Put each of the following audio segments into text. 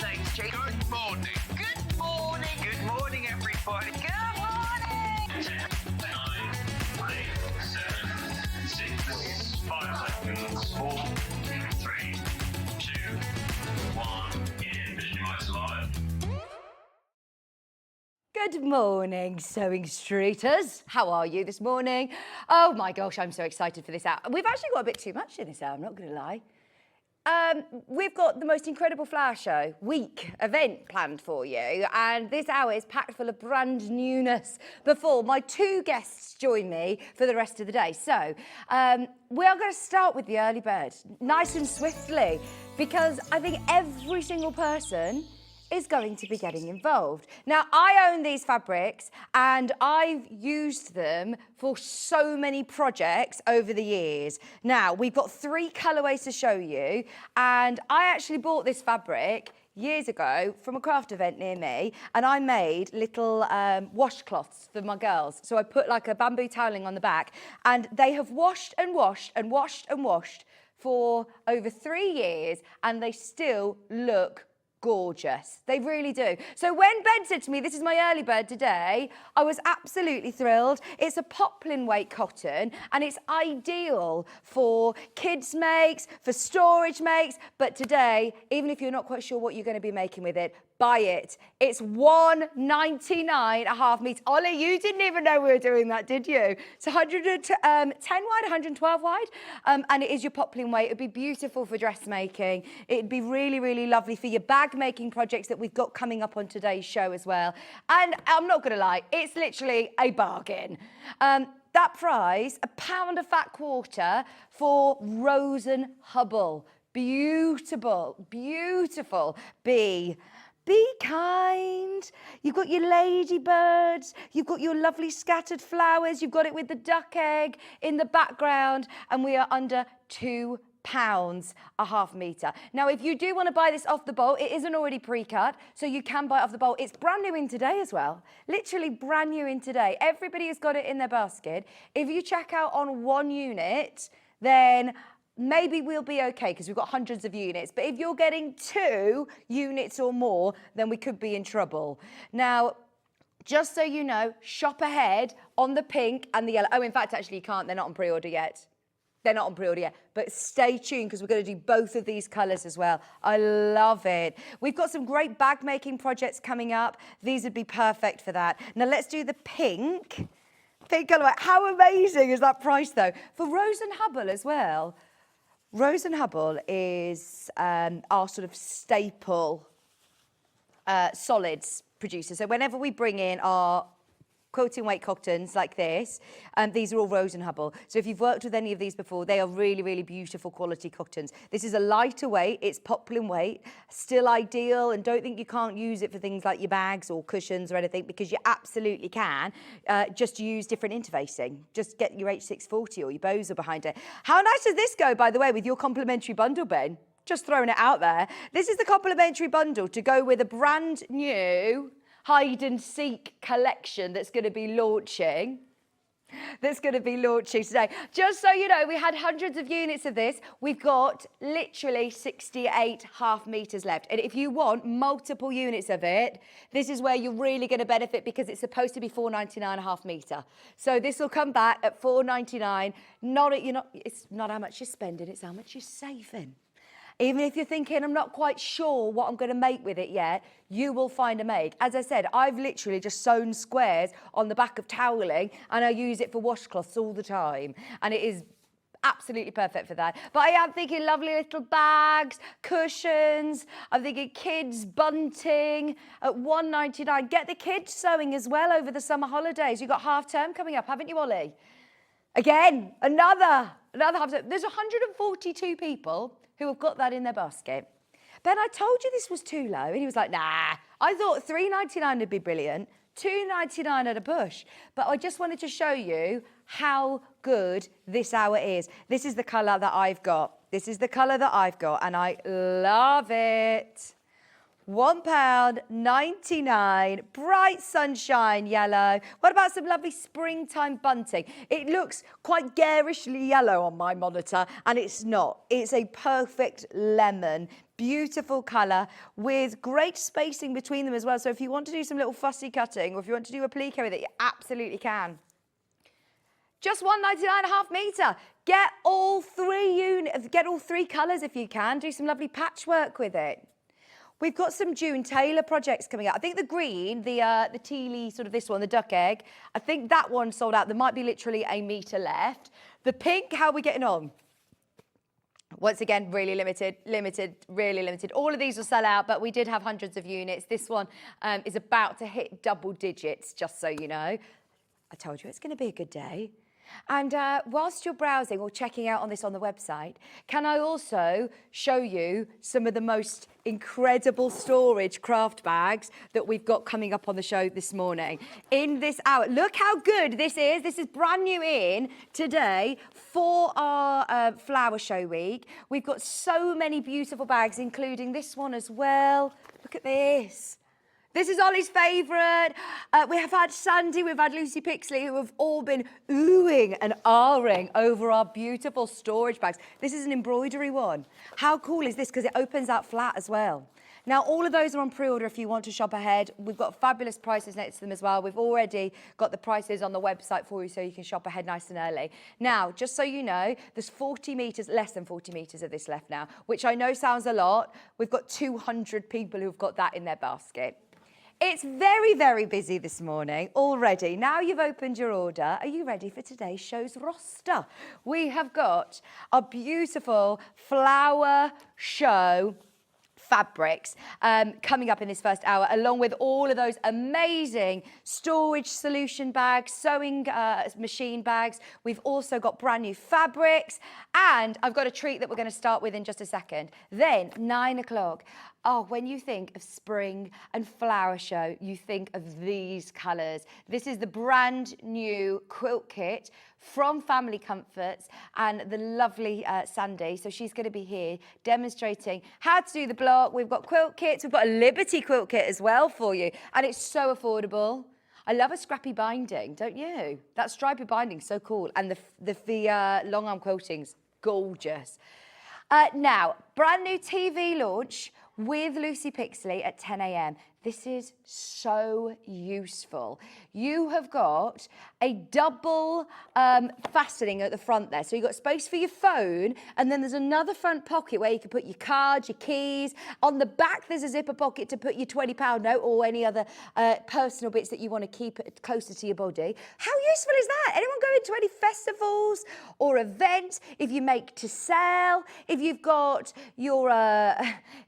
Thanks, Jake. Good morning. Good morning. Good morning, everybody. Good morning. 10, 9, 8, 7, 6, 5 seconds, 4, 3, 2, 1. In Vision Lights Live. Good morning, Sewing Streeters. How are you this morning? Oh my gosh, I'm so excited for this hour. We've actually got a bit too much in this hour, I'm not going to lie. We've got the most incredible flower show week event planned for you, and this hour is packed full of brand newness before my two guests join me for the rest of the day. So we are going to start with the early bird, nice and swiftly, because I think every single person is going to be getting involved. Now, I own these fabrics and I've used them for so many projects over the years. Now, we've got 3 colourways to show you, and I actually bought this fabric years ago from a craft event near me, and I made little washcloths for my girls. So I put like a bamboo toweling on the back, and they have washed and washed and washed and washed for over 3 years, and they still look gorgeous. They really do. So when Ben said to me, this is my early bird today, I was absolutely thrilled. It's a poplin weight cotton, and it's ideal for kids makes, for storage makes, but today, even if you're not quite sure what you're going to be making with it, buy it. It's $1.99 a half metre. Ollie, you didn't even know we were doing that, did you? It's 110 wide, 112 wide, and it is your poplin weight. It'd be beautiful for dressmaking. It'd be really, really lovely for your bag making projects that we've got coming up on today's show as well. And I'm not going to lie, it's literally a bargain. That price, £1 a fat quarter for Rose and Hubble. Beautiful, beautiful. Be kind. You've got your ladybirds, you've got your lovely scattered flowers, you've got it with the duck egg in the background, and we are under £2 a half metre. Now, if you do want to buy this off the bolt, it isn't already pre-cut, so you can buy it off the bolt. It's brand new in today as well. Literally brand new in today. Everybody has got it in their basket. If you check out on 1 unit, then maybe we'll be okay because we've got hundreds of units. But if you're getting 2 units or more, then we could be in trouble. Now, just so you know, shop ahead on the pink and the yellow. Oh, in fact, actually, you can't. They're not on pre-order yet. They're not on pre-order yet, but stay tuned because we're going to do both of these colours as well. I love it. We've got some great bag making projects coming up. These would be perfect for that. Now let's do the pink. Pink colour. How amazing is that price though? For Rose and Hubble as well. Rose and Hubble is our sort of staple solids producer. So whenever we bring in our quilting weight cottons like this, these are all Rose and Hubble. So if you've worked with any of these before, they are really, really beautiful quality cottons. This is a lighter weight, it's poplin weight, still ideal, and don't think you can't use it for things like your bags or cushions or anything, because you absolutely can. Just use different interfacing. Just get your H640 or your Boza behind it. How nice does this go, by the way, with your complimentary bundle, Ben? Just throwing it out there. This is the complimentary bundle to go with a brand new hide and seek collection that's going to be launching. Today. Just so you know, we had hundreds of units of this. We've got literally 68 half metres left. And if you want multiple units of it, this is where you're really going to benefit, because it's supposed to be $4.99 a half metre. So this will come back at $4.99. It's not how much you're spending, it's how much you're saving. Even if you're thinking, I'm not quite sure what I'm going to make with it yet, you will find a make. As I said, I've literally just sewn squares on the back of toweling, and I use it for washcloths all the time. And it is absolutely perfect for that. But I am thinking lovely little bags, cushions. I'm thinking kids bunting at $1.99. Get the kids sewing as well over the summer holidays. You've got half term coming up, haven't you, Ollie? Again, another half term. There's 142 people who have got that in their basket. Ben, I told you this was too low. And he was like, nah. I thought $3.99 would be brilliant. $2.99 at a push. But I just wanted to show you how good this hour is. This is the colour that I've got. And I love it. £1.99, bright sunshine yellow. What about some lovely springtime bunting? It looks quite garishly yellow on my monitor, and it's not. It's a perfect lemon. Beautiful colour with great spacing between them as well. So if you want to do some little fussy cutting, or if you want to do applique with it, you absolutely can. Just £1.99.5 metre. Get all three colours if you can. Do some lovely patchwork with it. We've got some June Tailor projects coming out. I think the green, the tealy, sort of this one, the duck egg, I think that one sold out. There might be literally a metre left. The pink, how are we getting on? Once again, really limited, really limited. All of these will sell out, but we did have hundreds of units. This one is about to hit double digits, just so you know. I told you it's going to be a good day. And whilst you're browsing or checking out on this on the website, can I also show you some of the most incredible storage craft bags that we've got coming up on the show this morning? In this hour, look how good this is. This is brand new in today for our flower show week. We've got so many beautiful bags, including this one as well. Look at this. This is Ollie's favourite. We have had Sandi, we've had Lucy Picksley, who have all been oohing and ahhing over our beautiful storage bags. This is an embroidery one. How cool is this? Because it opens out flat as well. Now, all of those are on pre-order if you want to shop ahead. We've got fabulous prices next to them as well. We've already got the prices on the website for you so you can shop ahead nice and early. Now, just so you know, there's 40 metres, less than 40 metres of this left now, which I know sounds a lot. We've got 200 people who've got that in their basket. It's very, very busy this morning already. Now you've opened your order, are you ready for today's show's roster? We have got a beautiful flower show fabrics coming up in this first hour, along with all of those amazing storage solution bags, sewing machine bags. We've also got brand new fabrics, and I've got a treat that we're going to start with in just a second. Then 9 o'clock. Oh, when you think of spring and flower show, you think of these colours. This is the brand new quilt kit from Family Comforts and the lovely Sandi. So she's going to be here demonstrating how to do the block. We've got quilt kits. We've got a Liberty quilt kit as well for you. And it's so affordable. I love a scrappy binding, don't you? That stripy binding's so cool. And the long arm quilting's gorgeous. Now, brand new TV launch with Lucy Picksley at 10 a.m. This is so useful. You have got a double fastening at the front there. So you've got space for your phone, and then there's another front pocket where you can put your cards, your keys. On the back, there's a zipper pocket to put your £20 note or any other personal bits that you want to keep closer to your body. How useful is that? Anyone going to any festivals or events? If you make to sell, if you've got your,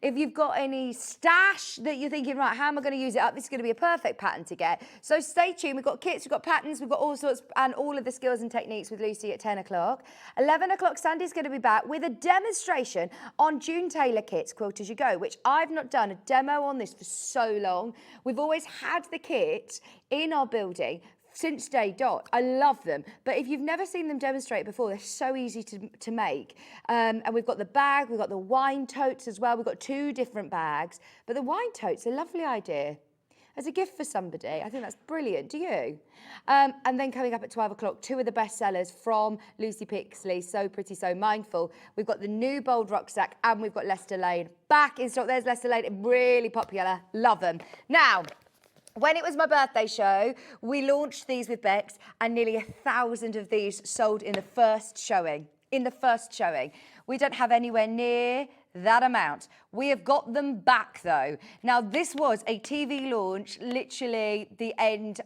if you've got any stash that you're thinking, right, how am I going to use it up? This is going to be a perfect pattern to get. So stay tuned. We've got kits, we've got patterns, we've got all sorts, and all of the skills and techniques with Lucy at 10 o'clock. 11 o'clock, Sandi's going to be back with a demonstration on June Tailor kits, Quilt As You Go, which I've not done a demo on this for so long. We've always had the kit in our building since day dot. I love them, but if you've never seen them demonstrate before, they're so easy to make. And we've got the bag, we've got the wine totes as well. We've got 2 different bags, but the wine totes, a lovely idea as a gift for somebody. I think that's brilliant. Do you? And then coming up at 12 o'clock, 2 of the best sellers from Lucy Picksley, So Pretty, So Mindful. We've got the Newbold rucksack, and we've got Leicester Lane back in stock. There's Leicester Lane, really popular. Love them. Now, when it was my birthday show, we launched these with Bex, and nearly 1,000 of these sold in the first showing. We don't have anywhere near that amount. We have got them back though. Now, this was a TV launch, literally the end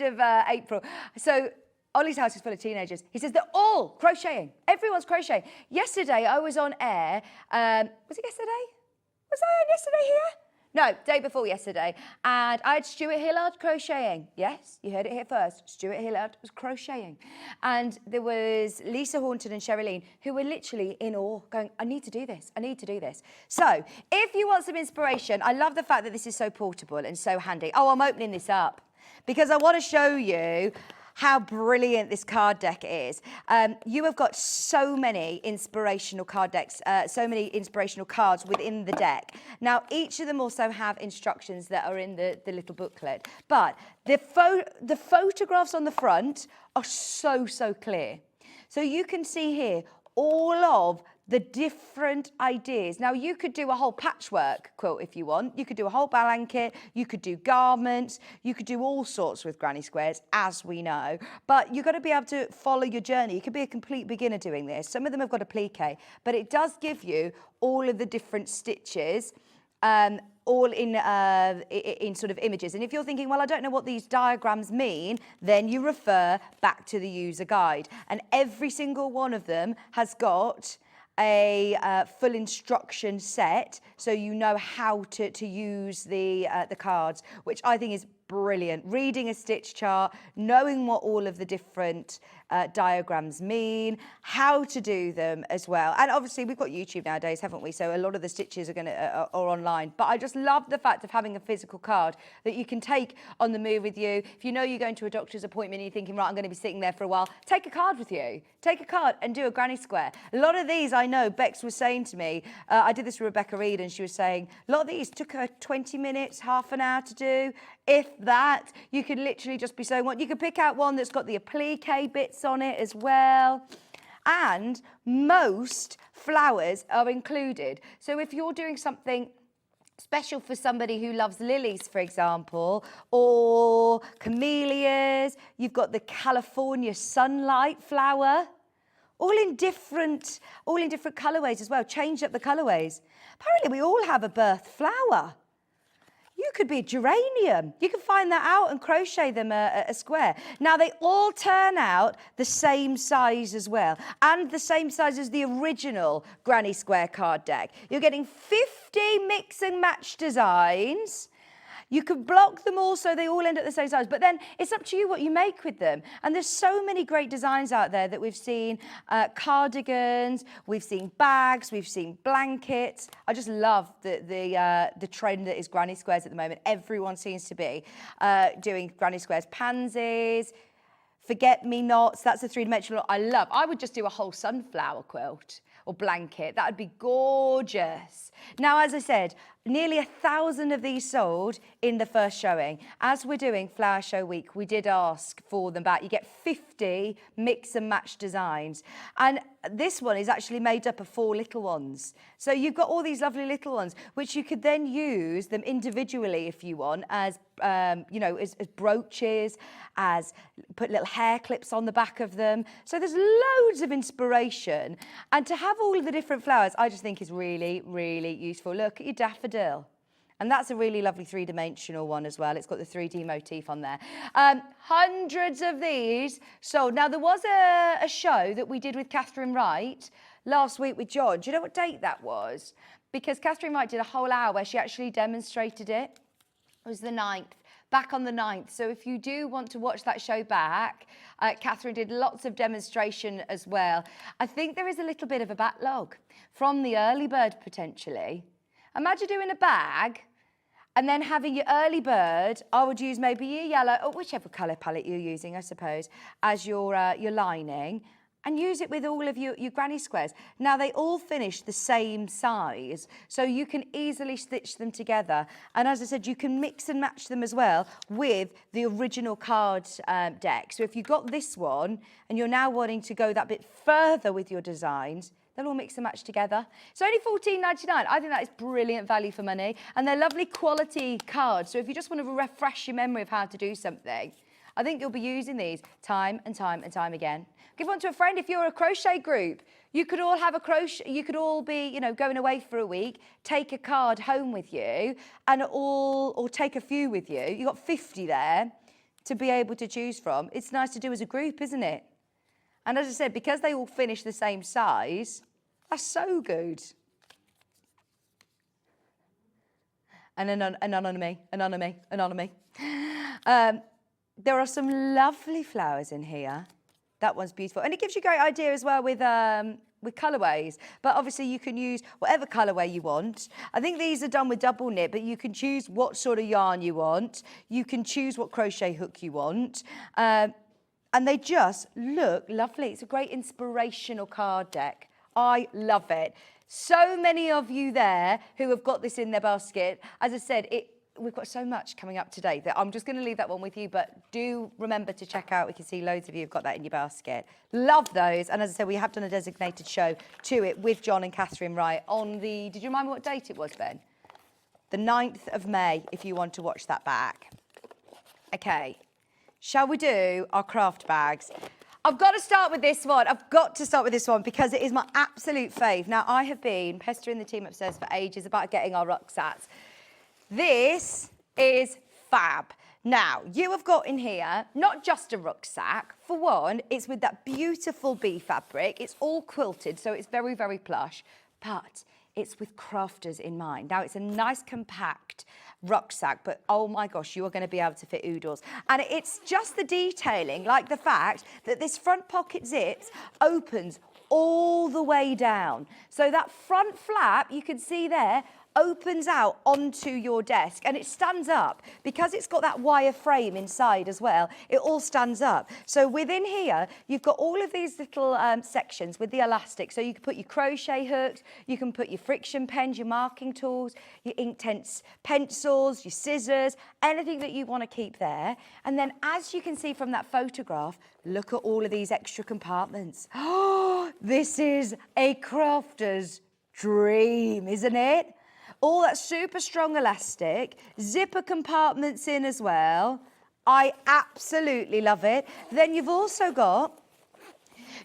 of April. So Ollie's house is full of teenagers. He says they're all crocheting. Everyone's crocheting. Yesterday, I was on air. Was it yesterday? Was I on yesterday here? No, day before yesterday. And I had Stuart Hillard crocheting. Yes, you heard it here first. Stuart Hillard was crocheting. And there was Lisa Hornton and Sherilyn, who were literally in awe, going, I need to do this. I need to do this. So if you want some inspiration, I love the fact that this is so portable and so handy. Oh, I'm opening this up because I want to show you how brilliant this card deck is. You have got so many inspirational card decks, so many inspirational cards within the deck. Now, each of them also have instructions that are in the little booklet, but the photographs on the front are so clear. So you can see here all of the different ideas. Now, you could do a whole patchwork quilt if you want. You could do a whole blanket. You could do garments. You could do all sorts with granny squares, as we know. But you've got to be able to follow your journey. You could be a complete beginner doing this. Some of them have got a plique, but it does give you all of the different stitches, all in sort of images. And if you're thinking, well, I don't know what these diagrams mean, then you refer back to the user guide. And every single one of them has got a full instruction set, so you know how to use the cards, which I think is brilliant. Reading a stitch chart, knowing what all of the different diagrams mean, how to do them as well. And obviously we've got YouTube nowadays, haven't we? So a lot of the stitches are online. But I just love the fact of having a physical card that you can take on the move with you. If you know you're going to a doctor's appointment and you're thinking, right, I'm going to be sitting there for a while, take a card with you. Take a card and do a granny square. A lot of these, I know, Bex was saying to me, I did this with Rebecca Reed, and she was saying, a lot of these took her 20 minutes, half an hour to do. If that, you could literally just be sewing one. You could pick out one that's got the applique bits on it as well. And most flowers are included. So if you're doing something special for somebody who loves lilies, for example, or camellias, you've got the California sunlight flower, all in different colourways as well. Change up the colourways. Apparently we all have a birth flower. You could be a geranium. You can find that out and crochet them a square. Now, they all turn out the same size as well, and the same size as the original Granny Square card deck. You're getting 50 mix and match designs. You could block them all so they all end at the same size, but then it's up to you what you make with them. And there's so many great designs out there that we've seen, cardigans, we've seen bags, we've seen blankets. I just love the trend that is granny squares at the moment. Everyone seems to be doing granny squares. Pansies, forget-me-nots, that's a three-dimensional I love. I would just do a whole sunflower quilt or blanket. That would be gorgeous. Now, as I said, nearly 1,000 of these sold in the first showing. As we're doing Flower Show Week, we did ask for them back. You get 50 mix and match designs. And this one is actually made up of 4 little ones. So you've got all these lovely little ones, which you could then use them individually if you want, as as brooches, as put little hair clips on the back of them. So there's loads of inspiration. And to have all of the different flowers, I just think is really, really useful. Look at your daffodil. And that's a really lovely three-dimensional one as well. It's got the 3D motif on there. Hundreds of these sold. Now, there was a show that we did with Catherine Wright last week with John. Do you know what date that was? Because Catherine Wright did a whole hour where she actually demonstrated it. It was the 9th. Back on the 9th. So if you do want to watch that show back, Catherine did lots of demonstration as well. I think there is a little bit of a backlog from the early bird potentially. Imagine doing a bag and then having your early bird. I would use maybe your yellow, or whichever colour palette you're using, I suppose, as your lining, and use it with all of your granny squares. Now, they all finish the same size, so you can easily stitch them together. And as I said, you can mix and match them as well with the original card deck. So if you've got this one and you're now wanting to go that bit further with your designs, they'll all mix and match together. It's only $14.99. I think that is brilliant value for money. And they're lovely quality cards. So if you just want to refresh your memory of how to do something, I think you'll be using these time and time and time again. Give one to a friend. If you're a crochet group, you could all have a crochet, you could all be, going away for a week, take a card home with you or take a few with you. You've got 50 there to be able to choose from. It's nice to do as a group, isn't it? And as I said, because they all finish the same size, that's so good. And anonymy. There are some lovely flowers in here. That one's beautiful. And it gives you a great idea as well with colourways. But obviously you can use whatever colourway you want. I think these are done with double knit, but you can choose what sort of yarn you want. You can choose what crochet hook you want. And they just look lovely. It's a great inspirational card deck. I love it. So many of you there who have got this in their basket. As I said, we've got so much coming up today that I'm just going to leave that one with you, but do remember to check out. We can see loads of you have got that in your basket. Love those. And as I said, we have done a designated show to it with John and Catherine Wright on the, did you remind me what date it was, Ben? The 9th of May, if you want to watch that back. Okay, shall we do our craft bags? I've got to start with this one. I've got to start with this one because it is my absolute fave. Now, I have been pestering the team upstairs for ages about getting our rucksacks. This is fab. Now, you have got in here not just a rucksack. For one, it's with that beautiful bee fabric. It's all quilted, so it's very, very plush, but it's with crafters in mind. Now, it's a nice compact rucksack, but oh my gosh, you are going to be able to fit oodles. And it's just the detailing, like the fact that this front pocket zips opens all the way down. So that front flap, you can see there, opens out onto your desk and it stands up because it's got that wire frame inside as well. It all stands up. So within here, you've got all of these little sections with the elastic. So you can put your crochet hooks, you can put your friction pens, your marking tools, your Inktense pencils, your scissors, anything that you want to keep there. And then as you can see from that photograph, look at all of these extra compartments. Oh, this is a crafter's dream, isn't it? All that super strong elastic, zipper compartments in as well. I absolutely love it. Then you've also got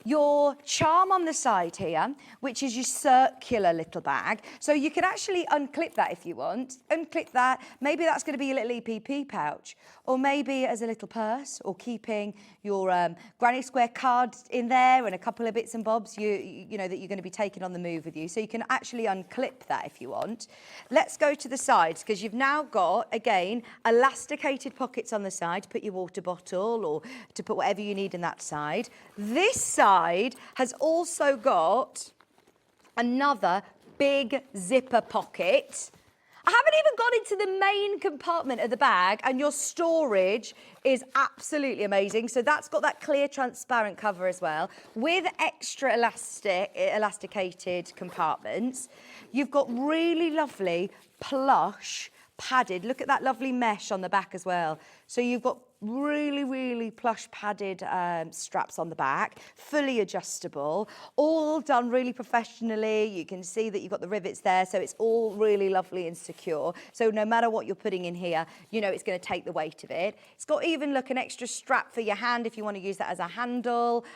your charm on the side here, which is your circular little bag. So you can actually unclip that if you want. Unclip that. Maybe that's going to be your little EPP pouch. Or maybe as a little purse, or keeping your granny square card in there and a couple of bits and bobs you know that you're going to be taking on the move with you. So you can actually unclip that if you want. Let's go to the sides because you've now got, again, elasticated pockets on the side to put your water bottle or to put whatever you need in that side. This side has also got another big zipper pocket. I haven't even got into the main compartment of the bag, and your storage is absolutely amazing. So that's got that clear transparent cover as well with extra elasticated compartments. You've got really lovely plush padded, look at that lovely mesh on the back as well. So you've got really, really plush padded straps on the back, fully adjustable, all done really professionally. You can see that you've got the rivets there, so it's all really lovely and secure. So no matter what you're putting in here, you know it's going to take the weight of it. It's got even, look, an extra strap for your hand if you want to use that as a handle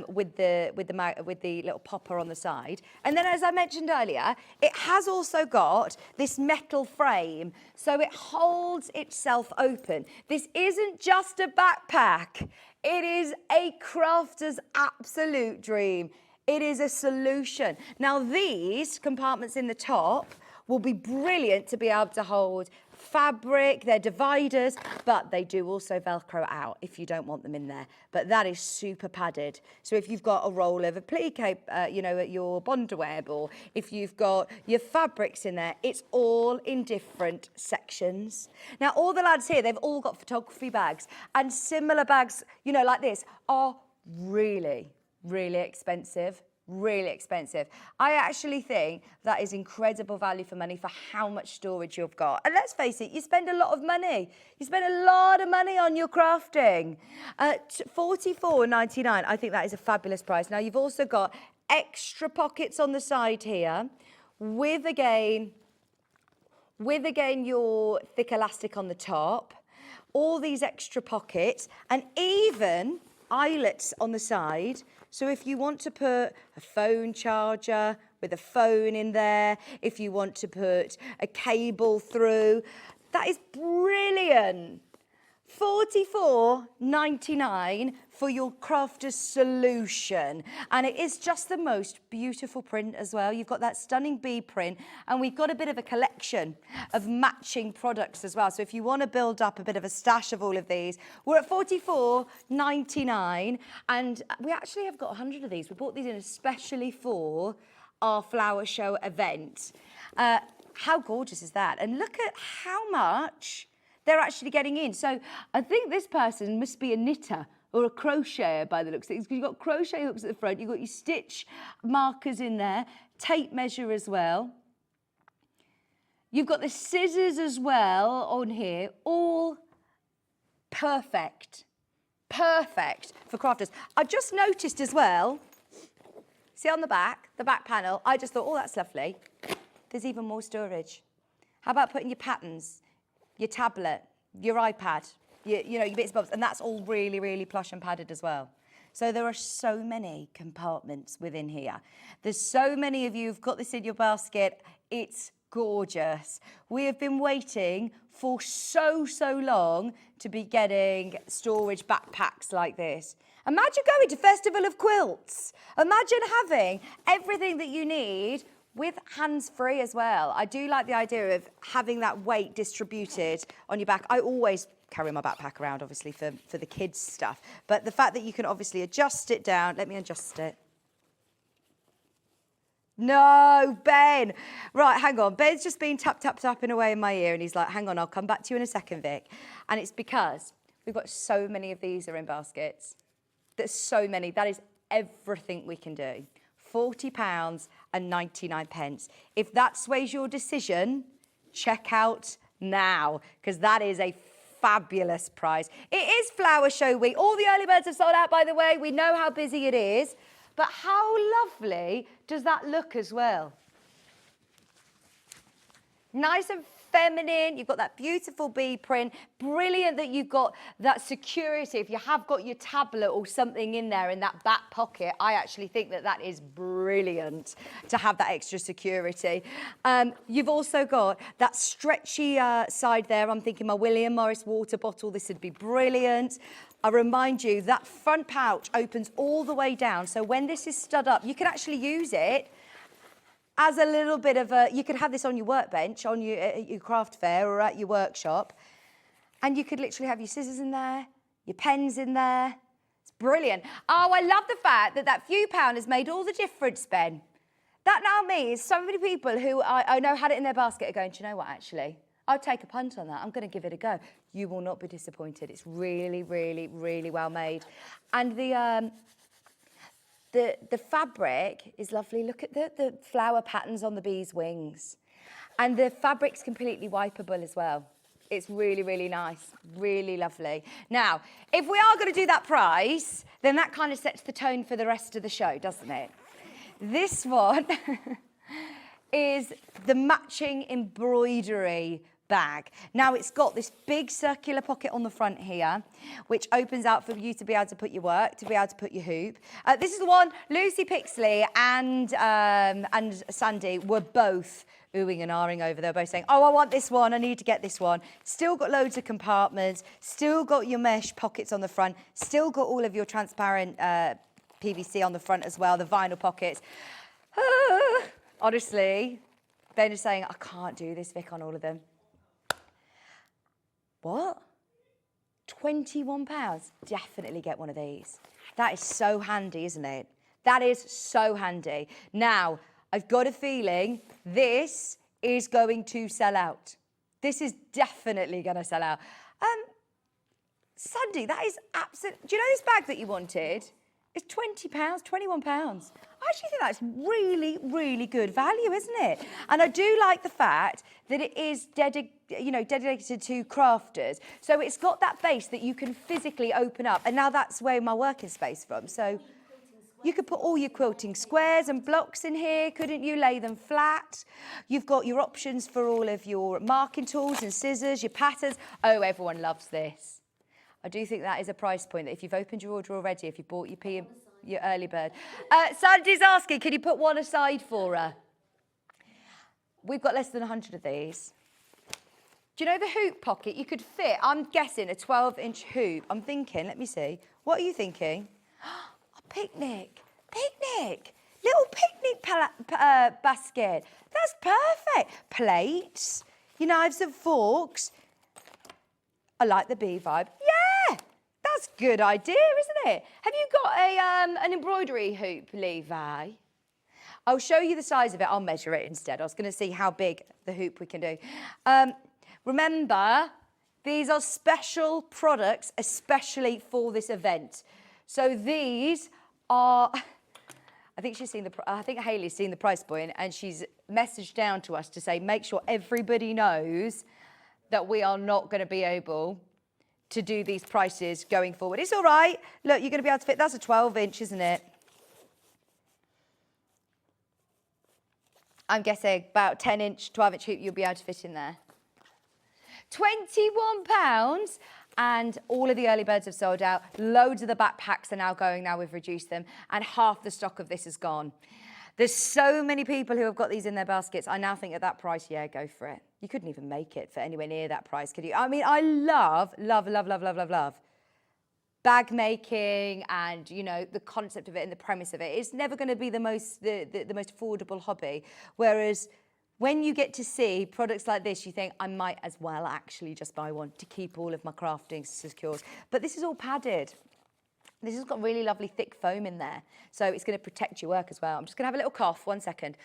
with the little popper on the side. And then, as I mentioned earlier, it has also got this metal frame, so it holds itself open. This isn't just a backpack. It is a crafter's absolute dream. It is a solution. Now, these compartments in the top will be brilliant to be able to hold fabric. They're dividers, but they do also Velcro out if you don't want them in there. But that is super padded. So if you've got a roll of applique, you know, at your Bondweb, or if you've got your fabrics in there, it's all in different sections. Now, all the lads here, they've all got photography bags, and similar bags, you know, like this, are really, really expensive. Really expensive. I actually think that is incredible value for money for how much storage you've got. And let's face it, you spend a lot of money. You spend a lot of money on your crafting. $44.99, I think that is a fabulous price. Now, you've also got extra pockets on the side here with again your thick elastic on the top, all these extra pockets, and even eyelets on the side. So if you want to put a phone charger with a phone in there, if you want to put a cable through, that is brilliant. $44.99 for your crafter's solution. And it is just the most beautiful print as well. You've got that stunning bee print, and we've got a bit of a collection of matching products as well. So if you want to build up a bit of a stash of all of these, we're at $44.99, and we actually have got 100 of these. We bought these in especially for our flower show event. How gorgeous is that? And look at how much they're actually getting in. So I think this person must be a knitter or a crocheter by the looks of things, because you've got crochet hooks at the front, you've got your stitch markers in there, tape measure as well. You've got the scissors as well on here, all perfect. Perfect for crafters. I just noticed as well, see on the back panel, I just thought, oh, that's lovely. There's even more storage. How about putting your patterns, your tablet, your iPad, you know, your bits and bobs, and that's all really, really plush and padded as well. So there are so many compartments within here. There's so many of you who've got this in your basket. It's gorgeous. We have been waiting for so long to be getting storage backpacks like this. Imagine going to Festival of Quilts. Imagine having everything that you need with hands-free as well. I do like the idea of having that weight distributed on your back. I always carry my backpack around, obviously, for the kids' stuff. But the fact that you can obviously adjust it down. Let me adjust it. No, Ben. Right, hang on. Ben's just been tapping away in my ear, and he's like, hang on, I'll come back to you in a second, Vic. And it's because we've got so many of these are in baskets. There's so many. That is everything we can do. £40.99. If that sways your decision, check out now, because that is a fabulous price. It is Flower Show Week. All the early birds have sold out, by the way. We know how busy it is. But how lovely does that look as well? Nice and feminine. You've got that beautiful bee print. Brilliant that you've got that security. If you have got your tablet or something in there in that back pocket, I actually think that that is brilliant to have that extra security. You've also got that stretchy side there. I'm thinking my William Morris water bottle. This would be brilliant. I remind you that front pouch opens all the way down. So when this is stud up, you can actually use it as a little bit of a, you could have this on your workbench, on your craft fair or at your workshop. And you could literally have your scissors in there, your pens in there. It's brilliant. Oh, I love the fact that that few pound has made all the difference, Ben. That now means so many people who I know had it in their basket are going, do you know what, actually? I'll take a punt on that. I'm going to give it a go. You will not be disappointed. It's really, really, really well made. And the fabric is lovely. Look at the flower patterns on the bee's wings. And the fabric's completely wipeable as well. It's really, really nice. Really lovely. Now, if we are going to do that price, then that kind of sets the tone for the rest of the show, doesn't it? This one is the matching embroidery bag. Now it's got this big circular pocket on the front here, which opens out for you to be able to put your work, to be able to put your hoop. This is the one Lucy Picksley and Sandi were both oohing and ahhing over. They were both saying, oh, I want this one, I need to get this one. Still got loads of compartments, still got your mesh pockets on the front, still got all of your transparent PVC on the front as well, the vinyl pockets. Honestly, Ben is saying, I can't do this, Vic, on all of them. What? £21? Definitely get one of these. That is so handy, isn't it? That is so handy. Now, I've got a feeling this is going to sell out. This is definitely going to sell out. Sandi, that is absolutely... Do you know this bag that you wanted? It's £20, £21. I actually think that's really, really good value, isn't it? And I do like the fact that it is dedicated to crafters. So it's got that base that you can physically open up. And now that's where my working space from. So you could put all your quilting squares and blocks in here, couldn't you? Lay them flat. You've got your options for all of your marking tools and scissors, your patterns. Oh, everyone loves this. I do think that is a price point that if you've opened your order already, if you bought your early bird. Sandy's asking, can you put one aside for her? We've got less than 100 of these. Do you know the hoop pocket? You could fit, I'm guessing, a 12-inch hoop. I'm thinking, let me see. What are you thinking? A picnic. Picnic. Little picnic basket. That's perfect. Plates, your knives and forks. I like the bee vibe. Yeah, that's a good idea, isn't it? Have you got an embroidery hoop, Levi? I'll show you the size of it. I'll measure it instead. I was going to see how big the hoop we can do. Remember, These are special products, especially for this event. So these are, I think Hayley's seen the price point and she's messaged down to us to say, make sure everybody knows that we are not going to be able to do these prices going forward. It's all right. Look, you're going to be able to fit, that's a 12-inch, isn't it? I'm guessing about 10-inch, 12-inch hoop you'll be able to fit in there. £21, and all of the early birds have sold out. Loads of the backpacks are now going now, we've reduced them, and half the stock of this is gone. There's so many people who have got these in their baskets. I now think at that price, yeah, go for it. You couldn't even make it for anywhere near that price, could you? I mean, I love bag making and, you know, the concept of it and the premise of it. It's never going to be the most affordable hobby. Whereas when you get to see products like this, you think, I might as well actually just buy one to keep all of my crafting secure. But this is all padded. This has got really lovely thick foam in there. So it's going to protect your work as well. I'm just going to have a little cough, 1 second.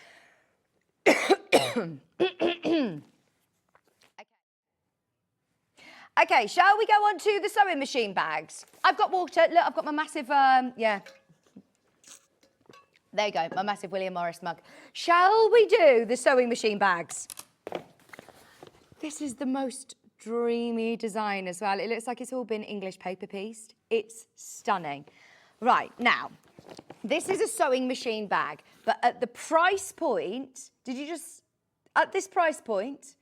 Okay, shall we go on to the sewing machine bags? I've got water. Look, I've got my massive, yeah. There you go, my massive William Morris mug. Shall we do the sewing machine bags? This is the most dreamy design as well. It looks like it's all been English paper pieced. It's stunning. Right, now, this is a sewing machine bag, but at the price point, at this price point,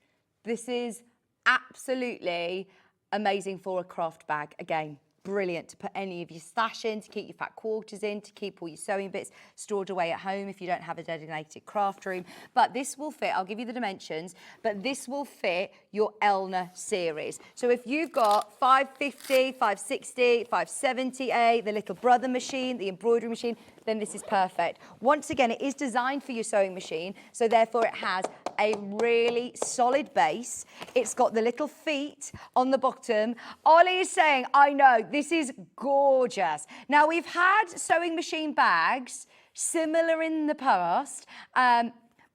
this is absolutely amazing for a craft bag. Again, brilliant to put any of your stash in, to keep your fat quarters in, to keep all your sewing bits stored away at home if you don't have a designated craft room. But this will fit, I'll give you the dimensions, but this will fit your Elna series. So if you've got 550, 560, 570A, the little brother machine, the embroidery machine, then this is perfect. Once again, it is designed for your sewing machine, so therefore it has a really solid base. It's got the little feet on the bottom. Ollie is saying, I know, this is gorgeous. Now, we've had sewing machine bags similar in the past,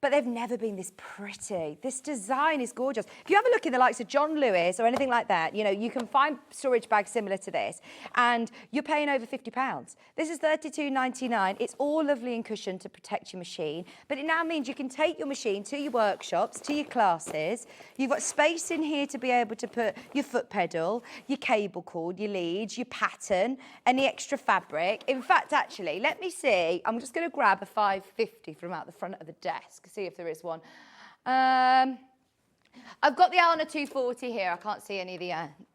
but they've never been this pretty. This design is gorgeous. If you have a look in the likes of John Lewis or anything like that, you know, you can find storage bags similar to this, and you're paying over £50. This is $32.99. It's all lovely and cushioned to protect your machine, but it now means you can take your machine to your workshops, to your classes. You've got space in here to be able to put your foot pedal, your cable cord, your leads, your pattern, any extra fabric. In fact, actually, let me see. I'm just going to grab a 550 from out the front of the desk. See if there is one. I've got the Elna 240 here. I can't see any of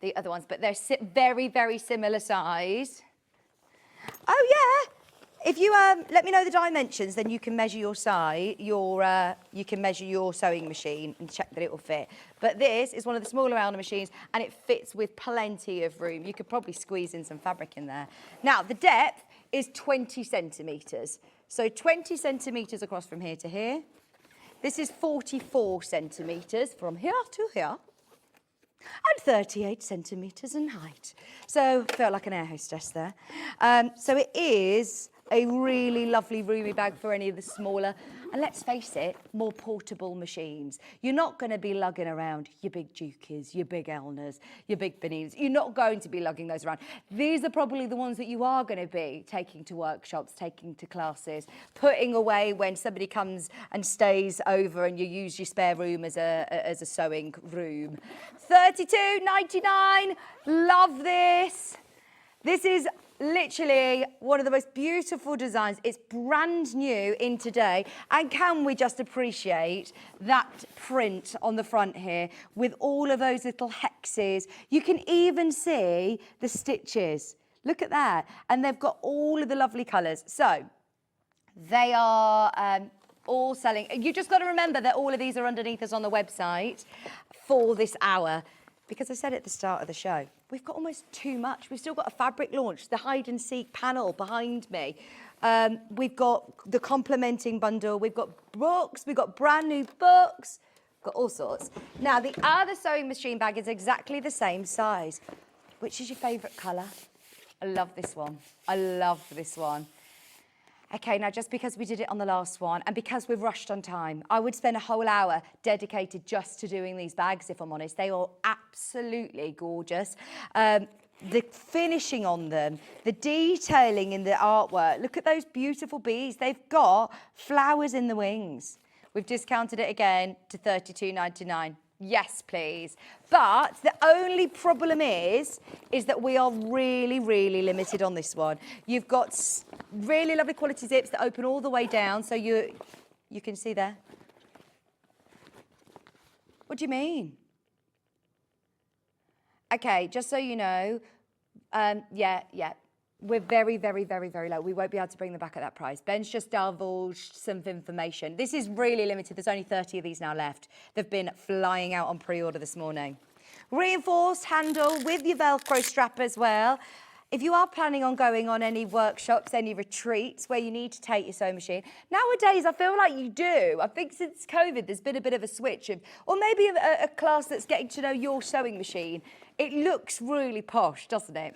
the other ones, but they're very, very similar size. Oh yeah. If you let me know the dimensions, then you can measure your size. You can measure your sewing machine and check that it will fit. But this is one of the smaller Elna machines, and it fits with plenty of room. You could probably squeeze in some fabric in there. Now the depth is 20 centimetres. So 20 centimetres across from here to here. This is 44 centimetres from here to here, and 38 centimetres in height. So felt like an air hostess there. So it is a really lovely roomy bag for any of the smaller, and let's face it, more portable machines. You're not going to be lugging around your big Dukes, your big Elnas, your big Benines. You're not going to be lugging those around. These are probably the ones that you are going to be taking to workshops, taking to classes, putting away when somebody comes and stays over and you use your spare room as a sewing room. $32.99. Love this. This is literally one of the most beautiful designs. It's brand new in today. And can we just appreciate that print on the front here with all of those little hexes? You can even see the stitches. Look at that. And they've got all of the lovely colours. So they are all selling. You just got to remember that all of these are underneath us on the website for this hour. Because I said at the start of the show, we've got almost too much. We've still got a fabric launch, the hide and seek panel behind me. We've got the complementing bundle. We've got books. We've got brand new books. Got all sorts. Now, the other sewing machine bag is exactly the same size. Which is your favourite colour? I love this one. I love this one. Okay, now just because we did it on the last one and because we've rushed on time, I would spend a whole hour dedicated just to doing these bags, if I'm honest. They are absolutely gorgeous. The finishing on them, the detailing in the artwork. Look at those beautiful bees. They've got flowers in the wings. We've discounted it again to £32.99. Yes, please. But the only problem is that we are really, really limited on this one. You've got really lovely quality zips that open all the way down, so you can see there. What do you mean? Okay, just so you know, yeah. We're very, very, very, very low. We won't be able to bring them back at that price. Ben's just divulged some information. This is really limited. There's only 30 of these now left. They've been flying out on pre-order this morning. Reinforced handle with your Velcro strap as well. If you are planning on going on any workshops, any retreats where you need to take your sewing machine, nowadays I feel like you do. I think since COVID, there's been a bit of a switch of, or maybe a class that's getting to know your sewing machine. It looks really posh, doesn't it?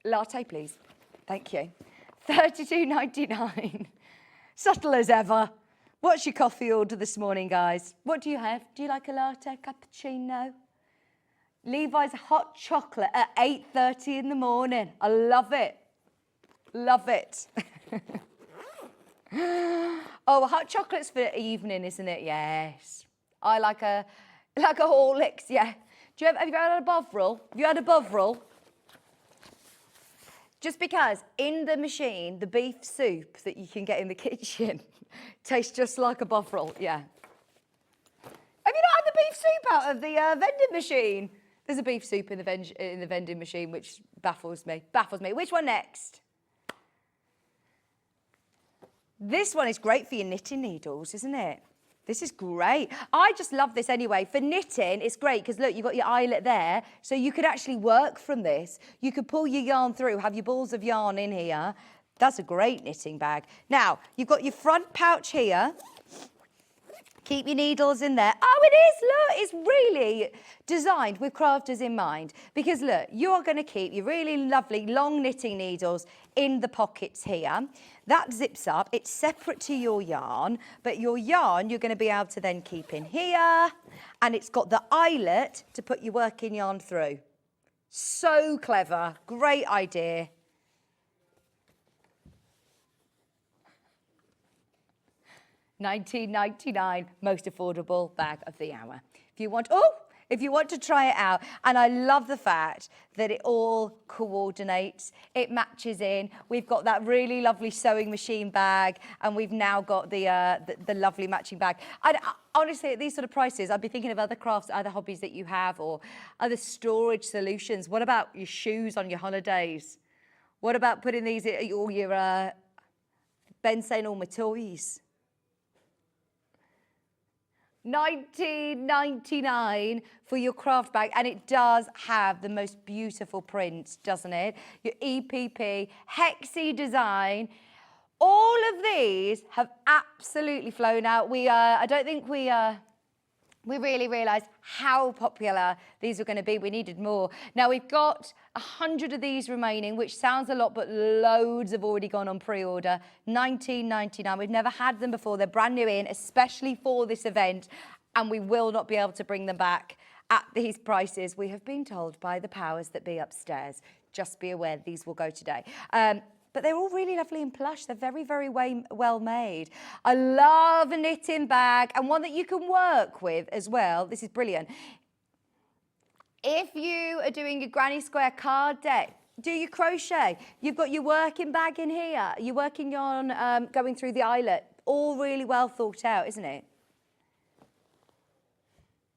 Latte, please. Thank you. £32.99. Subtle as ever. What's your coffee order this morning, guys? What do you have? Do you like a latte, cappuccino? Levi's hot chocolate at 8:30 in the morning. I love it. Love it. Oh, hot chocolate's for evening, isn't it? Yes. I like a Horlicks, yeah. Have you had a Bovril? Have you had a Bovril? Just because in the machine, the beef soup that you can get in the kitchen tastes just like a Bovril, yeah. Have you not had the beef soup out of the vending machine? There's a beef soup in the vending machine, which baffles me. Which one next? This one is great for your knitting needles, isn't it? This is great. I just love this anyway. For knitting, it's great because look, you've got your eyelet there, so you could actually work from this. You could pull your yarn through, have your balls of yarn in here. That's a great knitting bag. Now, you've got your front pouch here. Keep your needles in there. Oh, it is, look, it's really designed with crafters in mind. Because look, you're going to keep your really lovely long knitting needles in the pockets here. That zips up, it's separate to your yarn, but your yarn you're going to be able to then keep in here. And it's got the eyelet to put your working yarn through. So clever, great idea. £19.99, most affordable bag of the hour. If you want to try it out, and I love the fact that it all coordinates, it matches in. We've got that really lovely sewing machine bag, and we've now got the lovely matching bag. Honestly, at these sort of prices, I'd be thinking of other crafts, other hobbies that you have, or other storage solutions. What about your shoes on your holidays? What about putting these in all your Ben saying all my toys? £19.99 for your craft bag, and it does have the most beautiful prints, doesn't it? Your EPP, Hexy design. All of these have absolutely flown out. I don't think we really realised how popular these were going to be. We needed more. Now, we've got 100 of these remaining, which sounds a lot, but loads have already gone on pre-order. £19.99. We've never had them before. They're brand new in, especially for this event, and we will not be able to bring them back at these prices. We have been told by the powers that be upstairs. Just be aware, these will go today. But they're all really lovely and plush. They're very, very well made. I love a knitting bag, and one that you can work with as well. This is brilliant. If you are doing your granny square card deck, do your crochet. You've got your working bag in here. You're working on going through the eyelet. All really well thought out, isn't it?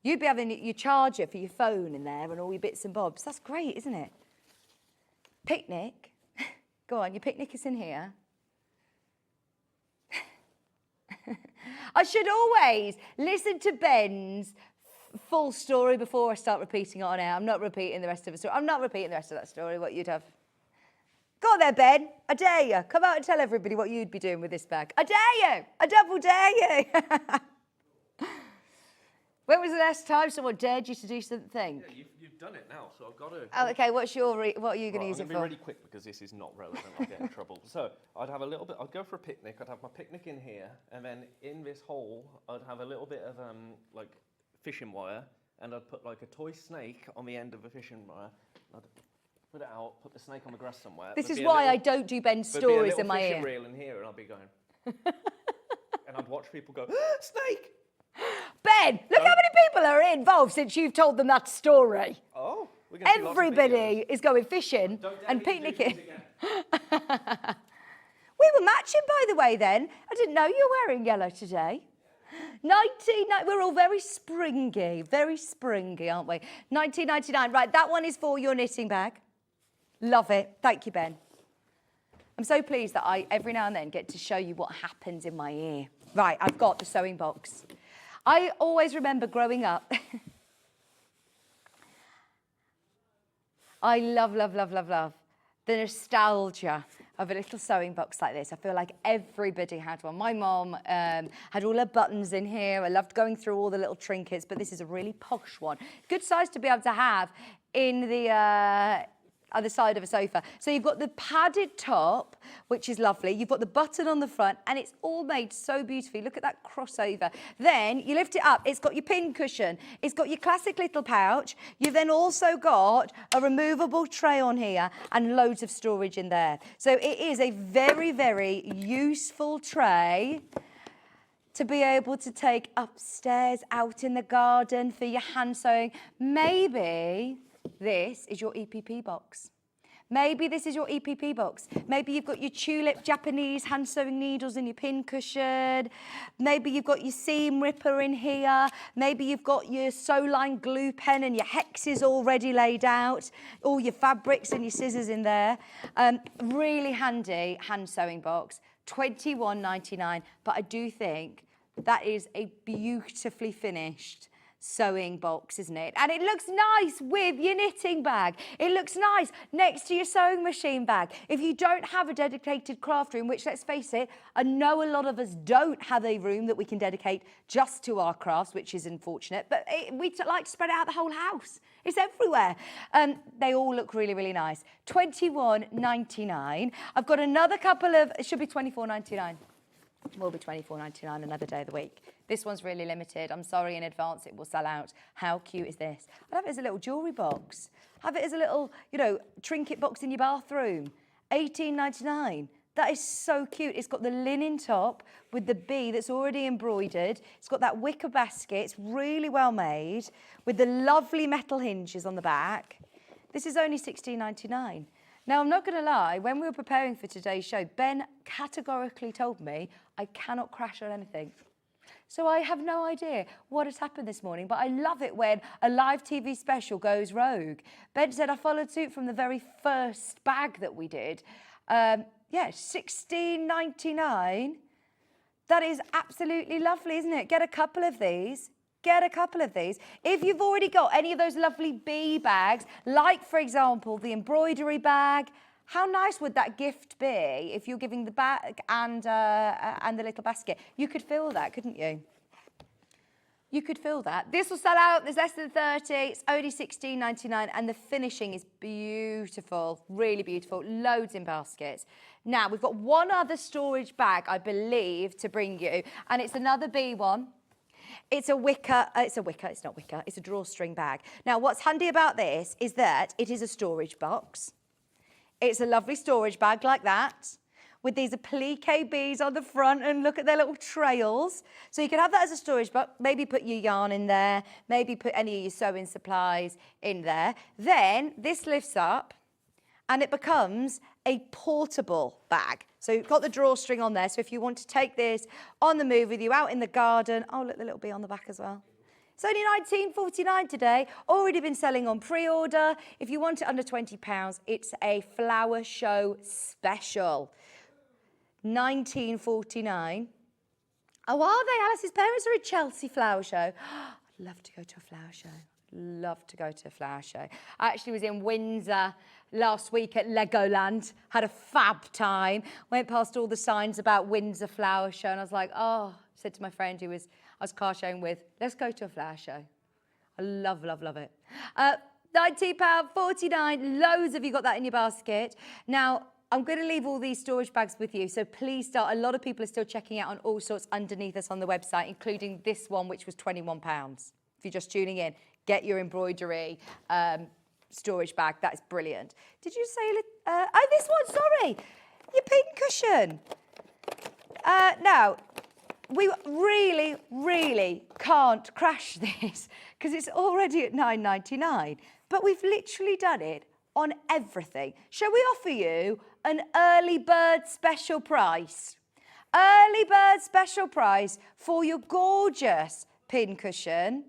You'd be having your charger for your phone in there and all your bits and bobs. That's great, isn't it? Picnic. Go on, your picnic is in here. I should always listen to Ben's full story before I start repeating it on air. I'm not repeating the rest of the story. I'm not repeating the rest of that story, what you'd have. Go on there, Ben. I dare you. Come out and tell everybody what you'd be doing with this bag. I dare you. I double dare you. When was the last time someone dared you to do something? Yeah, you've done it now, so I've got to. Oh, okay, what are you going to use it I'm for? going to be really quick because this is not relevant. I'll get in trouble. So I'd have a little bit. I'd go for a picnic. I'd have my picnic in here, and then in this hole, I'd have a little bit of like fishing wire, and I'd put like a toy snake on the end of a fishing wire. I'd put it out, put the snake on the grass somewhere. This is why I don't do Ben's stories in my ear. There'd be a little fishing reel in here, and I'd be going, and I'd watch people go, snake. Ben, look how many people are involved since you've told them that story. Oh, we're going to see lots of Everybody videos. is going fishing Don't dare and me to do picnicking. this again. We were matching, by the way, then. I didn't know you were wearing yellow today. We're all very springy, aren't we? 1999. Right, that one is for your knitting bag. Love it. Thank you, Ben. I'm so pleased that I, every now and then, get to show you what happens in my ear. Right, I've got the sewing box. I always remember growing up. I love the nostalgia of a little sewing box like this. I feel like everybody had one. My mom had all her buttons in here. I loved going through all the little trinkets, but this is a really posh one. Good size to be able to have in the other side of a sofa. So you've got the padded top, which is lovely. You've got the button on the front, and it's all made so beautifully. Look at that crossover. Then you lift it up. It's got your pin cushion. It's got your classic little pouch. You've then also got a removable tray on here and loads of storage in there. So it is a very, very useful tray to be able to take upstairs, out in the garden for your hand sewing. Maybe this is your EPP box. Maybe this is your EPP box. Maybe you've got your tulip Japanese hand sewing needles in your pin cushion. Maybe you've got your seam ripper in here. Maybe you've got your sew line glue pen and your hexes already laid out. All your fabrics and your scissors in there. Really handy hand sewing box. £21.99. But I do think that is a beautifully finished sewing box, isn't it? And it looks nice with your knitting bag. It looks nice next to your sewing machine bag. If you don't have a dedicated craft room, which, let's face it, I know a lot of us don't have a room that we can dedicate just to our crafts, which is unfortunate, but we like to spread out the whole house. It's everywhere. They all look really, really nice. £21.99. I've got another couple of, it should be £24.99. Will be £24.99 another day of the week. This one's really limited. I'm sorry in advance, it will sell out. How cute is this? I'd have it as a little jewellery box. Have it as a little, trinket box in your bathroom. £18.99. That is so cute. It's got the linen top with the bee that's already embroidered. It's got that wicker basket. It's really well made with the lovely metal hinges on the back. This is only £16.99. Now, I'm not going to lie, when we were preparing for today's show, Ben categorically told me I cannot crash on anything. So I have no idea what has happened this morning, but I love it when a live TV special goes rogue. Ben said I followed suit from the very first bag that we did. £16.99. That is absolutely lovely, isn't it? Get a couple of these. Get a couple of these. If you've already got any of those lovely bee bags, like, for example, the embroidery bag, how nice would that gift be if you're giving the bag and the little basket? You could fill that, couldn't you? You could fill that. This will sell out. There's less than 30. It's only £16.99, and the finishing is beautiful, really beautiful. Loads in baskets. Now, we've got one other storage bag, I believe, to bring you, and it's another bee one. It's not wicker, it's a drawstring bag. Now, what's handy about this is that it is a storage box. It's a lovely storage bag like that, with these applique bees on the front, and look at their little trails. So you can have that as a storage box, maybe put your yarn in there, maybe put any of your sewing supplies in there. Then this lifts up and it becomes a portable bag. So you've got the drawstring on there. So if you want to take this on the move with you out in the garden, oh, look, the little bee on the back as well. It's only £19.49 today, already been selling on pre-order. If you want it under £20, it's a flower show special. £19.49. Oh, are they? Alice's parents are at Chelsea Flower Show. I'd love to go to a flower show. Love to go to a flower show. I actually was in Windsor last week at Legoland, had a fab time, went past all the signs about Windsor Flower Show, and I was like, oh, said to my friend I was car showing with. Let's go to a flower show. I love, love, love it. £19.49. Loads of you got that in your basket. Now, I'm going to leave all these storage bags with you, so please start. A lot of people are still checking out on all sorts underneath us on the website, including this one, which was £21. If you're just tuning in, get your embroidery storage bag. That is brilliant. Did you say, oh, this one, sorry, your pin cushion. Now, we really, really can't crash this because it's already at £9.99, but we've literally done it on everything. Shall we offer you an early bird special price? Early bird special price for your gorgeous pin cushion.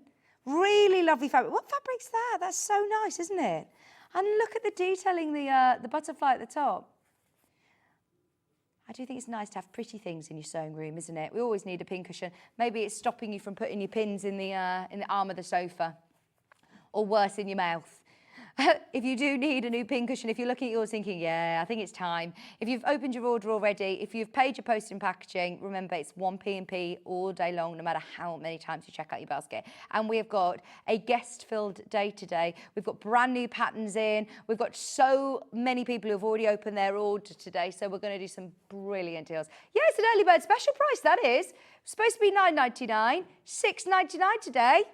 Really lovely fabric. What fabric's that? That's so nice, isn't it? And look at the detailing, the butterfly at the top. I do think it's nice to have pretty things in your sewing room, isn't it? We always need a pin cushion. Maybe it's stopping you from putting your pins in the arm of the sofa, or worse, in your mouth. If you do need a new pin cushion, if you're looking at yours thinking, yeah, I think it's time. If you've opened your order already, if you've paid your post and packaging, remember it's 1p&p all day long, no matter how many times you check out your basket. And we have got a guest-filled day today. We've got brand new patterns in. We've got so many people who've already opened their order today, so we're going to do some brilliant deals. Yeah, it's an early bird special price, that is. It's supposed to be £9.99, £6.99 today.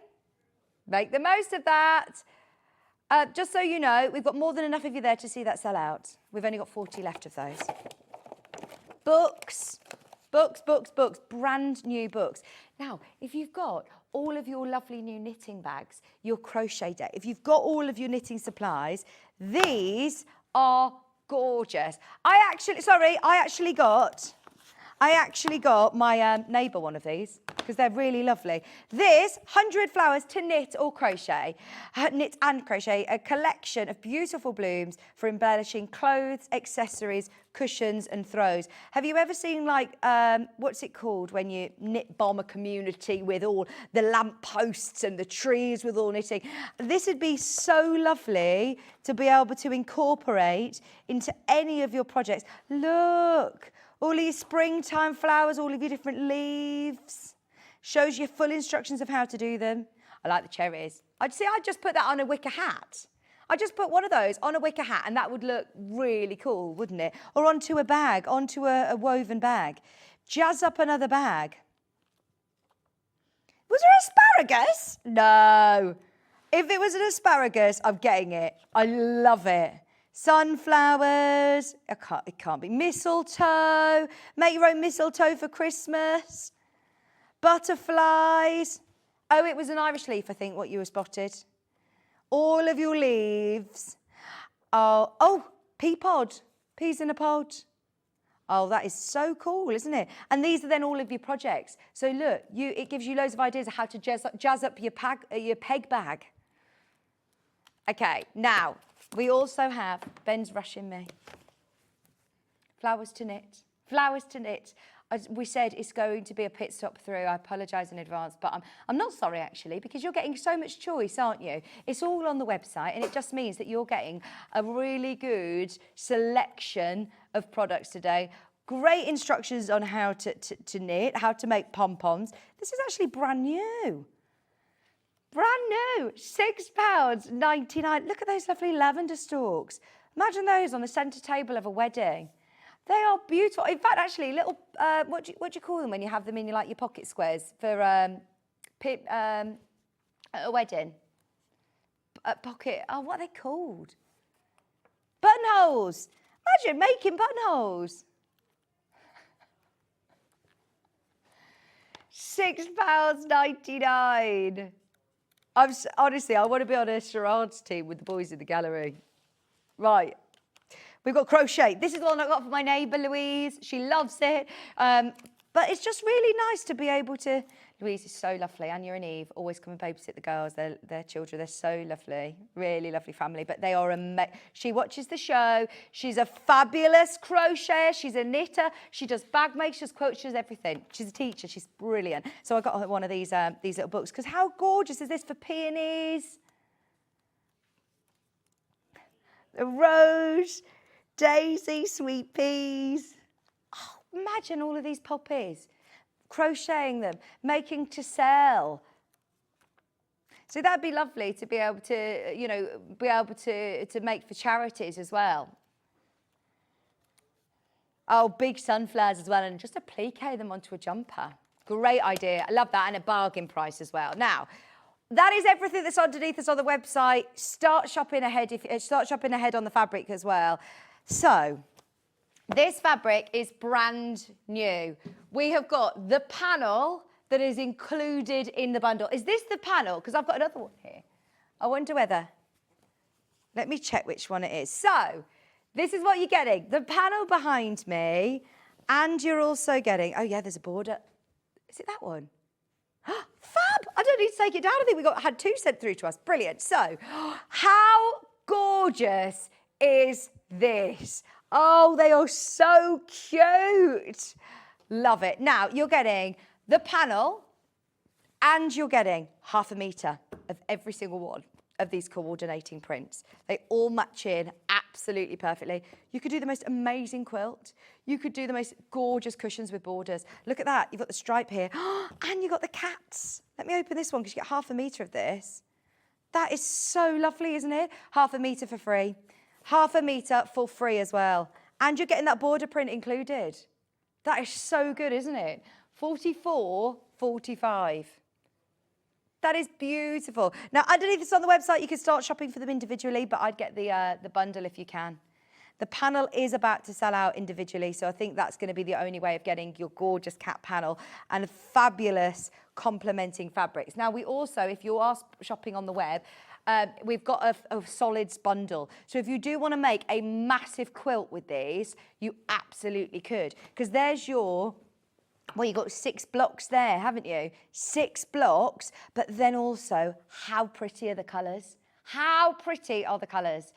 Make the most of that. Just so you know, we've got more than enough of you there to see that sell out. We've only got 40 left of those. Books, books, books, books, brand new books. Now, if you've got all of your lovely new knitting bags, your crochet deck, if you've got all of your knitting supplies, these are gorgeous. I actually got my neighbour one of these because they're really lovely. This 100 flowers to knit or crochet, knit and crochet, a collection of beautiful blooms for embellishing clothes, accessories, cushions and throws. Have you ever seen like, what's it called when you knit bomb a community with all the lamp posts and the trees with all knitting? This would be so lovely to be able to incorporate into any of your projects. Look. All these springtime flowers, all of your different leaves. Shows you full instructions of how to do them. I like the cherries. I'd just put that on a wicker hat. I'd just put one of those on a wicker hat and that would look really cool, wouldn't it? Or onto a bag, onto a woven bag. Jazz up another bag. Was there asparagus? No. If it was an asparagus, I'm getting it. I love it. Sunflowers, it can't be. Mistletoe, make your own mistletoe for Christmas. Butterflies. Oh, it was an Irish leaf, I think, what you were spotted. All of your leaves. Oh, pea pod, peas in a pod. Oh, that is so cool, isn't it? And these are then all of your projects. So look, it gives you loads of ideas of how to jazz up your peg bag. Okay, now, we also have, Ben's rushing me. Flowers to knit. Flowers to knit. As we said it's going to be a pit stop through. I apologise in advance, but I'm not sorry actually, because you're getting so much choice, aren't you? It's all on the website, and it just means that you're getting a really good selection of products today. Great instructions on how to knit, how to make pom-poms. This is actually brand new. Brand new, £6.99. Look at those lovely lavender stalks. Imagine those on the centre table of a wedding. They are beautiful. In fact, actually, little, what do you call them when you have them in your, like, your pocket squares for at a wedding? Pocket, oh, what are they called? Buttonholes. Imagine making buttonholes. £6.99. Honestly, I want to be on a charades team with the boys in the gallery. Right. We've got crochet. This is the one I got for my neighbour, Louise. She loves it. But it's just really nice to be able to... Louise is so lovely. Anya and Eve always come and babysit the girls, their children. They're so lovely. Really lovely family. But they are amazing. She watches the show. She's a fabulous crocheter. She's a knitter. She does bag makes. She does quotes. She does everything. She's a teacher. She's brilliant. So I got her one of these little books. Because how gorgeous is this for peonies? The rose, daisy, sweet peas. Oh, imagine all of these poppies. crocheting them, making to sell. So that'd be lovely to be able to, you know, to make for charities as well. Oh, big sunflowers as well, and just applique them onto a jumper. Great idea. I love that, and a bargain price as well. Now, that is everything that's underneath us on the website. Start shopping ahead on the fabric as well. So, this fabric is brand new. We have got the panel that is included in the bundle. Is this the panel? Because I've got another one here. I wonder whether... Let me check which one it is. So, this is what you're getting. The panel behind me, and you're also getting... Oh, yeah, there's a border. Is it that one? Fab! I don't need to take it down. I think we had 2 sent through to us. Brilliant. So, how gorgeous is this? Oh, they are so cute. Love it. Now, you're getting the panel, and you're getting 1/2 metre of every single one of these coordinating prints. They all match in absolutely perfectly. You could do the most amazing quilt. You could do the most gorgeous cushions with borders. Look at that. You've got the stripe here. And you've got the cats. Let me open this one because you get 1/2 metre of this. That is so lovely, isn't it? 1/2 metre for free. 1/2 metre for free as well. And you're getting that border print included. That is so good, isn't it? 44.45. That is beautiful. Now, underneath this on the website, you can start shopping for them individually, but I'd get the bundle if you can. The panel is about to sell out individually, so I think that's going to be the only way of getting your gorgeous cat panel and fabulous complementing fabrics. Now, we also, if you are shopping on the web, we've got a solids bundle. So if you do want to make a massive quilt with these, you absolutely could. Because there's your... Well, you've got 6 blocks there, haven't you? 6 blocks, but then also, how pretty are the colours? How pretty are the colours?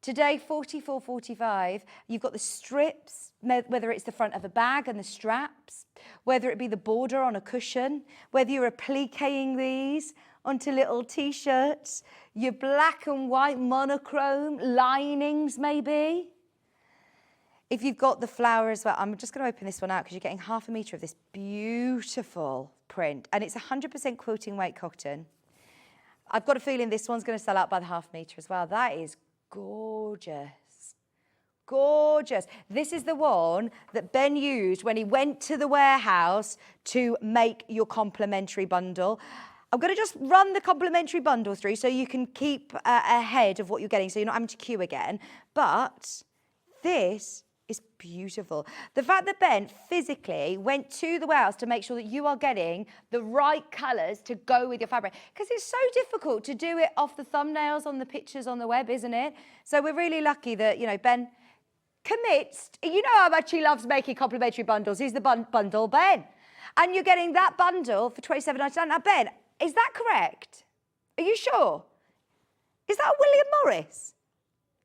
Today, 44.45, you've got the strips, whether it's the front of a bag and the straps, whether it be the border on a cushion, whether you're appliquing these onto little T-shirts, your black and white monochrome linings maybe. If you've got the flower as well, I'm just going to open this one out because you're getting 1/2 metre of this beautiful print. And it's 100% quilting weight cotton. I've got a feeling this one's going to sell out by the 1/2 metre as well. That is gorgeous. Gorgeous. This is the one that Ben used when he went to the warehouse to make your complimentary bundle. I'm going to just run the complimentary bundle through so you can keep ahead of what you're getting so you're not having to queue again. But this is beautiful. The fact that Ben physically went to the warehouse to make sure that you are getting the right colours to go with your fabric, because it's so difficult to do it off the thumbnails on the pictures on the web, isn't it? So we're really lucky that, you know, Ben commits. You know how much he loves making complimentary bundles. He's the bundle Ben. And you're getting that bundle for $27.99. Now, Ben, is that correct? Are you sure? Is that William Morris?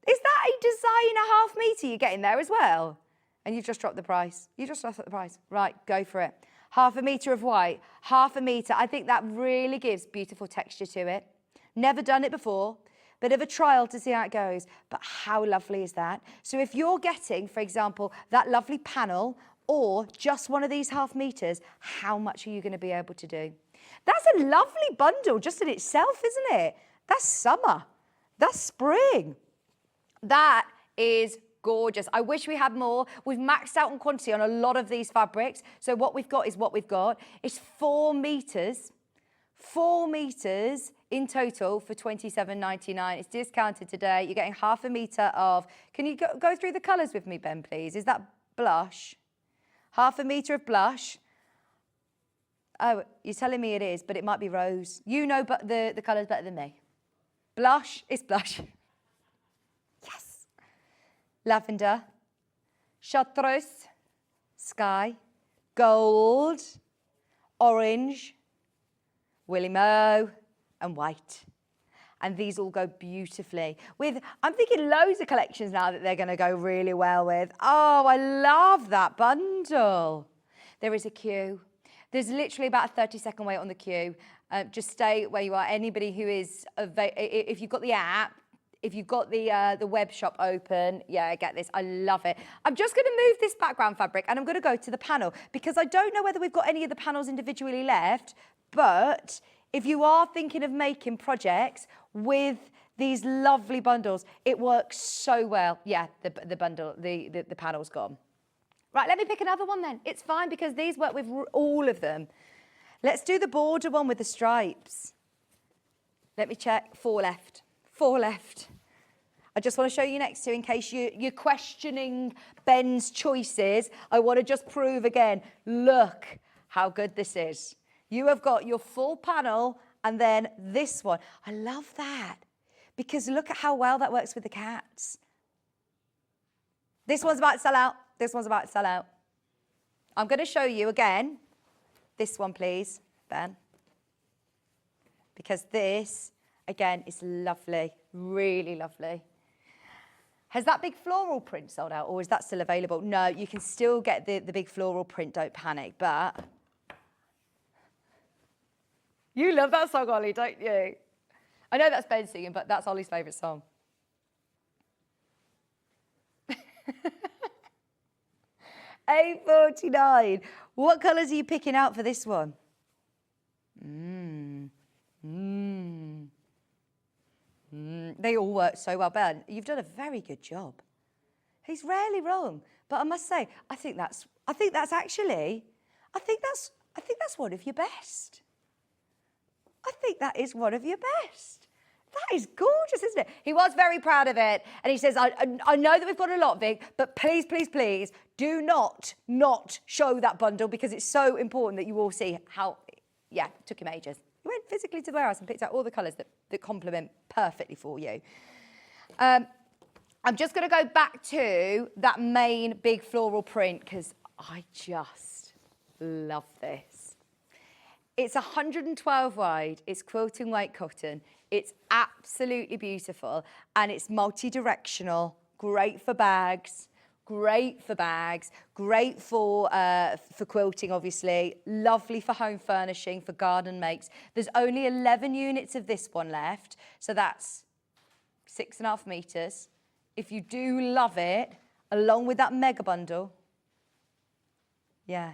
Is that a designer 1/2 metre you're getting there as well? And you've just dropped the price. You just dropped the price. Right, go for it. 1/2 metre of white, 1/2 metre. I think that really gives beautiful texture to it. Never done it before. Bit of a trial to see how it goes. But how lovely is that? So if you're getting, for example, that lovely panel or just one of these 1/2 metres, how much are you going to be able to do? That's a lovely bundle just in itself, isn't it? That's summer. That's spring. That is gorgeous. I wish we had more. We've maxed out on quantity on a lot of these fabrics. So what we've got is what we've got. It's 4 metres. 4 metres in total for $27.99. It's discounted today. You're getting 1/2 metre of... Can you go through the colours with me, Ben, please? Is that blush? 1/2 metre of blush. Oh, you're telling me it is, but it might be rose. You know but the colours better than me. Blush is blush. Yes. Lavender, chartreuse, sky, gold, orange, Willy Mo, and white. And these all go beautifully with, I'm thinking loads of collections now that they're going to go really well with. Oh, I love that bundle. There is a queue. There's literally about a 30-second wait on the queue. Just stay where you are. Anybody who is, if you've got the app, if you've got the web shop open, yeah, get this. I love it. I'm just going to move this background fabric and I'm going to go to the panel because I don't know whether we've got any of the panels individually left, but if you are thinking of making projects with these lovely bundles, it works so well. Yeah, the bundle, the panel's gone. Right, let me pick another one then. It's fine because these work with all of them. Let's do the border one with the stripes. Let me check. 4 left. 4 left. I just want to show you next to, in case you're questioning Ben's choices, I want to just prove again, look how good this is. You have got your full panel and then this one. I love that because look at how well that works with the cats. This one's about to sell out. This one's about to sell out. I'm going to show you again. This one, please, Ben. Because this, again, is lovely. Really lovely. Has that big floral print sold out or is that still available? No, you can still get the big floral print, don't panic, but... You love that song, Ollie, don't you? I know that's Ben singing, but that's Ollie's favourite song. $8.49. What colours are you picking out for this one? They all work so well. Ben, you've done a very good job. He's rarely wrong, but I must say, I think that's one of your best. I think that is one of your best. That is gorgeous, isn't it? He was very proud of it. And he says, I know that we've got a lot, Vic, but please, please, please do not show that bundle because it's so important that you all see how, yeah, it took him ages. He went physically to the warehouse and picked out all the colours that complement perfectly for you. I'm just going to go back to that main big floral print because I just love this. It's 112 wide. It's quilting weight cotton. It's absolutely beautiful and it's multi-directional, great for bags, great for quilting, obviously, lovely for home furnishing, for garden makes. There's only 11 units of this one left, so that's 6.5 meters. If you do love it, along with that mega bundle, yeah.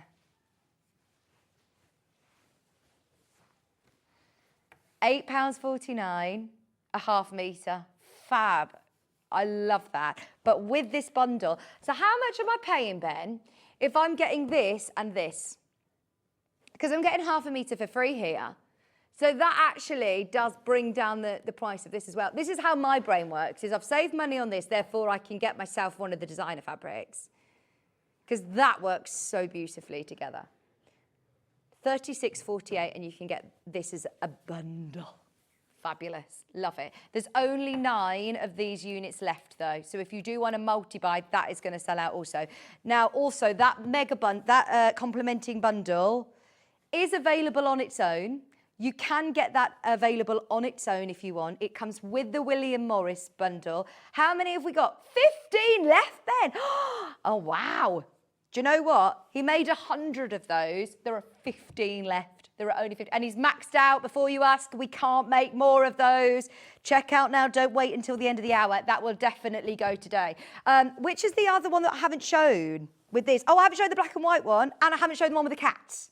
£8.49, a half metre, fab. I love that. But with this bundle, so how much am I paying, Ben, if I'm getting this and this? Because I'm getting half a metre for free here. So that actually does bring down the price of this as well. This is how my brain works, is I've saved money on this, therefore I can get myself one of the designer fabrics. Because that works so beautifully together. $36.48 and you can get this as a bundle. Fabulous, love it. There's only 9 of these units left though, so if you do want a multi-buy, that is going to sell out also. Now also that complementing bundle is available on its own. You can get that available on its own if you want. It comes with the William Morris bundle. How many have we got? 15 left then. Oh wow. Do you know what? He made 100 of those. There are 15 left. There are only 15. And he's maxed out. Before you ask, we can't make more of those. Check out now. Don't wait until the end of the hour. That will definitely go today. Which is the other one that I haven't shown with this? Oh, I haven't shown the black and white one. And I haven't shown the one with the cats.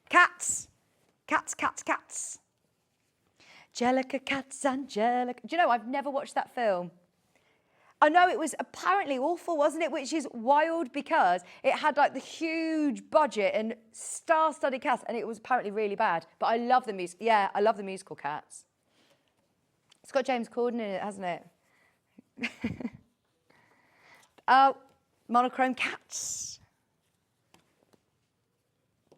Cats. Cats, cats, cats. Angelica, cats, Angelica. Do you know, I've never watched that film. I know it was apparently awful, wasn't it? Which is wild because it had like the huge budget and star-studded cast, and it was apparently really bad. But I love the music. Yeah, I love the musical Cats. It's got James Corden in it, hasn't it? Oh, monochrome cats.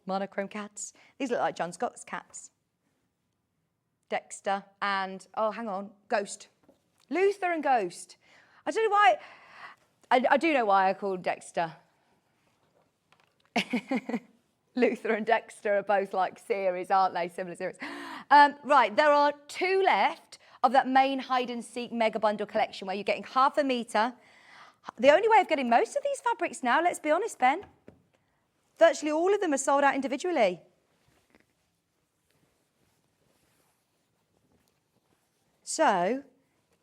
Monochrome cats. These look like John Scott's cats. Dexter and, oh, hang on, Ghost. Luther and Ghost. I don't know why, I do know why I called Dexter. Luther and Dexter are both like series, aren't they? Similar series. Right, there are 2 left of that main hide and seek mega bundle collection where you're getting half a metre. The only way of getting most of these fabrics now, let's be honest, Ben, virtually all of them are sold out individually. So,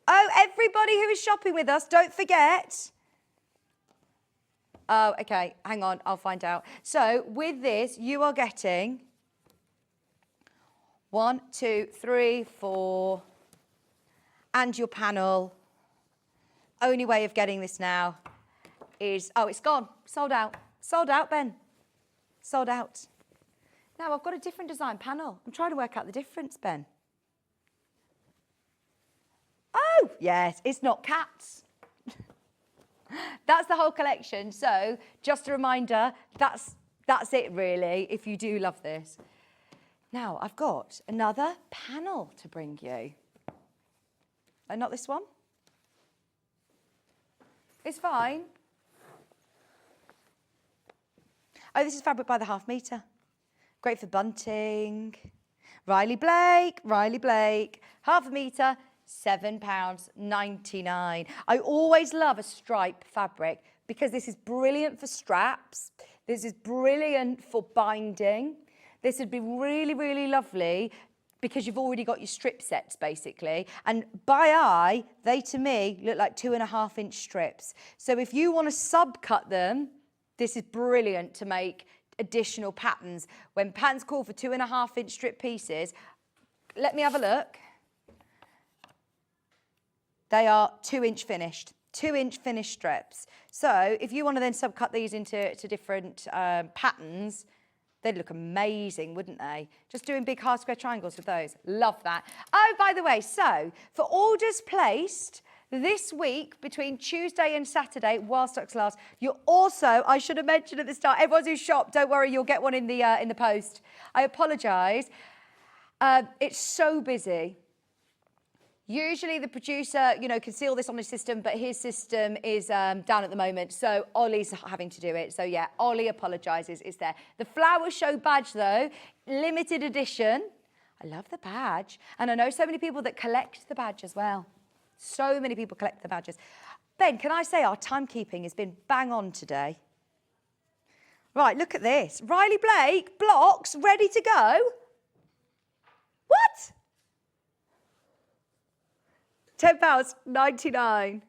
Oh, everybody who is shopping with us, don't forget. Oh, okay, hang on, I'll find out. So with this, you are getting 1, 2, 3, 4, and your panel. Only way of getting this now is, oh, it's gone, sold out. Sold out, Ben. Sold out. Now I've got a different design panel. I'm trying to work out the difference, Ben. Oh, yes, it's not cats. That's the whole collection. So just a reminder, that's it really, if you do love this. Now I've got another panel to bring you. Oh, not this one? It's fine. Oh, this is fabric by the half metre. Great for bunting. Riley Blake, half a metre, £7.99. I always love a stripe fabric because this is brilliant for straps. This is brilliant for binding. This would be really, really lovely because you've already got your strip sets basically. And by eye, they to me look like 2.5-inch strips. So if you want to subcut them, this is brilliant to make additional patterns. When patterns call for 2.5-inch strip pieces, let me have a look. They are 2-inch finished, 2-inch finished strips. So if you want to then subcut these into different patterns, they'd look amazing, wouldn't they? Just doing big half square triangles with those. Love that. Oh, by the way, so for orders placed this week between Tuesday and Saturday, while stocks last, you're also, I should have mentioned at the start, everyone who's shopped, don't worry, you'll get one in the post. I apologise. It's so busy. Usually the producer, you know, can see all this on his system, but his system is down at the moment, so Ollie's having to do it. So yeah, Ollie apologises, it's there. The Flower Show badge though, limited edition. I love the badge. And I know so many people that collect the badge as well. So many people collect the badges. Ben, can I say our timekeeping has been bang on today? Right, look at this. Riley Blake, blocks, ready to go. What? £10.99.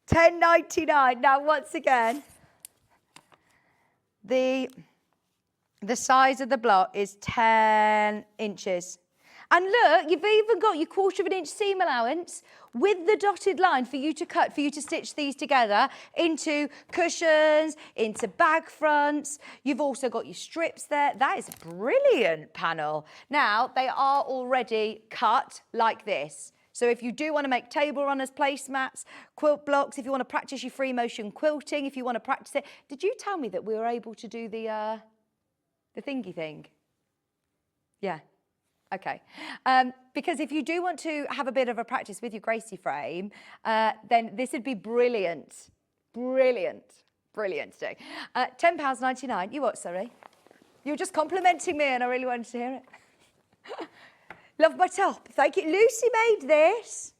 £10.99. Now, once again, the size of the block is 10 inches. And look, you've even got your 1/4 inch seam allowance with the dotted line for you to cut, for you to stitch these together into cushions, into bag fronts. You've also got your strips there. That is a brilliant panel. Now, they are already cut like this. So if you do want to make table runners, placemats, quilt blocks, if you want to practice your free motion quilting, if you want to practice it. Did you tell me that we were able to do the thingy thing? Yeah. Okay, because if you do want to have a bit of a practice with your Gracie frame, then this would be brilliant, brilliant, brilliant to do. £10.99, you what, sorry? You were just complimenting me and I really wanted to hear it. Love my top, thank you. Lucy made this.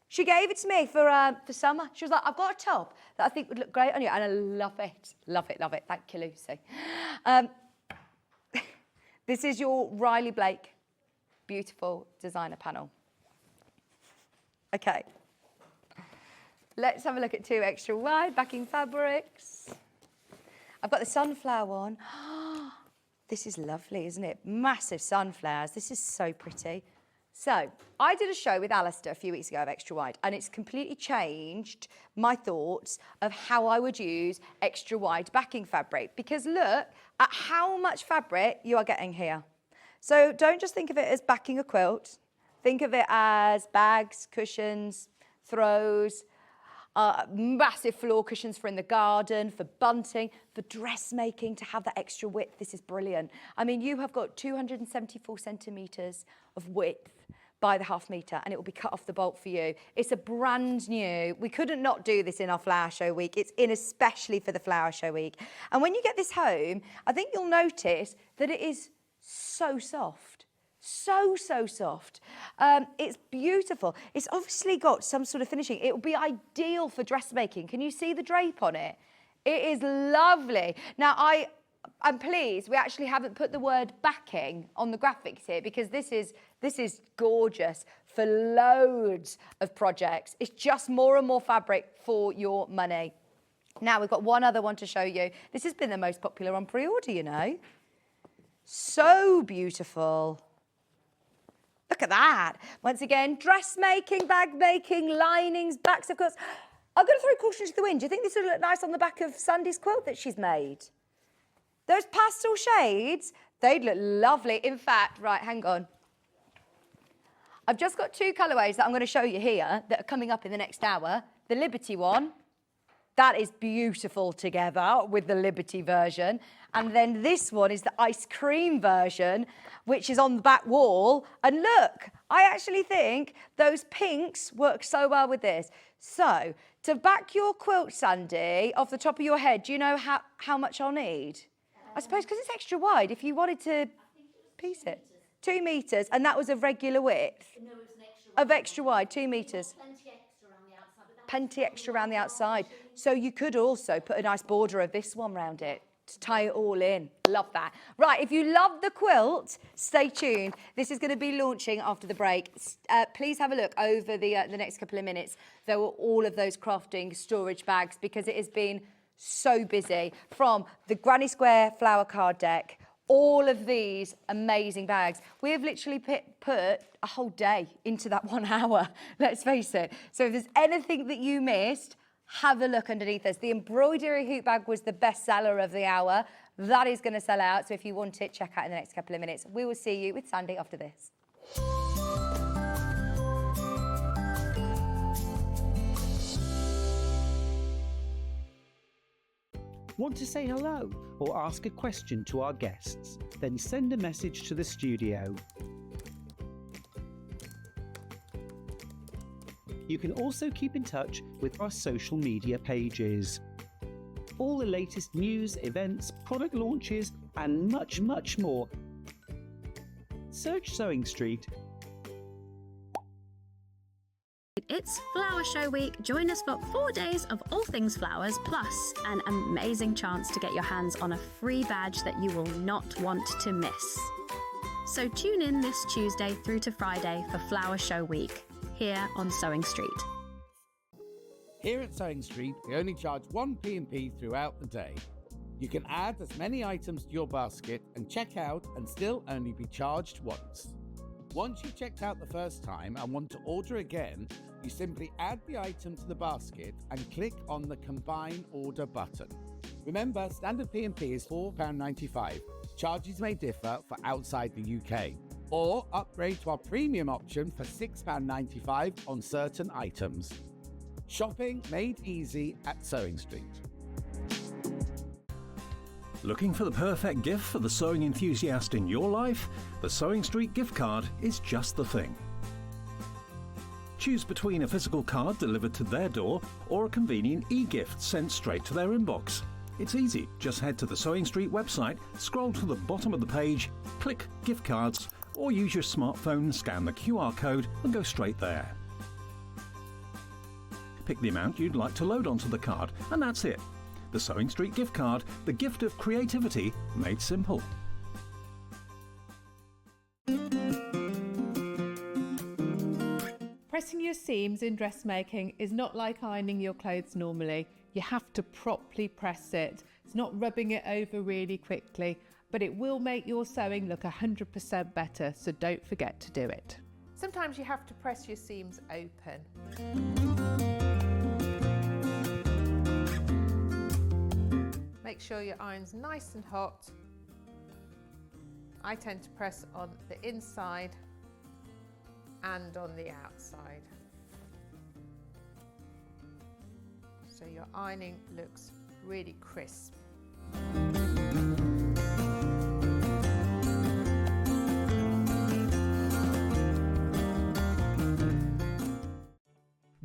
She gave it to me for summer. She was like, I've got a top that I think would look great on you, and I love it, love it, love it. Thank you, Lucy. This is your Riley Blake beautiful designer panel. Okay, let's have a look at 2 extra wide backing fabrics. I've got the sunflower one. This is lovely, isn't it? Massive sunflowers. This is so pretty. So I did a show with Alistair a few weeks ago of extra wide, and it's completely changed my thoughts of how I would use extra wide backing fabric, because look at how much fabric you are getting here. So don't just think of it as backing a quilt. Think of it as bags, cushions, throws, massive floor cushions for in the garden, for bunting, for dressmaking, to have that extra width. This is brilliant. I mean, you have got 274 centimetres of width by the half metre, and it will be cut off the bolt for you. It's a brand new, we couldn't not do this in our flower show week. It's in especially for the flower show week. And when you get this home, I think you'll notice that it is so soft, so soft. It's beautiful. It's obviously got some sort of finishing. It would be ideal for dressmaking. Can you see the drape on it? It is lovely. Now, And please, we actually haven't put the word backing on the graphics here because this is gorgeous for loads of projects. It's just more and more fabric for your money. Now, we've got one other one to show you. This has been the most popular on pre-order, you know. So beautiful. Look at that. Once again, dressmaking, bag making, linings, backs of course. I'm going to throw caution to the wind. Do you think this would look nice on the back of Sandi's quilt that she's made? Those pastel shades, they'd look lovely. In fact, right, hang on. I've just got two colourways that I'm going to show you here that are coming up in the next hour. The Liberty one, that is beautiful together with the Liberty version. And then this one is the ice cream version, which is on the back wall. And look, I actually think those pinks work so well with this. So, to back your quilt, Sandi, off the top of your head, do you know how much I'll need? I suppose because it's extra wide, if you wanted to piece it. 2 metres, and that was of regular width? No, it was an extra wide. Of extra wide, 2 metres. Plenty extra around the outside. But that's Plenty extra around the outside. So you could also put a nice border of this one round it to tie it all in. Love that. Right, if you love the quilt, stay tuned. This is going to be launching after the break. Please have a look over the next couple of minutes. There were all of those crafting storage bags because it has been so busy. From the Granny Square flower card deck, all of these amazing bags. We have literally put a whole day into that 1 hour, let's face it. So if there's anything that you missed, have a look underneath us. The embroidery hoop bag was the best seller of the hour. That is going to sell out. So if you want it, check out in the next couple of minutes. We will see you with Sandi after this. Want to say hello or ask a question to our guests? Then send a message to the studio. You can also keep in touch with our social media pages. All the latest news, events, product launches, and much, much more. Search Sewing Street. It's Flower Show Week. Join us for 4 days of all things flowers, plus an amazing chance to get your hands on a free badge that you will not want to miss. So tune in this Tuesday through to Friday for Flower Show Week, here on Sewing Street. Here at Sewing Street, we only charge 1 P&P throughout the day. You can add as many items to your basket and check out and still only be charged once. Once you've checked out the first time and want to order again, you simply add the item to the basket and click on the Combine Order button. Remember, standard P&P is £4.95. Charges may differ for outside the UK. Or upgrade to our premium option for £6.95 on certain items. Shopping made easy at Sewing Street. Looking for the perfect gift for the sewing enthusiast in your life? The Sewing Street gift card is just the thing. Choose between a physical card delivered to their door or a convenient e-gift sent straight to their inbox. It's easy. Just head to the Sewing Street website, scroll to the bottom of the page, click Gift Cards, or use your smartphone, scan the QR code and go straight there. Pick the amount you'd like to load onto the card, and that's it. The Sewing Street gift card, the gift of creativity made simple. Pressing your seams in dressmaking is not like ironing your clothes normally. You have to properly press it. It's not rubbing it over really quickly, but it will make your sewing look 100% better, so don't forget to do it. Sometimes you have to press your seams open. Make sure your iron's nice and hot. I tend to press on the inside and on the outside, so your ironing looks really crisp.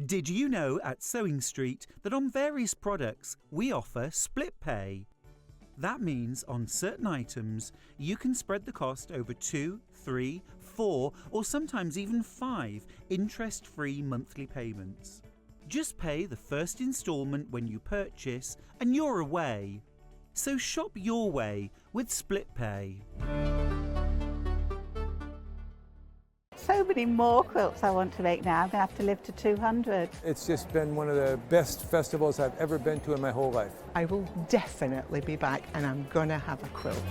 Did you know at Sewing Street that on various products we offer split pay? That means on certain items you can spread the cost over 2, 3, 4 or sometimes even 5 interest-free monthly payments. Just pay the first instalment when you purchase and you're away. So shop your way with Split Pay. So many more quilts I want to make now. I'm going to have to live to 200. It's just been one of the best festivals I've ever been to in my whole life. I will definitely be back and I'm going to have a quilt.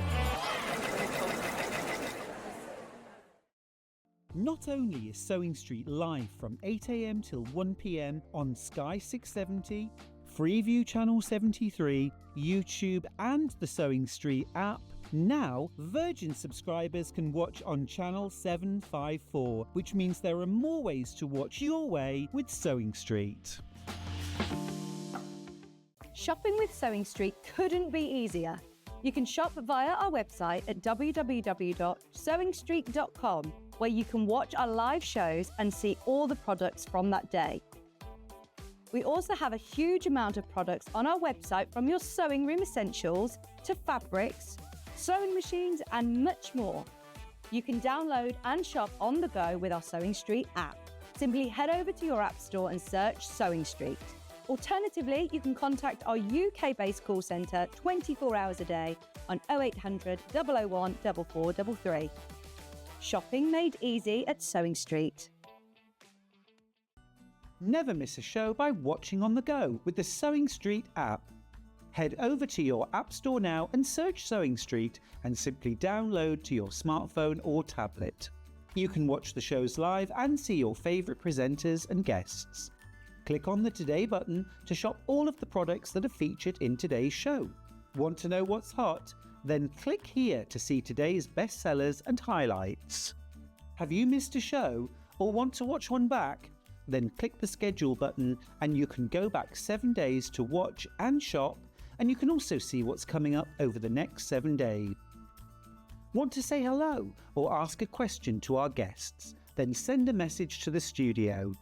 Not only is Sewing Street live from 8 a.m. till 1 p.m. on Sky 670, Freeview Channel 73, YouTube and the Sewing Street app, now Virgin subscribers can watch on Channel 754, which means there are more ways to watch your way with Sewing Street. Shopping with Sewing Street couldn't be easier. You can shop via our website at www.sewingstreet.com, where you can watch our live shows and see all the products from that day. We also have a huge amount of products on our website, from your sewing room essentials to fabrics, sewing machines and much more. You can download and shop on the go with our Sewing Street app. Simply head over to your app store and search Sewing Street. Alternatively, you can contact our UK-based call centre 24 hours a day on 0800 001 4433. Shopping made easy at Sewing Street. Never miss a show by watching on the go with the Sewing Street app. Head over to your app store now and search Sewing Street and simply download to your smartphone or tablet. You can watch the shows live and see your favourite presenters and guests. Click on the Today button to shop all of the products that are featured in today's show. Want to know what's hot? Then click here to see today's bestsellers and highlights. Have you missed a show or want to watch one back? Then click the schedule button and you can go back 7 days to watch and shop, and you can also see what's coming up over the next 7 days. Want to say hello or ask a question to our guests? Then send a message to the studio.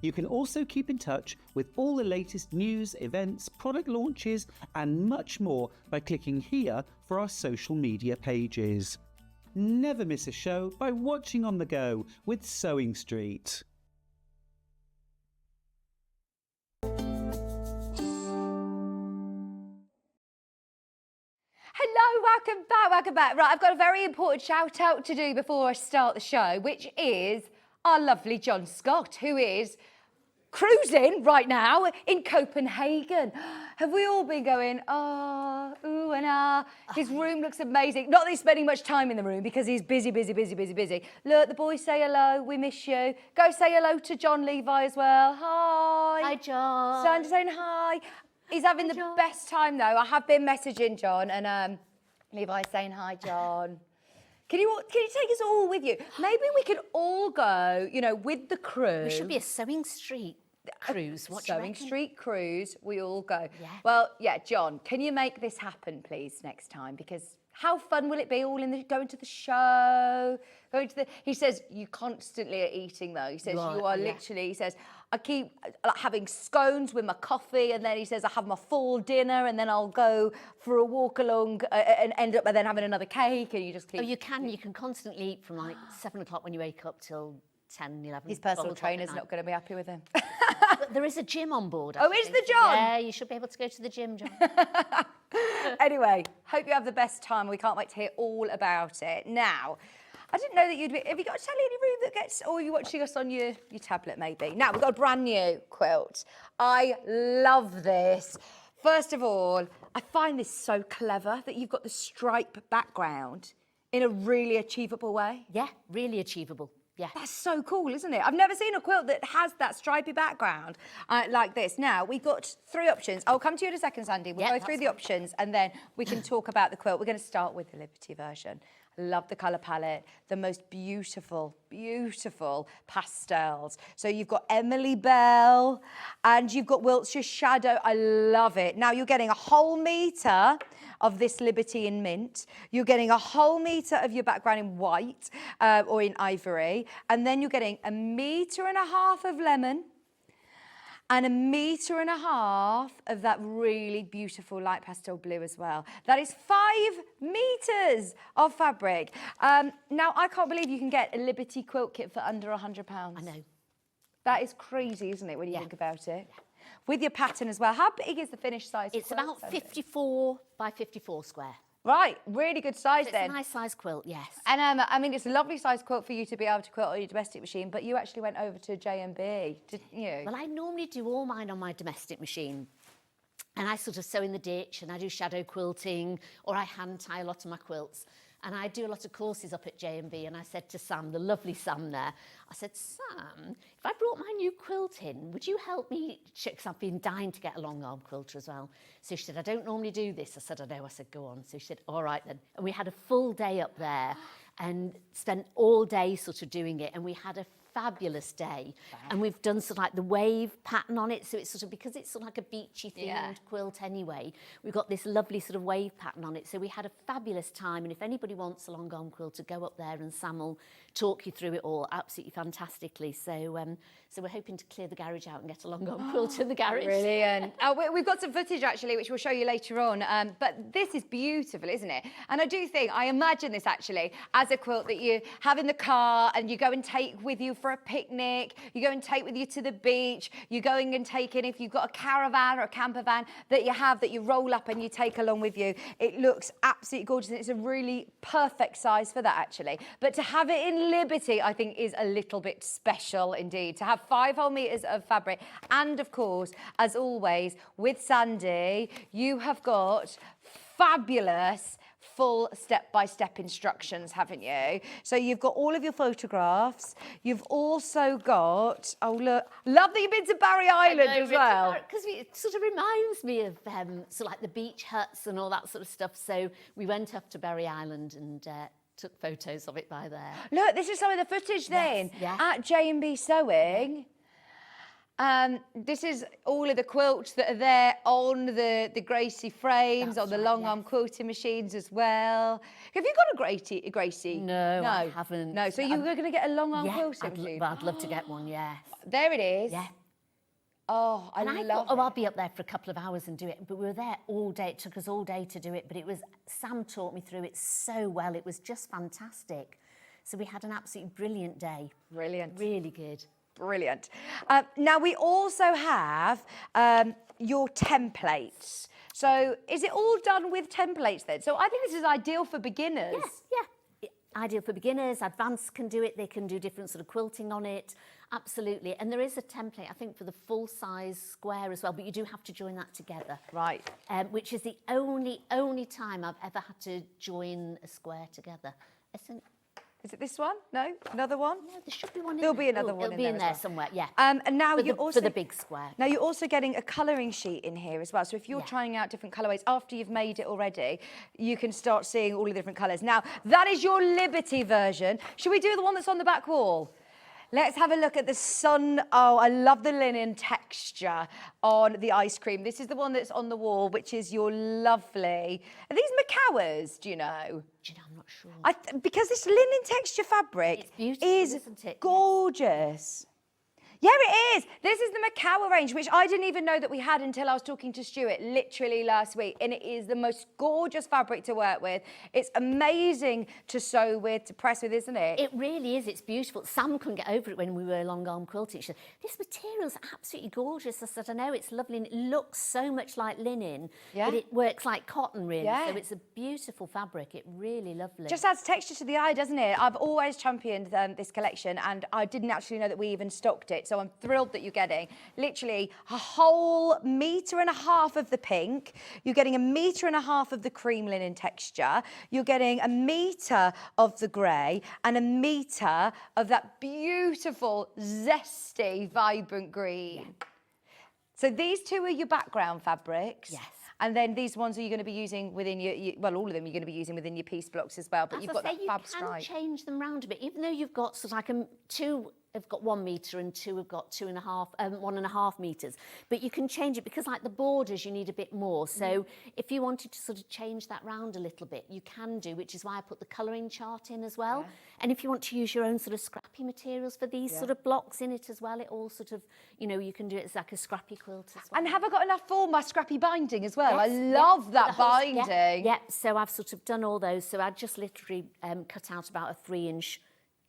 You can also keep in touch with all the latest news, events, product launches and much more by clicking here for our social media pages. Never miss a show by watching on the go with Sewing Street. Hello, welcome back. Right, I've got a very important shout out to do before I start the show, which is our lovely John Scott, who is cruising right now in Copenhagen. Have we all been going, oh, ooh and ah? His room looks amazing. Not that he's spending much time in the room because he's busy. Look, the boys say hello, we miss you. Go say hello to John Levi as well. Hi. Hi, John. Sandy saying hi. He's having the best time though. I have been messaging John and Levi's saying hi, John. Can you take us all with you? Maybe we could all go, with the crew. We should be a Sewing Street cruise. What do you reckon? Sewing Street cruise, we all go. Yeah. Well, yeah, John, can you make this happen, please, next time? Because how fun will it be all going to the show, he says, you constantly are eating though. He says, right, you are literally, he says, I keep having scones with my coffee, and then he says I have my full dinner, and then I'll go for a walk along and end up by then having another cake, and you just keep... Oh, you can constantly eat from like 7 o'clock when you wake up till 10, 11. His personal trainer's not going to be happy with him. But there is a gym on board. Oh, is the John? Yeah, you should be able to go to the gym, John. Anyway, hope you have the best time. We can't wait to hear all about it. Now, I didn't know that you'd be... Have you got a telly in your room that gets... Or are you watching us on your tablet, maybe? Now, we've got a brand new quilt. I love this. First of all, I find this so clever that you've got the stripe background in a really achievable way. Yeah, really achievable. Yeah. That's so cool, isn't it? I've never seen a quilt that has that stripy background like this. Now, we've got 3 options. I'll come to you in a second, Sandy. We'll go through the options and then we can talk about the quilt. We're going to start with the Liberty version. I love the colour palette, the most beautiful, beautiful pastels. So you've got Emily Bell and you've got Wiltshire Shadow. I love it. Now you're getting a whole metre of this Liberty in mint. You're getting a whole metre of your background in white or in ivory. And then you're getting 1.5 metres of lemon and 1.5 metres of that really beautiful light pastel blue as well. That is 5 metres of fabric. Now, I can't believe you can get a Liberty quilt kit for under £100. I know. That is crazy, isn't it, when you think about it? with your pattern as well. How big is the finished size? It's quilt, about Sandi? 54 by 54 square. Right, really good size So then. it's a nice size quilt, yes. And I mean, it's a lovely size quilt for you to be able to quilt on your domestic machine, but you actually went over to J&B, didn't you? Well, I normally do all mine on my domestic machine. And I sort of sew in the ditch and I do shadow quilting, or I hand tie a lot of my quilts. And I do a lot of courses up at J&B, and I said to Sam, the lovely Sam there, I said, Sam, if I brought my new quilt in, would you help me? Because I've been dying to get a long arm quilter as well. So she said, I don't normally do this. I said, I know. I said, go on. So she said, all right then. And we had a full day up there and spent all day sort of doing it. And we had a fabulous day. And we've done sort of like the wave pattern on it. So it's sort of, because it's sort of like a beachy themed quilt anyway, we've got this lovely sort of wave pattern on it. So we had a fabulous time. And if anybody wants a long arm quilt, to go up there and Sam will talk you through it all absolutely fantastically. So so we're hoping to clear the garage out and get a long arm quilt in the garage. Brilliant. We've got some footage actually, which we'll show you later on. But this is beautiful, isn't it? And I imagine this actually as a quilt that you have in the car and you go and take with you for a picnic. You go and take with you to the beach. You're going and taking, if you've got a caravan or a camper van that you roll up and you take along with you. It looks absolutely gorgeous. And it's a really perfect size for that actually. But to have it in Liberty, I think is a little bit special indeed. To have 5 whole meters of fabric. And of course, as always, with Sandi, you have got fabulous full step-by-step instructions, haven't you? So you've got all of your photographs. You've also got, oh look, love that you've been to Barry Island as well. Because it sort of reminds me of sort of like the beach huts and all that sort of stuff. So we went up to Barry Island and took photos of it by there. Look, this is some of the footage then yeah. at J&B Sewing. This is all of the quilts that are there on the Gracie frames, on the long arm quilting machines as well. Have you got a Gracie? No, I haven't. No, so you're going to get a long arm quilting machine? I'd love to get one, yes. There it is. Yeah. Oh, I love it. I'll be up there for a couple of hours and do it. But we were there all day. It took us all day to do it. But Sam taught me through it so well. It was just fantastic. So we had an absolutely brilliant day. Brilliant. Really good. Brilliant. Now, we also have your templates. So is it all done with templates then? So I think this is ideal for beginners. Yes, yeah. Ideal for beginners. Advanced can do it. They can do different sort of quilting on it. Absolutely. And there is a template, I think, for the full-size square as well, but you do have to join that together. Right. Which is the only time I've ever had to join a square together. Is it this one? No? Another one? No, there should be one in There'll there. be another one It'll in be there in as there well. somewhere, yeah. And now you're also... For the big square. Now you're also getting a colouring sheet in here as well. So if you're trying out different colourways, after you've made it already, you can start seeing all the different colours. Now, that is your Liberty version. Should we do the one that's on the back wall? Let's have a look at the sun. Oh, I love the linen texture on the ice cream. This is the one that's on the wall, which is your lovely... Are these Macawas, do you know? Do you know, I'm not sure. Because this linen texture fabric is isn't it? gorgeous. Yeah, it is. This is the Macawa range, which I didn't even know that we had until I was talking to Stuart literally last week. And it is the most gorgeous fabric to work with. It's amazing to sew with, to press with, isn't it? It really is. It's beautiful. Sam couldn't get over it when we were long arm quilting. She said, this material's absolutely gorgeous. I said, I know, it's lovely. And it looks so much like linen, but it works like cotton, really. Yeah. So it's a beautiful fabric. It's really lovely. Just adds texture to the eye, doesn't it? I've always championed this collection, and I didn't actually know that we even stocked it. So I'm thrilled that you're getting literally a whole 1.5 meters of the pink. You're getting 1.5 meters of the cream linen texture. You're getting 1 meter of the grey and 1 meter of that beautiful, zesty, vibrant green. Yeah. So these two are your background fabrics. Yes. And then these ones are you going to be using within your well, all of them you're going to be using within your piece blocks as well. But As you've I got say, that fab you stripe. can change them round a bit, even though you've got sort of like two have got 1 meter and two have got 1.5 meters. But you can change it because, like the borders, you need a bit more. So if you wanted to sort of change that round a little bit, you can do, which is why I put the colouring chart in as well. Yeah. And if you want to use your own sort of scrappy materials for these sort of blocks in it as well, it all sort of, you know, you can do it as like a scrappy quilt as well. And have I got enough for my scrappy binding as well? Yes, I love that binding. Yeah, so I've sort of done all those. So I just literally cut out about a 3-inch,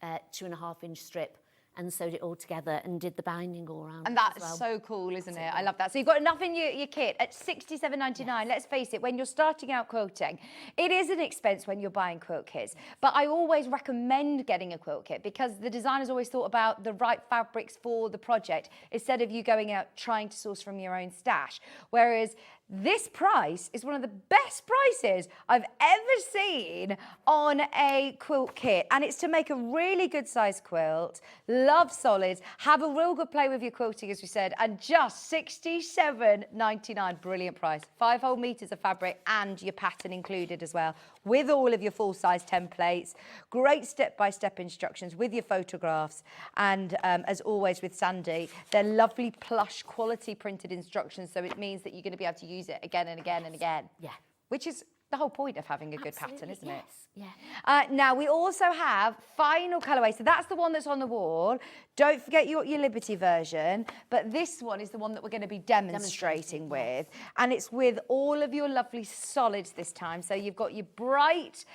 2.5-inch strip and sewed it all together and did the binding all around. And as that's well. so cool, isn't it? I love that. So you've got enough in your kit at £67.99. Let's face it, when you're starting out quilting, it is an expense when you're buying quilt kits. But I always recommend getting a quilt kit because the designer's always thought about the right fabrics for the project instead of you going out trying to source from your own stash. Whereas this price is one of the best prices I've ever seen on a quilt kit. And it's to make a really good size quilt, love solids, have a real good play with your quilting, as we said, and just £67.99. Brilliant price. 5 whole metres of fabric and your pattern included as well, with all of your full size templates, great step-by-step instructions with your photographs. And as always with Sandi, they're lovely plush quality printed instructions. So it means that you're going to be able to use it again and again and again. Yeah. Which is the whole point of having a good pattern, isn't it? Yeah. Now, we also have final colourway. So that's the one that's on the wall. Don't forget your Liberty version. But this one is the one that we're going to be demonstrating with. And it's with all of your lovely solids this time. So you've got your bright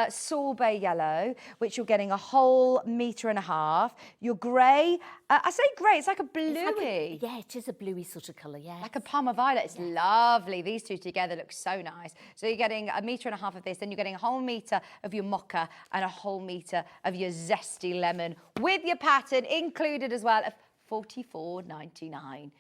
sorbet yellow, which you're getting a whole metre and a half. Your grey, I say grey, it's like a bluey. Yeah, it is a bluey sort of colour, yeah. Like a Parma violet. It's lovely. These two together look so nice. So you're getting a metre and a half of this, then you're getting a whole metre of your mocha and a whole metre of your zesty lemon with your pattern included as well of £44.99.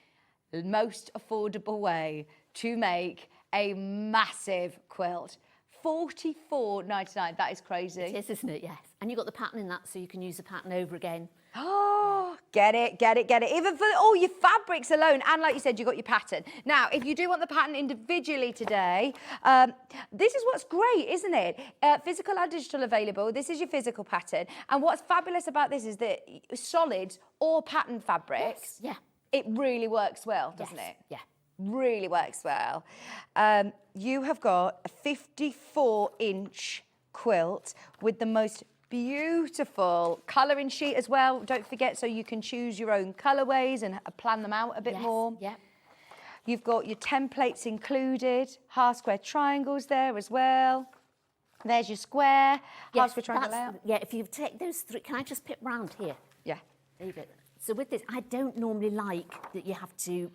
The most affordable way to make a massive quilt. £44.99. That is crazy. It is, isn't it? Yes. And you've got the pattern in that, so you can use the pattern over again. Oh, get it, get it, get it. Even for all your fabrics alone. And like you said, you've got your pattern. Now, if you do want the pattern individually today, this is what's great, isn't it? Physical and digital available. This is your physical pattern. And what's fabulous about this is that solids or pattern fabrics, it really works well, doesn't it? Yeah. Really works well. You have got a 54-inch quilt with the most beautiful colouring sheet as well. Don't forget, so you can choose your own colourways and plan them out a bit more. Yeah. You've got your templates included, half square triangles there as well. There's your square, half square triangle out. Yeah, if you take those three, can I just pip round here? Yeah. There you go. So with this, I don't normally like that you have to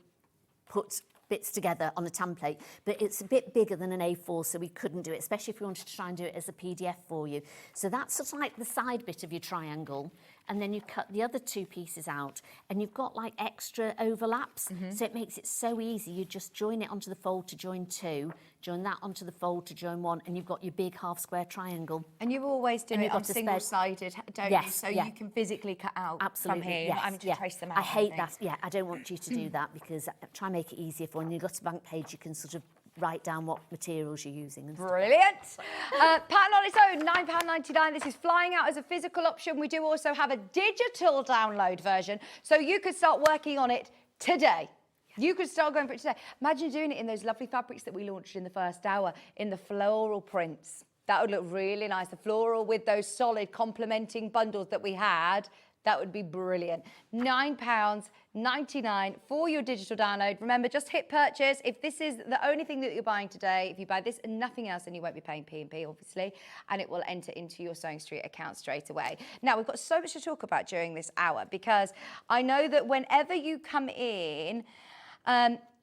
put bits together on a template, but it's a bit bigger than an A4, so we couldn't do it, especially if we wanted to try and do it as a PDF for you. So that's sort of like the side bit of your triangle, and then you cut the other two pieces out, and you've got like extra overlaps, so it makes it so easy. You just join it onto the fold to join two, join that onto the fold to join one, and you've got your big half square triangle. And you always do it on single-sided, don't you? So you can physically cut out from here. You're not having to trace them out. I hate that. Yeah, I don't want you to do that because try and make it easier for when you've got a blank page, you can sort of write down what materials you're using. And Brilliant. Pattern on its own, £9.99. This is flying out as a physical option. We do also have a digital download version, so you could start working on it today. You could start going for it today. Imagine doing it in those lovely fabrics that we launched in the first hour, in the floral prints. That would look really nice. The floral with those solid complementing bundles that we had. That would be brilliant. £9.99 for your digital download. Remember, just hit purchase. If this is the only thing that you're buying today, if you buy this and nothing else, then you won't be paying P&P, obviously, and it will enter into your Sewing Street account straight away. Now, we've got so much to talk about during this hour because I know that whenever you come in,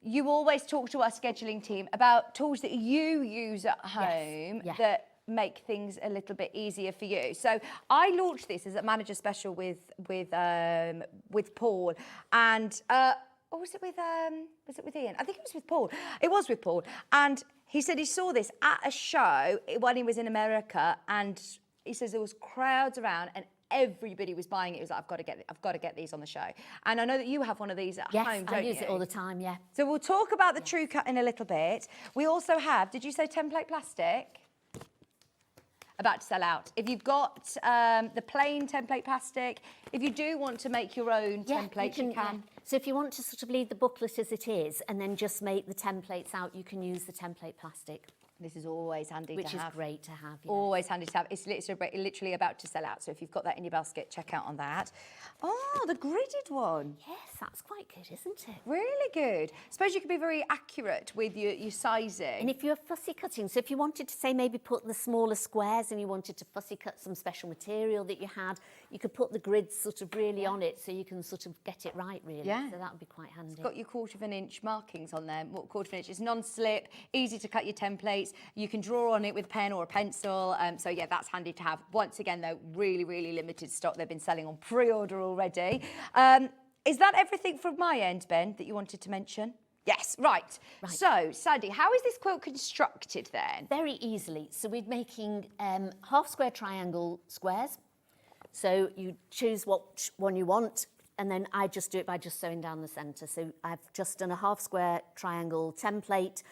you always talk to our scheduling team about tools that you use at home that make things a little bit easier for you. So I launched this as a manager special with Paul, and or was it with Ian? I think it was with Paul. It was with Paul, and he said he saw this at a show when he was in America, and he says there was crowds around and everybody was buying it. He was like, I've got to get these on the show. And I know that you have one of these at home, don't you? I use it all the time, yeah. So we'll talk about the True Cut in a little bit. We also have, did you say template plastic? About to sell out. If you've got the plain template plastic, if you do want to make your own templates, you can. So if you want to sort of leave the booklet as it is and then just make the templates out, you can use the template plastic. This is always handy which to have. is great to have. Yes. Always handy to have. It's literally about to sell out. So if you've got that in your basket, check out on that. Oh, the gridded one. Yes, that's quite good, isn't it? Really good. I suppose you can be very accurate with your sizing. And if you're fussy cutting, so if you wanted to say maybe put the smaller squares and you wanted to fussy cut some special material that you had, you could put the grids sort of really on it so you can sort of get it right really. Yeah. So that would be quite handy. It's got your 1/4 inch markings on there. 1/4 inch is non-slip, easy to cut your templates. You can draw on it with a pen or a pencil. So yeah, that's handy to have. Once again though, really, really limited stock. They've been selling on pre-order already. Is that everything from my end, Ben, that you wanted to mention? Yes, right. So, Sandy, how is this quilt constructed then? Very easily. So we're making half square triangle squares. So you choose what one you want, and then I just do it by just sewing down the centre. So I've just done a half square triangle template,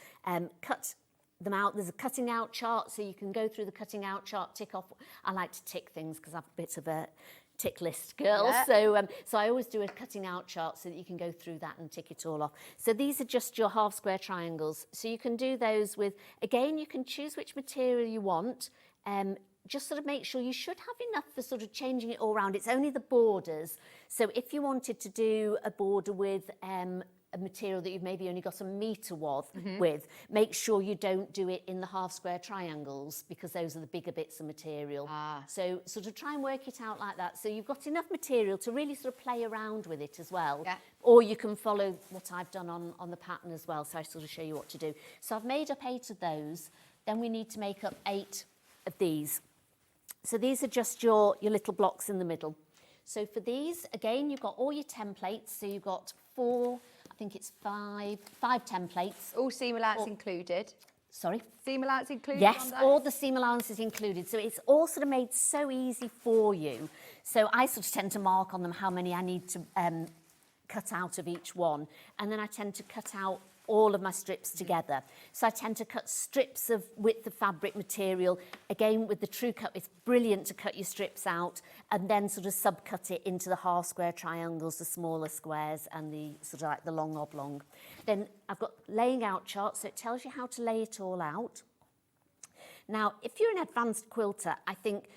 cut them out. There's a cutting out chart, so you can go through the cutting out chart, tick off. I like to tick things because I'm a bit of a tick list girl. Yeah. So I always do a cutting out chart so that you can go through that and tick it all off. So these are just your half square triangles. So you can do those with, again, you can choose which material you want. Just sort of make sure you should have enough for sort of changing it all around. It's only the borders. So if you wanted to do a border with a material that you've maybe only got a metre with, make sure you don't do it in the half square triangles because those are the bigger bits of material. So sort of try and work it out like that. So you've got enough material to really sort of play around with it as well. Yeah. Or you can follow what I've done on the pattern as well. So I sort of show you what to do. So I've made up 8 of those. Then we need to make up 8 of these. So these are just your little blocks in the middle. So for these, again, you've got all your templates. So you've got 4, I think it's 5 templates. All seam allowance included. Sorry? Seam allowance included? Yes, all the seam allowance is included. So it's all sort of made so easy for you. So I sort of tend to mark on them how many I need to cut out of each one. And then I tend to cut out all of my strips together. So I tend to cut strips of width of fabric material. Again, with the True Cut, it's brilliant to cut your strips out and then sort of subcut it into the half square triangles, the smaller squares and the sort of like the long oblong. Then I've got laying out charts, so it tells you how to lay it all out. Now, if you're an advanced quilter, I think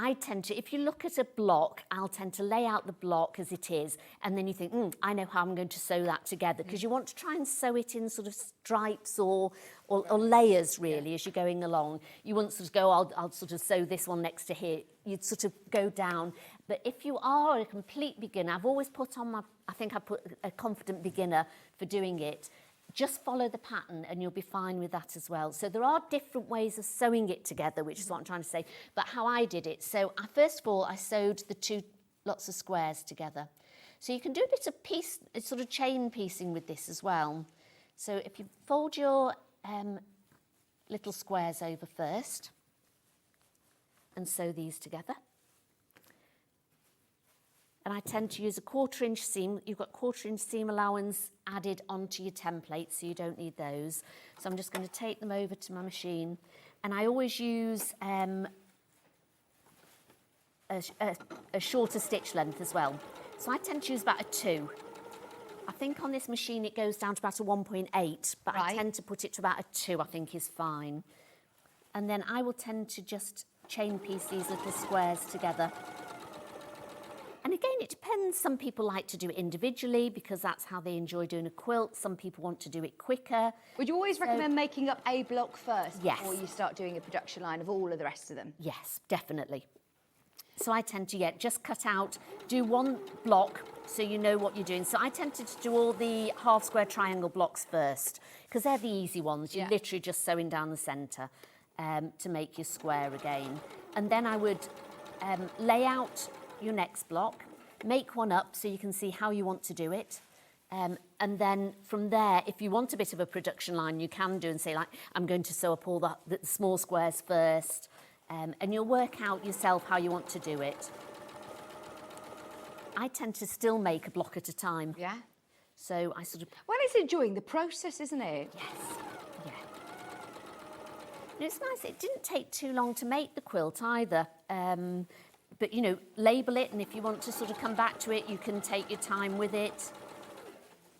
I tend to, if you look at a block, I'll tend to lay out the block as it is, and then you think, I know how I'm going to sew that together, because you want to try and sew it in sort of stripes or layers, really, as you're going along. You wouldn't sort of go, I'll sort of sew this one next to here. You'd sort of go down. But if you are a complete beginner, I've always put on my, I think I put a confident beginner for doing it. Just follow the pattern and you'll be fine with that as well. So there are different ways of sewing it together, which is what I'm trying to say, but how I did it. So first of all, I sewed the 2 lots of squares together. So you can do a bit of sort of chain piecing with this as well. So if you fold your little squares over first and sew these together. And I tend to use a 1/4 inch seam. You've got 1/4 inch seam allowance added onto your template, so you don't need those. So I'm just going to take them over to my machine. And I always use a shorter stitch length as well. So I tend to use about a 2. I think on this machine it goes down to about a 1.8, but I tend to put it to about a 2, I think is fine. And then I will tend to just chain piece these little squares together. And again, it depends. Some people like to do it individually because that's how they enjoy doing a quilt. Some people want to do it quicker. Would you always recommend making up a block first before you start doing a production line of all of the rest of them? Yes, definitely. So I tend to, just cut out, do 1 block so you know what you're doing. So I tended to do all the half square triangle blocks first because they're the easy ones. You're literally just sewing down the centre to make your square again. And then I would lay out your next block, make one up so you can see how you want to do it. And then from there, if you want a bit of a production line, you can do and say, like, I'm going to sew up all the small squares first. And you'll work out yourself how you want to do it. I tend to still make a block at a time. Yeah. So I sort of... Well, it's enjoying the process, isn't it? Yes. Yeah. And it's nice. It didn't take too long to make the quilt either. But, label it, and if you want to sort of come back to it, you can take your time with it.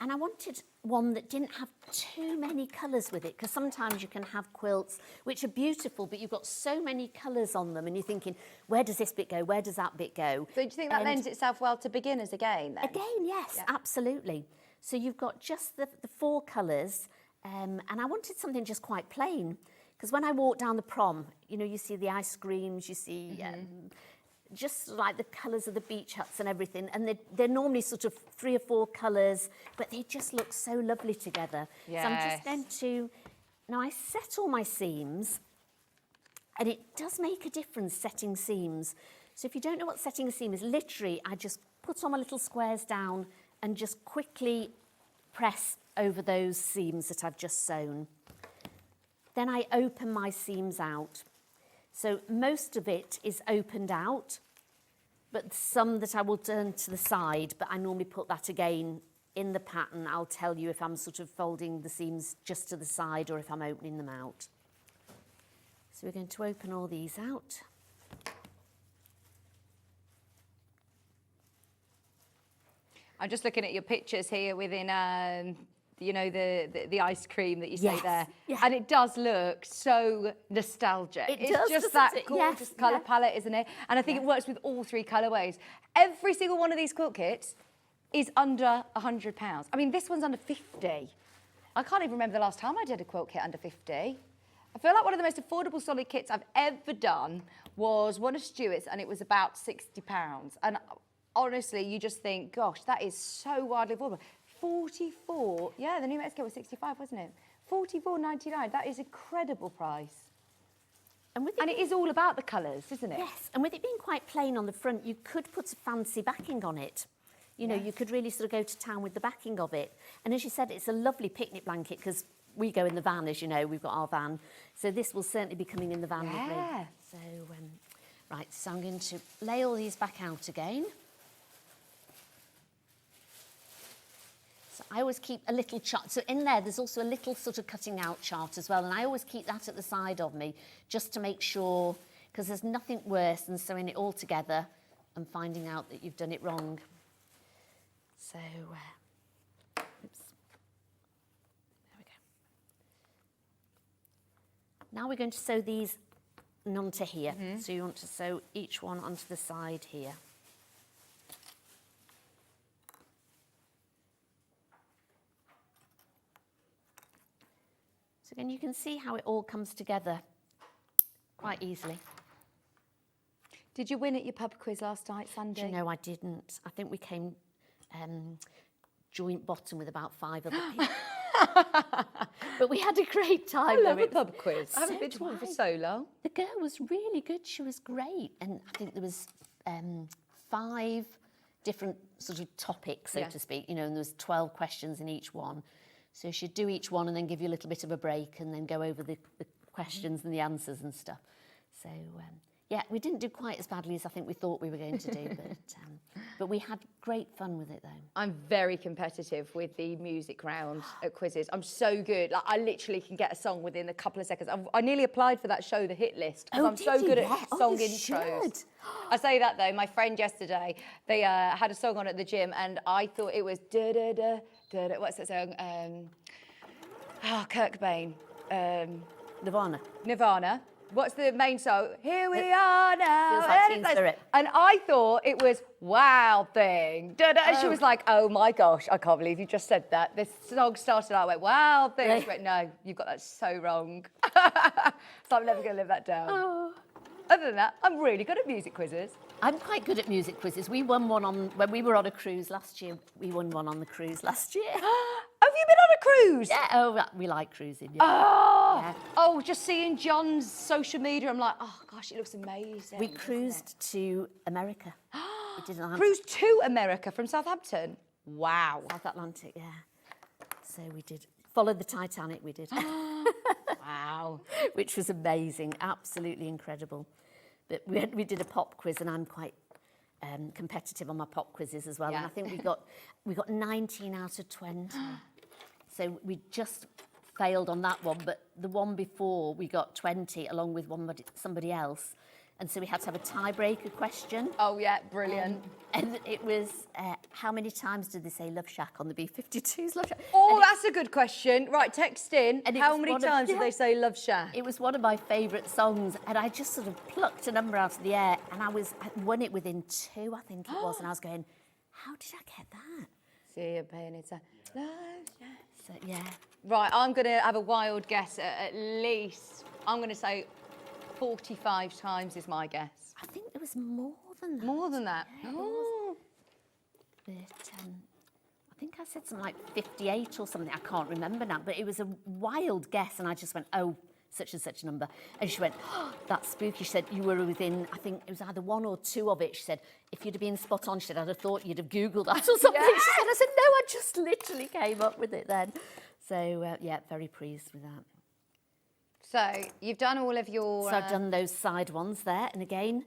And I wanted one that didn't have too many colours with it, because sometimes you can have quilts which are beautiful, but you've got so many colours on them and you're thinking, where does this bit go? Where does that bit go? So do you think that lends itself well to beginners again then? Again, yes, absolutely. So you've got just the 4 colours, and I wanted something just quite plain, because when I walk down the prom, you know, you see the ice creams, you see just like the colours of the beach huts and everything, and they're normally sort of 3 or 4 colours, but they just look so lovely together. Yes. So I'm just going to, now I set all my seams, and it does make a difference setting seams. So if you don't know what setting a seam is, literally I just put all my little squares down and just quickly press over those seams that I've just sewn. Then I open my seams out. So most of it is opened out, but some that I will turn to the side, but I normally put that again in the pattern. I'll tell you if I'm sort of folding the seams just to the side or if I'm opening them out. So we're going to open all these out. I'm just looking at your pictures here within, you know, the ice cream that you say there. Yeah. And it does look so nostalgic. It it's does, just doesn't that it? gorgeous Yes, colour yeah. palette, isn't it? And I think it works with all 3 colourways. Every single one of these quilt kits is under £100. I mean, this one's under 50. I can't even remember the last time I did a quilt kit under 50. I feel like one of the most affordable solid kits I've ever done was one of Stuart's, and it was about £60. And honestly, you just think, gosh, that is so wildly affordable. 44, yeah, the new Mexico was 65, wasn't it? 44.99, that is an incredible price. And it is all about the colours, isn't it? Yes, and with it being quite plain on the front, you could put a fancy backing on it. You know, you could really sort of go to town with the backing of it. And as you said, it's a lovely picnic blanket, because we go in the van, as you know, we've got our van. So this will certainly be coming in the van with me. So, right, so I'm going to lay all these back out again. So I always keep a little chart. So in there's also a little sort of cutting out chart as well. And I always keep that at the side of me just to make sure, because there's nothing worse than sewing it all together and finding out that you've done it wrong. So, oops. There we go. Now we're going to sew these onto here. So you want to sew each one onto the side here. So again, you can see how it all comes together quite easily. Did you win at your pub quiz last night, Sandy? No, I didn't. I think we came joint bottom with about 5 other people. But we had a great time. I love a pub quiz. I haven't So been to do one for I. so long. The girl was really good. She was great. And I think there was 5 different sort of topics, so to speak, you know, and there was 12 questions in each one. So she'd do each one and then give you a little bit of a break and then go over the questions and the answers and stuff. So, yeah, we didn't do quite as badly as I think we thought we were going to do, but we had great fun with it, though. I'm very competitive with the music round at quizzes. I'm so good. Like, I literally can get a song within a couple of seconds. I nearly applied for that show, The Hit List, because I'm so good at song intros. I say that, though. My friend yesterday, they had a song on at the gym, and I thought it was da-da-da, what's that song? Kurt Cobain. Nirvana. What's the main song? Here we are now. Feels like Teen Spirit. And I thought it was Wild Thing. And she was like, oh my gosh, I can't believe you just said that. This song started out, I went, Wild Thing. Really? She went, no, you've got that so wrong. So I'm never going to live that down. Oh. Other than that, I'm really good at music quizzes. I'm quite good at music quizzes. We won one when we were on a cruise last year. We won one on the cruise last year. Have you been on a cruise? Yeah, oh, we like cruising. Yeah. Oh, Yeah. oh, just seeing John's social media, I'm like, oh gosh, it looks amazing. We cruised to America. We did an Cruised to America from Southampton? Wow. South Atlantic, yeah. So we did. Followed the Titanic, we did. Wow. Which was amazing, absolutely incredible. But we did a pop quiz, and I'm quite competitive on my pop quizzes as well. Yeah. And I think we got 19 out of 20. So we just failed on that one, but the one before we got 20 along with somebody else. And so we had to have a tiebreaker question. Oh, yeah, brilliant. And it was, how many times did they say Love Shack on the B-52s? Love Shack. Oh, And that's a good question. Right, text in. And it How was many one of- times did yeah. they say Love Shack? It was one of my favourite songs, and I just sort of plucked a number out of the air, and I won it within 2, I think it was, and I was going, how did I get that? See you paying it. Love Shack. So, yeah. Right, I'm going to have a wild guess at least, I'm going to say 45 times is my guess. I think there was more than that. More than that? Yeah, Oh. But I think I said something like 58 or something. I can't remember now, but it was a wild guess, and I just went, oh, such and such a number. And she went, oh, that's spooky. She said, you were within, I think it was either 1 or 2 of it. She said, if you'd have been spot on, she said, I'd have thought you'd have Googled that or something. Yes! She said, I said, no, I just literally came up with it then. So, yeah, very pleased with that. So, you've done all of your... So I've done those side ones there, and again,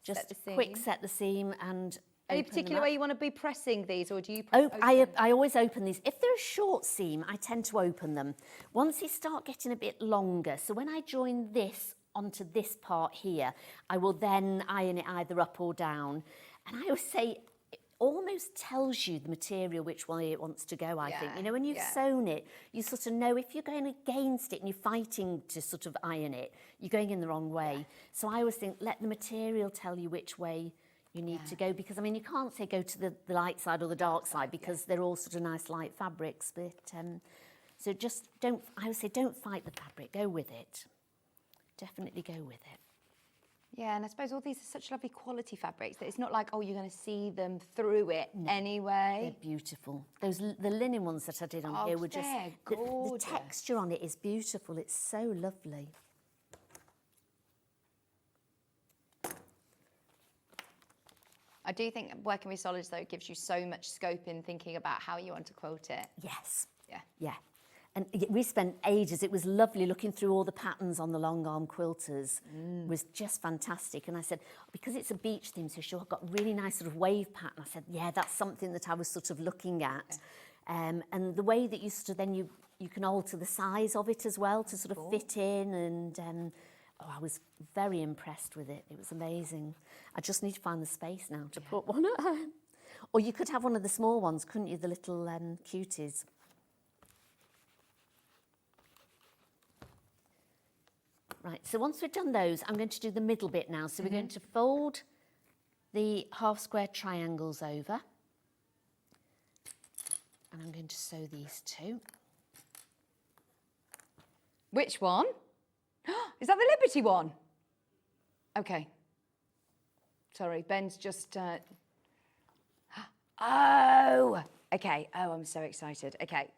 just the seam. quick set the seam and Any open them particular up. way you want to be pressing these, or do you Oh, press I always open these. If they're a short seam, I tend to open them. Once they start getting a bit longer, so when I join this onto this part here, I will then iron it either up or down. And I always say, it almost tells you the material which way it wants to go, I think. You know, when you've sewn it, you sort of know if you're going against it and you're fighting to sort of iron it, you're going in the wrong way. So I always think, let the material tell you which way you need to go, because I mean you can't say go to the light side or the dark side, because they're all sort of nice light fabrics, but so just don't, I would say don't fight the fabric, go with it. Definitely go with it. Yeah, and I suppose all these are such lovely quality fabrics that it's not like, oh, you're going to see them through it anyway. They're beautiful. The linen ones that I did on here were just, the texture on it is beautiful, it's so lovely. I do think working with solids, though, gives you so much scope in thinking about how you want to quilt it. Yes. Yeah. Yeah. And we spent ages. It was lovely looking through all the patterns on the long arm quilters. Was just fantastic. And I said, because it's a beach theme, so sure, I've got really nice sort of wave pattern. I said, yeah, that's something that I was sort of looking at. And the way that you sort of then you can alter the size of it as well to sort of fit in, and I was very impressed with it. It was amazing. I just need to find the space now to put one at home. Or you could have one of the small ones, couldn't you? The little cuties. Right, so once we've done those, I'm going to do the middle bit now. So we're going to fold the half square triangles over. And I'm going to sew these two. Which one? Is that the Liberty one? Okay. Sorry, Ben's just... Oh! Okay. Oh, I'm so excited. Okay.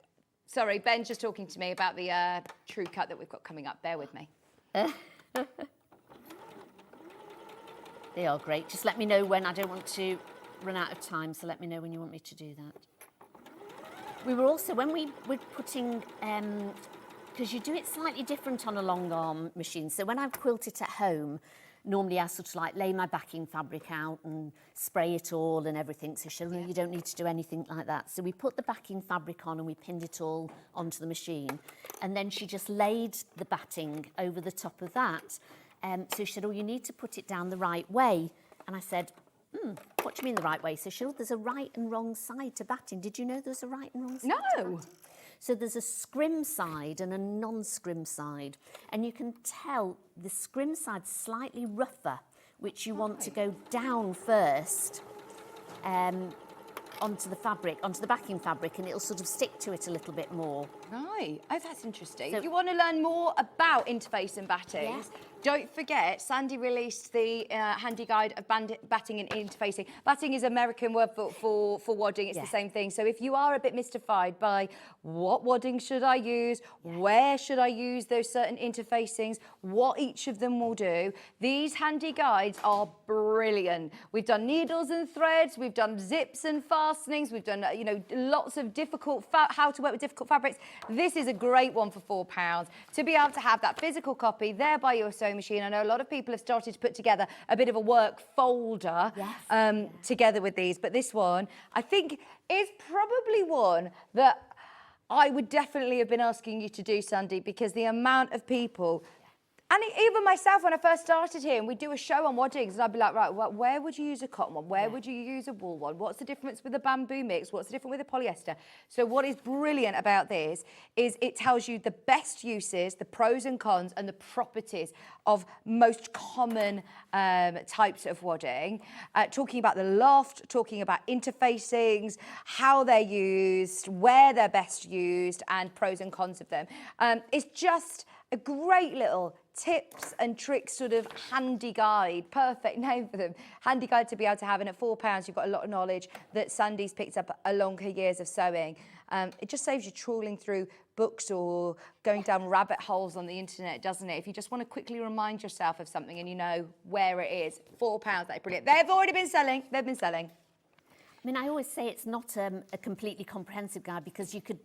Sorry, Ben's just talking to me about the true cut that we've got coming up. Bear with me. They are great. Just let me know when. I don't want to run out of time, so let me know when you want me to do that. We were also, when we were putting... because you do it slightly different on a long arm machine. So when I've quilted at home, normally I sort of like lay my backing fabric out and spray it all and everything. So Shirley, you don't need to do anything like that. So we put the backing fabric on and we pinned it all onto the machine. And then she just laid the batting over the top of that. So she said, oh, you need to put it down the right way. And I said, what do you mean the right way? So Shirley, there's a right and wrong side to batting. Did you know there's a right and wrong side to batting? So there's a scrim side and a non-scrim side. And you can tell the scrim side's slightly rougher, which you want to go down first onto the fabric, onto the backing fabric, and it'll sort of stick to it a little bit more. Right. Oh, that's interesting. So, if you want to learn more about interface and battings, don't forget, Sandi released the handy guide of batting and interfacing. Batting is American word for wadding. It's the same thing. So if you are a bit mystified by what wadding should I use, where should I use those certain interfacings, what each of them will do, these handy guides are brilliant. We've done needles and threads, we've done zips and fastenings, we've done, you know, lots of difficult, how to work with difficult fabrics. This is a great one for £4 to be able to have that physical copy there by your sewing machine. I know a lot of people have started to put together a bit of a work folder together with these, but this one I think is probably one that I would definitely have been asking you to do, Sandi, because the amount of people And even myself, when I first started here, and we do a show on waddings, and I'd be like, right, well, where would you use a cotton one? Where would you use a wool one? What's the difference with a bamboo mix? What's the difference with a polyester? So what is brilliant about this is it tells you the best uses, the pros and cons, and the properties of most common types of wadding. Talking about the loft, talking about interfacings, how they're used, where they're best used, and pros and cons of them. It's just a great little tips and tricks sort of handy guide, perfect name for them, handy guide to be able to have. And at £4, you've got a lot of knowledge that Sandi's picked up along her years of sewing. It just saves you trawling through books or going down rabbit holes on the internet, doesn't it? If you just want to quickly remind yourself of something and you know where it is, £4, that's brilliant. They've already been selling, they've been selling. I mean, I always say it's not a completely comprehensive guide because you could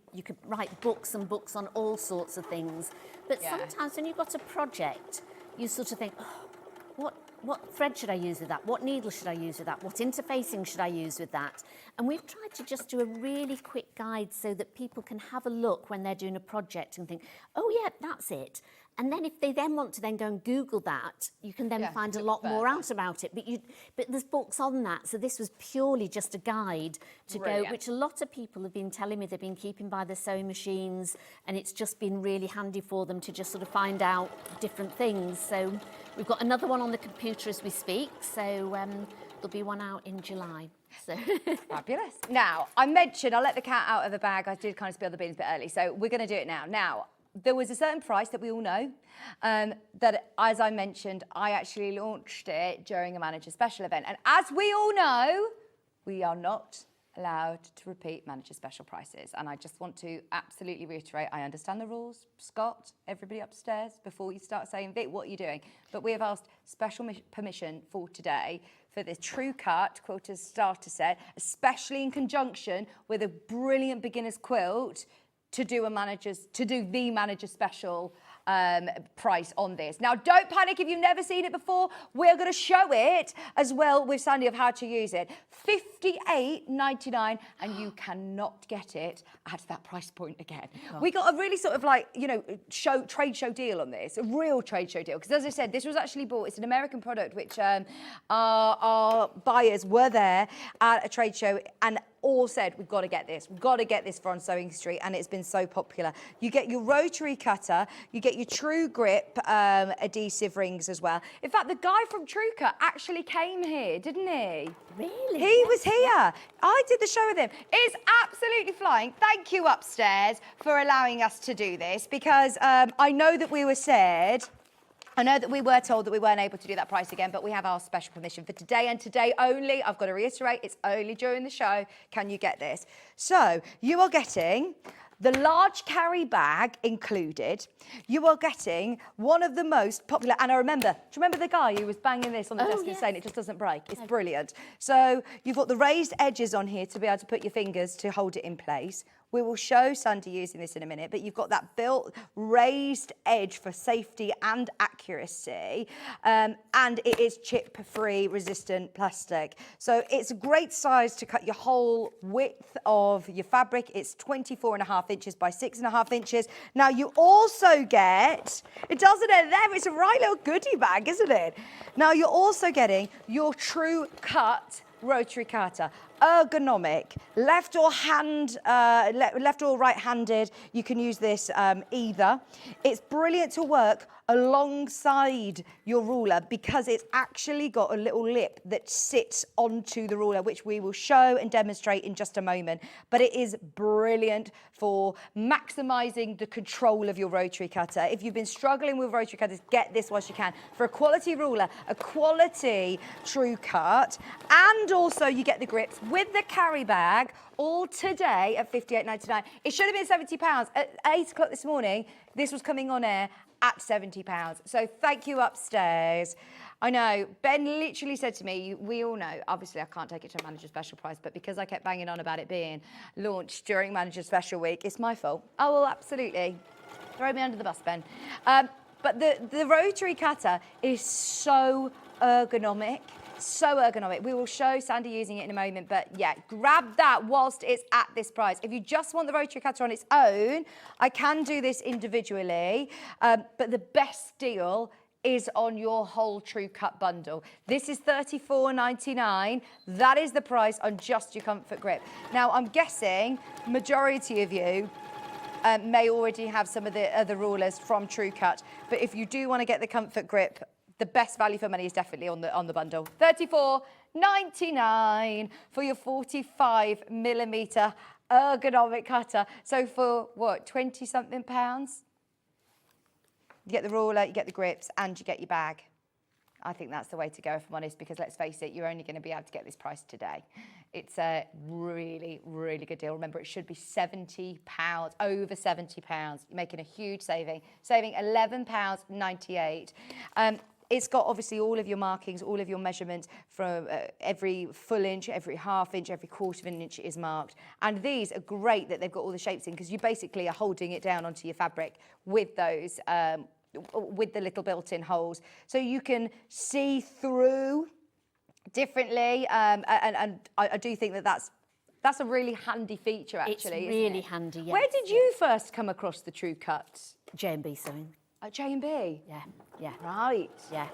write books and books on all sorts of things. But sometimes when you've got a project, you sort of think, oh, what thread should I use with that? What needle should I use with that? What interfacing should I use with that? And we've tried to just do a really quick guide so that people can have a look when they're doing a project and think, oh yeah, that's it. And then if they then want to then go and Google that, you can then find a lot more out about it. But there's books on that. So this was purely just a guide to go, which a lot of people have been telling me they've been keeping by their sewing machines, and it's just been really handy for them to just sort of find out different things. So we've got another one on the computer as we speak. So there'll be one out in July. So fabulous. Now, I mentioned, I'll let the cat out of the bag. I did kind of spill the beans a bit early. So we're going to do it now. Now, there was a certain price that we all know that, as I mentioned, I actually launched it during a manager special event. And as we all know, we are not allowed to repeat manager special prices. And I just want to absolutely reiterate, I understand the rules. Scott, everybody upstairs, before you start saying, Vic, what are you doing? But we have asked special permission for today for this True Cut Quilter's starter set, especially in conjunction with a brilliant beginner's quilt, to do the manager special price on this. Now, don't panic if you've never seen it before. We're going to show it as well with Sandi of how to use it. $58.99, and you cannot get it at that price point again. Oh. We got a really sort of like, you know, trade show deal on this, a real trade show deal. Because as I said, this was actually bought, it's an American product, which our buyers were there at a trade show and all said, we've got to get this for on Sewing Street, and it's been so popular. You get your rotary cutter, you get your True Grip adhesive rings as well. In fact, the guy from True Cut actually came here, didn't he? Really? He was here. I did the show with him. It's absolutely flying. Thank you upstairs for allowing us to do this, because I know that we were said, I know that we were told that we weren't able to do that price again, but we have our special permission for today and today only. I've got to reiterate, it's only during the show. Can you get this? So you are getting the large carry bag included. You are getting one of the most popular, and I remember, do you remember the guy who was banging this on the desk and saying it just doesn't break? It's brilliant. So you've got the raised edges on here to be able to put your fingers to hold it in place. We will show Sandi using this in a minute, but you've got that built raised edge for safety and accuracy, and it is chip-free resistant plastic. So it's a great size to cut your whole width of your fabric. It's 24.5 inches by 6.5 inches. Now you also get, it doesn't end there, it's a right little goodie bag, isn't it? Now you're also getting your True Cut rotary cutter, ergonomic, left or right-handed. You can use this either. It's brilliant to work alongside your ruler because it's actually got a little lip that sits onto the ruler, which we will show and demonstrate in just a moment. But it is brilliant for maximising the control of your rotary cutter. If you've been struggling with rotary cutters, get this whilst you can. For a quality ruler, a quality True Cut, and also you get the grips with the carry bag, all today at £58.99. It should have been £70. At 8 o'clock this morning, this was coming on air at £70. So thank you upstairs. I know, Ben literally said to me, we all know, obviously I can't take it to a manager special price, but because I kept banging on about it being launched during manager special week, it's my fault. Oh, well, absolutely. Throw me under the bus, Ben. But the rotary cutter is so ergonomic. So ergonomic. We will show Sandi using it in a moment, but yeah, grab that whilst it's at this price. If you just want the rotary cutter on its own, I can do this individually, but the best deal is on your whole True Cut bundle. This is $34.99. That is the price on just your Comfort Grip. Now, I'm guessing majority of you may already have some of the other rulers from True Cut, but if you do want to get the Comfort Grip, the best value for money is definitely on the bundle. $34.99 for your 45mm ergonomic cutter. So for what, 20-something pounds? You get the ruler, you get the grips, and you get your bag. I think that's the way to go, if I'm honest, because let's face it, you're only going to be able to get this price today. It's a really, really good deal. Remember, it should be £70, over £70. You're making a huge saving £11.98. It's got obviously all of your markings, all of your measurements from every full inch, every half inch, every quarter of an inch is marked. And these are great that they've got all the shapes in, because you basically are holding it down onto your fabric with those, with the little built-in holes. So you can see through differently. And I do think that that's a really handy feature, actually. It's really handy, yes. Where did you first come across the True Cut? J&B Sewing. At J&B? Yeah, yeah. Right. Yeah.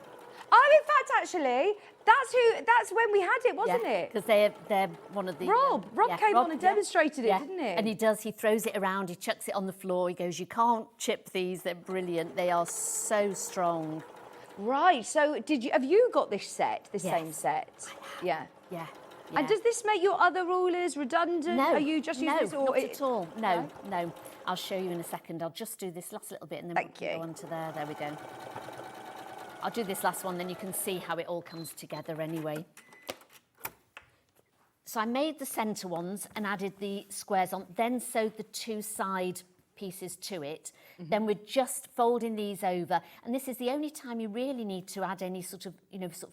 Oh, in fact, actually, that's when we had it, wasn't it? Because they're one of the... Rob came on and demonstrated it, didn't he? And he throws it around, he chucks it on the floor, he goes, you can't chip these, they're brilliant, they are so strong. Right, so have you got this set, same set? Yeah. Yeah. And does this make your other rulers redundant? No. Are you just using this? Not at all. No. I'll show you in a second. I'll just do this last little bit and then we'll go on to there. There we go. I'll do this last one, then you can see how it all comes together anyway. So I made the centre ones and added the squares on, then sewed the two side pieces to it. Then we're just folding these over, and this is the only time you really need to add any sort of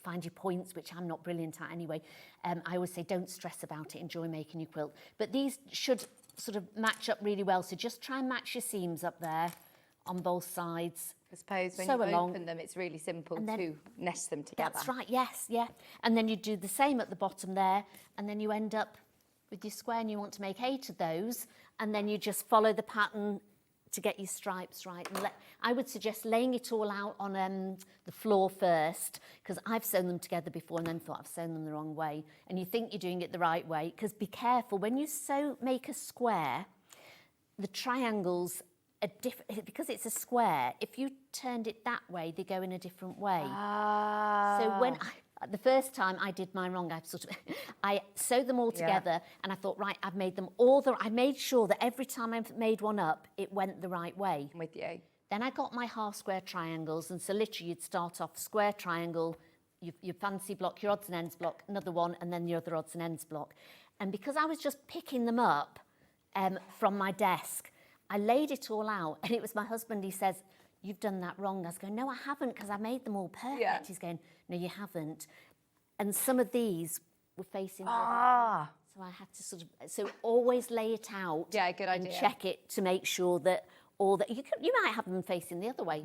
find your points, which I'm not brilliant at anyway. I always say don't stress about it, enjoy making your quilt, but these should sort of match up really well, so just try and match your seams up there on both sides. I suppose when you open them, it's really simple to nest them together. That's right, yes, yeah. And then you do the same at the bottom there, and then you end up with your square, and you want to make 8 of those, and then you just follow the pattern to get your stripes right. And I would suggest laying it all out on the floor first, because I've sewn them together before and then thought I've sewn them the wrong way. And you think you're doing it the right way, because be careful, when you make a square, the triangles are different, because it's a square. If you turned it that way, they go in a different way. So when the first time I did mine wrong, I sewed them all together, and I thought, right, I've made them all I made sure that every time I made one up, it went the right way. I'm with you. Then I got my half square triangles, and so literally you'd start off square triangle, your fancy block, your odds and ends block, another one, and then the other odds and ends block. And because I was just picking them up from my desk, I laid it all out, and it was my husband, he says, you've done that wrong. I was going, no, I haven't, because I made them all perfect. Yeah. He's going, no, you haven't. And some of these were facing so I had to so always lay it out. Yeah, good idea. And check it to make sure that you might have them facing the other way,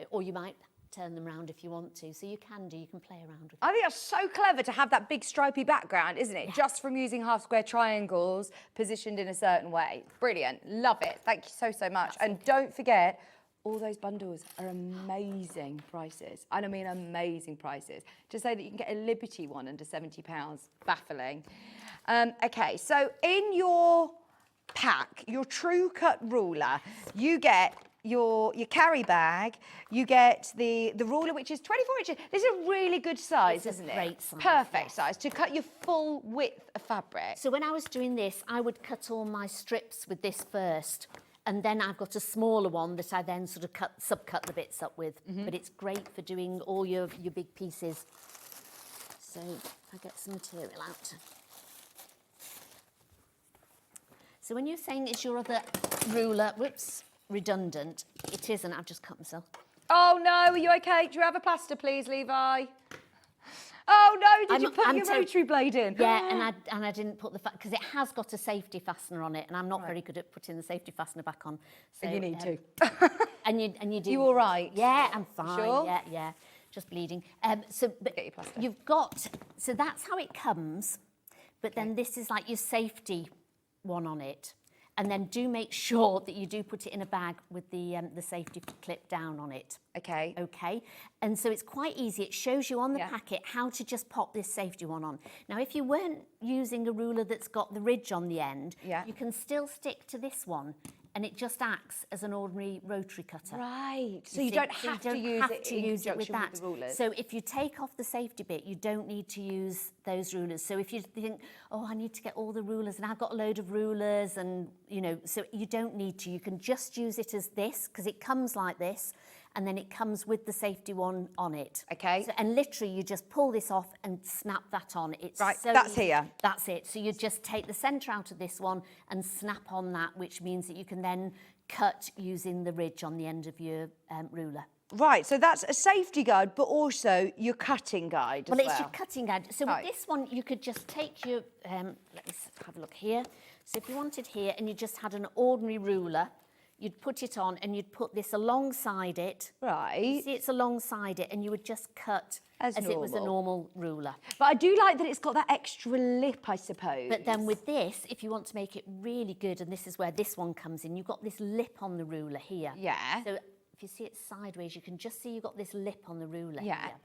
or you might turn them round if you want to. So you can play around with it. I think that's so clever to have that big stripy background, isn't it? Yeah. Just from using half square triangles positioned in a certain way. Brilliant. Love it. Thank you so much. And don't forget, all those bundles are amazing prices. And I mean amazing prices. To say that you can get a Liberty one under £70, baffling. Okay, so in your pack, your True Cut ruler, you get your carry bag, you get the ruler, which is 24 inches. This is a really good size, isn't it? Great size. Perfect size to cut your full width of fabric. So when I was doing this, I would cut all my strips with this first. And then I've got a smaller one that I then sort of subcut the bits up with. But it's great for doing all your big pieces. So I get some material out. So when you're saying it's your other ruler, redundant, it isn't. I've just cut myself. Oh no, are you okay? Do you have a plaster, please, Levi? Oh no, did you put your rotary blade in? Yeah, and I didn't put because it has got a safety fastener on it, and I'm not very good at putting the safety fastener back on. So you need to. and you do. You all right? Yeah, I'm fine. Sure? Yeah, just bleeding. But get your plaster. You've got, so that's how it comes, but then this is like your safety one on it. And then do make sure that you do put it in a bag with the safety clip down on it. Okay. Okay. And so it's quite easy. It shows you on the packet how to just pop this safety one on. Now, if you weren't using a ruler that's got the ridge on the end, you can still stick to this one. And it just acts as an ordinary rotary cutter. Right. So you don't have to use it in conjunction with the rulers. So if you take off the safety bit, you don't need to use those rulers. So if you think, oh, I need to get all the rulers, and I've got a load of rulers, and, you know, so you don't need to. You can just use it as this, because it comes like this, and then it comes with the safety one on it. Okay. So, and literally, you just pull this off and snap that on. It's right, so that's easy. here. That's it. So you just take the centre out of this one and snap on that, which means that you can then cut using the ridge on the end of your ruler. Right, so that's a safety guide, but also your cutting guide as well. Well, it's your cutting guide. So with this one, you could just take your, let's have a look here. So if you wanted here and you just had an ordinary ruler, you'd put it on and you'd put this alongside it. Right. See, it's alongside it, and you would just cut as it was a normal ruler. But I do like that it's got that extra lip, I suppose. But then with this, if you want to make it really good, and this is where this one comes in, you've got this lip on the ruler here. Yeah. So if you see it sideways, you can just see you've got this lip on the ruler Yeah. here.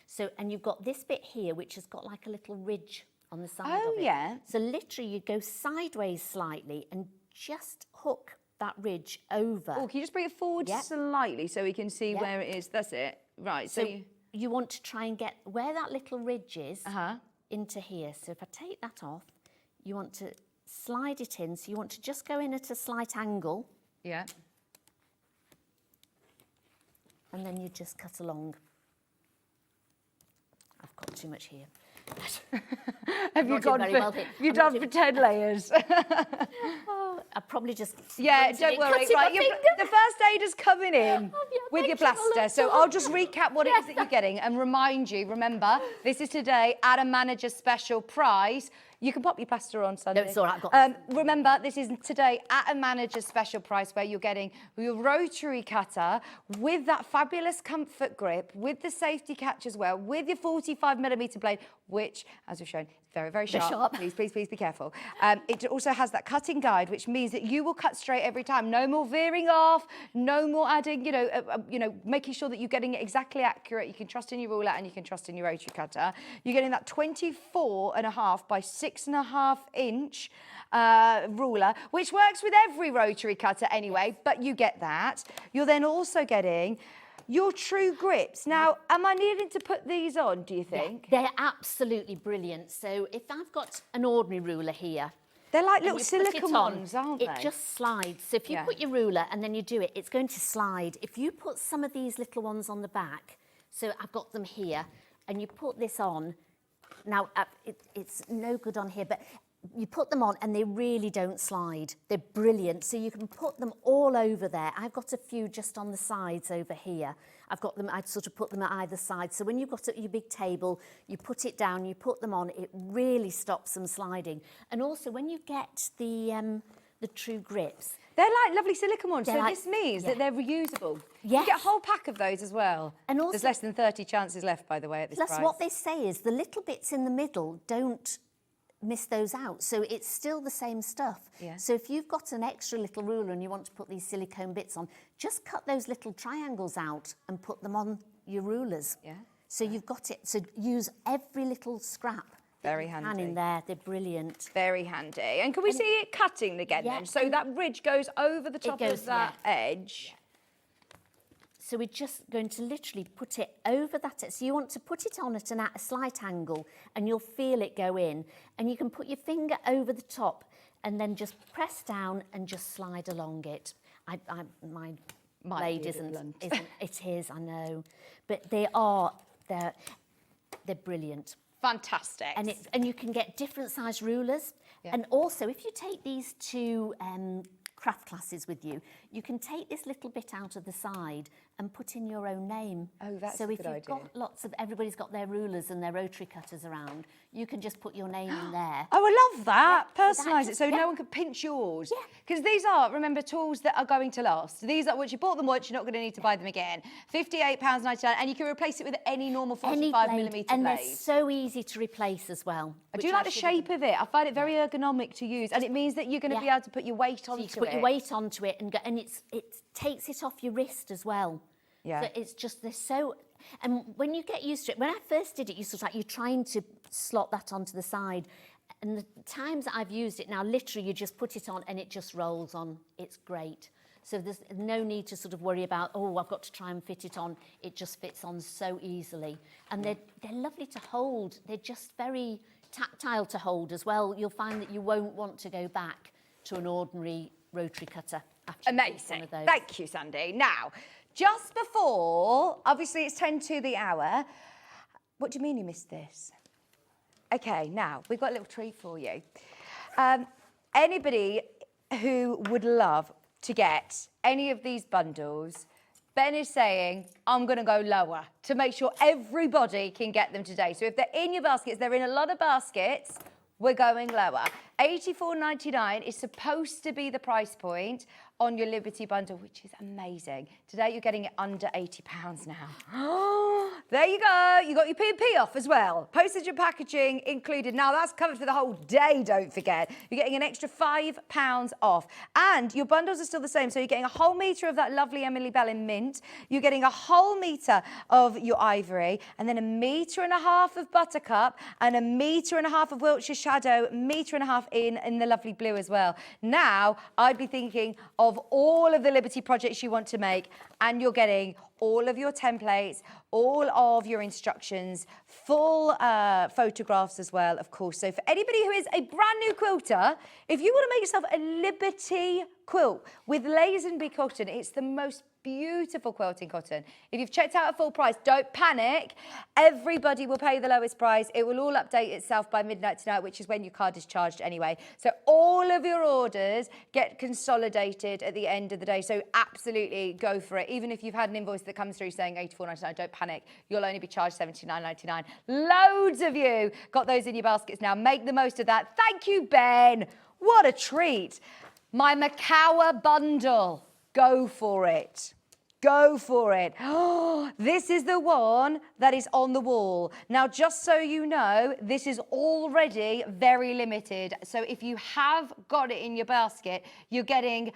So, and you've got this bit here, which has got like a little ridge on the side Oh, of it. yeah. So literally you go sideways slightly and just hook that ridge over. Oh, can you just bring it forward slightly so we can see where it is? That's it. Right, So you want to try and get where that little ridge is into here. So if I take that off, you want to slide it in. So you want to just go in at a slight angle. Yeah. And then you just cut along. I've got too much here. Have you gone very for, well here. you've done for 10 layers? Oh, I probably just... Yeah, don't worry. Right, the first aid is coming in with your plaster. So I'll just recap what it is that you're getting and remind you, remember, this is today at a manager special price. You can pop your plaster on, Sandi. No, it's all right, I've got remember, this is today at a manager special price where you're getting your rotary cutter with that fabulous comfort grip, with the safety catch as well, with your 45mm blade, which, as we've shown, very, very sharp. Please, please, please be careful. It also has that cutting guide, which means that you will cut straight every time. No more veering off, no more adding, you know, making sure that you're getting it exactly accurate. You can trust in your ruler and you can trust in your rotary cutter. You're getting that 24.5 by 6.5 inch ruler, which works with every rotary cutter anyway, but you get that. You're then also getting your true grips. Now, am I needing to put these on, do you think? Yeah, they're absolutely brilliant. So if I've got an ordinary ruler here, they're like and little you put silicone it on, ones, aren't it they? just slides. So if you put your ruler and then you do it, it's going to slide. If you put some of these little ones on the back, so I've got them here, and you put this on, now it's no good on here, but you put them on and they really don't slide. They're brilliant. So you can put them all over there. I've got a few just on the sides over here. I've got them, I'd sort of put them at either side. So when you've got your big table, you put it down, you put them on, it really stops them sliding. And also when you get the true grips, they're like lovely silicone ones, so like, this means that they're reusable. Yes. You get a whole pack of those as well. And also, there's less than 30 chances left, by the way, at this price. Plus what they say is the little bits in the middle, don't miss those out. So it's still the same stuff. Yeah. So if you've got an extra little ruler and you want to put these silicone bits on, just cut those little triangles out and put them on your rulers. Yeah. So you've got it. So use every little scrap. Very handy. In there, they're brilliant. Very handy. And can we see it cutting again then? So that ridge goes over the top of that edge. Yeah. So we're just going to literally put it over that. So you want to put it on at a slight angle and you'll feel it go in. And you can put your finger over the top and then just press down and just slide along it. My blade isn't, it is, I know. But they're brilliant. Fantastic. And you can get different size rulers. Yeah. And also, if you take these two craft classes with you, you can take this little bit out of the side and put in your own name. Oh, that's so a if good you've idea. got everybody's got their rulers and their rotary cutters around, you can just put your name in there. Oh, I love that. Yeah, Personalise it so no one can pinch yours. Yeah. Because these are, remember, tools that are going to last. These are, once you bought them once, you're not going to need to buy them again. £58.99, and you can replace it with any normal 45mm blade. And they're so easy to replace as well. I do like the shape of it. I find it very ergonomic to use, and it means that you're going to be able to put your weight onto it. You can put your weight onto it, and it takes it off your wrist as well. Yeah. So it's just, they're so... And when you get used to it, when I first did it, you're trying to slot that onto the side. And the times that I've used it now, literally, you just put it on and it just rolls on. It's great. So there's no need to sort of worry about, oh, I've got to try and fit it on. It just fits on so easily. And they're lovely to hold. They're just very tactile to hold as well. You'll find that you won't want to go back to an ordinary rotary cutter after you use one of those. Thank you, Sandy. Now, just before, obviously it's 10 to the hour. What do you mean you missed this? Okay, now, we've got a little treat for you. Anybody who would love to get any of these bundles, Ben is saying, I'm going to go lower to make sure everybody can get them today. So if they're in your baskets, they're in a lot of baskets, we're going lower. £84.99 is supposed to be the price point on your Liberty bundle, which is amazing. Today you're getting it under £80 now. There you go. You got your P&P off as well. Postage and packaging included. Now that's covered for the whole day, don't forget. You're getting an extra £5 off. And your bundles are still the same. So you're getting a whole metre of that lovely Emily Bell in mint. You're getting a whole metre of your ivory, and then 1.5 metres of buttercup, and 1.5 metres of Wiltshire Shadow, 1.5 metres in the lovely blue as well. Now, I'd be thinking of all of the Liberty projects you want to make, and you're getting all of your templates, all of your instructions, full photographs as well, of course. So for anybody who is a brand new quilter, if you want to make yourself a Liberty quilt with Lazenby cotton, it's the most beautiful quilting cotton. If you've checked out at full price, don't panic. Everybody will pay the lowest price. It will all update itself by midnight tonight, which is when your card is charged anyway. So all of your orders get consolidated at the end of the day. So absolutely go for it. Even if you've had an invoice that comes through saying £84.99, don't panic. You'll only be charged £79.99. Loads of you got those in your baskets now. Make the most of that. Thank you, Ben. What a treat. My Macawa bundle. Go for it. Go for it. Oh, this is the one that is on the wall. Now, just so you know, this is already very limited. So if you have got it in your basket, you're getting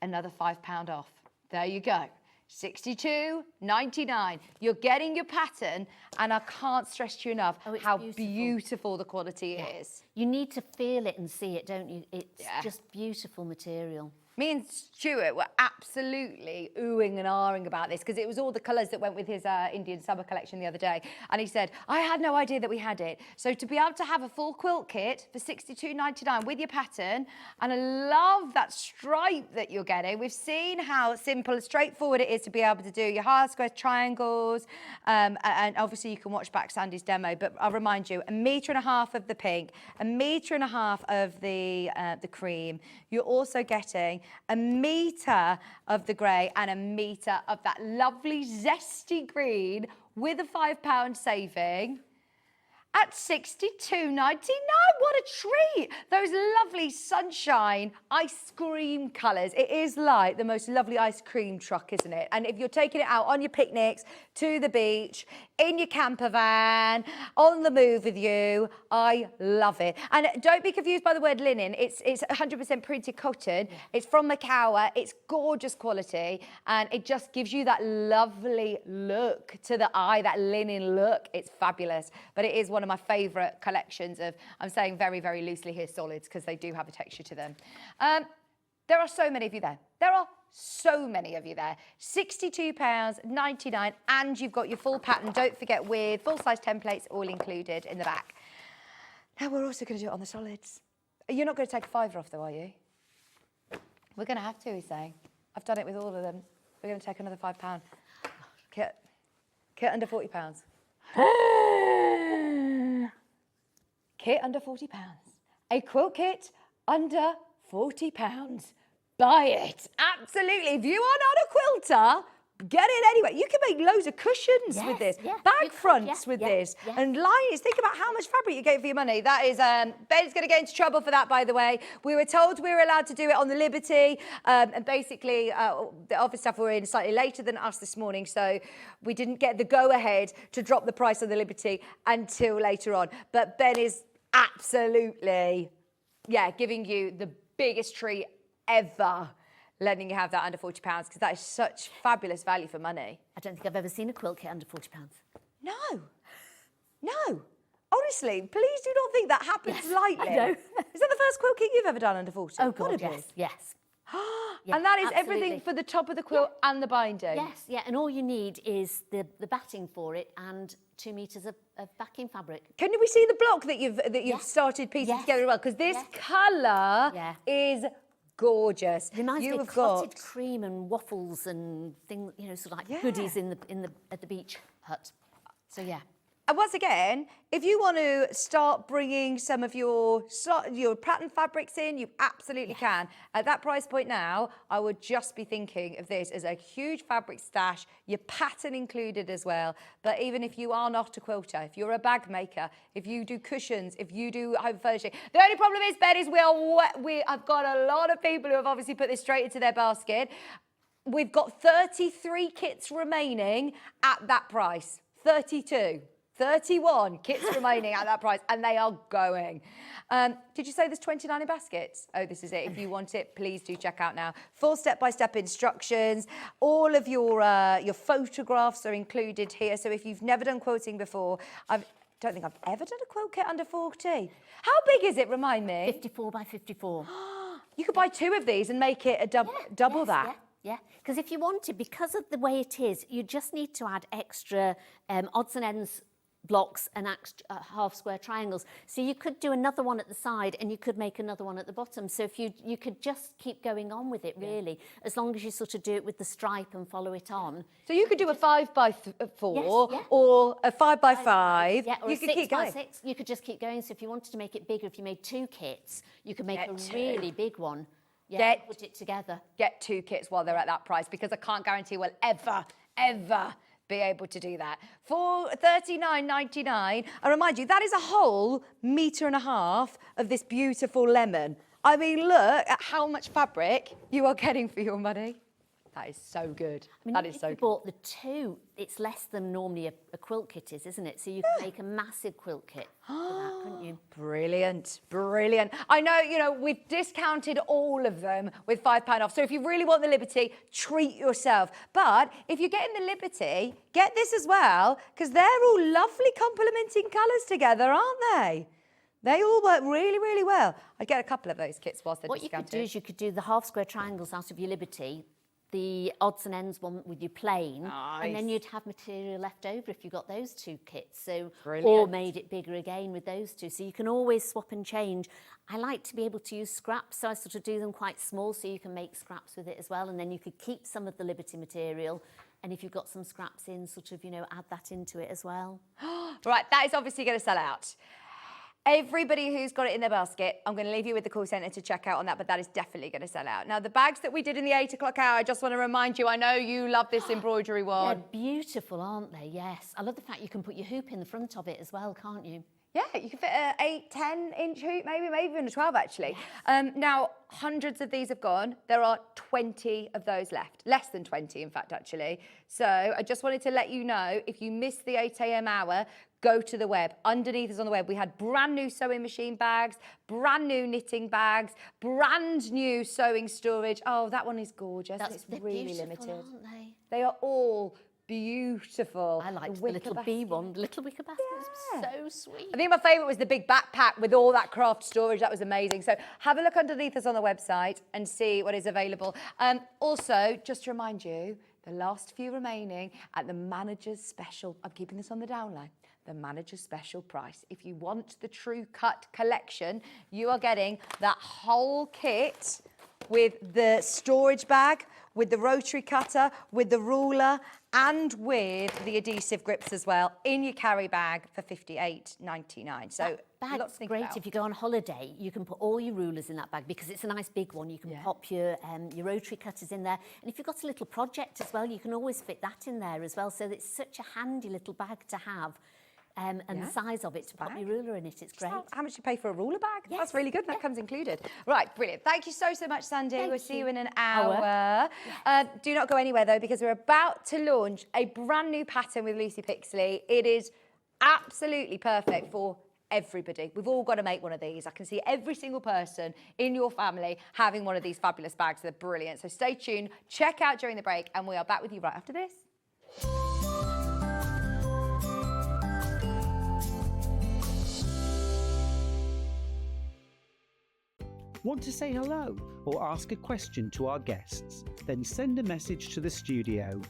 another £5 off. There you go. £62.99. You're getting your pattern, and I can't stress to you enough how beautiful the quality is. You need to feel it and see it, don't you? It's just beautiful material. Me and Stuart were absolutely oohing and ahhing about this because it was all the colours that went with his Indian summer collection the other day. And he said, I had no idea that we had it. So to be able to have a full quilt kit for £62.99 with your pattern, and I love that stripe that you're getting. We've seen how simple and straightforward it is to be able to do your hard square triangles. And obviously you can watch back Sandy's demo, but I'll remind you, 1.5 metres of the pink, 1.5 metres of the cream. You're also getting 1 metre of the grey and 1 metre of that lovely zesty green with a £5 saving at £62.99. What a treat! Those lovely sunshine ice cream colours. It is like the most lovely ice cream truck, isn't it? And if you're taking it out on your picnics, to the beach, in your camper van, on the move with you, I love it. And don't be confused by the word linen. It's 100% printed cotton. It's from Macawa. It's gorgeous quality, and it just gives you that lovely look to the eye, that linen look. It's fabulous. But it is one of my favourite collections of, I'm saying very, very loosely here, solids, because they do have a texture to them. There are so many of you there. There are so many of you there. £62.99, and you've got your full pattern, don't forget, with full-size templates all included in the back. Now, we're also going to do it on the solids. You're not going to take a £5 off, though, are you? We're going to have to, he's saying. I've done it with all of them. We're going to take another £5. Kit under £40. Kit under £40. A quilt kit under £40. Buy it. Absolutely. If you are not a quilter, get it anyway. You can make loads of cushions with this, bag fronts with this, and linings. Think about how much fabric you get for your money. That is, Ben's going to get into trouble for that, by the way. We were told we were allowed to do it on the Liberty, and basically the office staff were in slightly later than us this morning, so we didn't get the go-ahead to drop the price on the Liberty until later on. But Ben is absolutely, giving you the biggest treat ever, letting you have that under £40, because that is such fabulous value for money. I don't think I've ever seen a quilt kit under £40. No. Honestly, please do not think that happens lightly. I know. Is that the first quilt kit you've ever done under 40? Oh, God, yes. And that is everything for the top of the quilt and the binding? Yes, and all you need is the batting for it and 2 metres of backing fabric. Can we see the block that you've started piecing together as well? Because this colour is gorgeous. Reminds me of clotted cream and waffles and things, sort of like goodies at the beach hut. So And once again, if you want to start bringing some of your pattern fabrics in, you absolutely can. At that price point now, I would just be thinking of this as a huge fabric stash, your pattern included as well. But even if you are not a quilter, if you're a bag maker, if you do cushions, if you do home furnishing, the only problem is, Ben, is I've got a lot of people who have obviously put this straight into their basket. We've got 33 kits remaining at that price. 31 kits remaining at that price, and they are going. Did you say there's 29 in baskets? Oh, this is it. If you want it, please do check out now. Full step-by-step instructions. All of your photographs are included here. So if you've never done quilting before, I don't think I've ever done a quilt kit under 40. How big is it, remind me? 54 by 54. You could buy 2 of these and make it a double that. Yeah, because if you wanted, because of the way it is, you just need to add extra odds and ends blocks and half square triangles. So you could do another one at the side and you could make another one at the bottom. So if you could just keep going on with it, really, as long as you sort of do it with the stripe and follow it on. So you could do a 5x4 or a 5x5. Yeah, or you a could keep going. 6x6. You could just keep going. So if you wanted to make it bigger, if you made 2 kits, you could make a really big one. Yeah, put it together. Get 2 kits while they're at that price, because I can't guarantee we'll ever be able to do that. For $39.99, I remind you, that is a whole 1.5 meters of this beautiful lemon. I mean, look at how much fabric you are getting for your money. That is so good. I mean, that is so good. If you bought the 2, it's less than normally a quilt kit is, isn't it? So you can make a massive quilt kit for that, couldn't you? Brilliant. I know, we've discounted all of them with £5 off. So if you really want the Liberty, treat yourself. But if you're getting the Liberty, get this as well, because they're all lovely complementing colours together, aren't they? They all work really, really well. I'd get a couple of those kits whilst they're discounted. What you could do is you could do the half square triangles out of your Liberty, the odds and ends one with your plain, and then you'd have material left over if you got those 2 kits. So, or made it bigger again with those 2. So you can always swap and change. I like to be able to use scraps, so I sort of do them quite small, so you can make scraps with it as well. And then you could keep some of the Liberty material, and if you've got some scraps in, sort of, add that into it as well. Right, that is obviously going to sell out. Everybody who's got it in their basket, I'm going to leave you with the call centre to check out on that, but that is definitely going to sell out. Now, the bags that we did in the 8 o'clock hour, I just want to remind you, I know you love this embroidery one. They're beautiful, aren't they? Yes. I love the fact you can put your hoop in the front of it as well, can't you? Yeah, you can fit an 8, 10-inch hoop, maybe even a 12, actually. Now, hundreds of these have gone. There are 20 of those left. Less than 20, in fact, actually. So I just wanted to let you know, if you missed the 8 a.m. hour, go to the web. Underneath us on the web, we had brand new sewing machine bags, brand new knitting bags, brand new sewing storage. Oh, that one is gorgeous. It's really limited. Aren't they? They are all beautiful. I liked the little bee one. The little wicker basket was so sweet. I think my favourite was the big backpack with all that craft storage. That was amazing. So have a look underneath us on the website and see what is available. Also, just to remind you, the last few remaining at the manager's special. I'm keeping this on the down low. The manager's special price. If you want the True Cut collection, you are getting that whole kit with the storage bag, with the rotary cutter, with the ruler, and with the adhesive grips as well, in your carry bag for £58.99. So Bag's lots to think great. about. If you go on holiday, you can put all your rulers in that bag because it's a nice big one. You can pop your rotary cutters in there. And if you've got a little project as well, you can always fit that in there as well. So it's such a handy little bag to have. And the size of it to pop your ruler in it, it's great. How much you pay for a ruler bag? Yes. That's really good. That comes included. Right, brilliant. Thank you so much, Sandi. We'll see you in an hour. Do not go anywhere, though, because we're about to launch a brand new pattern with Lucy Picksley. It is absolutely perfect for everybody. We've all got to make one of these. I can see every single person in your family having one of these fabulous bags. They're brilliant. So stay tuned, check out during the break, and we are back with you right after this. Want to say hello or ask a question to our guests? Then send a message to the studio.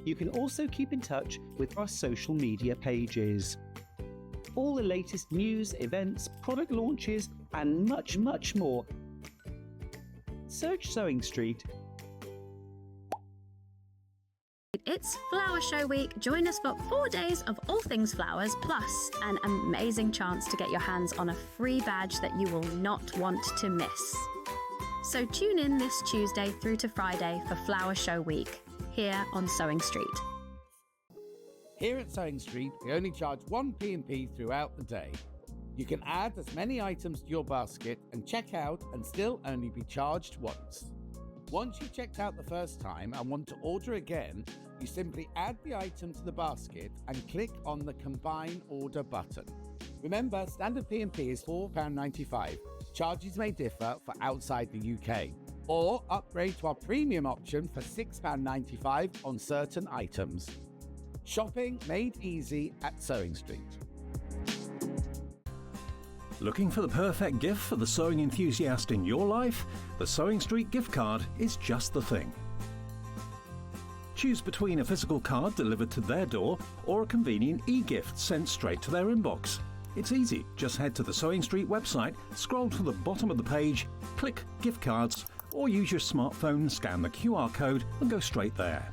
You can also keep in touch with our social media pages. All the latest news, events, product launches, and much, much more. Search Sewing Street. It's Flower Show Week. Join us for 4 days of all things flowers, plus an amazing chance to get your hands on a free badge that you will not want to miss. So tune in this Tuesday through to Friday for Flower Show Week, here on Sewing Street. Here at Sewing Street, we only charge 1 P&P throughout the day. You can add as many items to your basket and check out and still only be charged once. Once you've checked out the first time and want to order again, you simply add the item to the basket and click on the Combine Order button. Remember, standard P&P is £4.95. Charges may differ for outside the UK. Or upgrade to our premium option for £6.95 on certain items. Shopping made easy at Sewing Street. Looking for the perfect gift for the sewing enthusiast in your life? The Sewing Street gift card is just the thing. Choose between a physical card delivered to their door or a convenient e-gift sent straight to their inbox. It's easy. Just head to the Sewing Street website, scroll to the bottom of the page, click Gift Cards, or use your smartphone, scan the QR code and go straight there.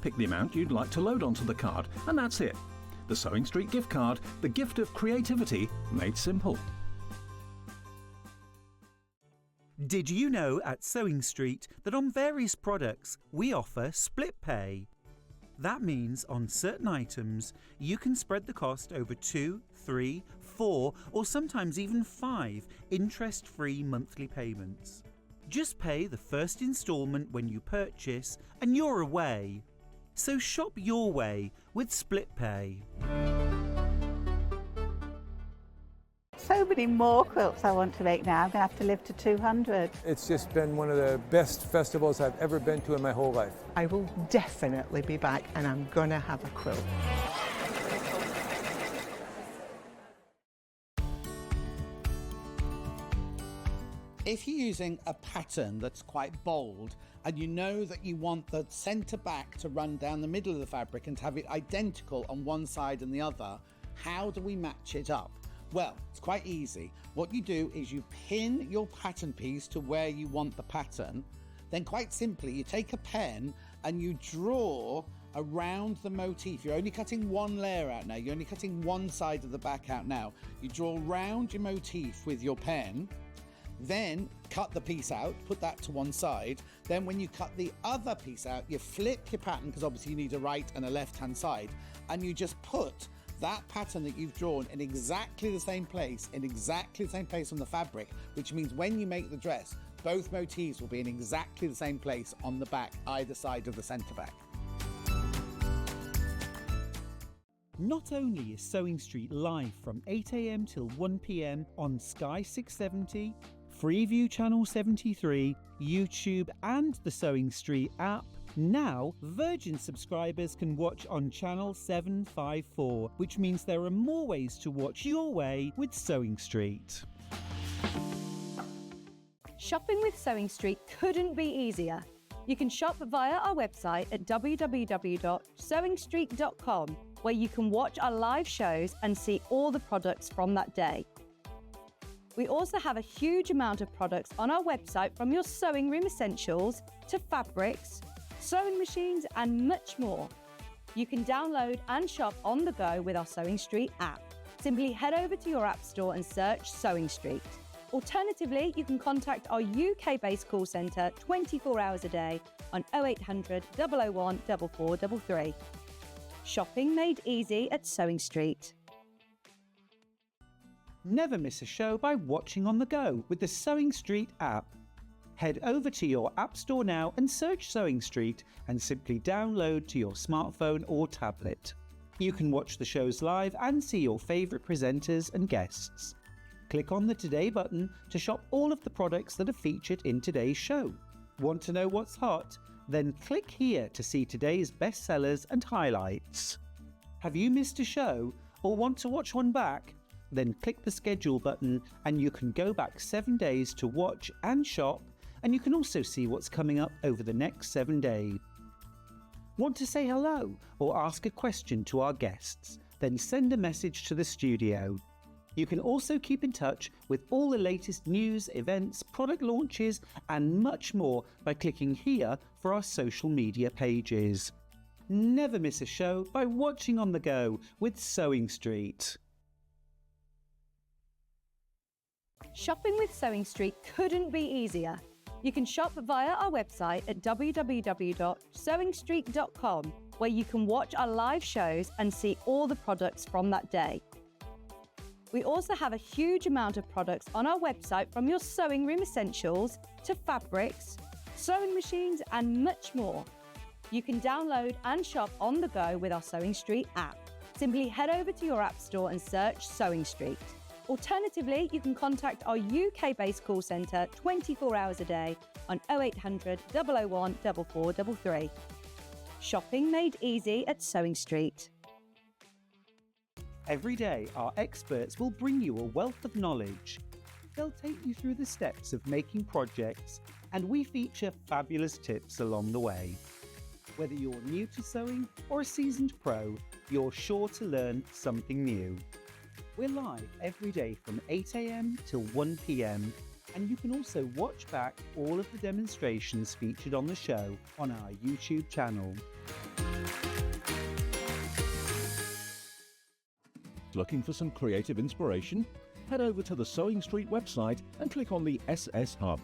Pick the amount you'd like to load onto the card, and that's it. The Sewing Street gift card, the gift of creativity made simple. Did you know at Sewing Street that on various products we offer split pay? That means on certain items you can spread the cost over 2, 3, 4 or sometimes even 5 interest-free monthly payments. Just pay the first instalment when you purchase and you're away. So shop your way with split pay. So many more quilts I want to make now. I'm going to have to live to 200. It's just been one of the best festivals I've ever been to in my whole life. I will definitely be back and I'm going to have a quilt. If you're using a pattern that's quite bold and you know that you want the centre back to run down the middle of the fabric and to have it identical on one side and the other, how do we match it up? Well, it's quite easy. What you do is you pin your pattern piece to where you want the pattern. Then quite simply, you take a pen and you draw around the motif. You're only cutting one layer out now. You're only cutting one side of the back out now. You draw around your motif with your pen. Then cut the piece out, put that to one side. Then when you cut the other piece out, you flip your pattern, because obviously you need a right and a left-hand side, and you just put that pattern that you've drawn in exactly the same place, on the fabric, which means when you make the dress, both motifs will be in exactly the same place on the back, either side of the centre back. Not only is Sewing Street live from 8 AM till 1 PM on Sky 670, Freeview Channel 73, YouTube and the Sewing Street app, now Virgin subscribers can watch on Channel 754, which means there are more ways to watch your way with Sewing Street. Shopping with Sewing Street couldn't be easier. You can shop via our website at www.sewingstreet.com, where you can watch our live shows and see all the products from that day. We also have a huge amount of products on our website, from your sewing room essentials to fabrics, sewing machines and much more. You can download and shop on the go with our Sewing Street app. Simply head over to your app store and search Sewing Street. Alternatively, you can contact our UK-based call centre 24 hours a day on 0800 001 4433. Shopping made easy at Sewing Street. Never miss a show by watching on the go with the Sewing Street app. Head over to your app store now and search Sewing Street and simply download to your smartphone or tablet. You can watch the shows live and see your favourite presenters and guests. Click on the Today button to shop all of the products that are featured in today's show. Want to know what's hot? Then click here to see today's bestsellers and highlights. Have you missed a show or want to watch one back? Then click the schedule button and you can go back 7 days to watch and shop, and you can also see what's coming up over the next 7 days. Want to say hello or ask a question to our guests? Then send a message to the studio. You can also keep in touch with all the latest news, events, product launches and much more by clicking here for our social media pages. Never miss a show by watching on the go with Sewing Street. Shopping with Sewing Street couldn't be easier. You can shop via our website at www.sewingstreet.com, where you can watch our live shows and see all the products from that day. We also have a huge amount of products on our website, from your sewing room essentials to fabrics, sewing machines and much more. You can download and shop on the go with our Sewing Street app. Simply head over to your app store and search Sewing Street. Alternatively, you can contact our UK-based call centre 24 hours a day on 0800 001 4433. Shopping made easy at Sewing Street. Every day, our experts will bring you a wealth of knowledge. They'll take you through the steps of making projects, and we feature fabulous tips along the way. Whether you're new to sewing or a seasoned pro, you're sure to learn something new. We're live every day from 8 AM till 1 PM, and you can also watch back all of the demonstrations featured on the show on our YouTube channel. Looking for some creative inspiration? Head over to the Sewing Street website and click on the SS Hub.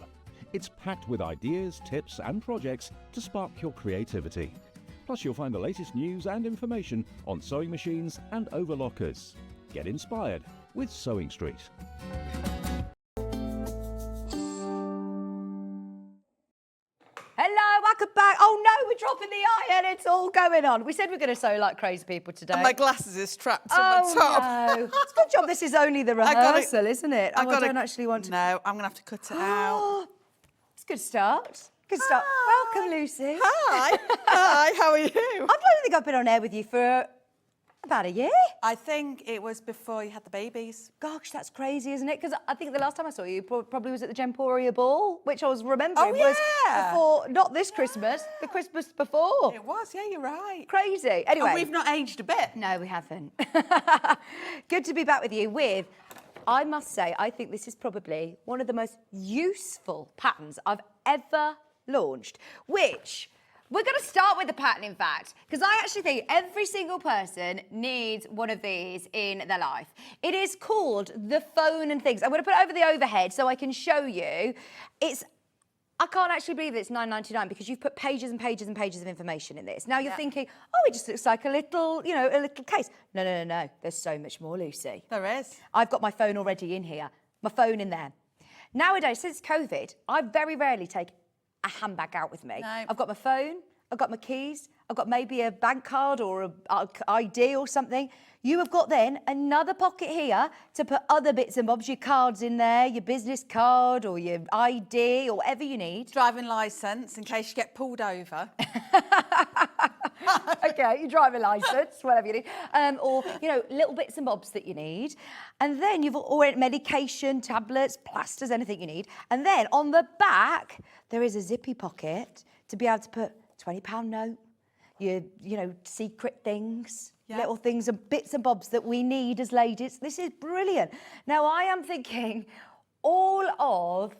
It's packed with ideas, tips and projects to spark your creativity. Plus you'll find the latest news and information on sewing machines and overlockers. Get inspired with Sewing Street. Hello, welcome back. Oh no, we're dropping the iron. It's all going on. We said we're going to sew like crazy people today. And my glasses is trapped in my top. No. It's a good job this is only the rehearsal, isn't it? I don't actually want to... No, I'm going to have to cut it out. It's a good start. Good start. Welcome, Lucy. Hi. Hi, how are you? I don't think I've been on air with you for about a year. I think it was before you had the babies. Gosh, that's crazy, isn't it? Because I think the last time I saw you probably was at the Gemporia Ball, which I was remembering was before, not this Christmas, the Christmas before. It was, yeah, you're right. Crazy. Anyway. And we've not aged a bit. No, we haven't. Good to be back with you with, I must say, I think this is probably one of the most useful patterns I've ever launched, which... We're going to start with the pattern, in fact, because I actually think every single person needs one of these in their life. It is called the Phone and Things. I'm going to put it over the overhead so I can show you. I can't actually believe it's £9.99 because you've put pages and pages and pages of information in this. Now you're thinking, oh, it just looks like a little, a little case. No. There's so much more, Lucy. There is. I've got my phone already in here, my phone in there. Nowadays, since COVID, I very rarely take a handbag out with me. No. I've got my phone, I've got my keys, I've got maybe a bank card or a ID or something. You have got then another pocket here to put other bits and bobs, your cards in there, your business card or your ID or whatever you need. Driving licence in case you get pulled over. Okay, your driving licence, whatever you need. Or, little bits and bobs that you need. And then you've already medication, tablets, plasters, anything you need. And then on the back, there is a zippy pocket to be able to put £20 note, your, secret things, little things and bits and bobs that we need as ladies. This is brilliant. Now, I am thinking all of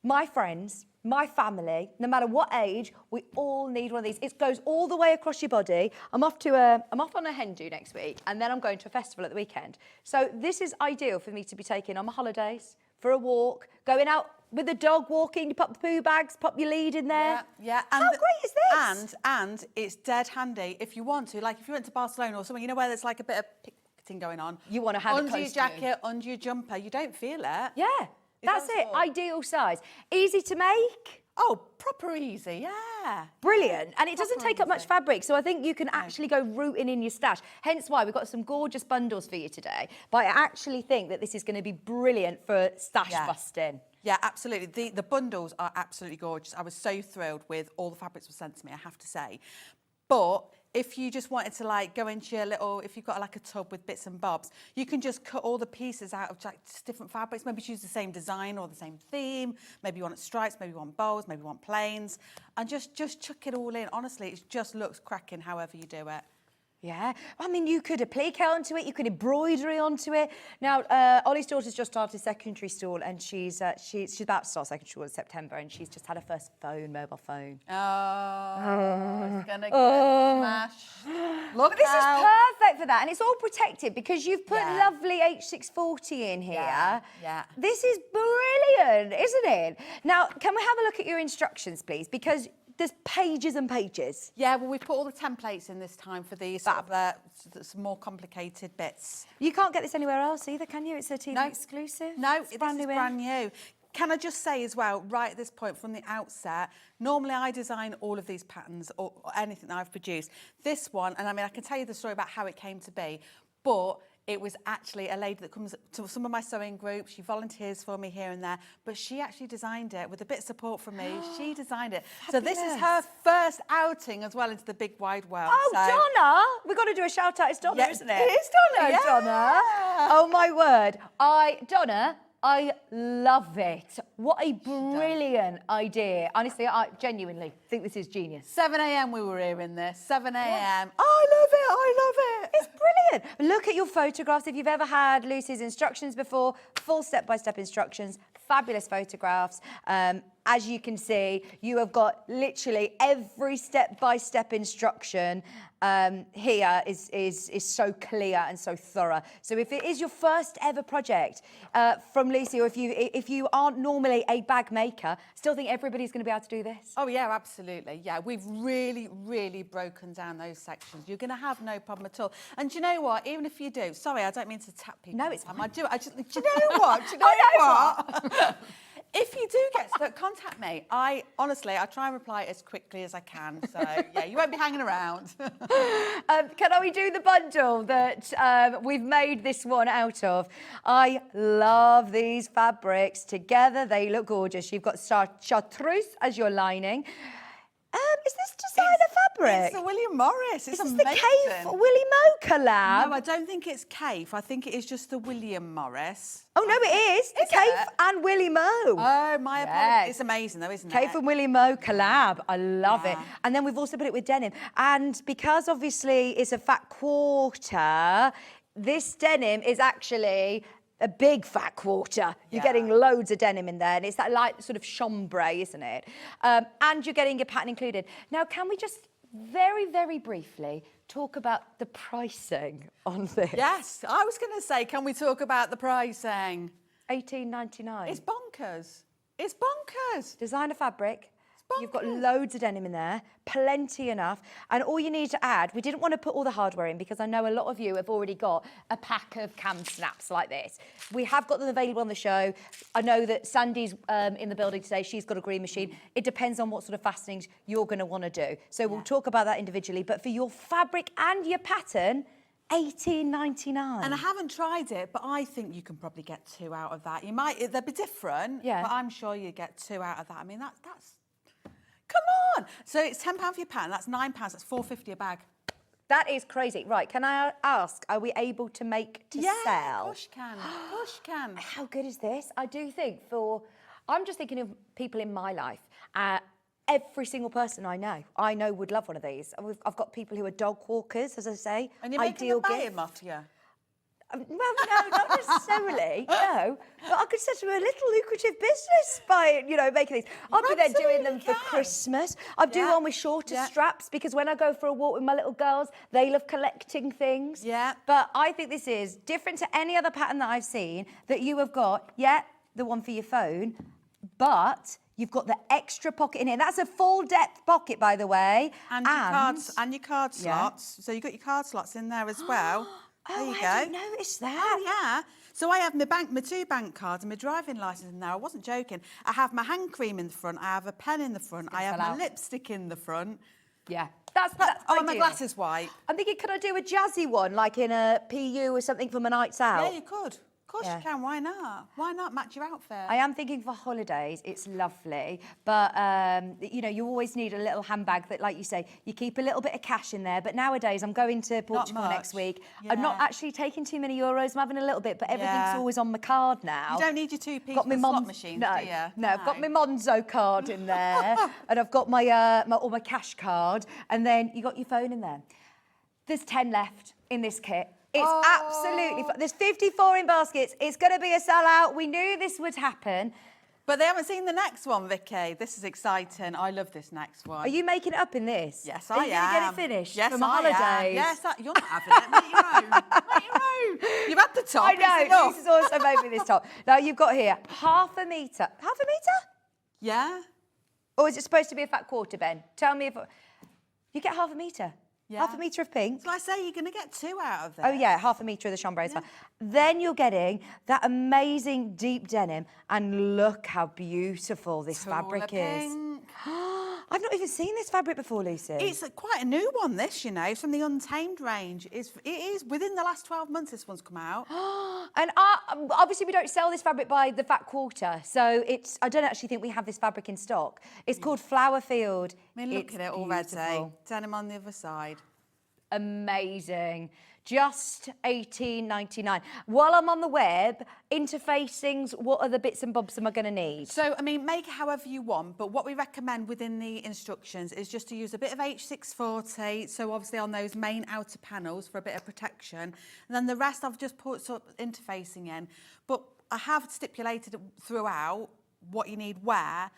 my friends, my family, no matter what age, we all need one of these. It goes all the way across your body. I'm off on a hen do next week, and then I'm going to a festival at the weekend. So this is ideal for me to be taking on my holidays, for a walk, going out with the dog walking, you pop the poo bags, pop your lead in there. Yeah. How great is this? And it's dead handy if you want to. Like if you went to Barcelona or somewhere, where there's like a bit of pickpocketing going on. You want to have it under close your to jacket, under your jumper. You don't feel it. Yeah, that's it. Ideal size. Easy to make. Oh, proper easy, yeah. Brilliant. And it doesn't take up much fabric, so I think you can actually go rooting in your stash. Hence why we've got some gorgeous bundles for you today. But I actually think that this is going to be brilliant for stash busting. Yeah, absolutely. The bundles are absolutely gorgeous. I was so thrilled with all the fabrics were sent to me, I have to say. But if you just wanted to go into your little, if you've got a tub with bits and bobs, you can just cut all the pieces out of just different fabrics. Maybe choose the same design or the same theme. Maybe you want stripes, maybe you want bows, maybe you want plains. And just chuck it all in. Honestly, it just looks cracking however you do it. Yeah, I mean, you could applique onto it, you could embroidery onto it. Now, Ollie's daughter's just started secondary school, and she's about to start secondary school in September, and she's just had her first mobile phone. It's gonna get smashed. Look, but this is perfect for that, and it's all protected because you've put lovely H640 in here. Yeah. This is brilliant, isn't it? Now, can we have a look at your instructions, please? Because there's pages and pages. Yeah, well, we've put all the templates in this time for these some more complicated bits. You can't get this anywhere else either, can you? It's a TV exclusive? No, it's brand new. Brand new. Can I just say as well, right at this point from the outset, normally I design all of these patterns or anything that I've produced. This one, and I mean, I can tell you the story about how it came to be, but it was actually a lady that comes to some of my sewing groups. She volunteers for me here and there, but she actually designed it with a bit of support from me. She designed it. So this is her first outing as well into the big wide world. Oh, Donna! We've got to do a shout out. It's Donna, isn't it? It is Donna, Hello, Donna. Oh, my word. Donna, I love it. What a brilliant idea. Honestly, I genuinely think this is genius. 7 a.m. we were here in this. 7 a.m. I love it. It's brilliant. Look at your photographs. If you've ever had Lucy's instructions before, full step-by-step instructions, fabulous photographs. As you can see, you have got literally every step-by-step instruction here is so clear and so thorough. So if it is your first ever project from Lucy, or if you aren't normally a bag maker, still think everybody's going to be able to do this? Oh yeah, absolutely. Yeah, we've really, really broken down those sections. You're going to have no problem at all. And do you know what? Even if you do, sorry, I don't mean to tap people. No, it's fine. I do. Do you know what? Do you know what? If you do get stuck, contact me. I try and reply as quickly as I can. So, yeah, you won't be hanging around. Can we do the bundle that we've made this one out of? I love these fabrics. Together, they look gorgeous. You've got chartreuse as your lining. Is this designer fabric? It's a William Morris. It's amazing. the Kaffe Willie Mo collab? No, I don't think it's Kaffe. I think it is just the William Morris. Oh, no, it is. It's Kaffe and Willie Mo. Oh, my apologies. It's amazing, though, isn't it? Kaffe and Willie Mo collab. I love it. And then we've also put it with denim. And because, obviously, it's a fat quarter, this denim is actually a big fat quarter. You're getting loads of denim in there, and it's that light sort of chambray, isn't it? And you're getting your pattern included. Now, can we just very, very briefly talk about the pricing on this? Yes, I was going to say, can we talk about the pricing? $18.99. It's bonkers. It's bonkers. Designer fabric. You've got loads of denim in there, plenty enough. And all you need to add, we didn't want to put all the hardware in because I know a lot of you have already got a pack of cam snaps like this. We have got them available on the show. I know that Sandy's in the building today. She's got a green machine. It depends on what sort of fastenings you're going to want to do. So we'll talk about that individually. But for your fabric and your pattern, $18.99. And I haven't tried it, but I think you can probably get 2 out of that. They'll be different, but I'm sure you get 2 out of that. I mean, that's come on. So it's £10 for your pattern. That's £9. That's $4.50 a bag. That is crazy. Right, can I ask, are we able to make to sell? Yeah, of course you can. Of course you can. How good is this? I do think I'm just thinking of people in my life. every single person I know would love one of these. I've got people who are dog walkers, as I say. And you're making them buy him off you? Well, no, not necessarily, no. But I could set up a little lucrative business by, making these. I'll be there doing them for Christmas. I do one with shorter straps because when I go for a walk with my little girls, they love collecting things. Yeah. But I think this is different to any other pattern that I've seen that you have got. The one for your phone, but you've got the extra pocket in here. That's a full depth pocket, by the way. And your card slots. So you've got your card slots in there as well. There you go. I didn't notice that. Oh, yeah. So I have my 2 bank cards and my driving licence in there. I wasn't joking. I have my hand cream in the front. I have a pen in the front. I have my lipstick in the front. Yeah. That's my glasses white. I'm thinking, could I do a jazzy one, like in a PU or something for my nights out? Yeah, you could. Of course you can. Why not? Why not match your outfit? I am thinking for holidays, it's lovely. But, you always need a little handbag that, like you say, you keep a little bit of cash in there. But nowadays, I'm going to Portugal next week. Yeah. I'm not actually taking too many euros. I'm having a little bit, but everything's always on my card now. You don't need your 2p slot machines, do you? No, I've got my Monzo card in there. And I've got my cash card. And then you got your phone in there. There's 10 left in this kit. It's absolutely... There's 54 in baskets. It's going to be a sellout. We knew this would happen. But they haven't seen the next one, Vicky. This is exciting. I love this next one. Are you making it up in this? Yes, Are I you am. going to get it finished Yes, for my I holidays? am. Yes, you're not having it. Make your own. Make your own. You've had the top. I know. It's enough. This is also made with this top. Now, you've got here half a metre. Half a metre? Yeah. Or is it supposed to be a fat quarter, Ben? Tell me if... You get half a metre? Yeah. Half a metre of pink. So I say you're going to get 2 out of this. Oh, yeah, half a metre of the chambray as well. Then you're getting that amazing deep denim, and look how beautiful this fabric is. I've not even seen this fabric before, Lucy. It's quite a new one, this, it's from the Untamed range. It is within the last 12 months this one's come out. And obviously we don't sell this fabric by the fat quarter, so I don't actually think we have this fabric in stock. It's called Flower Field. I mean, look at it already. Denim on the other side. Amazing. Just $18.99. While I'm on the web, interfacings, what other bits and bobs am I going to need? So, I mean, make it however you want, but what we recommend within the instructions is just to use a bit of H640, so obviously on those main outer panels for a bit of protection, and then the rest I've just put sort of interfacing in. But I have stipulated throughout what you need where,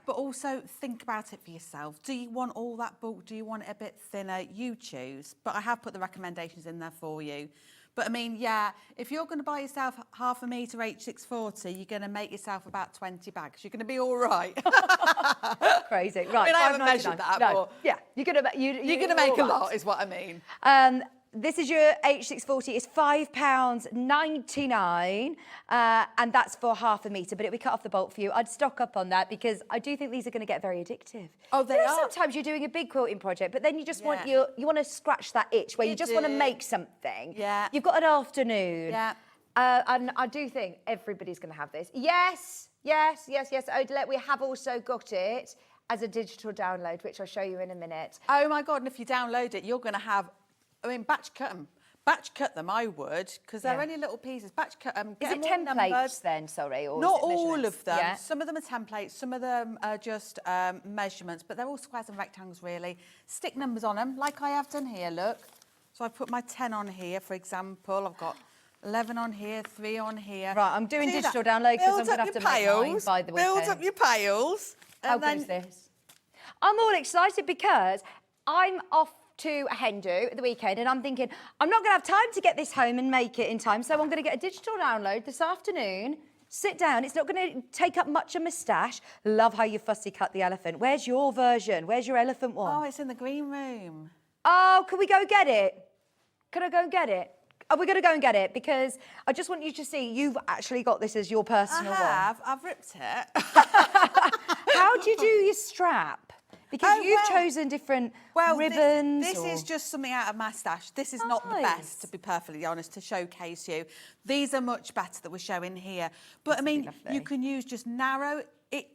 but also think about it for yourself. Do you want all that bulk? Do you want it a bit thinner? You choose. But I have put the recommendations in there for you. But I mean, if you're going to buy yourself half a metre H640, you're going to make yourself about 20 bags. You're going to be all right. Crazy. Right. I mean, I haven't measured that, but you're going to make a lot, is what I mean. This is your H640. It's £5.99, and that's for half a metre, but it'll be cut off the bulk for you. I'd stock up on that because I do think these are going to get very addictive. Oh, they are. Sometimes you're doing a big quilting project, but then you just want you want to scratch that itch where you just want to make something. Yeah. You've got an afternoon. Yeah. And I do think everybody's going to have this. Yes. Odilette, we have also got it as a digital download, which I'll show you in a minute. Oh my God! And if you download it, you're going to have. I mean, batch cut them. Batch cut them, I would, because they're only little pieces. Batch cut them. Is it templates then, sorry? Or Not is it all of them. Yeah. Some of them are templates, some of them are just measurements, but they're all squares and rectangles, really. Stick numbers on them, like I have done here, look. So I put my 10 on here, for example. I've got 11 on here, 3 on here. Right, I'm doing digital download because I'm going to have to make mine by the weekend. Build up your piles. How good is this? I'm all excited because I'm off to a hen do at the weekend and I'm thinking, I'm not going to have time to get this home and make it in time, so I'm going to get a digital download this afternoon, sit down, it's not going to take up much of my stash. Love how you fussy cut the elephant. Where's your version? Where's your elephant one? Oh, it's in the green room. Oh, can we go get it? Can I go and get it? Are we going to go and get it? Because I just want you to see you've actually got this as your personal one. I've ripped it. How do you do your strap? Because you've chosen different ribbons. This is just something out of my stash. This is not the best, to be perfectly honest, to showcase you. These are much better that we're showing here. But I mean, you can use just narrow.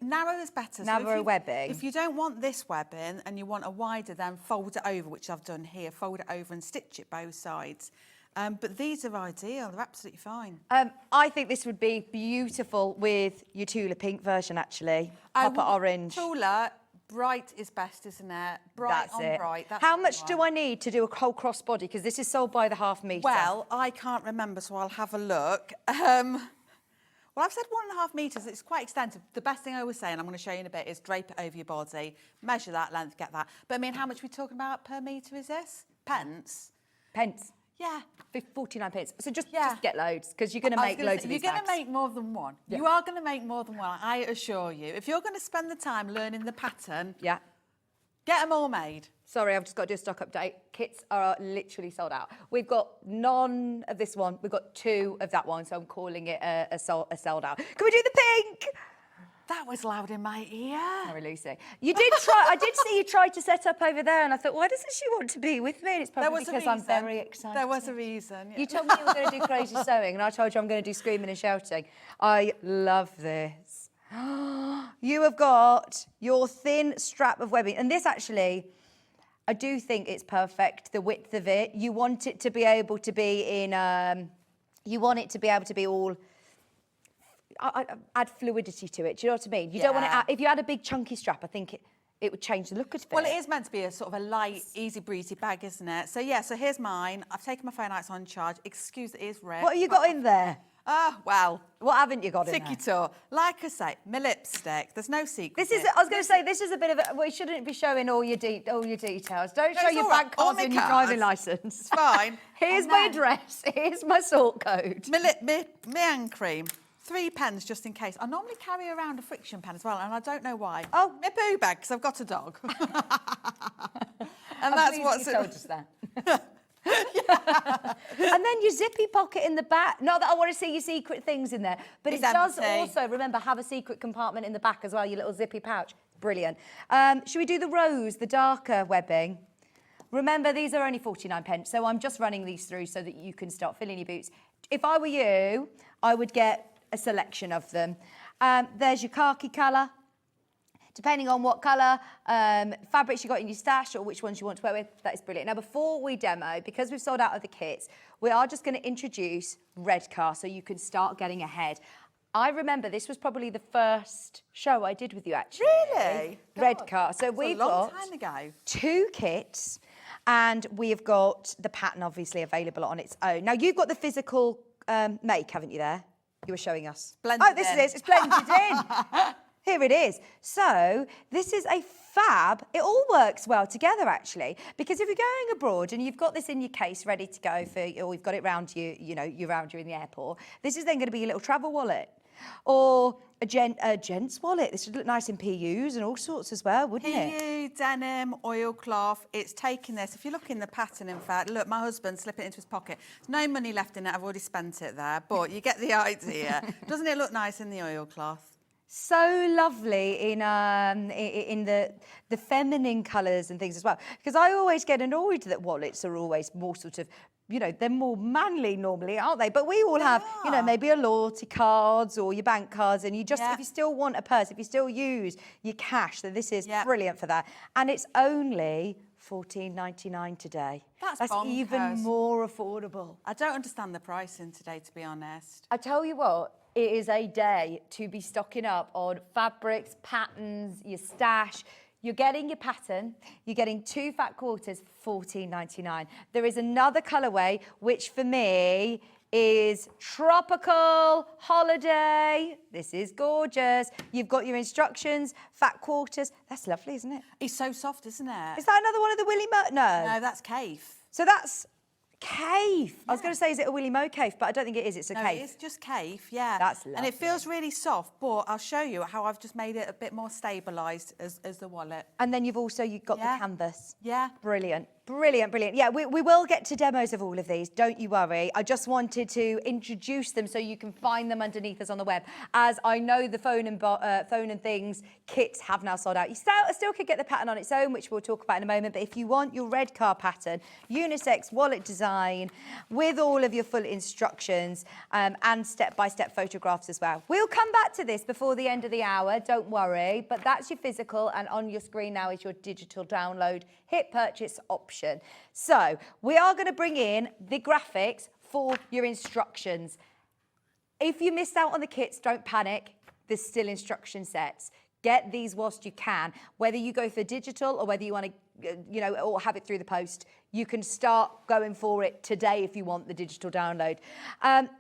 Narrow is better. Narrow webbing. If you don't want this webbing and you want a wider, then fold it over, which I've done here. Fold it over and stitch it both sides. But these are ideal. They're absolutely fine. I think this would be beautiful with your Tula pink version, actually. Papa orange. Tula, Bright is best, isn't it? Bright That's on it. bright. That's How what we much want. do I need to do a whole crossbody? Because this is sold by the half metre. Well, I can't remember, so I'll have a look. Well, I've said 1.5 metres. It's quite extensive. The best thing I always say, and I'm going to show you in a bit, is drape it over your body, measure that length, get that. But I mean, how much are we talking about per metre is this? Pence? Pence. Yeah. 49 pence. So just get loads, because you're going to I was make gonna loads say, of these You're going to bags. make more than one. Yeah. You are going to make more than one, I assure you. If you're going to spend the time learning the pattern, Yeah. get them all made. Sorry, I've just got to do a stock update. Kits are literally sold out. We've got none of this one. We've got 2 of that one, so I'm calling it a sold out. Can we do the pink? That was loud in my ear. Sorry, Lucy. You did try. I did see you try to set up over there, and I thought, why doesn't she want to be with me? And it's probably because I'm very excited. There was a reason. Yeah. You told me you were going to do crazy sewing, and I told you I'm going to do screaming and shouting. I love this. You have got your thin strap of webbing, and this actually, I do think it's perfect, the width of it. You want it to be able to be in, you want it to be able to be all, add fluidity to it. Do you know what I mean? You don't want to add, if you had a big chunky strap, I think it would change the look of it. Well, it is meant to be a sort of a light, easy breezy bag, isn't it? So yeah, so here's mine. I've taken my phone out, it's on charge. Excuse, it is red. What have you got in there? Well. What haven't you got in there? Ticky-taw. Like I say, my lipstick. There's no secret. This is, I was going to say, this is a bit of a, we shouldn't be showing all your details. Don't No, show it's your all right. bank All cards my and your cards. driving licence. It's fine. Here's And my then- address. Here's my sort code. My hand cream. 3 pens just in case. I normally carry around a friction pen as well, and I don't know why. Oh. My poo bag, because I've got a dog. And I'm that's pleased what's you told us that. And then your zippy pocket in the back. Not that I want to see your secret things in there, but It's it does empty. also, remember, have a secret compartment in the back as well, your little zippy pouch. Brilliant. Should we do the rose, the darker webbing? Remember, these are only 49 pence, so I'm just running these through so that you can start filling your boots. If I were you, I would get a selection of them. There's your khaki colour. Depending on what colour fabrics you got in your stash or which ones you want to wear with, that is brilliant. Now, before we demo, because we've sold out of the kits, we are just going to introduce Redcar so you can start getting ahead. I remember this was probably the first show I did with you, actually. Really? Redcar. So It's we've a long got time ago. 2 kits, and we've got the pattern obviously available on its own. Now, you've got the physical make, haven't you, there? You were showing us. Blended Oh, this in. is it. It's blended in. Here it is. So this is a fab. It all works well together, actually, because if you're going abroad and you've got this in your case ready to go for, or you've got it round you, you're around you in the airport, this is then going to be your little travel wallet. Or a gent's wallet. This would look nice in PUs and all sorts as well, wouldn't it? PU, denim, oilcloth. It's taking this. If you look in the pattern, in fact, look, my husband slipped it into his pocket. There's no money left in it. I've already spent it there, but you get the idea. Doesn't it look nice in the oilcloth? So lovely in the feminine colours and things as well. Because I always get annoyed that wallets are always more sort of, they're more manly normally, aren't they? But we all have, maybe a loyalty cards or your bank cards, and you just, if you still want a purse, if you still use your cash, then this is brilliant for that. And it's only $14.99 today. That's even bonkers. more affordable. I don't understand the pricing today, to be honest. I tell you what, it is a day to be stocking up on fabrics, patterns, your stash. You're getting your pattern, you're getting 2 fat quarters, $14.99. There is another colourway, which for me is tropical holiday. This is gorgeous. You've got your instructions, fat quarters. That's lovely, isn't it? It's so soft, isn't it? Is that another one of the Willy Mo? No. No, that's Cafe. So that's Cafe. I was going to say, is it a Willy Mo Cafe? But I don't think it is. It's a Cafe. It's just Cafe, yeah. That's And lovely. it feels really soft, but I'll show you how I've just made it a bit more stabilised as the wallet. And then you've got the canvas. Yeah. Brilliant. Brilliant, brilliant. Yeah, we will get to demos of all of these, don't you worry. I just wanted to introduce them so you can find them underneath us on the web. As I know the phone and things kits have now sold out. You still could get the pattern on its own, which we'll talk about in a moment, but if you want your Redcar pattern, unisex wallet design, with all of your full instructions and step-by-step photographs as well. We'll come back to this before the end of the hour, don't worry, but that's your physical, and on your screen now is your digital download hit purchase option. So we are going to bring in the graphics for your instructions. If you missed out on the kits, don't panic. There's still instruction sets. Get these whilst you can. Whether you go for digital or whether you want to, you know, or have it through the post, you can start going for it today if you want the digital download.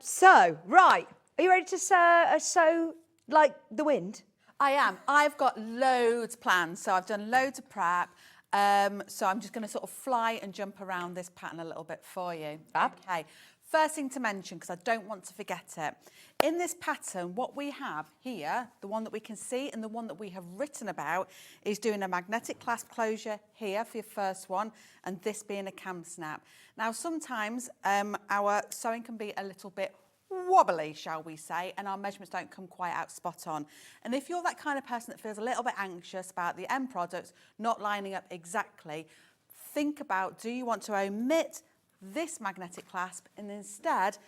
So, right, are you ready to sew like the wind? I am. I've got loads planned, so I've done loads of prep. So I'm just going to sort of fly and jump around this pattern a little bit for you. Okay. First thing to mention, because I don't want to forget it. In this pattern, what we have here, the one that we can see and the one that we have written about, is doing a magnetic clasp closure here for your first one, and this being a cam snap. Now, sometimes our sewing can be a little bit wobbly, shall we say, and our measurements don't come quite out spot on. And if you're that kind of person that feels a little bit anxious about the end products not lining up exactly, think about, do you want to omit this magnetic clasp and instead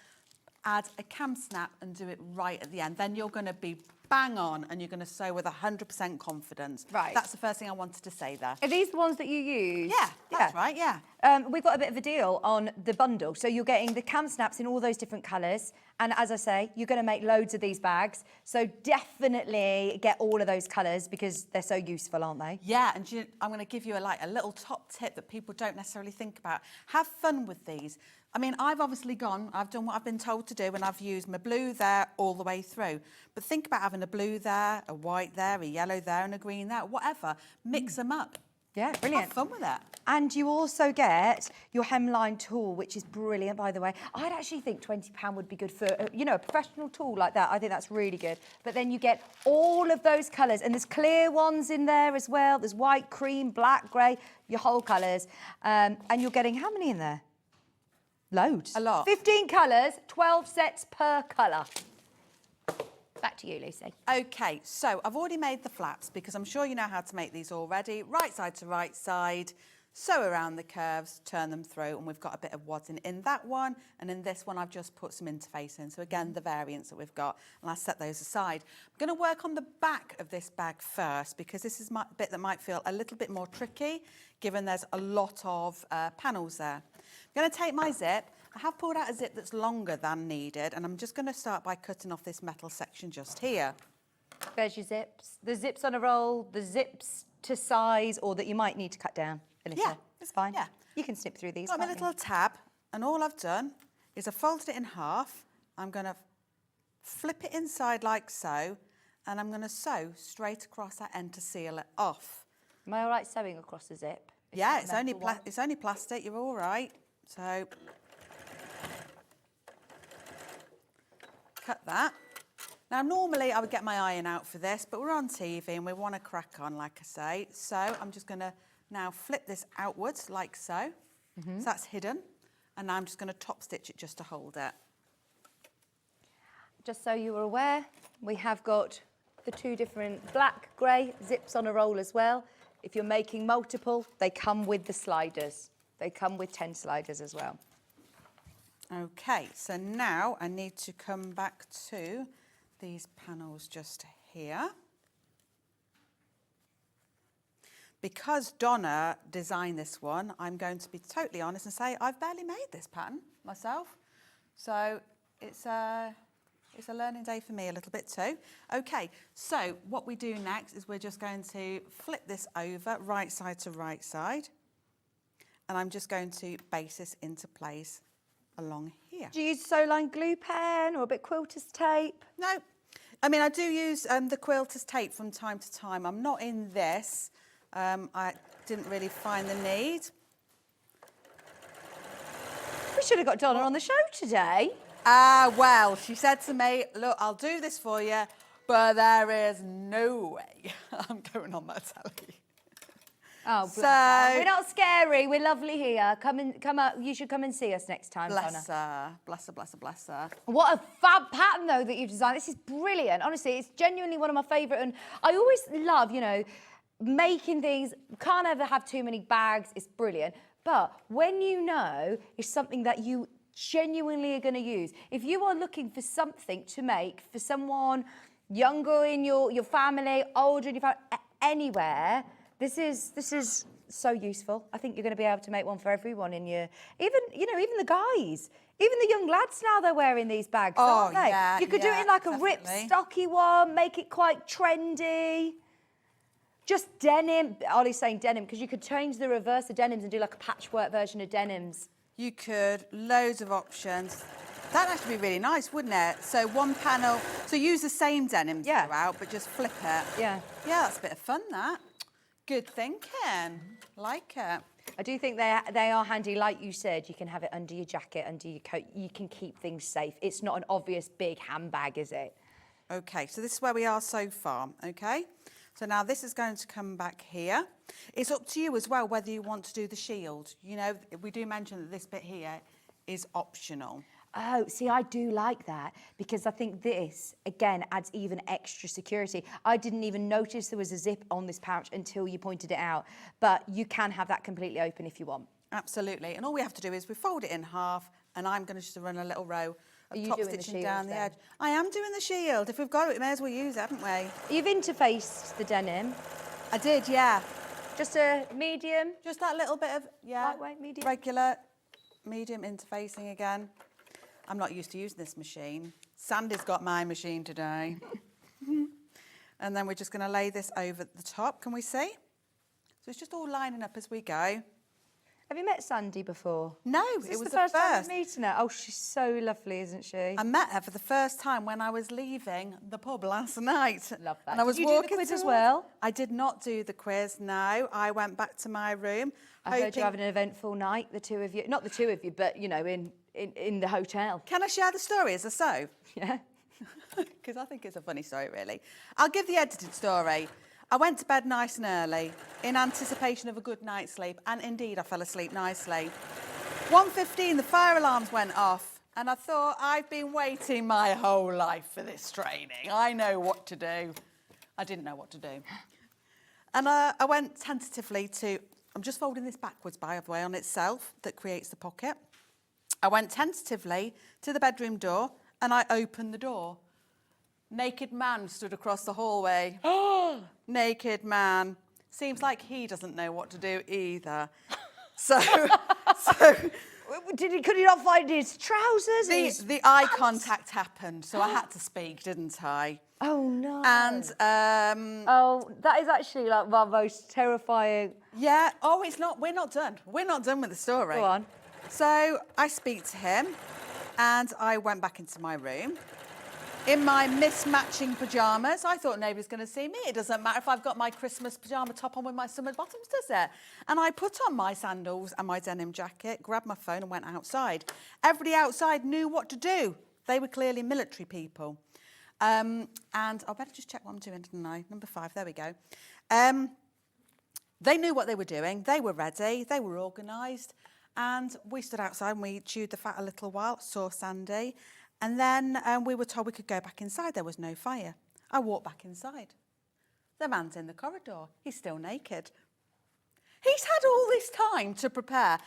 add a cam snap and do it right at the end? Then you're going to be bang on and you're going to sew with 100% confidence. Right. That's the first thing I wanted to say there. Are these the ones that you use? Yeah, that's right, yeah. We've got a bit of a deal on the bundle. So you're getting the cam snaps in all those different colours. And as I say, you're going to make loads of these bags. So definitely get all of those colours because they're so useful, aren't they? Yeah, and I'm going to give you a little top tip that people don't necessarily think about. Have fun with these. I mean, I've obviously done what I've been told to do, and I've used my blue there all the way through. But think about having a blue there, a white there, a yellow there, and a green there, whatever. Mix them up. Yeah, brilliant. Have fun with it. And you also get your hemline tool, which is brilliant, by the way. I'd actually think £20 would be good for, you know, a professional tool like that. I think that's really good. But then you get all of those colours, and there's clear ones in there as well. There's white, cream, black, grey, your whole colours. And you're getting how many in there? Loads. A lot. 15 colours, 12 sets per colour. Back to you, Lucy. Okay, so I've already made the flaps because I'm sure you know how to make these already. Right side to right side, sew around the curves, turn them through, and we've got a bit of wadding in that one, and in this one I've just put some interface in. So again, the variants that we've got, and I'll set those aside. I'm going to work on the back of this bag first because this is my bit that might feel a little bit more tricky, given there's a lot of panels there. I'm going to take my zip. I have pulled out a zip that's longer than needed, and I'm just going to start by cutting off this metal section just here. There's your zips. The zips on a roll, the zips to size, or that you might need to cut down. Yeah, it's fine. Yeah. You can snip through these. Got my little tab, and all I've done is I've folded it in half. I'm going to flip it inside like so, and I'm going to sew straight across that end to seal it off. Am I all right sewing across the zip? Yeah, it's only plastic. You're all right. So cut that. Now, normally I would get my iron out for this, but we're on TV and we want to crack on, like I say. So I'm just going to now flip this outwards like so. So that's hidden. And now I'm just going to top stitch it just to hold it. Just so you are aware, we have got the two different black, grey zips on a roll as well. If you're making multiple, they come with the sliders. They come with 10 sliders as well. Okay, so now I need to come back to these panels just here. Because Donna designed this one, I'm going to be totally honest and say I've barely made this pattern myself. So it's a learning day for me a little bit too. Okay, so what we do next is we're just going to flip this over right side to right side. And I'm just going to base this into place along here. Do you use sew-line glue pen or a bit quilter's tape? No. I mean, I do use the quilter's tape from time to time. I'm not in this. I didn't really find the need. We should have got Donna on the show today. Well, she said to me, look, I'll do this for you, but there is no way I'm going on that telly. Oh, bless her. We're not scary. We're lovely here. Come up. You should come and see us next time, Bless Donna. her. Bless her, bless her, bless her. What a fab pattern, though, that you've designed. This is brilliant. Honestly, it's genuinely one of my favourite. And I always love, you know, making things. Can't ever have too many bags. It's brilliant. But when you know it's something that you genuinely are going to use, if you are looking for something to make for someone younger in your family, older in your family, anywhere, this is so useful. I think you're going to be able to make one for everyone in your, even the guys, even the young lads now, they're wearing these bags, aren't they? Yeah, you could do it in like a ripped, stocky one, make it quite trendy. Just denim. Ollie's saying denim because you could change the reverse of denims and do like a patchwork version of denims. You could, loads of options. That'd actually be really nice, wouldn't it? So one panel, so use the same denim throughout, but just flip it. Yeah. Yeah, that's a bit of fun, that. Good thinking. Like it. I do think they are handy. Like you said, you can have it under your jacket, under your coat. You can keep things safe. It's not an obvious big handbag, is it? Okay, so this is where we are so far, okay? So now this is going to come back here. It's up to you as well whether you want to do the shield. You know, we do mention that this bit here is optional. Oh, see, I do like that because I think this, again, adds even extra security. I didn't even notice there was a zip on this pouch until you pointed it out, but you can have that completely open if you want. Absolutely, and all we have to do is we fold it in half, and I'm going to just run a little row of top stitching down the edge. I am doing the shield. If we've got it, we may as well use it, haven't we? You've interfaced the denim. I did, yeah. Just a medium? Just that little bit of, yeah. Lightweight, medium? Regular, medium interfacing again. I'm not used to using this machine. Sandy's got my machine today. And then we're just going to lay this over the top. Can we see? So it's just all lining up as we go. Have you met Sandi before? No, it was the first time I'm meeting her. Oh, she's so lovely, isn't she? I met her for the first time when I was leaving the pub last night. Love that. And I was Did you do walking the quiz as towards- well? I did not do the quiz, no. I went back to my room. I heard you having an eventful night, the two of you. Not the two of you, but, you know, in the hotel. Can I share the story as a sew? Yeah. Because I think it's a funny story, really. I'll give the edited story. I went to bed nice and early in anticipation of a good night's sleep, and indeed I fell asleep nicely. 1:15, the fire alarms went off, and I thought, I've been waiting my whole life for this training. I know what to do. I didn't know what to do. And I went tentatively to, I'm just folding this backwards, by the way, on itself, that creates the pocket. I went tentatively to the bedroom door, and I opened the door. Naked man stood across the hallway. Naked man. Seems like he doesn't know what to do either. So Could he not find his trousers? The eye contact happened, so I had to speak, didn't I? Oh no. And oh, that is actually like my most terrifying. Yeah. Oh, it's not. We're not done. We're not done with the story. Go on. So I speak to him, and I went back into my room. In my mismatching pyjamas, I thought nobody's going to see me. It doesn't matter if I've got my Christmas pyjama top on with my summer bottoms, does it? And I put on my sandals and my denim jacket, grabbed my phone and went outside. Everybody outside knew what to do. They were clearly military people. And I better just check what I'm doing, didn't I? Number 5, there we go. They knew what they were doing. They were ready. They were organised. And we stood outside and we chewed the fat a little while, saw Sandi. And then we were told we could go back inside. There was no fire. I walked back inside. The man's in the corridor. He's still naked. He's had all this time to prepare.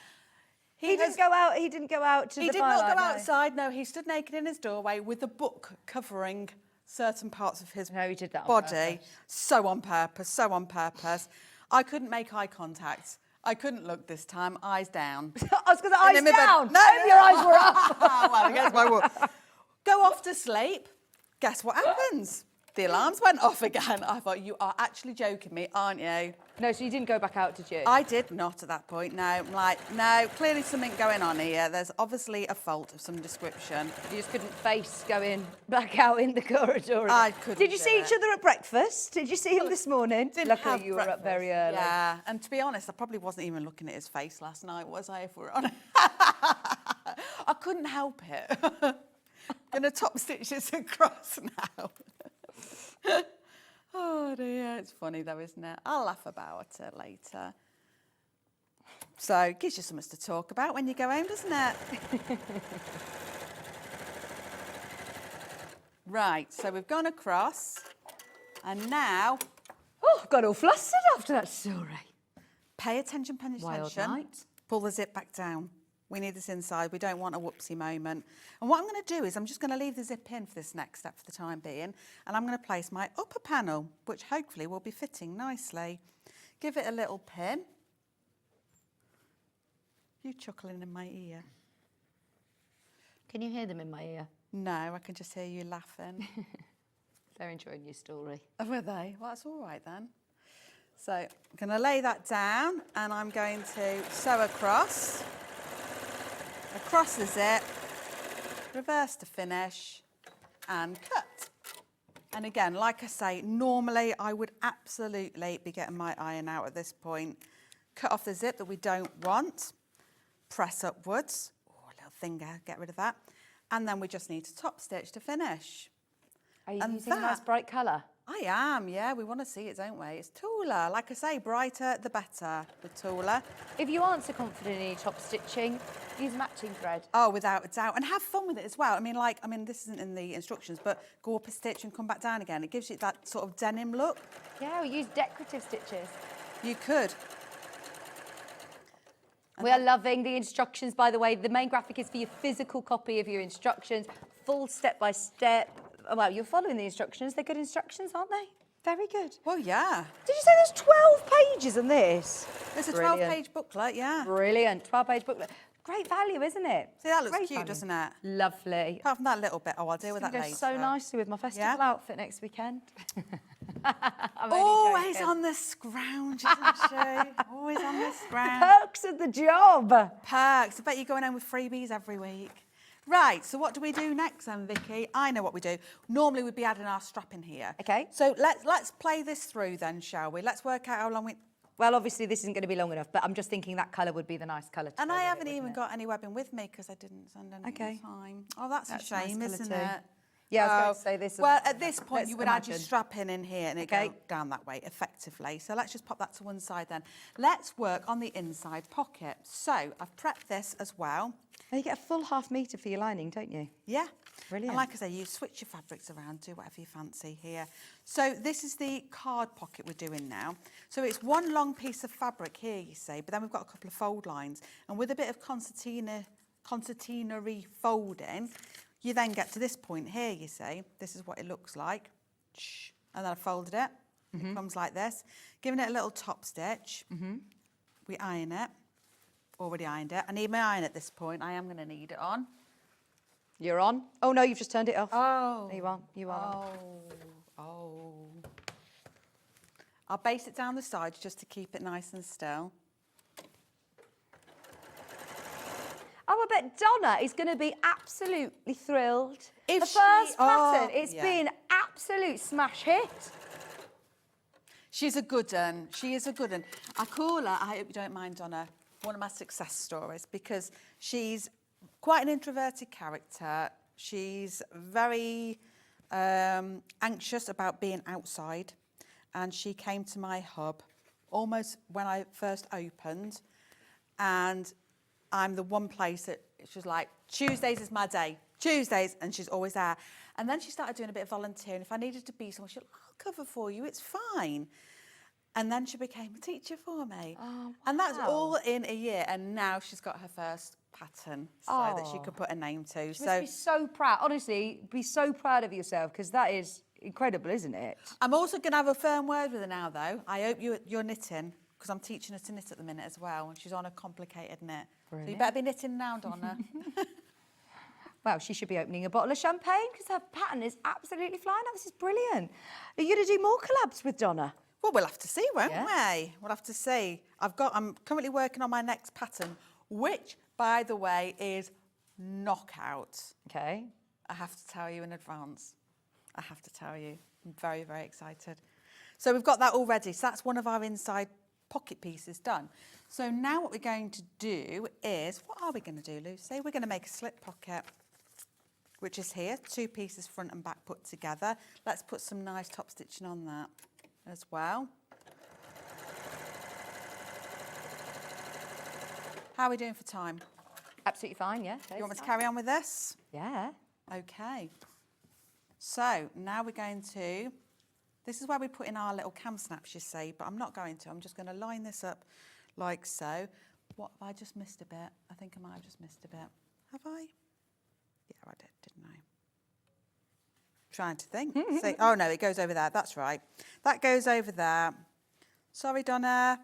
He didn't go out. He didn't go out to the He did firelight, not go no. outside. No, he stood naked in his doorway with a book covering certain parts of his No, he did that on body. purpose. So on purpose. So on purpose. I couldn't make eye contact. I couldn't look this time. Eyes down. I was going to eyes in my bed. down. No, Your eyes were up. Well, I guess I will. Go off to sleep. Guess what happens? The alarms went off again. I thought, you are actually joking me, aren't you? No, so you didn't go back out, did you? I did not at that point, no. I'm like, no, clearly something going on here. There's obviously a fault of some description. You just couldn't face going back out in the corridor. I couldn't Did you do see it. each other at breakfast? Did you see him this morning? Didn't Luckily, have you were up very early. Yeah, and to be honest, I probably wasn't even looking at his face last night, was I, if we're honest? I couldn't help it. Gonna top stitch this across now. Oh dear, it's funny though, isn't it? I'll laugh about it later. So it gives you something to talk about when you go home, doesn't it? Right, so we've gone across, and now... Oh, got all flustered after that story. Pay attention, pay Wild attention. night. Pull the zip back down. We need this inside. We don't want a whoopsie moment. And what I'm going to do is I'm just going to leave the zip in for this next step for the time being. And I'm going to place my upper panel, which hopefully will be fitting nicely. Give it a little pin. You chuckling in my ear. Can you hear them in my ear? No, I can just hear you laughing. They're enjoying your story. Oh, were they? Well, that's all right then. So I'm going to lay that down and I'm going to sew across the zip, reverse to finish and cut. And again, like I say, normally I would absolutely be getting my iron out at this point. Cut off the zip that we don't want, press upwards, a little finger, get rid of that. And then we just need to top stitch to finish. Are you using a nice bright colour? I am, yeah, we want to see it, don't we? It's Tailor, like I say, brighter the better with Tailor. If you aren't so confident in your top stitching, use matching thread. Oh, without a doubt, and have fun with it as well. I mean, this isn't in the instructions, but go up a stitch and come back down again. It gives you that sort of denim look. Yeah, we use decorative stitches. You could. We are loving the instructions, by the way. The main graphic is for your physical copy of your instructions, full step-by-step. Well, you're following the instructions. They're good instructions, aren't they? Very good. Well, yeah. Did you say there's 12 pages on this? It's a 12-page booklet, yeah. Brilliant, 12-page booklet. Great value, isn't it? See, that looks Great cute, value. Doesn't it? Lovely. Apart from that little bit, I'll deal with that Goes later. so nicely with my festival outfit next weekend. Always on the scrounge, isn't she? Always on the scrounge. Perks of the job. Perks. I bet you're going home with freebies every week. Right, so what do we do next then, Vicky? I know what we do. Normally we'd be adding our strap in here. Okay. So let's play this through then, shall we? Let's work out how long we... Well, obviously this isn't going to be long enough, but I'm just thinking that colour would be the nice colour to And go I with haven't it, even wouldn't got any webbing with me because I didn't send any time. Oh, that's a That's a nice shame, colour isn't too. it? Yeah, I was going to say this. Well, at this point, Let's you would add your imagine. strap in here and it go down that way effectively. So let's just pop that to one side then. Let's work on the inside pocket. So I've prepped this as well. And you get a full ½ metre for your lining, don't you? Yeah. Brilliant. And like I say, you switch your fabrics around, do whatever you fancy here. So this is the card pocket we're doing now. So it's one long piece of fabric here, you see, but then we've got a couple of fold lines. And with a bit of concertina-y folding, you then get to this point here, you see. This is what it looks like. And then I folded it. It comes like this. Giving it a little top stitch. We iron it. Already ironed it. I need my iron at this point. I am going to need it on. You're on. Oh, no, you've just turned it off. Oh. There you are. You are. Oh. I'll base it down the sides just to keep it nice and still. Oh, I bet Donna is going to be absolutely thrilled. If the she- first pattern, oh, it's yeah. been absolute smash hit. She's a good one. She is a good one. I call her, I hope you don't mind, Donna, one of my success stories because she's quite an introverted character. She's very anxious about being outside. And she came to my hub almost when I first opened. And I'm the one place that she's like, Tuesdays is my day. Tuesdays, and she's always there. And then she started doing a bit of volunteering. If I needed to be someone, she'll, I'll cover for you, it's fine. And then she became a teacher for me. Oh, wow. And that's all in a year. And now she's got her first pattern so that she could put a name to. She must be so proud. Honestly, be so proud of yourself because that is incredible, isn't it? I'm also going to have a firm word with her now, though. I hope you're knitting because I'm teaching her to knit at the minute as well. And she's on a complicated knit. Brilliant. So you better be knitting now, Donna. Well, she should be opening a bottle of champagne because her pattern is absolutely flying out. This is brilliant. Are you going to do more collabs with Donna? Well, we'll have to see, won't we? We'll have to see. I'm currently working on my next pattern, which, by the way, is knockout. Okay. I have to tell you in advance. I have to tell you. I'm very, very excited. So we've got that all ready. So that's one of our inside pocket pieces done. So now what we're going to do is, what are we going to do, Lucy? We're going to make a slip pocket, which is here, 2 pieces front and back put together. Let's put some nice top stitching on that as well. How are we doing for time? Absolutely fine, yeah. You want me to carry on with this? Yeah. Okay. So now we're going to, this is where we put in our little cam snaps, you see, but I'm not going to. I'm just going to line this up like so. What, have I just missed a bit? I think I might have just missed a bit. Have I? Yeah, I did, didn't I? Trying to think. See, oh no, it goes over there. That's right. That goes over there. Sorry, Donna.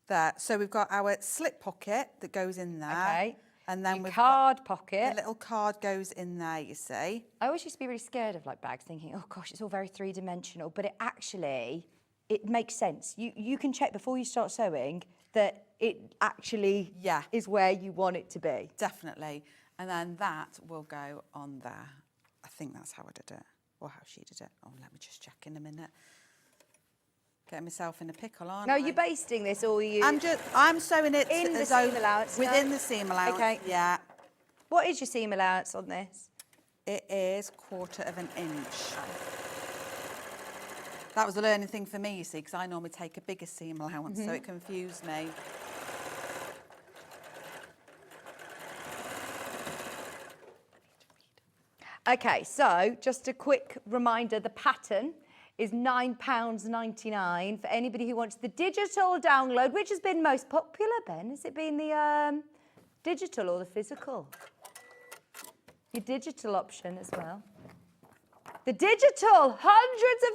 There. So we've got our slip pocket that goes in there. Okay. And then Your we've card got pocket. the little card goes in there, you see. I always used to be really scared of like bags, thinking, oh gosh, it's all very three-dimensional, but it actually it makes sense. You can check before you start sewing that it actually is where you want it to be. Definitely. And then that will go on there. I think that's how I did it, or how she did it. Oh, let me just check in a minute. Getting myself in a pickle, aren't I? No, you're basting this, or you? I'm sewing it in the seam allowance. within the seam allowance. Okay. Yeah. What is your seam allowance on this? It is 1/4 of an inch. That was a learning thing for me, you see, because I normally take a bigger seam allowance, so it confused me. Okay, so just a quick reminder, the pattern is £9.99 for anybody who wants the digital download. Which has been most popular, Ben? Has it been the digital or the physical? Your digital option as well. The digital, hundreds of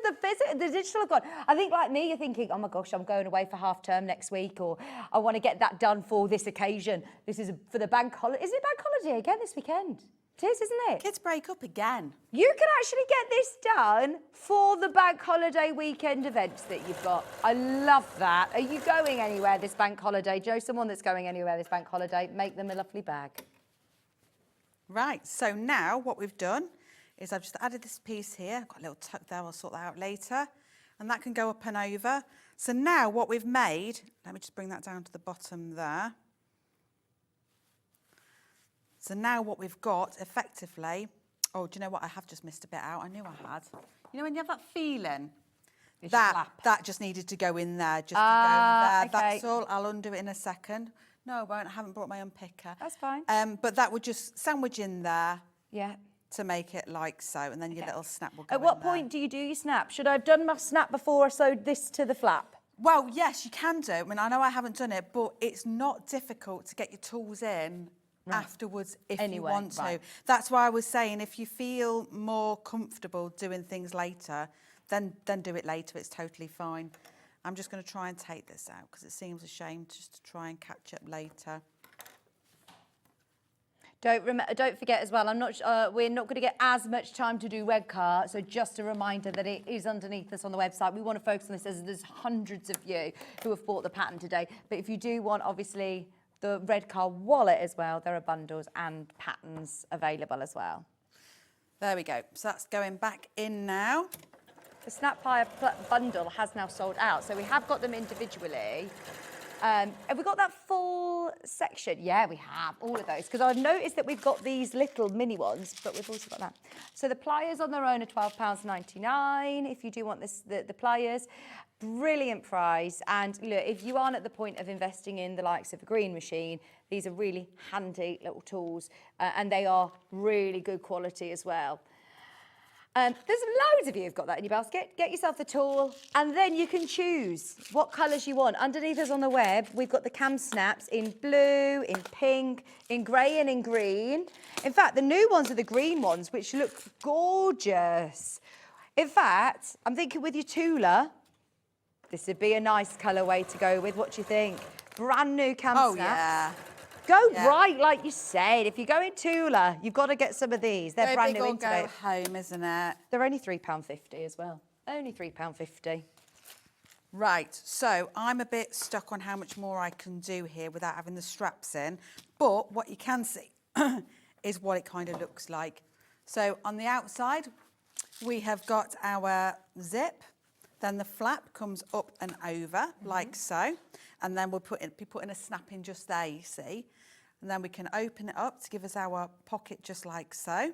the digital have gone. I think like me, you're thinking, oh my gosh, I'm going away for half term next week, or I want to get that done for this occasion. This is for the bank holiday. Is it bank holiday again this weekend? It is, isn't it? Kids break up again. You can actually get this done for the bank holiday weekend events that you've got. I love that. Are you going anywhere this bank holiday? Do you know someone that's going anywhere this bank holiday? Make them a lovely bag. Right, so now what we've done is I've just added this piece here. I've got a little tuck there, I'll sort that out later. And that can go up and over. So now what we've made, let me just bring that down to the bottom there. So now what we've got effectively, oh, do you know what? I have just missed a bit out. I knew I had. You know when you have that feeling? That just needed to go in there, just to go in there. Okay. That's all. I'll undo it in a second. No, I won't. I haven't brought my unpicker. That's fine. But that would just sandwich in there. Yeah. To make it like so, and then your little snap will go At what in there. point do you do your snap? Should I have done my snap before I sewed this to the flap? Well, yes, you can do. I mean, I know I haven't done it, but it's not difficult to get your tools in afterwards if you want to. Right. That's why I was saying if you feel more comfortable doing things later, then do it later. It's totally fine. I'm just going to try and take this out because it seems a shame just to try and catch up later. Don't forget as well, we're not going to get as much time to do Redcar, so just a reminder that it is underneath us on the website. We want to focus on this as there's hundreds of you who have bought the pattern today. But if you do want, obviously, the Redcar Wallet as well, there are bundles and patterns available as well. There we go. So that's going back in now. The Snap Hire bundle has now sold out, so we have got them individually. Have we got that full section? Yeah, we have, all of those. Because I've noticed that we've got these little mini ones, but we've also got that. So the pliers on their own are £12.99 if you do want the pliers. Brilliant price. And look, if you aren't at the point of investing in the likes of a green machine, these are really handy little tools and they are really good quality as well. There's loads of you who've got that in your basket. Get yourself the tool and then you can choose what colours you want. Underneath us on the web, we've got the cam snaps in blue, in pink, in grey and in green. In fact, the new ones are the green ones, which look gorgeous. In fact, I'm thinking with your Tula, this would be a nice colourway to go with. What do you think? Brand new cam snaps. Yeah. Go bright, like you said. If you go in Tula, you've got to get some of these. They're brand new into go home, isn't it? They're only £3.50 as well. Only £3.50. Right, so I'm a bit stuck on how much more I can do here without having the straps in. But what you can see is what it kind of looks like. So on the outside, we have got our zip. Then the flap comes up and over, like so. And then we'll be putting a snap in just there, you see. And then we can open it up to give us our pocket just like so.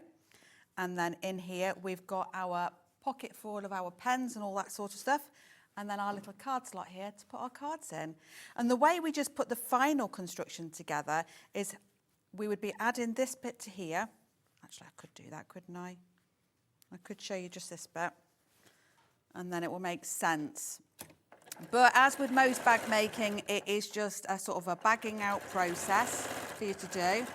And then in here, we've got our pocket for all of our pens and all that sort of stuff. And then our little card slot here to put our cards in. And the way we just put the final construction together is we would be adding this bit to here. Actually, I could do that, couldn't I? I could show you just this bit. And then it will make sense. But as with most bag making, it is just a sort of a bagging out process for you to do.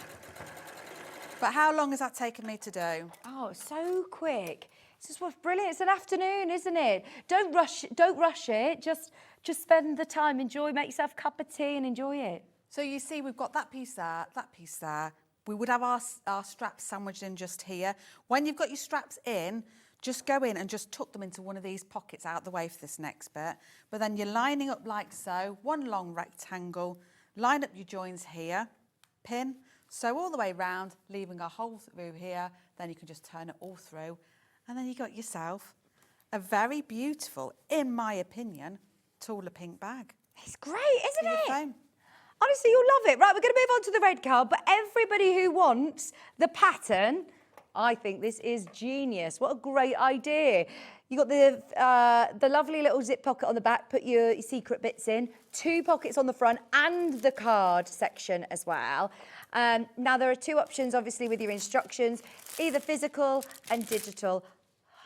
But how long has that taken me to do? Oh, so quick. This is what's brilliant. It's an afternoon, isn't it? Don't rush it. Just spend the time, enjoy, make yourself a cup of tea and enjoy it. So you see, we've got that piece there, that piece there. We would have our straps sandwiched in just here. When you've got your straps in, just go in and just tuck them into one of these pockets out the way for this next bit. But then you're lining up like so, one long rectangle, line up your joins here, pin, sew all the way round, leaving a hole through here. Then you can just turn it all through. And then you got yourself a very beautiful, in my opinion, taller pink bag. It's great, isn't it? Phone. Honestly, you'll love it. Right, we're going to move on to the red card, but everybody who wants the pattern, I think this is genius. What a great idea. You got the lovely little zip pocket on the back, put your secret bits in, 2 pockets on the front and the card section as well. Now, there are 2 options, obviously, with your instructions, either physical and digital.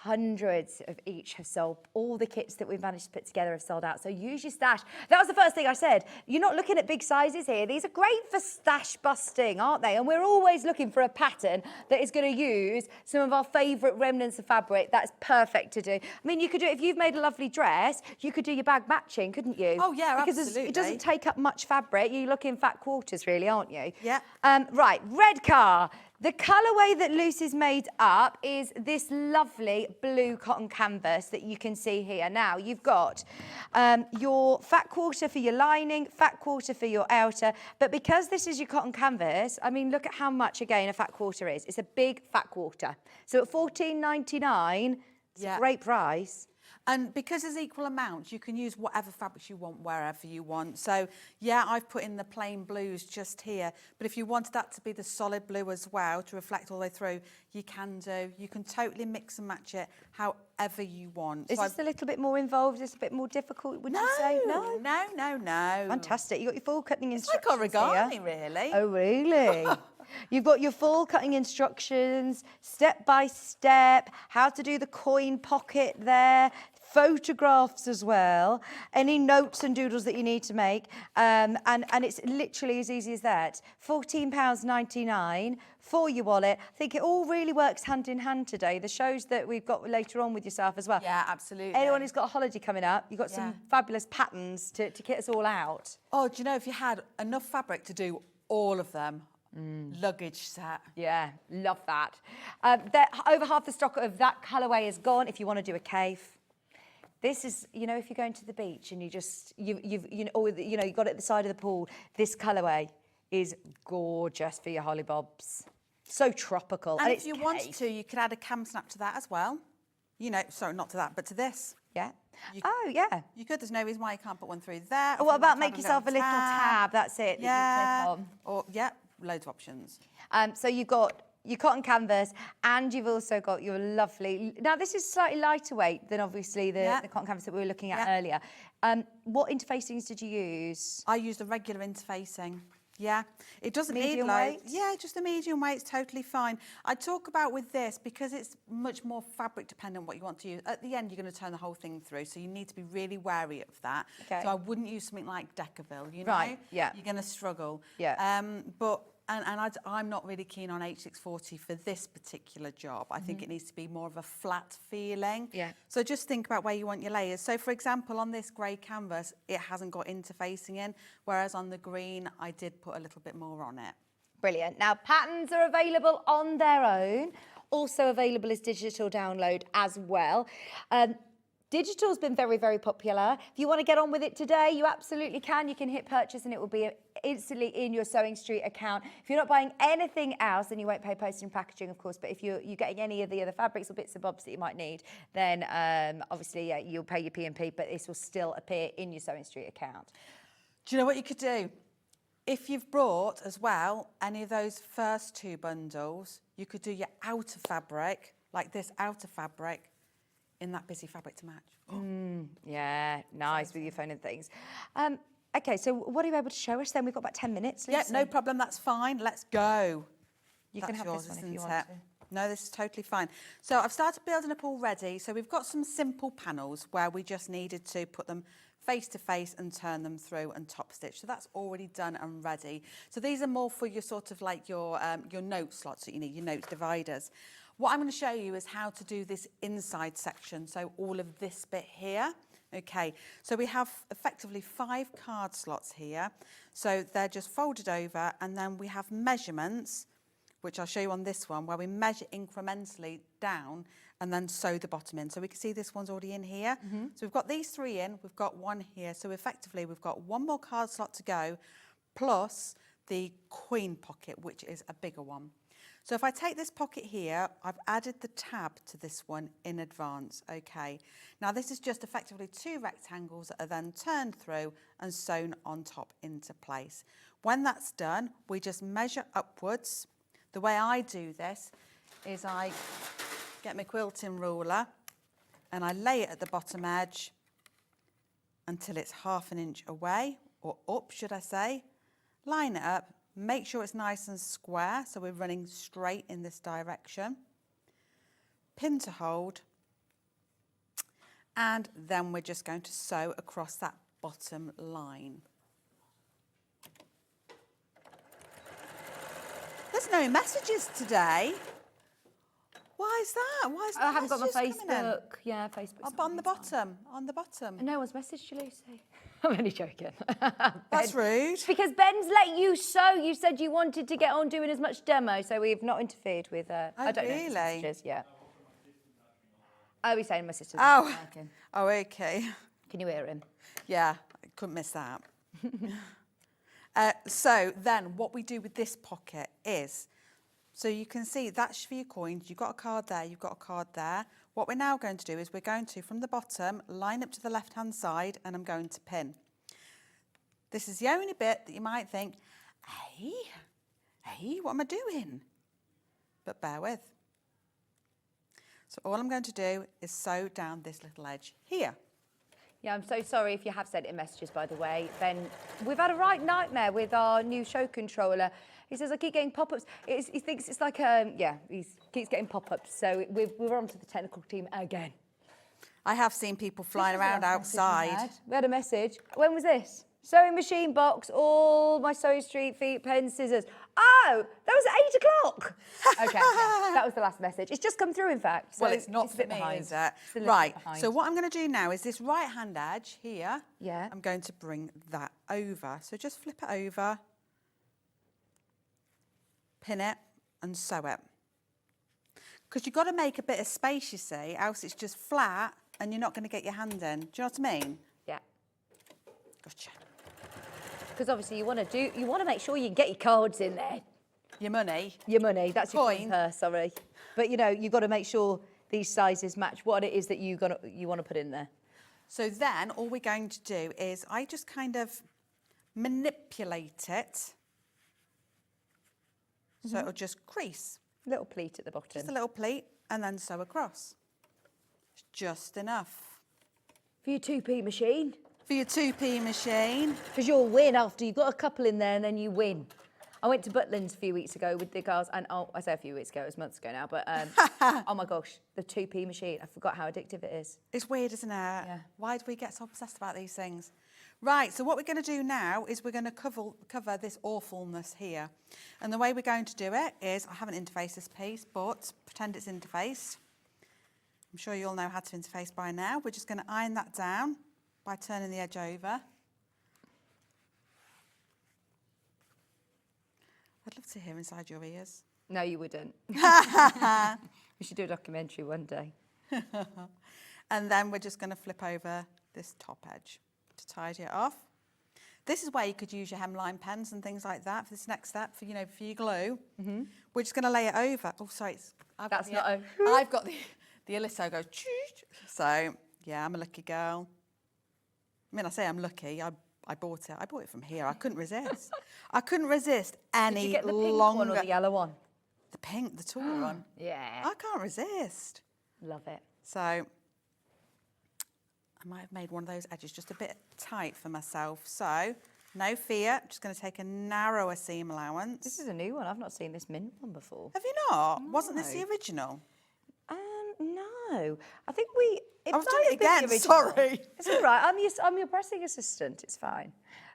Hundreds of each have sold. All the kits that we've managed to put together have sold out. So use your stash. That was the first thing I said. You're not looking at big sizes here. These are great for stash busting, aren't they? And we're always looking for a pattern that is going to use some of our favourite remnants of fabric. That's perfect to do. I mean, you could do it, if you've made a lovely dress, you could do your bag matching, couldn't you? Oh, yeah, because absolutely. It doesn't take up much fabric. You look in fat quarters, really, aren't you? Yeah. Right, Redcar. The colourway that Luce is made up is this lovely blue cotton canvas that you can see here. Now, you've got your fat quarter for your lining, fat quarter for your outer, but because this is your cotton canvas, I mean, look at how much, again, a fat quarter is. It's a big fat quarter. So at $14.99, it's a great price. And because there's equal amounts, you can use whatever fabrics you want, wherever you want. So, yeah, I've put in the plain blues just here. But if you wanted that to be the solid blue as well, to reflect all the way through, you can do. You can totally mix and match it however you want. Is this a little bit more involved? Is this a bit more difficult, would you say? No? No. Fantastic. You've got your full cutting It's like instructions origami, here. really. Oh, really? You've got your full cutting instructions, step by step, how to do the coin pocket there, photographs as well, any notes and doodles that you need to make, and it's literally as easy as that. £14.99 for your wallet. I think it all really works hand in hand today. The shows that we've got later on with yourself as well. Yeah, absolutely. Anyone who's got a holiday coming up, you've got some fabulous patterns to kit us all out. Oh, do you know, if you had enough fabric to do all of them, luggage set. Yeah, love that. Over half the stock of that colourway is gone if you want to do a cave. This is, you know, if you're going to the beach and you got it at the side of the pool, this colourway is gorgeous for your hollybobs. So tropical. And if it's you wanted to, you could add a cam snap to that as well. You know, sorry, not to that, but to this. Yeah. Yeah. You could. There's no reason why you can't put one through there. What about make yourself a little tab? That's it. Yeah. That you click on. Or, yeah, loads of options. So you've got your cotton canvas, and you've also got your lovely... Now, this is slightly lighter weight than, obviously, the cotton canvas that we were looking at earlier. What interfacings did you use? I used a regular interfacing. Yeah, it doesn't medium need weight? loads. Yeah, just a medium weight, it's totally fine. I talk about with this, because it's much more fabric dependent what you want to use. At the end, you're going to turn the whole thing through, so you need to be really wary of that. Okay. So I wouldn't use something like Decaville, you know? Right, yeah. You're going to struggle. Yeah. I'm not really keen on H640 for this particular job. I think it needs to be more of a flat feeling. Yeah. So just think about where you want your layers. So for example, on this grey canvas, it hasn't got interfacing in, whereas on the green, I did put a little bit more on it. Brilliant. Now, patterns are available on their own, also available as digital download as well. Digital's been very, very popular. If you want to get on with it today, you absolutely can. You can hit purchase and it will be instantly in your Sewing Street account. If you're not buying anything else, then you won't pay postage and packaging, of course. But if you're getting any of the other fabrics or bits and bobs that you might need, then obviously, yeah, you'll pay your P&P, but this will still appear in your Sewing Street account. Do you know what you could do? If you've brought as well any of those first 2 bundles, you could do your outer fabric, like this outer fabric, in that busy fabric to match. Yeah, nice with your phone and things. Okay, so what are you able to show us then? We've got about 10 minutes. Yeah, Lucy. no problem, that's fine. Let's go. You can have yours, this one if you isn't want it? to. No, this is totally fine. So I've started building up already. So we've got some simple panels where we just needed to put them face to face and turn them through and top stitch. So that's already done and ready. So these are more for your sort of like your note slots that you need, your notes dividers. What I'm going to show you is how to do this inside section, so all of this bit here. Okay, so we have effectively 5 card slots here. So they're just folded over, and then we have measurements, which I'll show you on this one, where we measure incrementally down, and then sew the bottom in. So we can see this one's already in here. So we've got these 3 in, we've got 1 here. So effectively we've got 1 more card slot to go, plus the queen pocket, which is a bigger one. So if I take this pocket here, I've added the tab to this one in advance, okay. Now this is just effectively 2 rectangles that are then turned through and sewn on top into place. When that's done, we just measure upwards. The way I do this is I get my quilting ruler and I lay it at the bottom edge until it's ½ an inch away, or up should I say. Line it up, make sure it's nice and square, so we're running straight in this direction. Pin to hold, and then we're just going to sew across that bottom line. There's no messages today. Why is that? Why is I haven't got my messages coming in? Facebook. Yeah, Facebook. Up on the bottom, on the bottom. No one's messaged you, Lucy. I'm only joking. That's rude. Because Ben's let you sew. You said you wanted to get on doing as much demo, so we've not interfered with. I don't know his messages. Yeah. Oh, he's saying my sister's Oh. working. Oh, okay. Can you hear him? Yeah, I couldn't miss that. So then what we do with this pocket is, so you can see that's for your coins. You've got a card there, you've got a card there. What we're now going to do is we're going to, from the bottom, line up to the left-hand side, and I'm going to pin. This is the only bit that you might think, hey, what am I doing? But bear with. So all I'm going to do is sew down this little edge here. Yeah, I'm so sorry if you have sent in messages, by the way. Ben, we've had a right nightmare with our new show controller. He says, I keep getting pop-ups. He thinks it's like, he keeps getting pop-ups. So we're on to the technical team again. I have seen people flying around outside. We had a message. When was this? Sewing machine box, all my Sewing Street feet, pen, scissors. Oh, that was at 8 o'clock. Okay, yeah, that was the last message. It's just come through, in fact. So Well, it's not a for bit me, behind. is it? It's a little Right, bit behind. so what I'm going to do now is this right-hand edge here, Yeah. I'm going to bring that over. So just flip it over, pin it and sew it. Because you've got to make a bit of space, you see, else it's just flat and you're not going to get your hand in. Do you know what I mean? Yeah. Gotcha. Because obviously you want to make sure you can get your cards in there. Your money. Your money, that's your Coin. coin purse, sorry. But you've got to make sure these sizes match what it is that you want to put in there. So then all we're going to do is I just kind of manipulate it so it'll just crease. Little pleat at the bottom. Just a little pleat and then sew across. It's just enough. For your 2p machine. For your 2p machine. Because you'll win after you've got a couple in there and then you win. I went to Butlins a few weeks ago with the girls, and I say a few weeks ago, it was months ago now, but oh my gosh, the 2p machine, I forgot how addictive it is. It's weird, isn't it? Yeah. Why do we get so obsessed about these things? Right, so what we're going to do now is we're going to cover this awfulness here. And the way we're going to do it is, I haven't interfaced this piece, but pretend it's interfaced. I'm sure you all know how to interface by now. We're just going to iron that down by turning the edge over. I'd love to hear inside your ears. No, you wouldn't. We should do a documentary one day. And then we're just going to flip over this top edge to tidy it off. This is where you could use your hemline pens and things like that for this next step, for for your glue. Mm-hmm. We're just going to lay it over. Oh, sorry, I've got the Illiso goes. So yeah, I'm a lucky girl. I mean, I say I'm lucky. I bought it. I bought it from here. I couldn't resist. I couldn't resist any longer. Did you get the pink one or the yellow one? The pink, the taller one. Yeah. I can't resist. Love it. So I might have made one of those edges just a bit tight for myself. So no fear. I'm just going to take a narrower seam allowance. This is a new one. I've not seen this mint one before. Have you not? No. Wasn't this the original? No. I think I was doing it again, sorry. It's all right. I'm your pressing assistant. It's fine.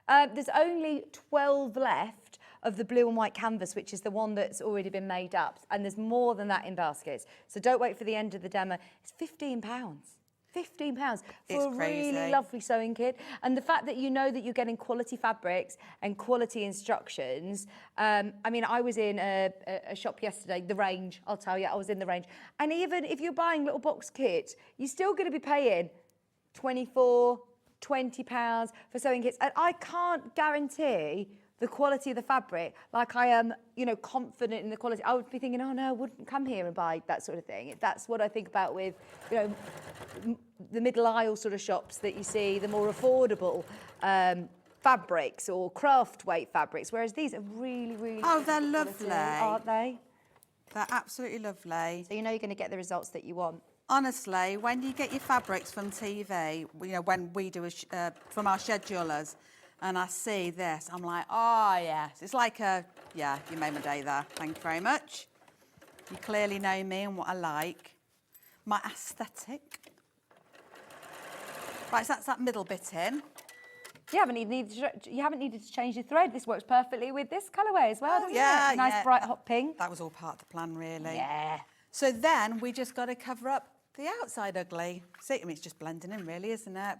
There's only 12 left of the blue and white canvas, which is the one that's already been made up. And there's more than that in baskets. So don't wait for the end of the demo. It's £15. £15 for It's a really crazy. lovely sewing kit. And the fact that you know that you're getting quality fabrics and quality instructions. I mean, I was in a shop yesterday, The Range, I'll tell you, I was in The Range. And even if you're buying little box kits, you're still going to be paying £24, £20 for sewing kits. And I can't guarantee the quality of the fabric like I am, you know, confident in the quality. I would be thinking, oh no, I wouldn't come here and buy that sort of thing. That's what I think about with, you know, the middle aisle sort of shops that you see, the more affordable fabrics or craft weight fabrics, whereas these are really, really Oh, they're good quality, lovely. aren't they? They're absolutely lovely. So you know you're going to get the results that you want. Honestly, when you get your fabrics from TV, you know, when we do from our schedulers, and I see this, I'm like, oh yes. It's like yeah, you made my day there. Thank you very much. You clearly know me and what I like. My aesthetic. Right, so that's that middle bit in. You haven't needed to change your thread. This works perfectly with this colourway as well, doesn't yeah, it? Nice yeah. bright hot pink. That was all part of the plan, really. Yeah. So then we just got to cover up the outside ugly. See, I mean, it's just blending in, really, isn't it?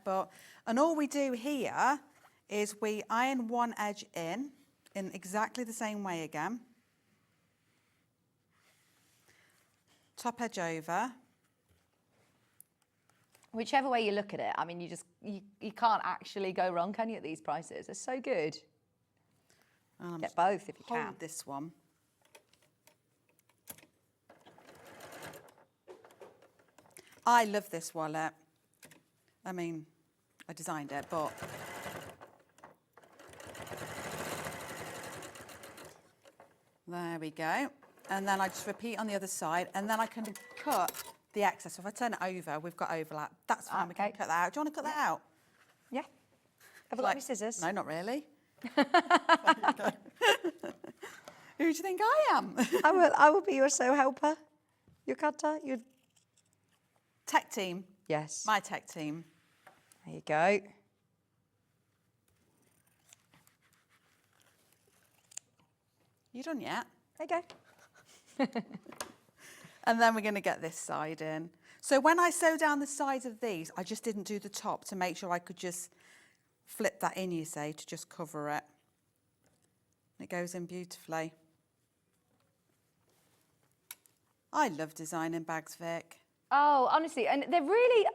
And all we do here is we iron one edge in exactly the same way again. Top edge over. Whichever way you look at it, I mean, you can't actually go wrong, can you, at these prices? They're so good. Get both if you can. Hold this one. I love this wallet. I mean, I designed it, but there we go. And then I just repeat on the other side, and then I can cut the excess. So if I turn it over, we've got overlap. That's fine, we can cut that out. Do you want to cut that out? Yeah. Have I got any scissors? No, not really. Who do you think I am? I will be your sew helper, your cutter, your... Tech team. Yes. My tech team. There you go. You done yet? There you go. And then we're going to get this side in. So when I sew down the sides of these, I just didn't do the top to make sure I could just flip that in, you say, to just cover it. And it goes in beautifully. I love designing bags, Vic. Oh, honestly, and they're really...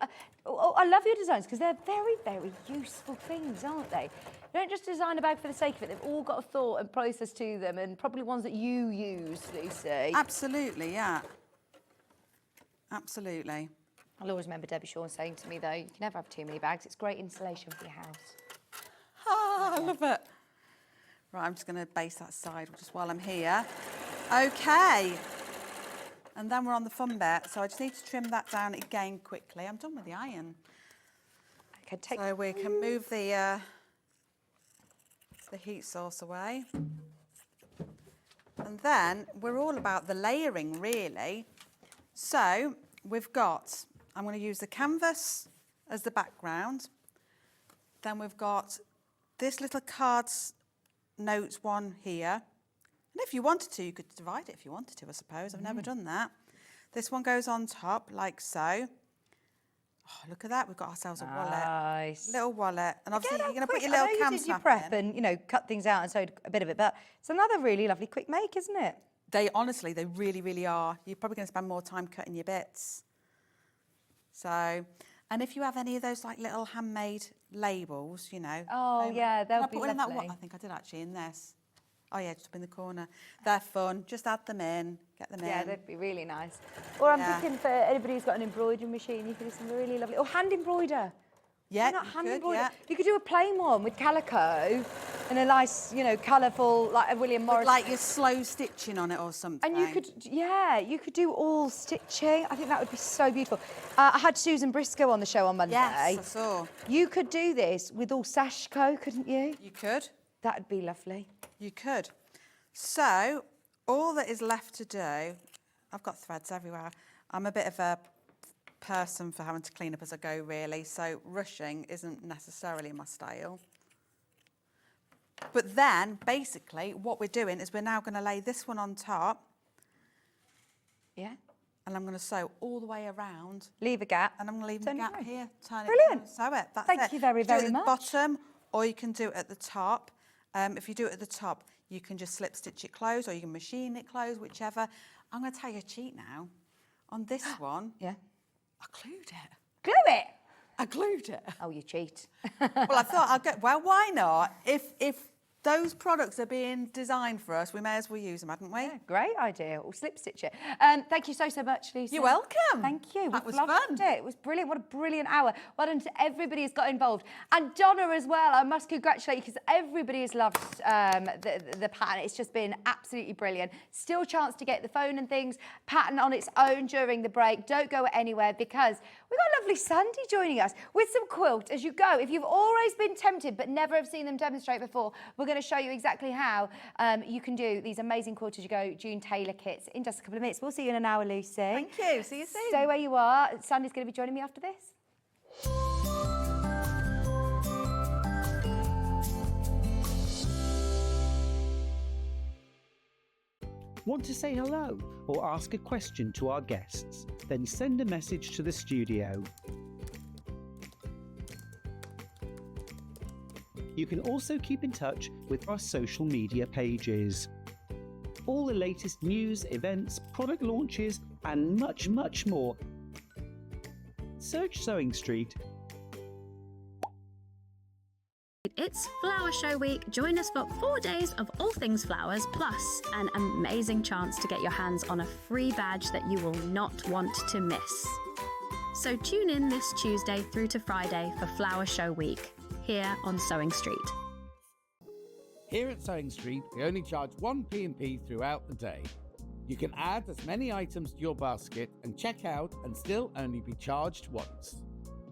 I love your designs because they're very, very useful things, aren't they? You don't just design a bag for the sake of it. They've all got a thought and process to them, and probably ones that you use, Lucy. Absolutely, yeah. Absolutely. I'll always remember Debbie Shaw saying to me, though, you can never have too many bags. It's great insulation for your house. Ah, I love it. Right, I'm just going to base that side just while I'm here. Okay. And then we're on the fun bit, so I just need to trim that down again quickly. I'm done with the iron. Okay, so we can move the heat source away. And then we're all about the layering, really. So we've got, I'm going to use the canvas as the background. Then we've got this little cards notes one here. And if you wanted to, you could divide it if you wanted to, I suppose. I've never done that. This one goes on top, like so. Oh, look at that. We've got ourselves a wallet. Nice. Little wallet. And obviously you're going to put your I little know cam you did your snap prep in. and, you know, cut things out and sewed a bit of it, but it's another really lovely quick make, isn't it? They honestly, they really, really are. You're probably going to spend more time cutting your bits. So, and if you have any of those like little handmade labels, you know. Oh, yeah, they'll be put one in that lovely. one? I think I did actually in this. Oh yeah, just up in the corner. They're fun. Just add them in, get them in. Yeah, they'd be really nice. Or I'm thinking for anybody who's got an embroidery machine, you could do some really lovely, or hand embroider. Yeah, Not you hand could, embroider. yeah. You could do a plain one with calico and a nice, you know, colourful, like a William Morris. With like your slow stitching on it or something. And you could, yeah, you could do all stitching. I think that would be so beautiful. I had Susan Briscoe on the show on Monday. Yes, I saw. You could do this with all Sashco, couldn't you? You could. That'd be lovely. You could. So, all that is left to do, I've got threads everywhere. I'm a bit of a person for having to clean up as I go, really, so rushing isn't necessarily my style. But then, basically, what we're doing is we're now going to lay this one on top. Yeah. and I'm going to sew all the way around. Leave a gap. And I'm going to leave Turn a it gap around. here. Turn Brilliant. it and sew it. That's Thank it. you very, You can do very it much. at the bottom, or you can do it at the top. If you do it at the top, you can just slip stitch it closed, or you can machine it closed, whichever. I'm going to tell you a cheat now. On this one, Yeah. I glued it. Glue it. I glued it. Oh, you cheat. Well, I thought I'd go, well, why not? If those products are being designed for us, we may as well use them, hadn't we? Yeah, great idea. We'll slip stitch it. Thank you so much, Lisa. You're welcome. Thank you. That We've was loved fun. it. It was brilliant. What a brilliant hour. Well done to everybody who's got involved. And Donna as well. I must congratulate you because everybody has loved the pattern. It's just been absolutely brilliant. Still chance to get the phone and things pattern on its own during the break. Don't go anywhere because we've got lovely Sandi joining us with some quilt as you go. If you've always been tempted but never have seen them demonstrate before, we're going to show you exactly how you can do these amazing quilt as you go June Tailor kits in just a couple of minutes. We'll see you in an hour, Lucy. Thank you. See you soon. Stay where you are. Sandi's going to be joining me after this. Want to say hello or ask a question to our guests? Then send a message to the studio. You can also keep in touch with our social media pages. All the latest news, events, product launches, and much, much more. Search Sewing Street. It's Flower Show Week. Join us for 4 days of all things flowers, plus an amazing chance to get your hands on a free badge that you will not want to miss. So tune in this Tuesday through to Friday for Flower Show Week, here on Sewing Street. Here at Sewing Street, we only charge 1 P&P throughout the day. You can add as many items to your basket and check out and still only be charged once.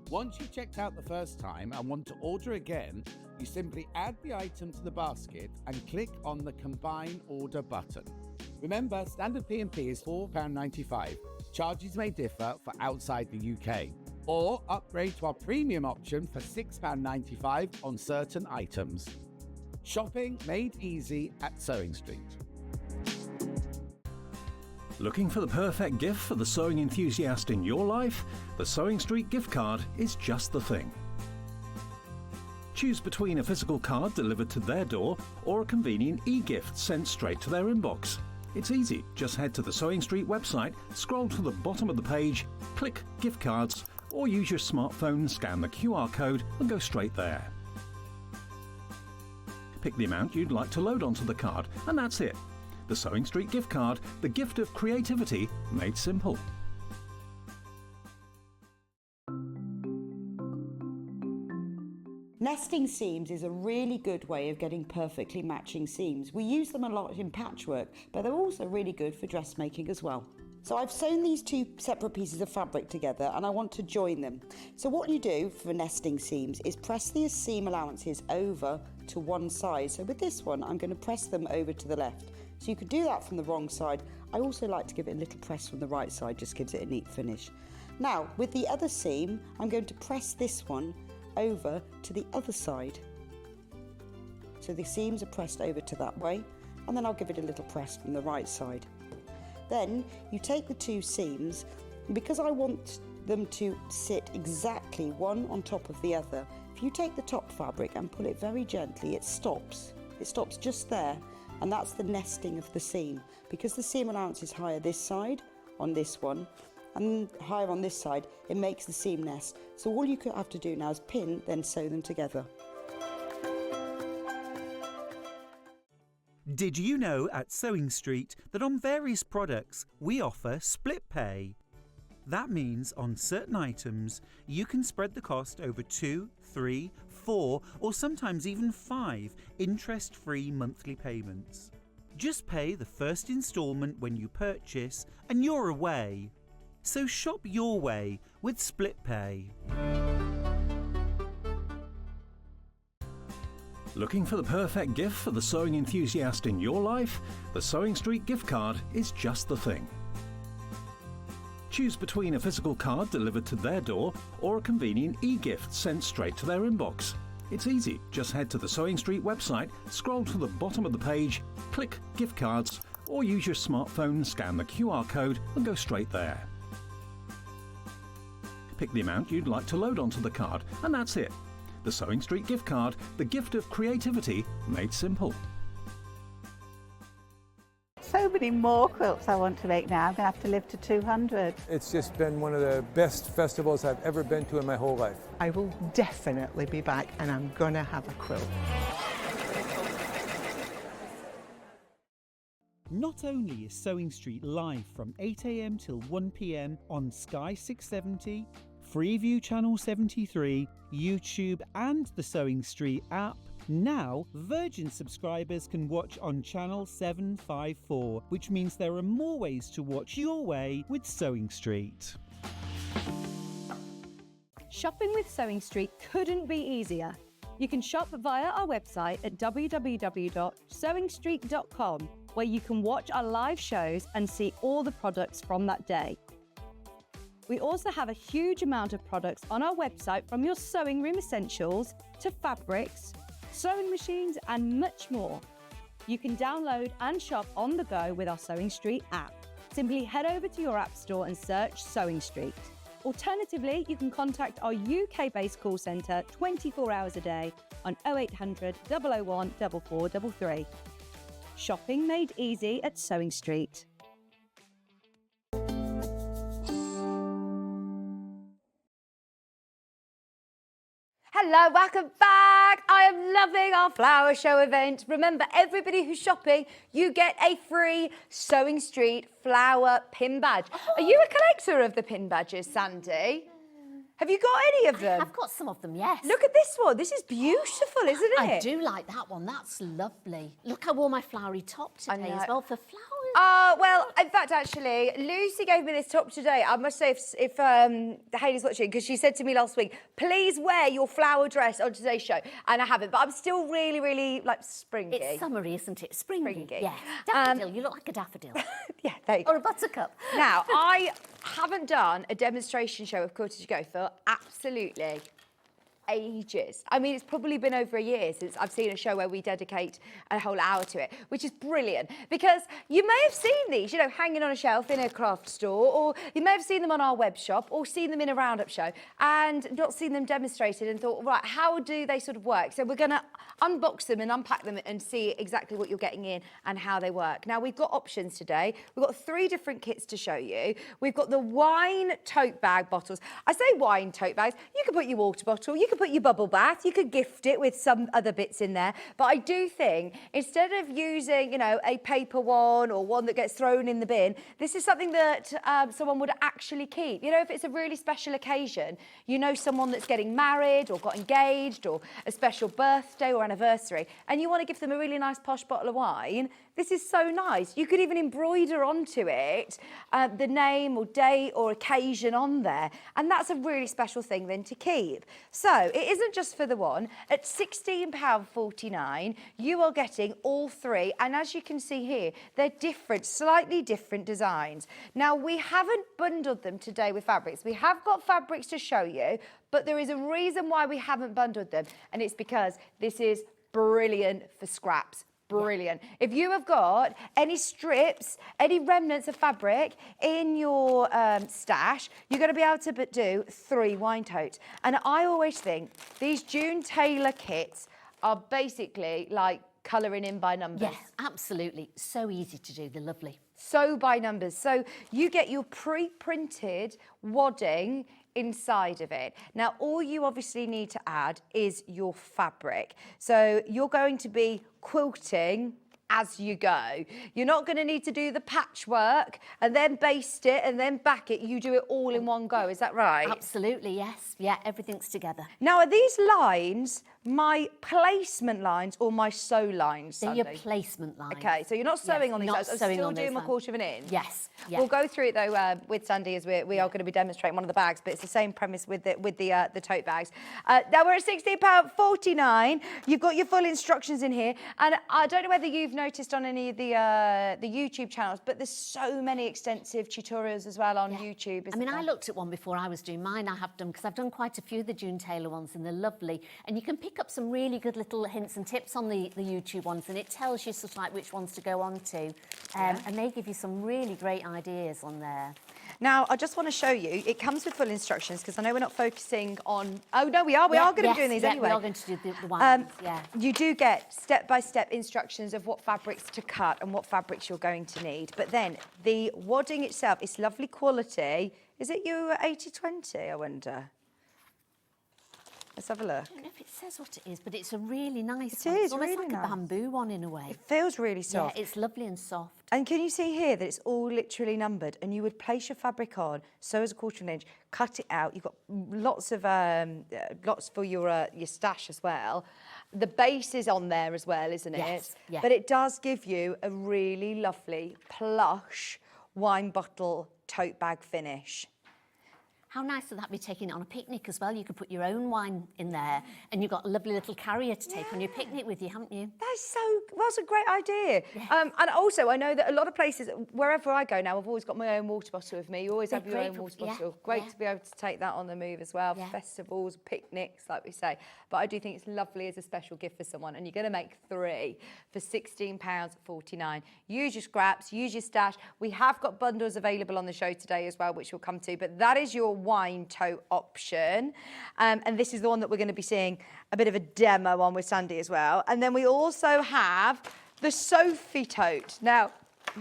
Once you've checked out the first time and want to order again, you simply add the item to the basket and click on the Combine Order button. Remember, standard P&P is £4.95. Charges may differ for outside the UK. Or upgrade to our premium option for £6.95 on certain items. Shopping made easy at Sewing Street. Looking for the perfect gift for the sewing enthusiast in your life? The Sewing Street gift card is just the thing. Choose between a physical card delivered to their door or a convenient e-gift sent straight to their inbox. It's easy. Just head to the Sewing Street website, scroll to the bottom of the page, click Gift Cards, or use your smartphone, scan the QR code and go straight there. Pick the amount you'd like to load onto the card, and that's it. The Sewing Street gift card, the gift of creativity made simple. Nesting seams is a really good way of getting perfectly matching seams. We use them a lot in patchwork, but they're also really good for dressmaking as well. So I've sewn these two separate pieces of fabric together and I want to join them. So what you do for nesting seams is press the seam allowances over to one side. So with this one, I'm going to press them over to the left. So you could do that from the wrong side. I also like to give it a little press from the right side, just gives it a neat finish. Now, with the other seam, I'm going to press this one over to the other side. So the seams are pressed over to that way, and then I'll give it a little press from the right side. Then you take the two seams, and because I want them to sit exactly one on top of the other, if you take the top fabric and pull it very gently, it stops. It stops just there, and that's the nesting of the seam. Because the seam allowance is higher this side on this one, and higher on this side, it makes the seam nest. So all you have to do now is pin, then sew them together. Did you know at Sewing Street that on various products we offer split pay? That means on certain items you can spread the cost over 2, 3, 4 or sometimes even 5 interest-free monthly payments. Just pay the first instalment when you purchase and you're away. So shop your way with split pay. Looking for the perfect gift for the sewing enthusiast in your life? The Sewing Street gift card is just the thing. Choose between a physical card delivered to their door or a convenient e-gift sent straight to their inbox. It's easy. Just head to the Sewing Street website, scroll to the bottom of the page, click Gift Cards, or use your smartphone and scan the QR code and go straight there. Pick the amount you'd like to load onto the card, and that's it. The Sewing Street gift card, the gift of creativity made simple. So many more quilts I want to make now. I'm going to have to live to 200. It's just been one of the best festivals I've ever been to in my whole life. I will definitely be back and I'm going to have a quilt. Not only is Sewing Street live from 8 AM till 1 PM on Sky 670, Freeview Channel 73, YouTube and the Sewing Street app, now Virgin subscribers can watch on Channel 754, which means there are more ways to watch your way with Sewing Street. Shopping with Sewing Street couldn't be easier. You can shop via our website at www.sewingstreet.com, where you can watch our live shows and see all the products from that day. We also have a huge amount of products on our website, from your sewing room essentials to fabrics, sewing machines and much more. You can download and shop on the go with our Sewing Street app. Simply head over to your app store and search Sewing Street. Alternatively, you can contact our UK-based call centre 24 hours a day on 0800 001 4433. Shopping made easy at Sewing Street. Hello, welcome back. I am loving our flower show event. Remember, everybody who's shopping, you get a free Sewing Street flower pin badge. Are you a collector of the pin badges, Sandy? Have you got any of them? I've got some of them, yes. Look at this one. This is beautiful, isn't it? I do like that one. That's lovely. Look, I wore my flowery top today as well for flowers. Well, in fact, actually, Lucy gave me this top today. I must say, if Hayley's watching, because she said to me last week, please wear your flower dress on today's show. And I haven't, but I'm still really, really, like, springy. It's summery, isn't it? Springy. Springy. Yeah. Daffodil. You look like a daffodil. Yeah, there you go. Or a buttercup. Now, I haven't done a demonstration show of Quilted to Go for absolutely ages. I mean, it's probably been over a year since I've seen a show where we dedicate a whole hour to it, which is brilliant, because you may have seen these, you know, hanging on a shelf in a craft store, or you may have seen them on our web shop, or seen them in a roundup show and not seen them demonstrated and thought, right, how do they sort of work? So we're going to unbox them and unpack them and see exactly what you're getting in and how they work. Now, we've got options today. We've got 3 different kits to show you. We've got the wine tote bag bottles. I say wine tote bags. You could put your water bottle, you could put your bubble bath, you could gift it with some other bits in there. But I do think, instead of using, you know, a paper one or one that gets thrown in the bin, this is something that someone would actually keep. You know, if it's a really special occasion, you know, someone that's getting married or got engaged or a special birthday or anniversary, and you want to give them a really nice posh bottle of wine, this is so nice. You could even embroider onto it the name or date or occasion on there, and that's a really special thing then to keep. So it isn't just for the one. At £16.49, you are getting all 3, and as you can see here, they're different, slightly different designs. Now, we haven't bundled them today with fabrics. We have got fabrics to show you, but there is a reason why we haven't bundled them, and it's because this is brilliant for scraps. Brilliant. If you have got any strips, any remnants of fabric in your stash, you're going to be able to do 3 wine totes. And I always think these June Tailor kits are basically like colouring in by numbers. Yes, absolutely. So easy to do. They're lovely. So by numbers. So you get your pre-printed wadding inside of it. Now, all you obviously need to add is your fabric. So you're going to be quilting as you go. You're not going to need to do the patchwork and then baste it and then back it. You do it all in one go. Is that right? Absolutely, yes. Yeah, everything's together. Now, are these lines my placement lines or my sew lines, They're Sandy? your placement lines. Okay, so you're not sewing on these lines. I'm sewing still on doing those my lines. 1/4 of an inch. Yes. Yeah. We'll go through it though with Sandy, as we are going to be demonstrating one of the bags, but it's the same premise with the tote bags. Now we're at £16.49. You've got your full instructions in here, and I don't know whether you've noticed on any of the YouTube channels, but there's so many extensive tutorials as well on YouTube. I mean, I looked at one before I was doing mine. I have done, because I've done quite a few of the June Tailor ones, and they're lovely. And you can pick up some really good little hints and tips on the YouTube ones, and it tells you sort of like which ones to go on to. and they give you some really great ideas on there. Now, I just want to show you, it comes with full instructions because I know we're not focusing on... Oh, no, we are going to be doing these anyway. we are going to do the ones, You do get step-by-step instructions of what fabrics to cut and what fabrics you're going to need. But then the wadding itself, it's lovely quality. Is it your 80/20, I wonder? Let's have a look. I don't know if it says what it is, but it's a really nice one. It's It's almost really like nice. a bamboo one in a way. It feels really soft. Yeah, it's lovely and soft. And can you see here that it's all literally numbered, and you would place your fabric on, sew as a 1/4 inch, cut it out. You've got lots of lots for your stash as well. The base is on there as well, isn't it? Yes, yeah. But it does give you a really lovely plush wine bottle tote bag finish. How nice would that be taking it on a picnic as well? You could put your own wine in there, and you've got a lovely little carrier to take on your picnic with you, haven't you? That's a great idea. And also, I know that a lot of places, wherever I go now, I've always got my own water bottle with me. You always have your own water bottle. Great to be able to take that on the move as well. Festivals, picnics, like we say. But I do think it's lovely as a special gift for someone. And you're going to make 3 for £16.49. Use your scraps, use your stash. We have got bundles available on the show today as well, which we'll come to. But that is your wine tote option. And this is the one that we're going to be seeing a bit of a demo on with Sandi as well. And then we also have the Sophie tote. Now,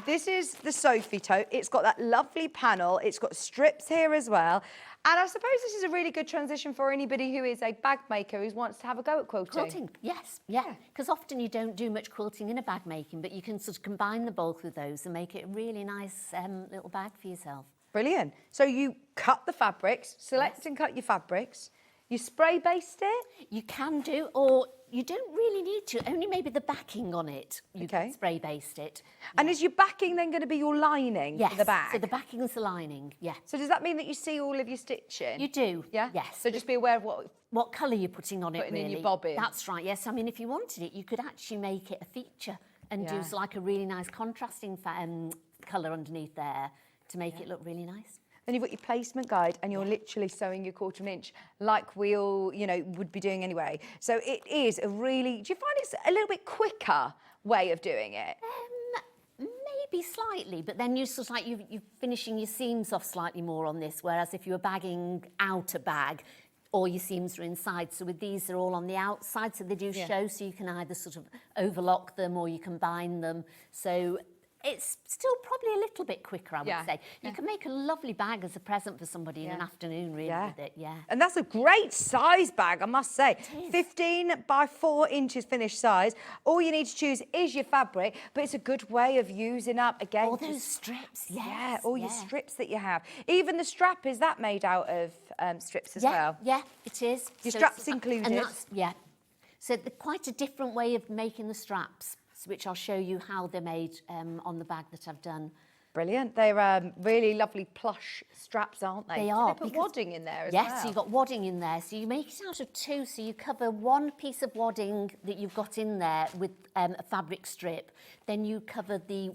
this is the Sophie tote. It's got that lovely panel. It's got strips here as well. And I suppose this is a really good transition for anybody who is a bag maker who wants to have a go at quilting. Quilting, yes, yeah. Because often you don't do much quilting in a bag making, but you can sort of combine the both with those and make it a really nice little bag for yourself. Brilliant. So you cut the fabrics, select and cut your fabrics. You spray baste it? You can do, or you don't really need to, only maybe the backing on it. You can spray baste it. And is your backing then going to be your lining for the bag? So the backing is the lining, yeah. So does that mean that you see all of your stitching? You do, yeah? yes. So just be aware of what colour you're putting on it, really. in your bobbin. That's right, yes. I mean, if you wanted it, you could actually make it a feature and do like a really nice contrasting colour underneath there to make it look really nice. Then you've got your placement guide and you're literally sewing your 1/4 inch like we all, would be doing anyway. So it is a really, do you find it's a little bit quicker way of doing it? Maybe slightly, but then you're sort of like you're finishing your seams off slightly more on this, whereas if you were bagging out a bag, all your seams are inside. So with these, they're all on the outside, so they do show, so you can either sort of overlock them or you combine them. So it's still probably a little bit quicker, I would say. You can make a lovely bag as a present for somebody in an afternoon, really, with it, And that's a great size bag, I must say. 15 by 4 inches finished size. All you need to choose is your fabric, but it's a good way of using up, again... All those strips, all your strips that you have. Even the strap, is that made out of strips as well? Yeah, it is. Your strap's included? And that's, So quite a different way of making the straps, which I'll show you how they're made on the bag that I've done. Brilliant. They're really lovely plush straps, aren't they? They are. They put wadding in there as well. Yes, so you've got wadding in there. So you make it out of 2. So you cover one piece of wadding that you've got in there with a fabric strip. Then you cover the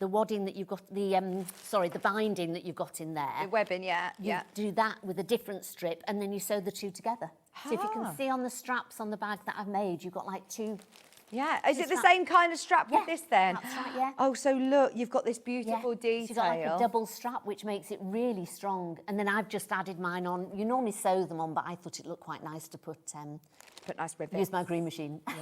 wadding that you've got, the binding that you've got in there. The webbing, You do that with a different strip, and then you sew the 2 together. So if you can see on the straps on the bag that I've made, you've got like 2... Yeah, is it the same kind of strap with this then? That's right, yeah. Oh, so look, you've got this beautiful detail. So you've got like a double strap, which makes it really strong. And then I've just added mine on. You normally sew them on, but I thought it looked quite nice to put nice ribbons. Use my green machine. Yeah.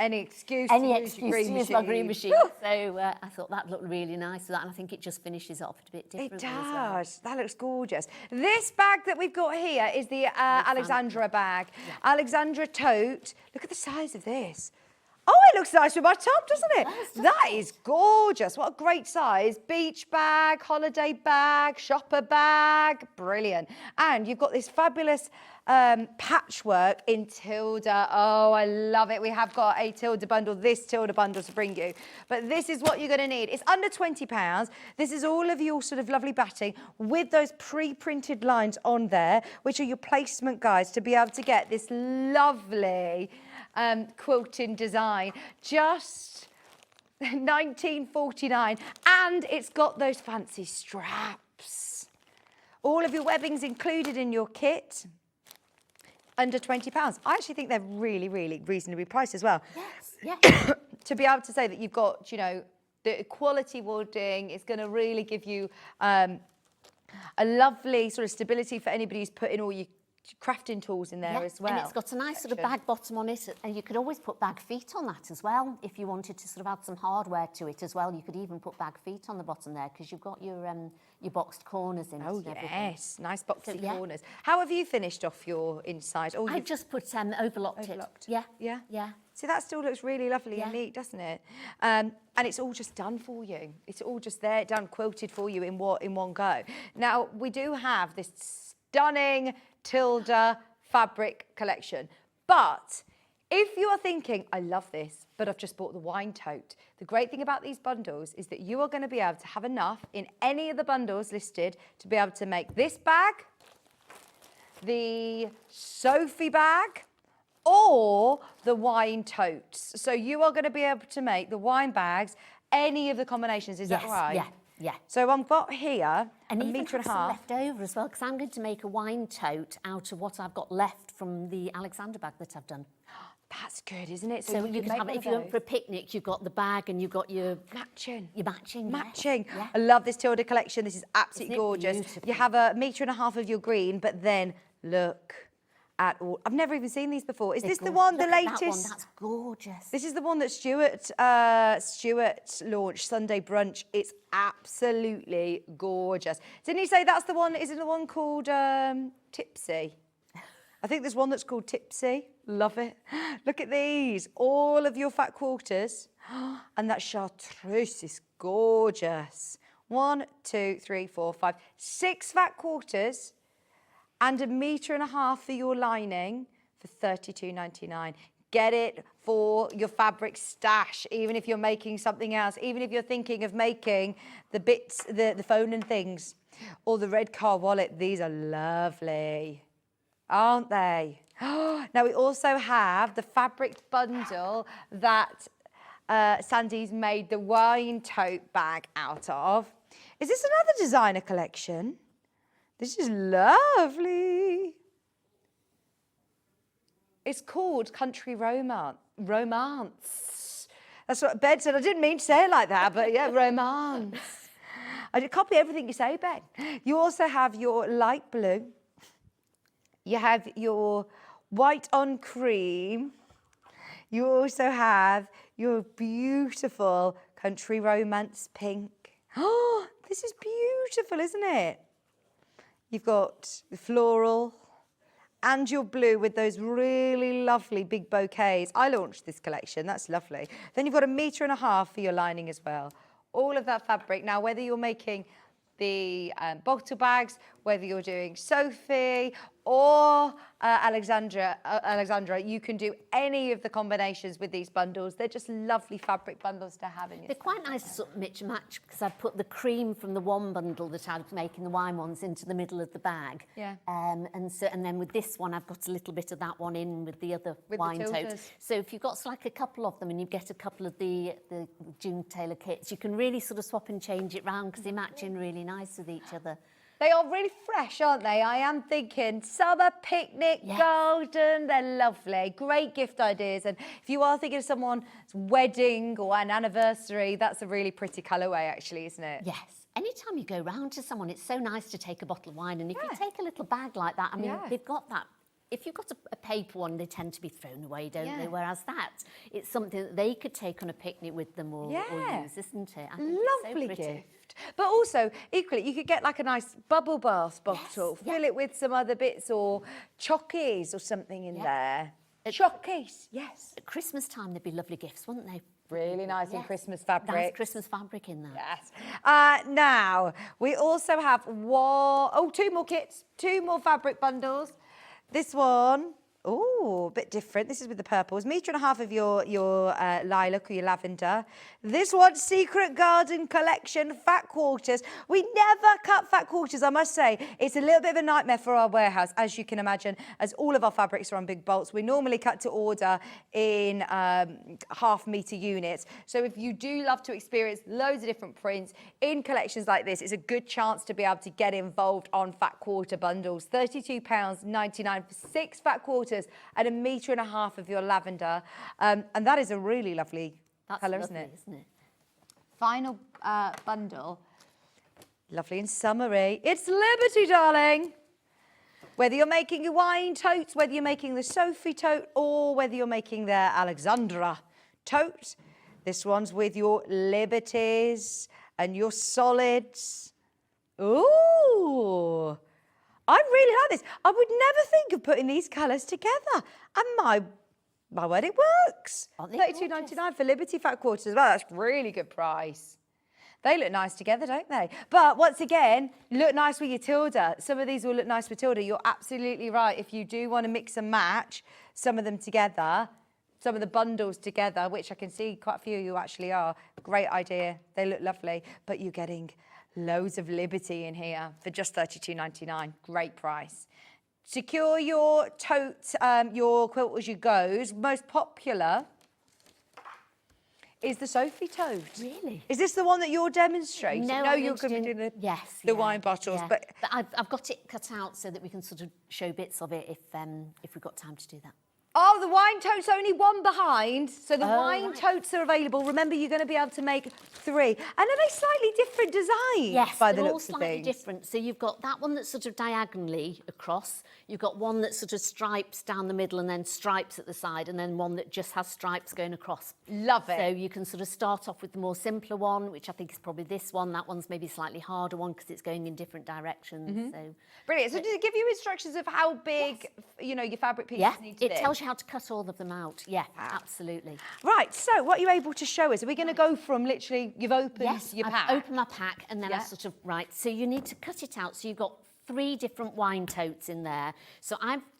Any excuse to use your green use machine. my green machine. So I thought that looked really nice with that, and I think it just finishes off a bit differently. It does. As well. That looks gorgeous. This bag that we've got here is the Alexandra bag. Yeah. Alexandra tote. Look at the size of this. Oh, it looks nice with my top, doesn't it? That is gorgeous. What a great size. Beach bag, holiday bag, shopper bag. Brilliant. And you've got this fabulous patchwork in Tilda. Oh, I love it. We have got a Tilda bundle, this Tilda bundle to bring you. But this is what you're going to need. It's under £20. This is all of your sort of lovely batting with those pre-printed lines on there, which are your placement guides to be able to get this lovely... quilting design, just £19.49, and it's got those fancy straps. All of your webbing's included in your kit. Under £20. I actually think they're really, really reasonably priced as well. Yes, yes. To be able to say that you've got, The quality wooding is going to really give you a lovely sort of stability for anybody who's putting all your crafting tools in there as well. And it's got a nice sort of bag bottom on it, and you could always put bag feet on that as well if you wanted to sort of add some hardware to it as well. You could even put bag feet on the bottom there because you've got your boxed corners in it. Oh, and everything. yes, nice boxy So, corners. How have you finished off your inside? Oh, I've just put overlocked it. Yeah. Yeah? Yeah. See, that still looks really lovely and neat, doesn't it? And it's all just done for you. It's all just there, done, quilted for you in one go. Now, we do have this stunning Tilda fabric collection. But if you are thinking, I love this, but I've just bought the wine tote, the great thing about these bundles is that you are going to be able to have enough in any of the bundles listed to be able to make this bag, the Sophie bag, or the wine totes. So you are going to be able to make the wine bags, any of the combinations, is that right? Yeah. Yeah. So I've got here and a even metre and a some half. left over as well, because I'm going to make a wine tote out of what I've got left from the Alexander bag that I've done. That's good, isn't it? So you can have it if you went for a picnic. You've got the bag and you've got your matching. Your matching. Matching. Yeah. I love this Tilda collection. This is absolutely Isn't it gorgeous. beautiful? You have a metre and a half of your green, but then look at all. I've never even seen these before. Is They're this the gorgeous. one, the Look at latest? that one. That's gorgeous. This is the one that Stuart launched, Sunday Brunch. It's absolutely gorgeous. Didn't he say that's the one? Isn't the one called Tipsy? I think there's one that's called Tipsy. Love it. Look at these. All of your fat quarters. And that chartreuse is gorgeous. 1, 2, 3, 4, 5, 6 fat quarters and a metre and a half for your lining for £32.99. Get it for your fabric stash, even if you're making something else, even if you're thinking of making the bits, the phone and things, or the Redcar Wallet. These are lovely, aren't they? Now we also have the fabric bundle that Sandy's made the wine tote bag out of. Is this another designer collection? This is lovely. It's called Country Romance. That's what Ben said. I didn't mean to say it like that, but yeah, romance. I did copy everything you say, Ben. You also have your light blue. You have your white on cream. You also have your beautiful Country Romance pink. Oh, this is beautiful, isn't it? You've got the floral and your blue with those really lovely big bouquets. I launched this collection, that's lovely. Then you've got a metre and a half for your lining as well. All of that fabric. Now, whether you're making the bottle bags, whether you're doing Sophie or Alexandra, you can do any of the combinations with these bundles. They're just lovely fabric bundles to have in your They're quite nice to sort of mix and match because I've put the cream from the one bundle that I was making, the wine ones, into the middle of the bag. Yeah. And then with this one, I've got a little bit of that one in with the other With the wine tote. Tildas. So if you've got like a couple of them and you get a couple of the June Tailor kits, you can really sort of swap and change it round because they match in really nice with each other. They are really fresh, aren't they? I am thinking summer picnic, garden, they're lovely. Great gift ideas. And if you are thinking of someone's wedding or an anniversary, that's a really pretty colourway actually, isn't it? Yes. Anytime you go round to someone, it's so nice to take a bottle of wine. And if you take a little bag like that, I mean, they've got that. If you've got a paper one, they tend to be thrown away, don't they? Whereas that, it's something that they could take on a picnic with them or use, isn't it? I think Lovely it's so pretty. gift. But also, equally, you could get like a nice bubble bath bottle, fill it with some other bits or chockies or something in there. Chockies, yes. At Christmas time, they'd be lovely gifts, wouldn't they? Really nice in Christmas fabric. Nice Christmas fabric in there. Yes. Now, we also have two more kits, 2 more fabric bundles. This one, a bit different. This is with the purples. Metre and a half of your lilac or your lavender. This one, Secret Garden Collection, fat quarters. We never cut fat quarters, I must say. It's a little bit of a nightmare for our warehouse, as you can imagine, as all of our fabrics are on big bolts. We normally cut to order in half-metre units. So if you do love to experience loads of different prints in collections like this, it's a good chance to be able to get involved on fat quarter bundles. £32.99 for 6 fat quarters and a metre and a half of your lavender. And that is a really lovely colour, isn't it? Final bundle. Lovely and summery. It's Liberty, darling. Whether you're making your wine totes, whether you're making the Sophie tote, or whether you're making the Alexandra tote, this one's with your Liberties and your solids. Ooh, I really like this. I would never think of putting these colours together. And my word, it works. $32.99 for Liberty fat quarters as well. That's really good price. They look nice together, don't they? But once again, look nice with your Tilda. Some of these will look nice with Tilda. You're absolutely right. If you do want to mix and match some of them together, some of the bundles together, which I can see quite a few of you actually are, great idea. They look lovely. But you're getting loads of Liberty in here for just $32.99. Great price. Secure your tote, your quilt as you goes. Most popular is the Sophie tote. Really? Is this the one that you're demonstrating? No, you're going to be doing the wine bottles. Yeah. But I've got it cut out so that we can sort of show bits of it if we've got time to do that. oh, the wine tote's only one behind, so the Oh, wine right. totes are available. Remember, you're going to be able to make 3, and are they slightly different designs? Yes, by they're the all looks of slightly things? different. So you've got that one that's sort of diagonally across. You've got one that sort of stripes down the middle and then stripes at the side, and then one that just has stripes going across. Love it. So you can sort of start off with the more simpler one, which I think is probably this one. That one's maybe a slightly harder one because it's going in different directions. Mhm. So Brilliant. So does it give you instructions of how big, you know, your fabric pieces need to be? it tells you how to cut all of them out. Yeah, absolutely. Right, so what are you able to show us? Are we going to go from literally, you've opened your pack? I've opened my pack and then I Yeah. sort of, right, so you need to cut it out. So you've got 3 different wine totes in there. So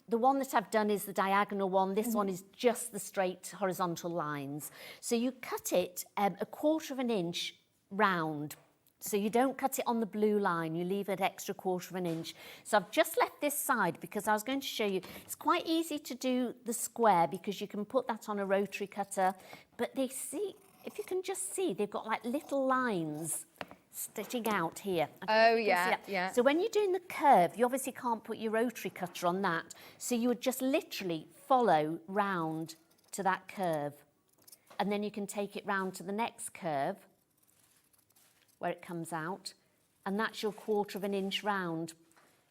the one that I've done is the diagonal one. This one is just the straight horizontal lines. So you cut it 1/4 of an inch round. So you don't cut it on the blue line, you leave it extra 1/4 of an inch. So I've just left this side because I was going to show you, it's quite easy to do the square because you can put that on a rotary cutter, but if you can just see, they've got like little lines sticking out here. Oh, You can see yeah, that. yeah. So when you're doing the curve, you obviously can't put your rotary cutter on that. So you would just literally follow round to that curve. And then you can take it round to the next curve where it comes out. And that's your 1/4 of an inch round.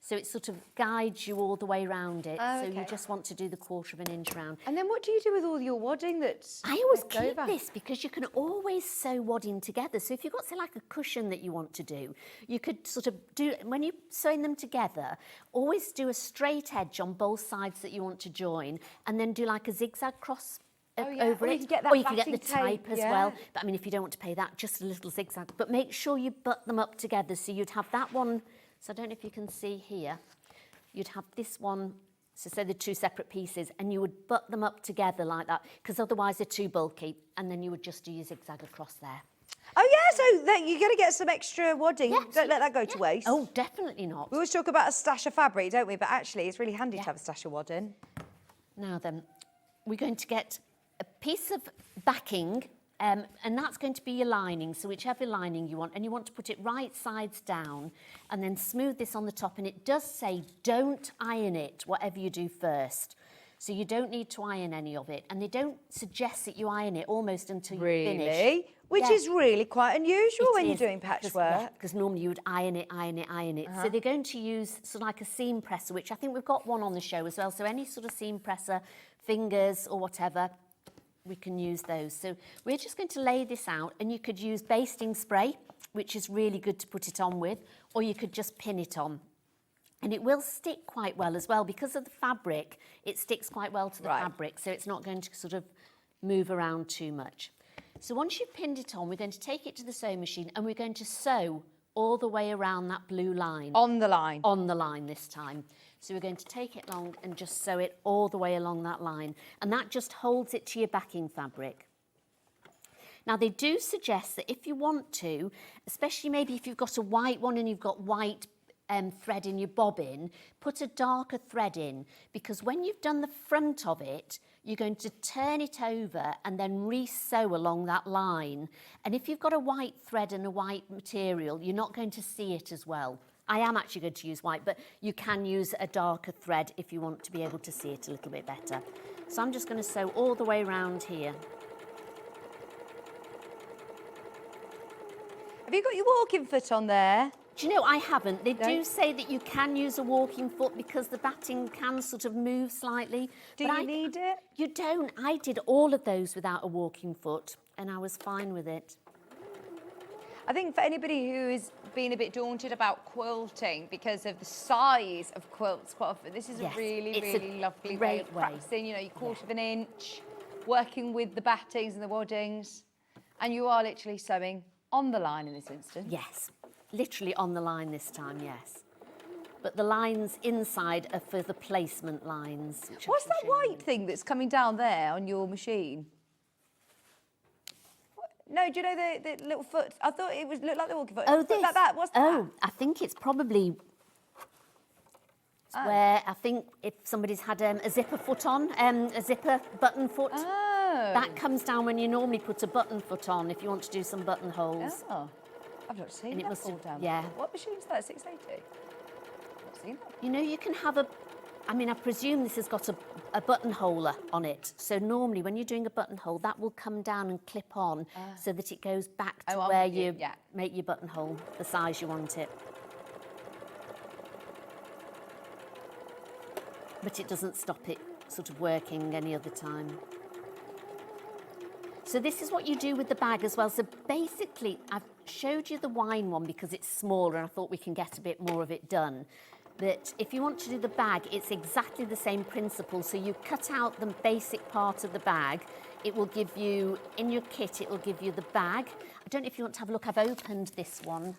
So it sort of guides you all the way round it. Oh, So you okay. just want to do the 1/4 of an inch round. And then what do you do with all your wadding that's I always left keep over? this because you can always sew wadding together. So if you've got, say, like a cushion that you want to do, you could sort of do, when you're sewing them together, always do a straight edge on both sides that you want to join and then do like a zigzag cross over Or it. you can get that or you can get the batting type tape, as yeah. well. But I mean, if you don't want to pay that, just a little zigzag. But make sure you butt them up together. So you'd have that one. So I don't know if you can see here. You'd have this one, so say the 2 separate pieces, and you would butt them up together like that, because otherwise they're too bulky, and then you would just do your zigzag across there. Oh, yeah, so you're going to get some extra wadding. Don't let that go to waste. Oh, definitely not. We always talk about a stash of fabric, don't we? But actually, it's really handy to have a stash of wadding. Now then, we're going to get a piece of backing, and that's going to be your lining, so whichever lining you want, and you want to put it right sides down, and then smooth this on the top, and it does say don't iron it, whatever you do first. So you don't need to iron any of it, and they don't suggest that you iron it almost until you finish. Really? Which is really quite unusual when you're doing patchwork. Because normally you would iron it. So they're going to use sort of like a seam presser, which I think we've got one on the show as well. So any sort of seam presser, fingers or whatever, we can use those. So we're just going to lay this out, and you could use basting spray, which is really good to put it on with, or you could just pin it on. And it will stick quite well as well. Because of the fabric, it sticks quite well to the fabric, so it's not going to sort of move around too much. So once you've pinned it on, we're going to take it to the sewing machine, and we're going to sew all the way around that blue line. On the line? On the line this time. So we're going to take it along and just sew it all the way along that line. And that just holds it to your backing fabric. Now, they do suggest that if you want to, especially maybe if you've got a white one and you've got white thread in your bobbin, put a darker thread in, because when you've done the front of it, you're going to turn it over and then re-sew along that line. And if you've got a white thread and a white material, you're not going to see it as well. I am actually going to use white, but you can use a darker thread if you want to be able to see it a little bit better. So I'm just going to sew all the way around here. Have you got your walking foot on there? Do you know, I haven't. They do say that you can use a walking foot because the batting can sort of move slightly. Do you need it? You don't. I did all of those without a walking foot and I was fine with it. I think for anybody who is being a bit daunted about quilting because of the size of quilts, quite often, this is a really, really lovely way of practicing. You know, your quarter of an inch, working with the battings and the waddings, and you are literally sewing on the line in this instance. Yes, literally on the line this time, yes. But the lines inside are for the placement lines. What's that white thing that's coming down there on your machine? No, do you know the little foot? I thought it looked like the walking foot. Oh, this? What's that? Oh, I think it's probably where I think if somebody's had a zipper foot on, a zipper button foot. Oh. That comes down when you normally put a button foot on if you want to do some buttonholes. Oh, I've not seen And it that must fall have- down. yeah. What machine's that? 680? I've not seen that. You know, you can have I mean, I presume this has got a buttonholer on it. So normally when you're doing a buttonhole, that will come down and clip on so that it goes back to where you make your buttonhole, the size you want it. But it doesn't stop it sort of working any other time. So this is what you do with the bag as well. So basically, I've showed you the wine one because it's smaller and I thought we can get a bit more of it done. But if you want to do the bag, it's exactly the same principle. So you cut out the basic part of the bag. It will give you, in your kit, it will give you the bag. I don't know if you want to have a look. I've opened this one.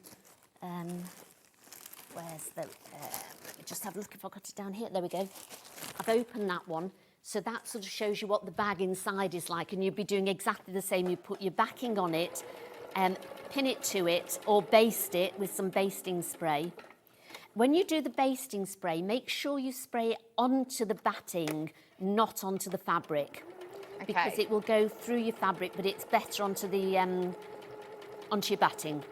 Where's the, let me just have a look if I've got it down here. There we go. I've opened that one. So that sort of shows you what the bag inside is like, and you'll be doing exactly the same. You put your backing on it, pin it to it, or baste it with some basting spray. When you do the basting spray, make sure you spray it onto the batting, not onto the fabric, because it will go through your fabric, but it's better onto the onto your batting.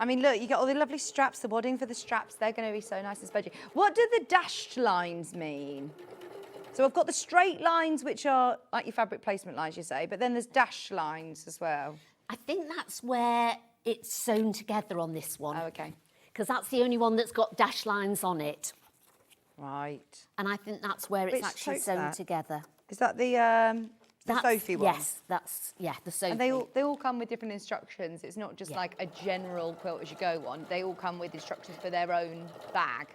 I mean, look, you get all the lovely straps, the wadding for the straps. They're going to be so nice and spongy. What do the dashed lines mean? So I've got the straight lines, which are like your fabric placement lines, you say, but then there's dash lines as well. I think that's where it's sewn together on this one. Oh, okay. Because that's the only one that's got dash lines on it. Right. And I think that's where it's actually sewn together. Is that the Sophie one? Yes, that's, the Sophie. And they all come with different instructions. It's not just like a general quilt as you go one. They all come with instructions for their own bag,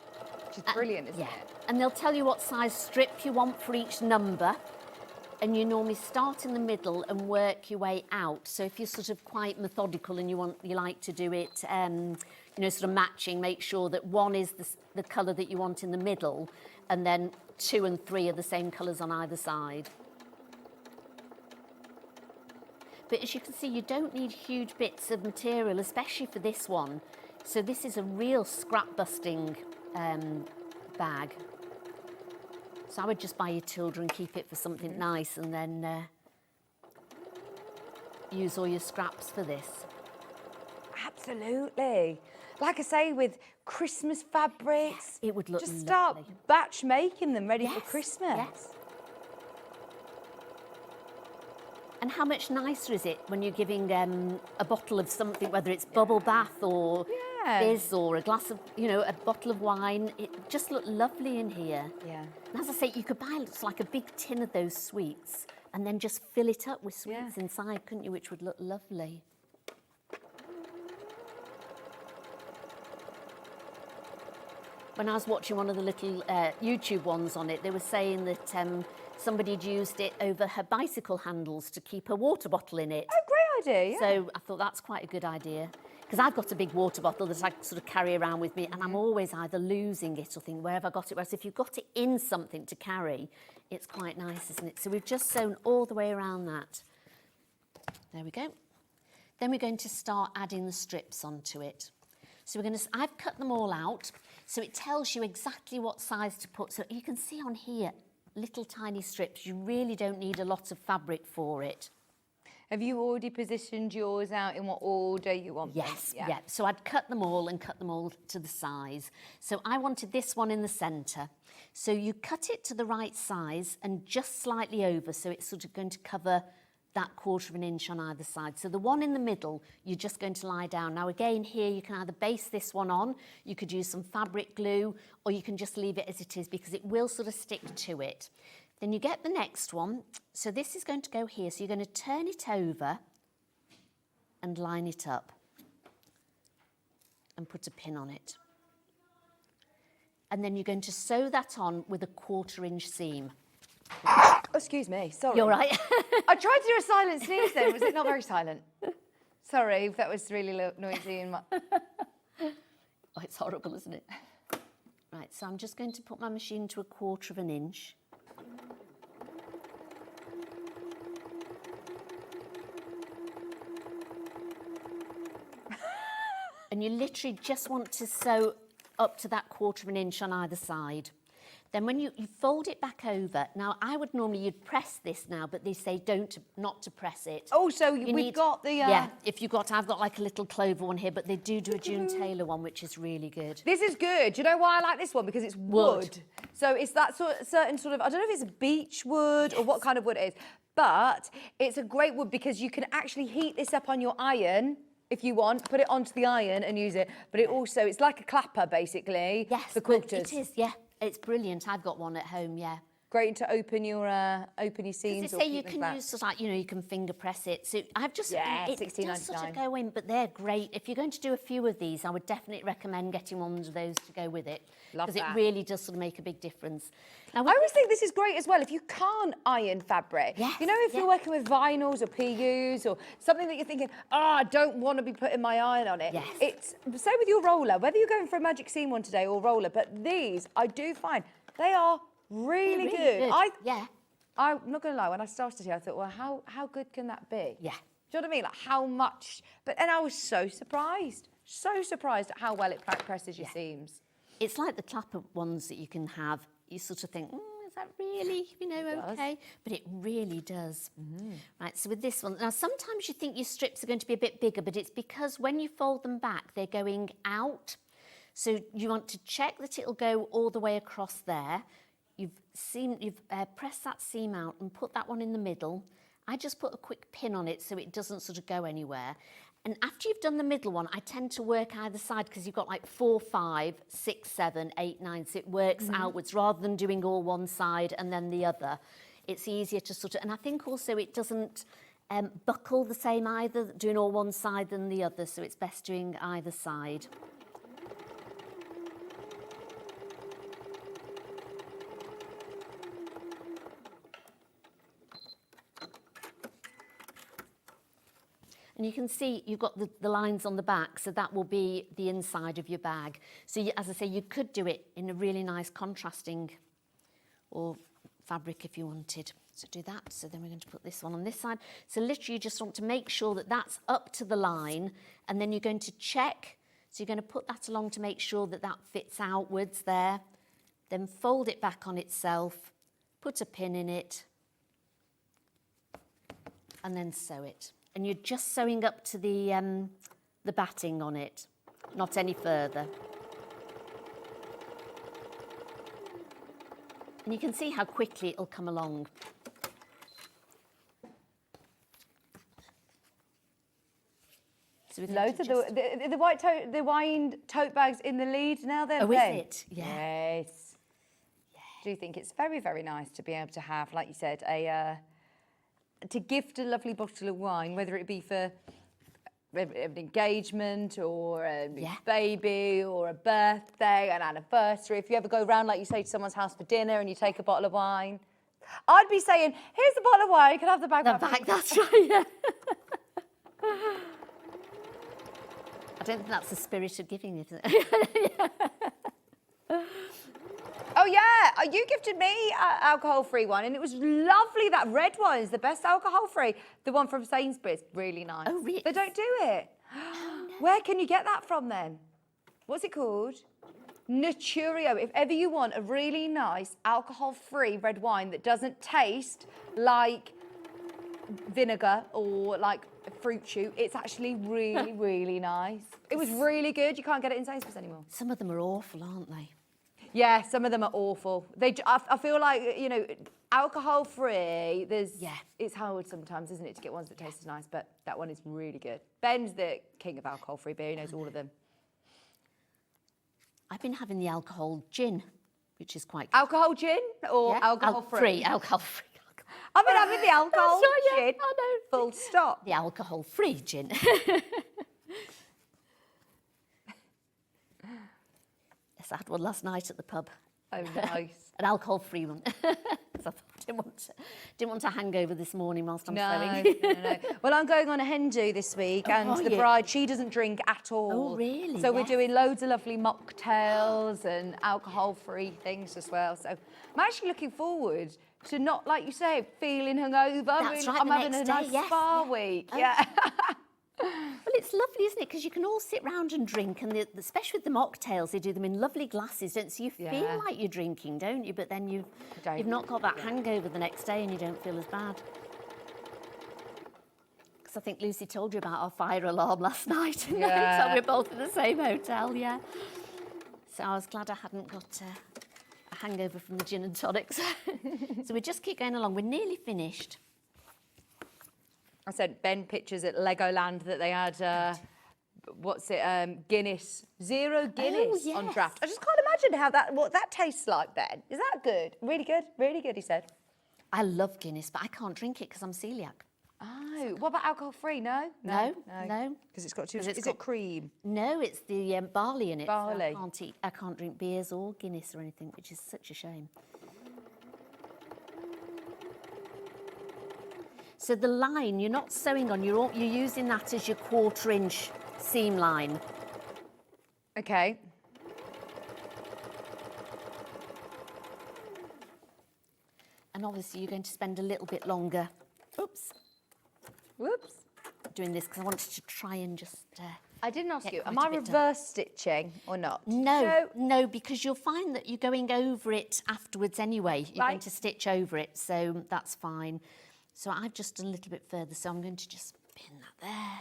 which is brilliant, isn't it? And they'll tell you what size strip you want for each number. And you normally start in the middle and work your way out. So if you're sort of quite methodical and you like to do it, you know, sort of matching, make sure that one is the colour that you want in the middle, and then 2 and 3 are the same colours on either side. But as you can see, you don't need huge bits of material, especially for this one. So this is a real scrap busting bag. So I would just buy your children, keep it for something nice, and then use all your scraps for this. Absolutely. Like I say, with Christmas fabrics, it would look just start batch making them ready for Christmas. Yes. And how much nicer is it when you're giving a bottle of something, whether it's bubble bath or fizz or a glass of, you know, a bottle of wine. It just looked lovely in here. Yeah. And as I say, you could buy like a big tin of those sweets and then just fill it up with sweets inside, couldn't you, which would look lovely. When I was watching one of the little YouTube ones on it, they were saying that somebody had used it over her bicycle handles to keep her water bottle in it. Oh, great idea, yeah. So I thought that's quite a good idea. Because I've got a big water bottle that I sort of carry around with me, and I'm always either losing it or thinking, where have I got it? Whereas if you've got it in something to carry, it's quite nice, isn't it? So we've just sewn all the way around that. There we go. Then we're going to start adding the strips onto it. So we're going to, I've cut them all out, so it tells you exactly what size to put. So you can see on here, little tiny strips. You really don't need a lot of fabric for it. Have you already positioned yours out in what order you want them? Yes, yeah. So I'd cut them all and cut them all to the size. So I wanted this one in the centre. So you cut it to the right size and just slightly over, so it's sort of going to cover that 1/4 inch on either side. So the one in the middle, you're just going to lie down. Now again, here you can either base this one on, you could use some fabric glue, or you can just leave it as it is because it will sort of stick to it. Then you get the next one. So this is going to go here. So you're going to turn it over and line it up and put a pin on it. And then you're going to sew that on with a 1/4 inch seam. Excuse me, sorry. You're right. I tried to do a silent sneeze then. Was it not very silent? Sorry if that was really noisy. Oh, it's horrible, isn't it? Right, so I'm just going to put my machine to a 1/4 inch. And you literally just want to sew up to that 1/4 inch on either side. Then when you fold it back over, now I would normally, you'd press this now, but they say not to press it. Oh, so we've got the... Yeah, if you've got, I've got like a little clover one here, but they do a June Tailor one, which is really good. This is good. Do you know why I like this one? Because it's wood. So it's that certain sort of, I don't know if it's a beech wood or what kind of wood it is, but it's a great wood because you can actually heat this up on your iron if you want, put it onto the iron and use it. But it also, it's like a clapper, basically, for quilters. It is, yeah. It's brilliant. I've got one at home, yeah. Great to open your seams. They say you can use, sort of like, you can finger press it. So I've just, it does sort of go in, but they're great. If you're going to do a few of these, I would definitely recommend getting one of those to go with it. Because it really does sort of make a big difference. Now, I always think this is great as well. If you can't iron fabric, if you're working with vinyls or PUs or something that you're thinking, I don't want to be putting my iron on it. Yes. It's same with your roller, whether you're going for a magic seam one today or roller, but these I do find they are really good. I'm not going to lie, when I started here, I thought, well, how good can that be? Yeah. Do you know what I mean? Like how much? And I was so surprised at how well it presses your seams. It's like the clapper ones that you can have. You sort of think, is that really, okay? But it really does. Right, so with this one, now sometimes you think your strips are going to be a bit bigger, but it's because when you fold them back, they're going out. So you want to check that it'll go all the way across there. You've pressed that seam out and put that one in the middle. I just put a quick pin on it so it doesn't sort of go anywhere. And after you've done the middle one, I tend to work either side because you've got like 4, 5, 6, 7, 8, 9, so it works outwards rather than doing all one side and then the other. It's easier to sort of, and I think also it doesn't buckle the same either, doing all one side than the other, so it's best doing either side. And you can see you've got the lines on the back, so that will be the inside of your bag. So as I say, you could do it in a really nice contrasting or fabric if you wanted. So do that. So then we're going to put this one on this side. So literally you just want to make sure that that's up to the line, and then you're going to check. So you're going to put that along to make sure that that fits outwards there. Then fold it back on itself, put a pin in it, and then sew it. And you're just sewing up to the batting on it, not any further. And you can see how quickly it'll come along. So loads of the white the wine tote bags in the lead now. Then, is it? Yeah. Yes. Yeah. I do think it's very, very nice to be able to have, like you said, to gift a lovely bottle of wine, whether it be for an engagement or a baby or a birthday, an anniversary. If you ever go around, like you say, to someone's house for dinner and you take a bottle of wine, I'd be saying, here's the bottle of wine, you can have the bag. The bag, that's right, yeah. I don't think that's the spirit of giving, is it? Oh yeah, you gifted me an alcohol-free one, and it was lovely. That red one is the best alcohol-free. The one from Sainsbury's, really nice. Oh, really? They don't do it. Oh, no. Where can you get that from then? What's it called? Naturio. If ever you want a really nice alcohol-free red wine that doesn't taste like vinegar or like fruit shoot, it's actually really, really nice. It was really good. You can't get it in Sainsbury's anymore. Some of them are awful, aren't they? Yeah, some of them are awful. I feel like, Alcohol free. It's hard sometimes, isn't it, to get ones that taste as nice, but that one is really good. Ben's the king of alcohol free beer. He knows all of them. I've been having the alcohol gin, which is quite good. Alcohol gin or alcohol free? Alcohol free. I've been having the alcohol gin. I know. Full stop. The alcohol free gin. Yes, I had one last night at the pub. Oh, nice. An alcohol-free one. So I didn't want a hangover this morning whilst I'm sewing. No. Well, I'm going on a hen do this week, and the bride, she doesn't drink at all. Oh, really? So we're doing loads of lovely mocktails and alcohol-free things as well. So I'm actually looking forward to not, like you say, feeling hungover. That's right, I'm the having a next day, nice yes, spa week. Yeah. Well, it's lovely, isn't it? Because you can all sit round and drink, and especially with the mocktails, they do them in lovely glasses, don't so you feel like you're drinking, don't you? But then you've not got that hangover the next day, and you don't feel as bad. Because I think Lucy told you about our fire alarm last night. So we're both in the same hotel, yeah. So I was glad I hadn't got a hangover from the gin and tonics. So we just keep going along. We're nearly finished. I sent Ben pictures at Legoland that they had, Guinness, zero Guinness on draft. I just can't imagine what that tastes like, Ben. Is that good? Really good, he said. I love Guinness, but I can't drink it because I'm celiac. Oh, what about alcohol-free? No. Because it's got is it cream? No, it's the barley in it. Barley. So I can't drink beers or Guinness or anything, which is such a shame. So the line you're not sewing on, you're using that as your 1/4 inch seam line. Okay. And obviously you're going to spend a little bit longer. Whoops. Doing this because I wanted to try and just. I didn't ask you, am I reverse stitching or not? No, because you'll find that you're going over it afterwards anyway. You're going to stitch over it, so that's fine. So I've just done a little bit further, so I'm going to just pin that there.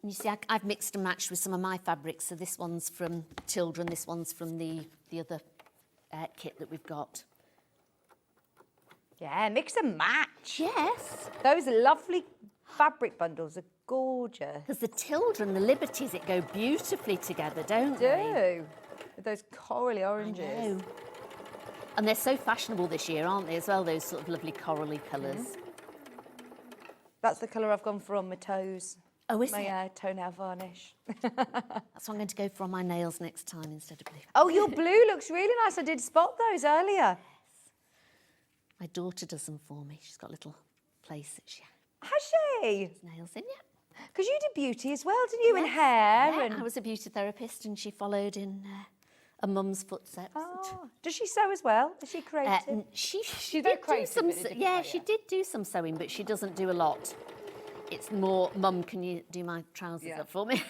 And you see, I've mixed and matched with some of my fabrics. So this one's from Children, this one's from the other kit that we've got. Yeah, mix and match. Yes. Those lovely fabric bundles are gorgeous. Because the Children, the Liberties, it go beautifully together, don't they? With those corally oranges. I know. And they're so fashionable this year, aren't they, as well, those sort of lovely corally colours. That's the colour I've gone for on my toes. Oh, is it? My toenail varnish. That's what I'm going to go for on my nails next time instead of blue. Oh, your blue looks really nice. I did spot those earlier. Yes. My daughter does them for me. She's got a little place that she has she? Nails in, yeah. Because you did beauty as well, didn't you? And hair. Yeah, and I was a beauty therapist and she followed in a mum's footsteps. Oh. Does she sew as well? Is she creative? She did do some. Yeah, she did do some sewing, but she doesn't do a lot. It's more, Mum, can you do my trousers up for me?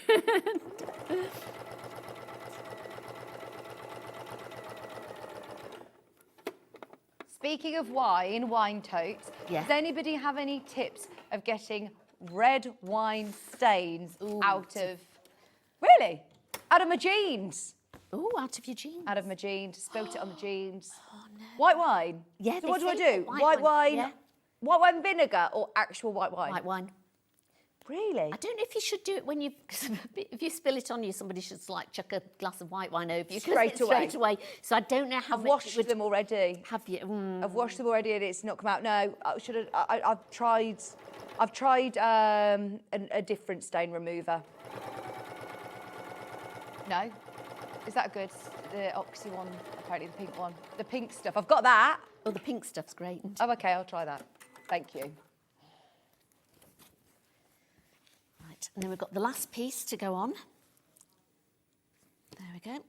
Speaking of wine totes, does anybody have any tips of getting red wine stains out of... Really? Out of my jeans? Oh, out of your jeans? Out of my jeans. Spilt it on the jeans. Oh, no. White wine? Yeah, so what do I do? White wine, yeah. White wine vinegar or actual white wine? White wine. Really? I don't know if you should do it when you... If you spill it on you, somebody should like chuck a glass of white wine over you. Straight away. So I don't know how I've washed them already. Have you? I've washed them already and it's not come out. No, I've tried a different stain remover. No? Is that good? The Oxy one, apparently the pink one. The pink stuff, I've got that. Oh, the pink stuff's great. Oh, okay, I'll try that. Thank you. Right, and then we've got the last piece to go on. There we go.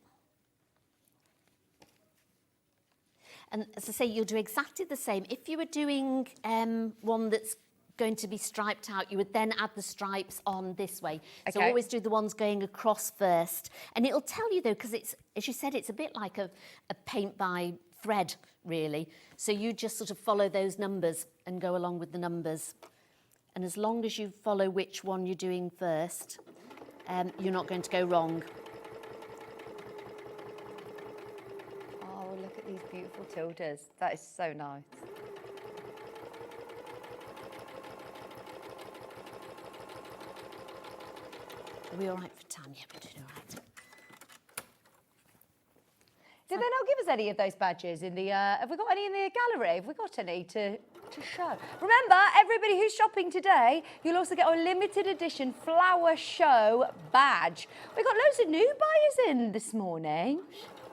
And as I say, you'll do exactly the same. If you were doing one that's going to be striped out, you would then add the stripes on this way. So always do the ones going across first. And it'll tell you though, because it's, as you said, it's a bit like a paint by thread, really. So you just sort of follow those numbers and go along with the numbers. And as long as you follow which one you're doing first, you're not going to go wrong. Oh, look at these beautiful Matildas. That is so nice. Are we all right for time? Yeah, we're doing all right. Did they not give us any of those badges in the, have we got any in the gallery? Have we got any to show? Remember, everybody who's shopping today, you'll also get a limited edition flower show badge. We've got loads of new buyers in this morning.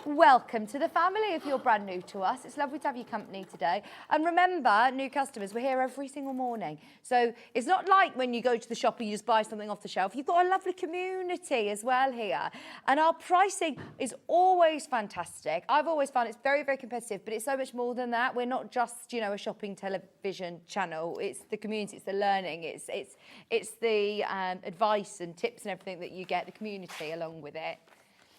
Welcome to the family if you're brand new to us. It's lovely to have your company today. And remember, new customers, we're here every single morning. So it's not like when you go to the shop and you just buy something off the shelf. You've got a lovely community as well here. And our pricing is always fantastic. I've always found it's very, very competitive, but it's so much more than that. We're not just, you know, a shopping television channel. It's the community, it's the learning, it's the advice and tips and everything that you get, the community along with it.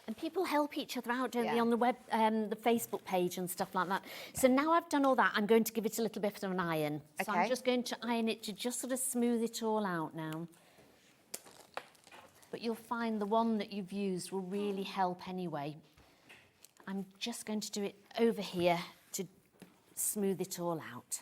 And people help each other out, don't they, on the web, the Facebook page and stuff like that. So now I've done all that, I'm going to give it a little bit of an iron. So I'm just going to iron it to just sort of smooth it all out now. But you'll find the one that you've used will really help anyway. I'm just going to do it over here to smooth it all out.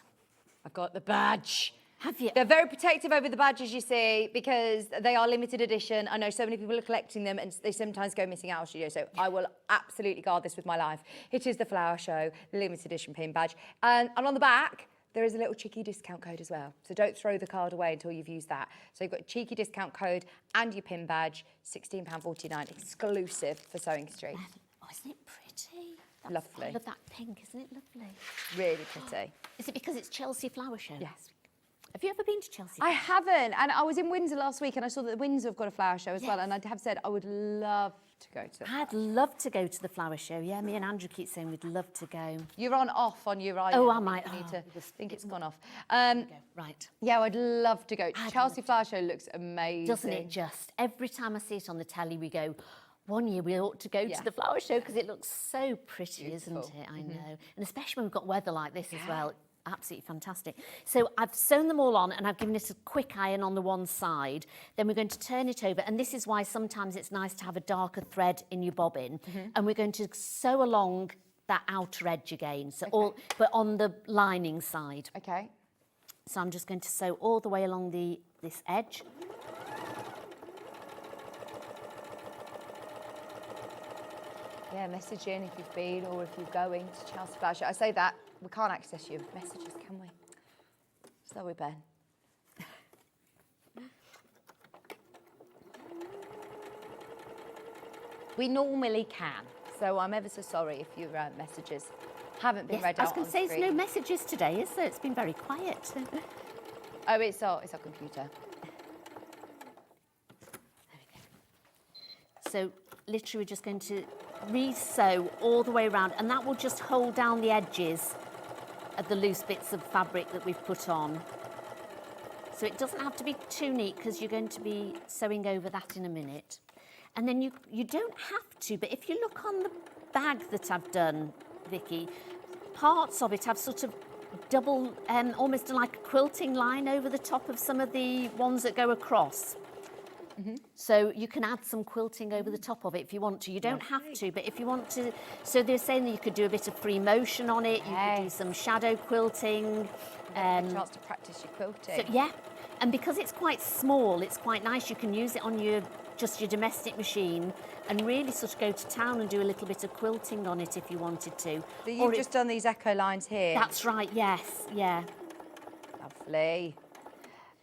I've got the badge. Have you? They're very protective over the badges, you see, because they are limited edition. I know so many people are collecting them and they sometimes go missing out of studio, so I will absolutely guard this with my life. It is the Flower Show limited edition pin badge. And on the back, there is a little cheeky discount code as well. So don't throw the card away until you've used that. So you've got a cheeky discount code and your pin badge, £16.49, exclusive for Sewing Street. Oh, isn't it pretty? Lovely. I love that pink, isn't it lovely? Really pretty. Is it because it's Chelsea Flower Show? Yes. Have you ever been to Chelsea? I haven't, and I was in Windsor last week and I saw that Windsor have got a flower show as well, and I have said I would love to go to it. I'd love to go to the flower show, yeah. Me and Andrew keep saying we'd love to go. You're off on your iron. Oh, I might. I need to think it's gone off. Right. Yeah, I'd love to go. Chelsea Flower Show looks amazing. Doesn't it just? Every time I see it on the telly, we go, one year we ought to go to the flower show because it looks so pretty, isn't it? I know. And especially when we've got weather like this as well. Absolutely fantastic. So I've sewn them all on and I've given it a quick iron on the one side. Then we're going to turn it over, and this is why sometimes it's nice to have a darker thread in your bobbin. And we're going to sew along that outer edge again, so but on the lining side. Okay. So I'm just going to sew all the way along this edge. Yeah, message in if you've been or if you're going to Chelsea Flower Show. I say that, we can't access your messages, can we? Sorry, Ben. We normally can, so I'm ever so sorry if your messages haven't been read out on screen. I was going to say, there's no messages today, is there? It's been very quiet. Oh, it's our computer. There we go. So literally we're just going to re-sew all the way around, and that will just hold down the edges of the loose bits of fabric that we've put on. So it doesn't have to be too neat because you're going to be sewing over that in a minute. And then you don't have to, but if you look on the bag that I've done, Vicky, parts of it have sort of double, almost like a quilting line over the top of some of the ones that go across. So you can add some quilting over the top of it if you want to. You don't have to, but if you want to. So they're saying that you could do a bit of free motion on it. You could do some shadow quilting. A chance to practice your quilting. So, yeah, and because it's quite small, it's quite nice. You can use it on your domestic machine and really sort of go to town and do a little bit of quilting on it if you wanted to. So you've just done these echo lines here? That's right, yes, yeah. Lovely.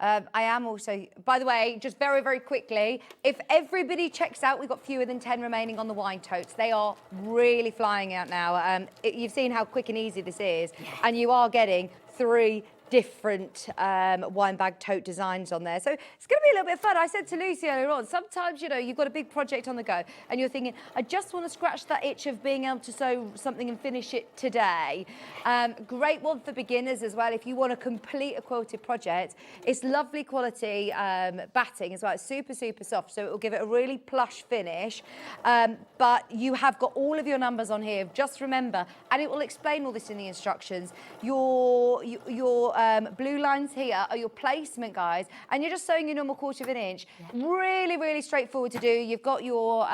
I am also, by the way, just very, very quickly, if everybody checks out, we've got fewer than 10 remaining on the wine totes. They are really flying out now. You've seen how quick and easy this is, and you are getting 3 different wine bag tote designs on there. So it's going to be a little bit of fun. I said to Lucy earlier on, sometimes, you know, you've got a big project on the go and you're thinking, I just want to scratch that itch of being able to sew something and finish it today. Great one for beginners as well. If you want to complete a quilted project, it's lovely quality batting as well. It's super, super soft, so it will give it a really plush finish. But you have got all of your numbers on here. Just remember, and it will explain all this in the instructions, your blue lines here are your placement guides, and you're just sewing your normal 1/4 of an inch. Really, really straightforward to do. You've got your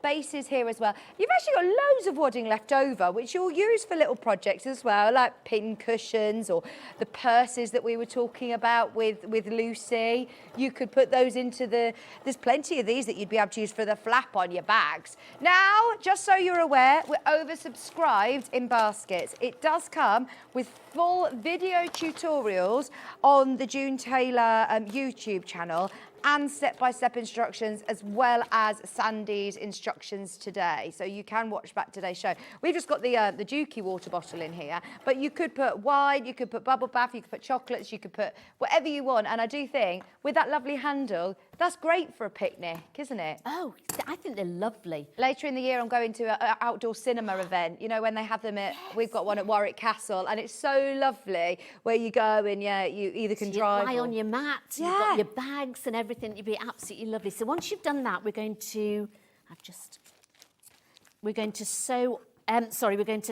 bases here as well. You've actually got loads of wadding left over, which you'll use for little projects as well, like pin cushions or the purses that we were talking about with Lucy. You could put those into there's plenty of these that you'd be able to use for the flap on your bags. Now, just so you're aware, we're oversubscribed in baskets. It does come with full video tutorials on the June Tailor YouTube channel and step-by-step instructions, as well as Sandi's instructions today. So you can watch back today's show. We've just got the Dukey water bottle in here, but you could put wine, you could put bubble bath, you could put chocolates, you could put whatever you want. And I do think with that lovely handle, that's great for a picnic, isn't it? Oh, I think they're lovely. Later in the year, I'm going to an outdoor cinema event. You know, when they have them at, we've got one at Warwick Castle, and it's so lovely where you go and you either can drive. Lie on your mat, you've got your bags and everything. It'd be absolutely lovely. So once you've done that, we're going to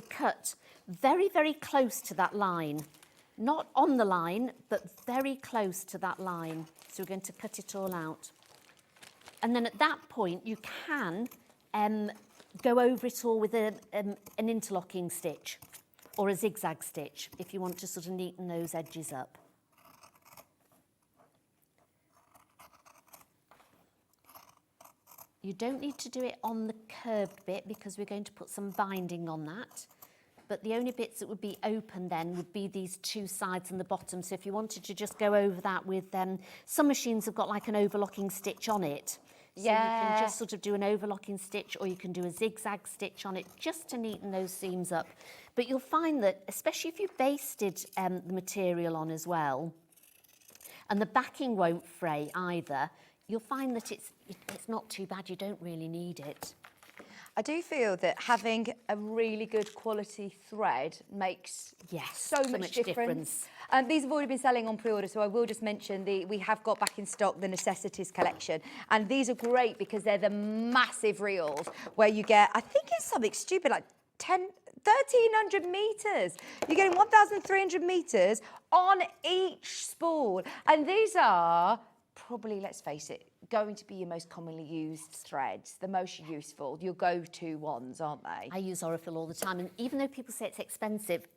cut very, very close to that line. Not on the line, but very close to that line. So we're going to cut it all out. And then at that point, you can go over it all with an interlocking stitch or a zigzag stitch if you want to sort of neaten those edges up. You don't need to do it on the curved bit because we're going to put some binding on that. But the only bits that would be open then would be these two sides and the bottom. So if you wanted to just go over that with some machines have got like an overlocking stitch on it. So you can just sort of do an overlocking stitch, or you can do a zigzag stitch on it just to neaten those seams up. But you'll find that, especially if you basted the material on as well, and the backing won't fray either, you'll find that it's not too bad. You don't really need it. I do feel that having a really good quality thread makes so much difference. These have already been selling on pre-order, so I will just mention we have got back in stock the Necessities collection. And these are great because they're the massive reels where you get, I think it's something stupid, like 1,300 metres. You're getting 1,300 metres on each spool. And these are probably, let's face it, going to be your most commonly used threads, the most useful, your go-to ones, aren't they? I use Aurifil all the time, and even though people say it's expensive,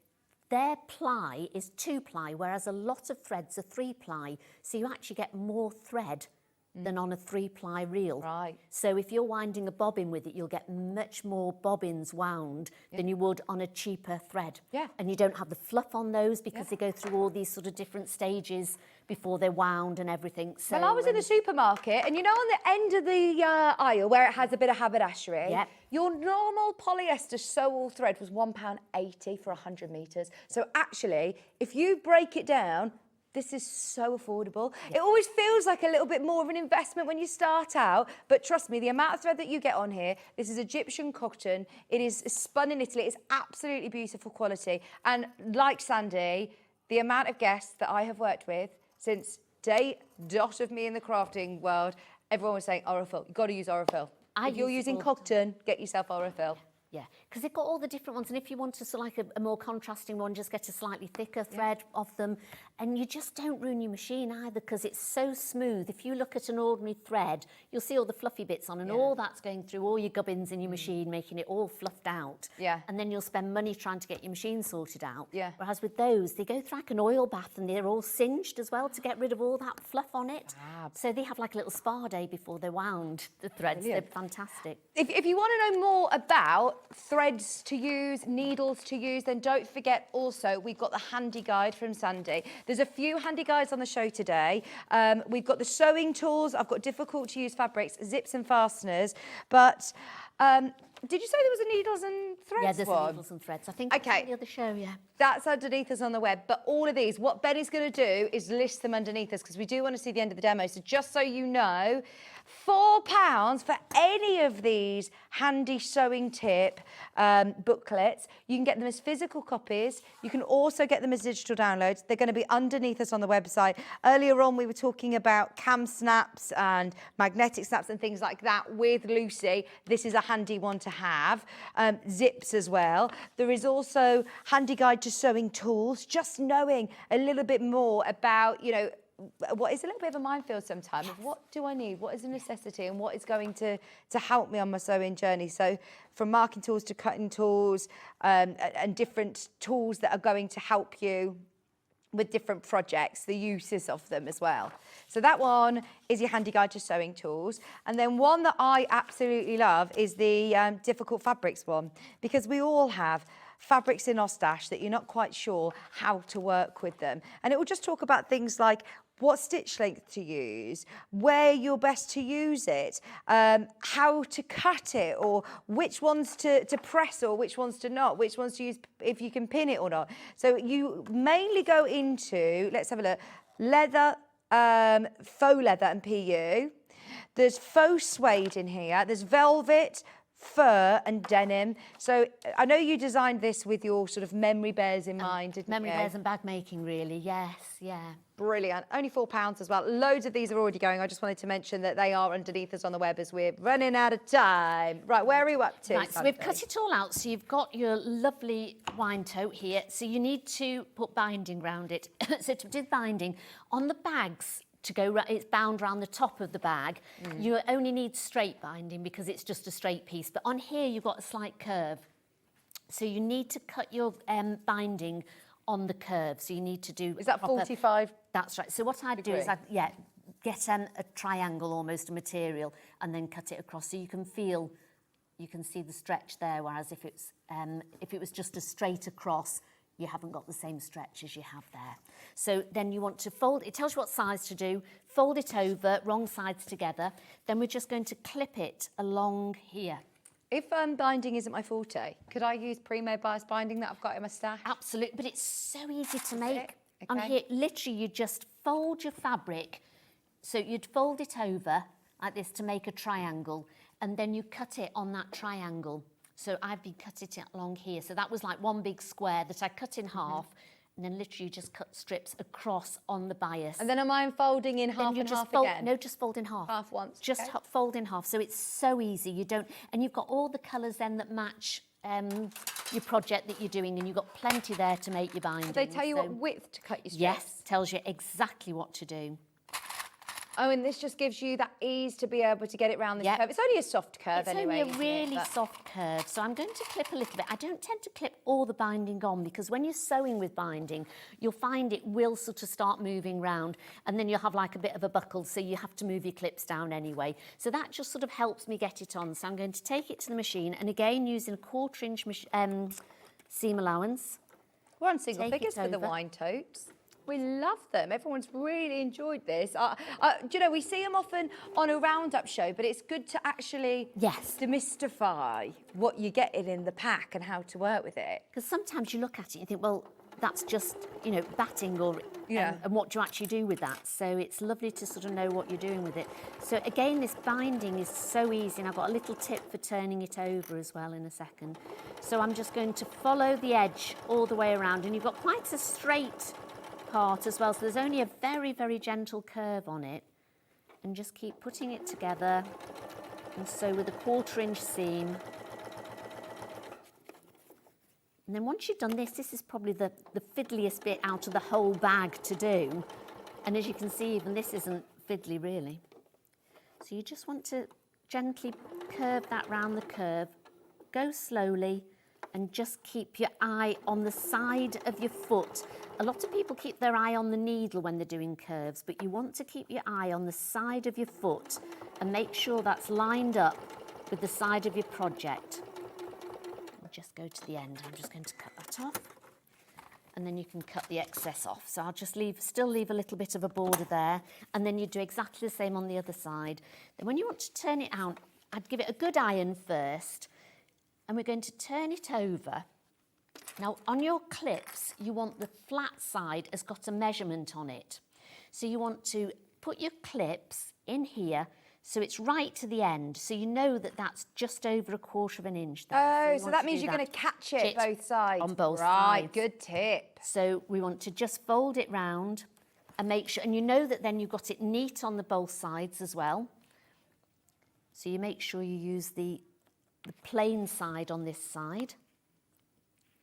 their ply is 2-ply, whereas a lot of threads are 3-ply, so you actually get more thread than on a 3-ply reel. Right. So if you're winding a bobbin with it, you'll get much more bobbins wound than you would on a cheaper thread. Yeah. And you don't have the fluff on those because they go through all these sort of different stages before they're wound and everything. So, well, I was in the supermarket, and you know on the end of the aisle where it has a bit of haberdashery, your normal polyester sew-all thread was £1.80 for 100 metres. So actually, if you break it down, this is so affordable. It always feels like a little bit more of an investment when you start out, but trust me, the amount of thread that you get on here, this is Egyptian cotton. It is spun in Italy. It's absolutely beautiful quality. And like Sandi, the amount of guests that I have worked with since day dot of me in the crafting world, everyone was saying Aurifil. You've got to use Aurifil. If you're using cotton, get yourself Aurifil. Yeah, because they've got all the different ones, and if you want to sort of like a more contrasting one, just get a slightly thicker thread of them, and you just don't ruin your machine either because it's so smooth. If you look at an ordinary thread, you'll see all the fluffy bits on, and all that's going through all your gubbins in your machine, making it all fluffed out. Yeah. And then you'll spend money trying to get your machine sorted out. Yeah. Whereas with those, they go through like an oil bath, and they're all singed as well to get rid of all that fluff on it. So they have like a little spa day before they're wound, the threads. Brilliant. They're fantastic. If you want to know more about threads to use, needles to use, then don't forget also we've got the handy guide from Sandi. There's a few handy guides on the show today. We've got the sewing tools. I've got difficult to use fabrics, zips and fasteners. But did you say there was a needles and threads Yeah, there's one? needles and threads. I think it's on the other show, That's underneath us on the web. But all of these, what Benny's going to do is list them underneath us because we do want to see the end of the demo. So just so you know, £4 for any of these handy sewing tip booklets. You can get them as physical copies. You can also get them as digital downloads. They're going to be underneath us on the website. Earlier on, we were talking about cam snaps and magnetic snaps and things like that with Lucy. This is a handy one to have, zips as well. There is also handy guide to sewing tools, just knowing a little bit more about, you know, what is a little bit of a minefield sometimes of what do I need, what is a necessity and what is going to help me on my sewing journey. So from marking tools to cutting tools and different tools that are going to help you with different projects, the uses of them as well. So that one is your handy guide to sewing tools. And then one that I absolutely love is the difficult fabrics one, because we all have fabrics in our stash that you're not quite sure how to work with them. And it will just talk about things like what stitch length to use, where you're best to use it, how to cut it, or which ones to press or which ones to not, which ones to use if you can pin it or not. So you mainly go into, let's have a look, leather, faux leather and PU. There's faux suede in here. There's velvet, fur and denim. So I know you designed this with your sort of memory bears in mind, didn't Memory you? bears and bag making, really, yes, yeah. Brilliant. Only £4 as well. Loads of these are already going. I just wanted to mention that they are underneath us on the web as we're running out of time. Right, where are we up to? Right, so we've cut it all out. So you've got your lovely wine tote here. So you need to put binding around it. So to do binding, on the bags, to go, it's bound around the top of the bag. You only need straight binding because it's just a straight piece. But on here, you've got a slight curve. So you need to cut your binding on the curve. So you need to do... Is that 45? That's right. So what I'd do is, get a triangle almost, a material, and then cut it across so you can feel, you can see the stretch there, whereas if it was just a straight across, you haven't got the same stretch as you have there. So then you want to fold, it tells you what size to do, fold it over, wrong sides together. Then we're just going to clip it along here. If binding isn't my forte, could I use pre-made bias binding that I've got in my stash? Absolutely, but it's so easy to make. Okay. On here, literally, you just fold your fabric. So you'd fold it over like this to make a triangle, and then you cut it on that triangle. So I've been cutting it along here. So that was like one big square that I cut in half, and then literally just cut strips across on the bias. And then am I unfolding in half and half again? No, just fold in half. Half once. Just fold in half. So it's so easy. You don't, and you've got all the colours then that match your project that you're doing, and you've got plenty there to make your binding. Do they tell you what width to cut your strips? Yes, tells you exactly what to do. Oh, and this just gives you that ease to be able to get it round this curve. It's only a soft curve anyway. It's only a really soft curve. So I'm going to clip a little bit. I don't tend to clip all the binding on because when you're sewing with binding, you'll find it will sort of start moving round and then you'll have like a bit of a buckle, so you have to move your clips down anyway. So that just sort of helps me get it on. So I'm going to take it to the machine and again using a 1/4 inch seam allowance. We're on single figures for the wine totes. We love them. Everyone's really enjoyed this. Do you know, we see them often on a roundup show, but it's good to actually demystify what you're getting in the pack and how to work with it. Because sometimes you look at it and you think, well, that's just, you know, batting or and what do you actually do with that? So it's lovely to sort of know what you're doing with it. So again, this binding is so easy, and I've got a little tip for turning it over as well in a second. So I'm just going to follow the edge all the way around, and you've got quite a straight part as well, so there's only a very, very gentle curve on it, and just keep putting it together, and so with a 1/4 inch seam. And then once you've done this, this is probably the fiddliest bit out of the whole bag to do, and as you can see, even this isn't fiddly really. So you just want to gently curve that round the curve, go slowly, and just keep your eye on the side of your foot. A lot of people keep their eye on the needle when they're doing curves, but you want to keep your eye on the side of your foot and make sure that's lined up with the side of your project. We'll just go to the end. I'm just going to cut that off. And then you can cut the excess off. So I'll just still leave a little bit of a border there, and then you do exactly the same on the other side. Then when you want to turn it out, I'd give it a good iron first, and we're going to turn it over. Now, on your clips, you want the flat side has got a measurement on it. So you want to put your clips in here so it's right to the end. So you know that that's just over a 1/4 inch there. Oh, so that means you're going to catch it both sides. On both sides. sides. Good tip. So we want to just fold it round and make sure, and you know that then you've got it neat on the both sides as well. So you make sure you use the the plain side on this side.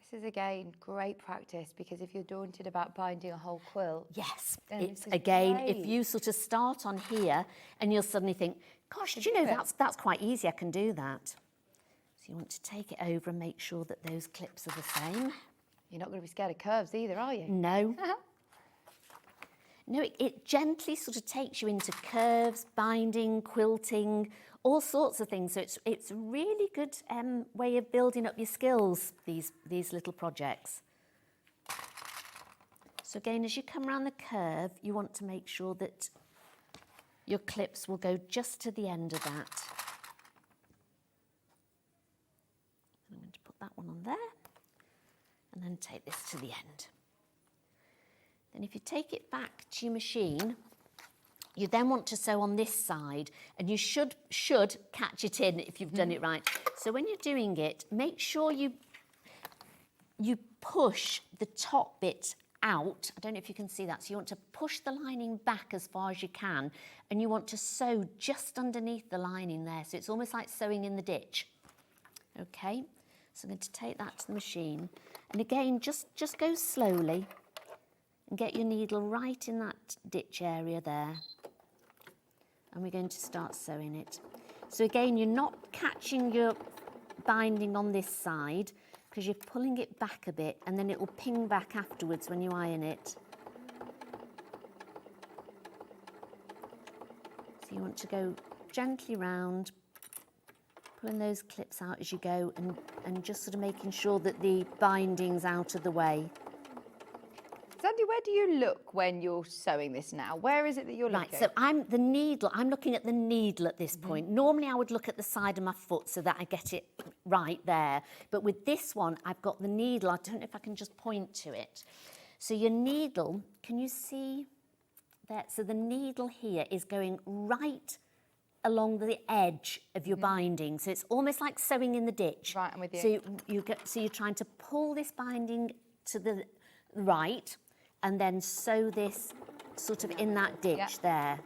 This is, again, great practice, because if you're daunted about binding a whole quilt... Yes, then it's, this is again, great. if you sort of start on here and you'll suddenly think, gosh, do you know, that's quite easy, I can do that. So you want to take it over and make sure that those clips are the same. You're not going to be scared of curves either, are you? No. No, it gently sort of takes you into curves, binding, quilting, all sorts of things. So it's a really good way of building up your skills, these little projects. So again, as you come around the curve, you want to make sure that your clips will go just to the end of that. I'm going to put that one on there and then take this to the end. Then if you take it back to your machine, you then want to sew on this side, and you should catch it in if you've done it right. So when you're doing it, make sure you push the top bit out. I don't know if you can see that. So you want to push the lining back as far as you can, and you want to sew just underneath the lining there. So it's almost like sewing in the ditch. Okay, so I'm going to take that to the machine. And again, just go slowly and get your needle right in that ditch area there. And we're going to start sewing it. So again, you're not catching your binding on this side because you're pulling it back a bit, and then it will ping back afterwards when you iron it. So you want to go gently round, pulling those clips out as you go, and just sort of making sure that the binding's out of the way. Sandi, where do you look when you're sewing this now? Where is it that you're looking? Right, so I'm looking at the needle at this point. Normally I would look at the side of my foot so that I get it right there. But with this one, I've got the needle. I don't know if I can just point to it. So your needle, can you see that? So the needle here is going right along the edge of your binding. So it's almost like sewing in the ditch. Right, I'm with you. So you're trying to pull this binding to the right, and then sew this sort of in that ditch there.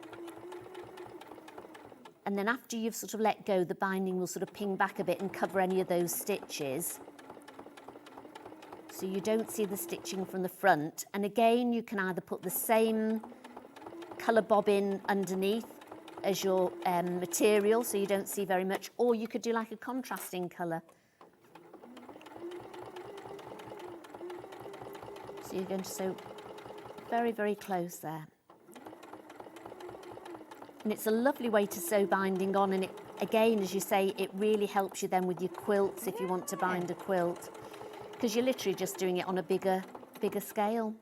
And then after you've sort of let go, the binding will sort of ping back a bit and cover any of those stitches. So you don't see the stitching from the front. And again, you can either put the same colour bobbin underneath as your material, so you don't see very much, or you could do like a contrasting colour. So you're going to sew very, very close there. And it's a lovely way to sew binding on, and it, again, as you say, it really helps you then with your quilts if you want to bind a quilt, because you're literally just doing it on a bigger scale.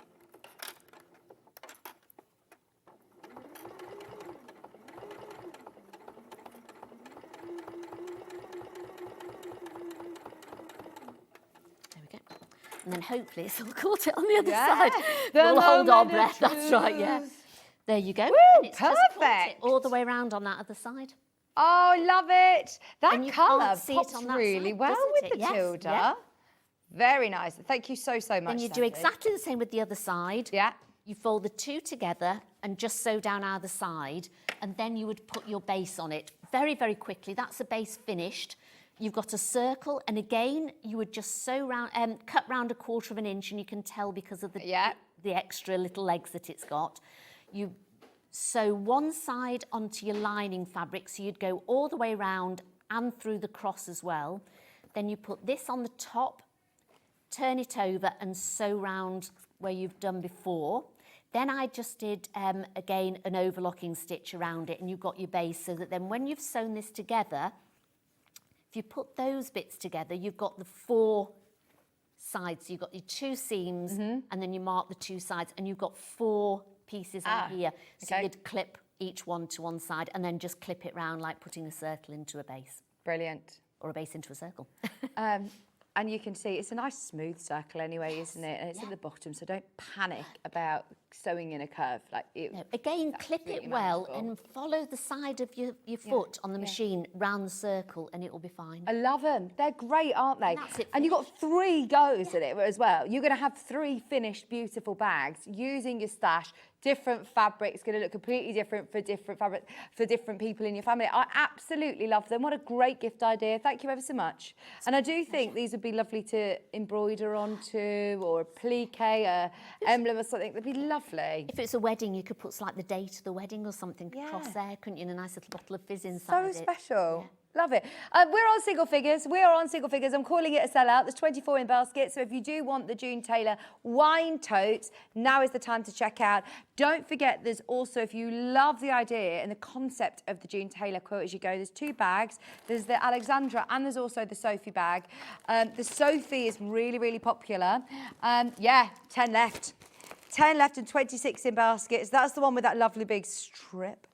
And then hopefully it's all caught it on the other side. We'll hold our breath, that's right, yeah. There you go. Woo, and it's just caught it all the way around on that other side. Oh, I love it. That colour see pops it on that really side, well doesn't with it? the Yes, Tilda. yeah. Very nice. Thank you so much, And you do Sandi. exactly the same with the other side. Yeah. You fold the two together and just sew down either side, and then you would put your base on it very, very quickly. That's the base finished. You've got a circle, and again, you would just sew round, cut round 1/4 of an inch, and you can tell because of the extra little legs that it's got. You sew one side onto your lining fabric, so you'd go all the way round and through the cross as well. Then you put this on the top, turn it over and sew round where you've done before. Then I just did, again, an overlocking stitch around it, and you've got your base, so that then when you've sewn this together, if you put those bits together, you've got the 4 sides. So you've got your 2 seams, and then you mark the 2 sides, and you've got 4 pieces on here. So you'd clip each one to one side, and then just clip it round like putting a circle into a base. Brilliant. Or a base into a circle. And you can see it's a nice smooth circle anyway, isn't it? And it's at the bottom, so don't panic about sewing in a curve. Like again, clip it well and follow the side of your foot on the machine round the circle, and it will be fine. I love them. They're great, aren't they? That's it. And you've got 3 goes at it as well. You're going to have 3 finished, beautiful bags using your stash. Different fabrics, going to look completely different for different fabric for different people in your family. I absolutely love them. What a great gift idea. Thank you ever so much. And I do think these would be lovely to embroider onto, or a plique, a emblem or something. They'd be lovely. If it's a wedding, you could put like the date of the wedding or something across there, couldn't you? And a nice little bottle of fizz inside So it. special. Love it. We're on single figures. We are on single figures. I'm calling it a sellout. There's 24 in basket. So if you do want the June Tailor wine totes, now is the time to check out. Don't forget, there's also, if you love the idea and the concept of the June Tailor quilt as you go, there's 2 bags. There's the Alexandra and there's also the Sophie bag. The Sophie is really, really popular. 10 left. 10 left and 26 in baskets. That's the one with that lovely big strip.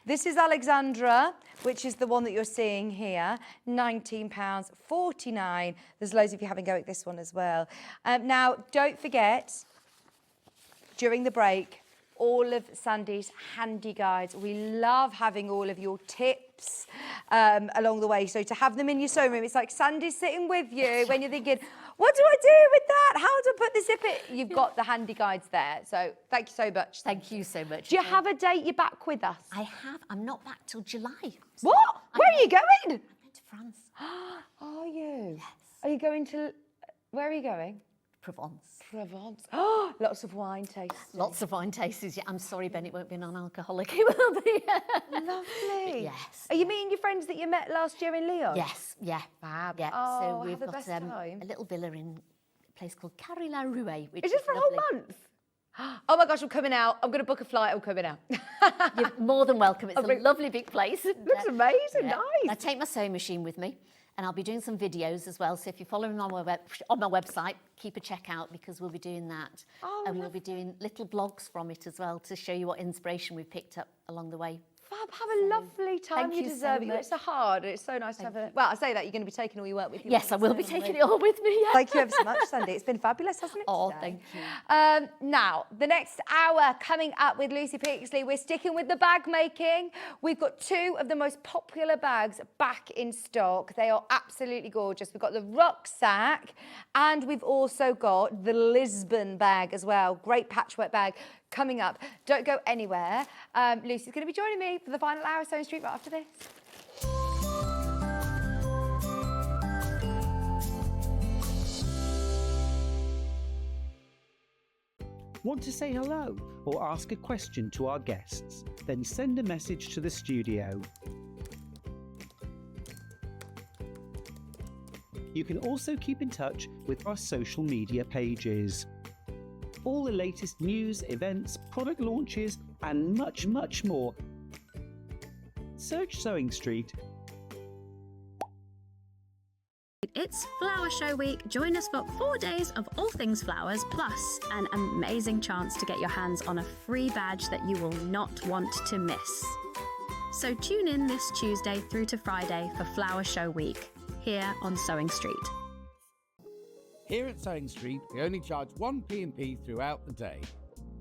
This is Alexandra, which is the one that you're seeing here, £19.49. There's loads of you having a go at this one as well. Now, don't forget, during the break, all of Sandi's handy guides. We love having all of your tips along the way. So to have them in your sewing room, it's like Sandi's sitting with you when you're thinking, what do I do with that? How do I put this zip? You've got the handy guides there. So thank you so much. Thank you so much. Do you have a date you're back with us? I have. I'm not back till July. What? Where are you going? I'm going to France. Are you? Yes. Are you going to... Where are you going? Provence. Provence. Oh, lots of wine tasting. Lots of wine tastings. Yeah, I'm sorry, Ben, it won't be non-alcoholic. It will be. Lovely. Yes. Are you meeting your friends that you met last year in Lyon? Yes. Yeah. Fab. Yeah. Oh, so have we've the got best time. a little villa in a place called Carroll, which Is this for a whole month? Oh my gosh, I'm coming out. I'm going to book a flight. I'm coming out. You're more than welcome. It's a lovely big place. Looks amazing. Nice. I take my sewing machine with me, and I'll be doing some videos as well. So if you're following on my website, keep a check out, because we'll be doing that. Oh, and we'll be doing little blogs from it as well to show you what inspiration we've picked up along the way. Fab, have a lovely time. Thank You you deserve so it. much. It's so hard. It's so nice to have a... Well, I say that, you're going to be taking all your work with you. Yes, I will be taking it all with me. Yeah. Thank you ever so much, Sandi. It's been fabulous, hasn't it? Oh, today? thank you. Now, the next hour coming up with Lucy Picksley, we're sticking with the bag making. We've got 2 of the most popular bags back in stock. They are absolutely gorgeous. We've got the Rucksack, and we've also got the Lisbon bag as well. Great patchwork bag coming up. Don't go anywhere. Lucy's going to be joining me for the final hour of Sewing Street right after this. Want to say hello or ask a question to our guests? Then send a message to the studio. You can also keep in touch with our social media pages. All the latest news, events, product launches, and much, much more. Search Sewing Street. It's Flower Show Week. Join us for 4 days of all things flowers, plus an amazing chance to get your hands on a free badge that you will not want to miss. So tune in this Tuesday through to Friday for Flower Show Week, here on Sewing Street. Here at Sewing Street, we only charge 1 P&P throughout the day.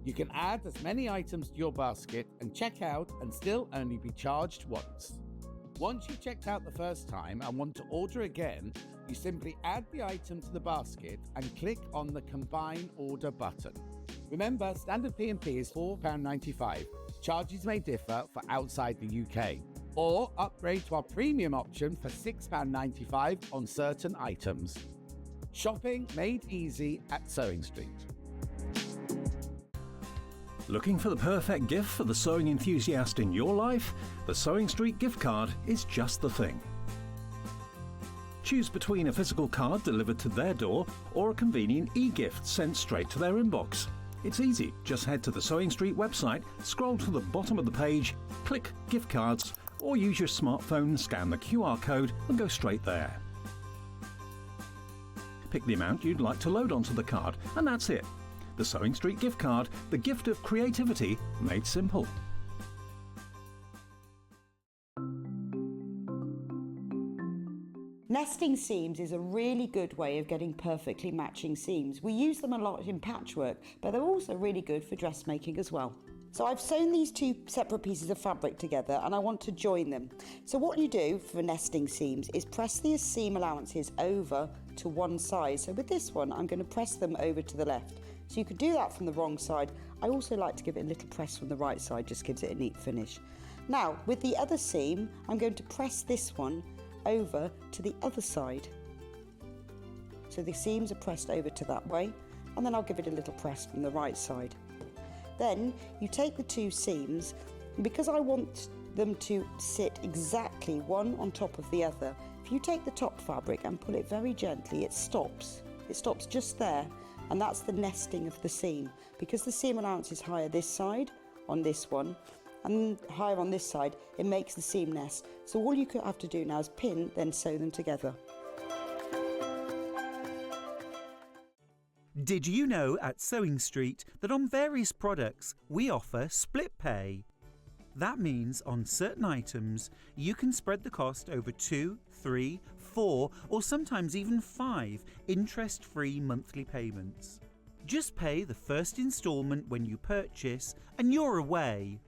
You can add as many items to your basket and check out and still only be charged once. Once you've checked out the first time and want to order again, you simply add the item to the basket and click on the Combine Order button. Remember, standard P&P is £4.95. Charges may differ for outside the UK. Or upgrade to our premium option for £6.95 on certain items. Shopping made easy at Sewing Street. Looking for the perfect gift for the sewing enthusiast in your life? The Sewing Street gift card is just the thing. Choose between a physical card delivered to their door or a convenient e-gift sent straight to their inbox. It's easy. Just head to the Sewing Street website, scroll to the bottom of the page, click Gift Cards, or use your smartphone, scan the QR code and go straight there. Pick the amount you'd like to load onto the card, and that's it. The Sewing Street gift card, the gift of creativity made simple. Now Nesting seams is a really good way of getting perfectly matching seams. We use them a lot in patchwork, but they're also really good for dressmaking as well. So I've sewn these two separate pieces of fabric together and I want to join them. So what you do for nesting seams is press the seam allowances over to one side. So with this one, I'm going to press them over to the left. So you could do that from the wrong side. I also like to give it a little press from the right side, just gives it a neat finish. Now, with the other seam, I'm going to press this one over to the other side. So the seams are pressed over to that way, and then I'll give it a little press from the right side. Then you take the two seams, and because I want them to sit exactly one on top of the other, if you take the top fabric and pull it very gently, it stops. It stops just there, and that's the nesting of the seam. Because the seam allowance is higher this side on this one, and higher on this side, it makes the seam nest. So all you have to do now is pin, then sew them together. Did you know at Sewing Street that on various products we offer split pay? That means on certain items you can spread the cost over 2, 3, 4 or sometimes even 5 interest-free monthly payments. Just pay the first instalment when you purchase and you're away.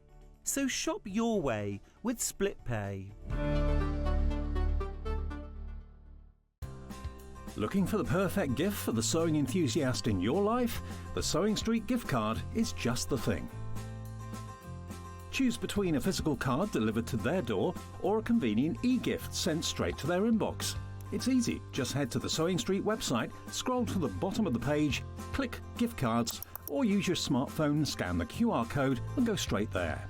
So shop your way with split pay. Looking for the perfect gift for the sewing enthusiast in your life? The Sewing Street gift card is just the thing. Choose between a physical card delivered to their door or a convenient e-gift sent straight to their inbox. It's easy, just head to the Sewing Street website, scroll to the bottom of the page, click gift cards, or use your smartphone, scan the QR code and go straight there.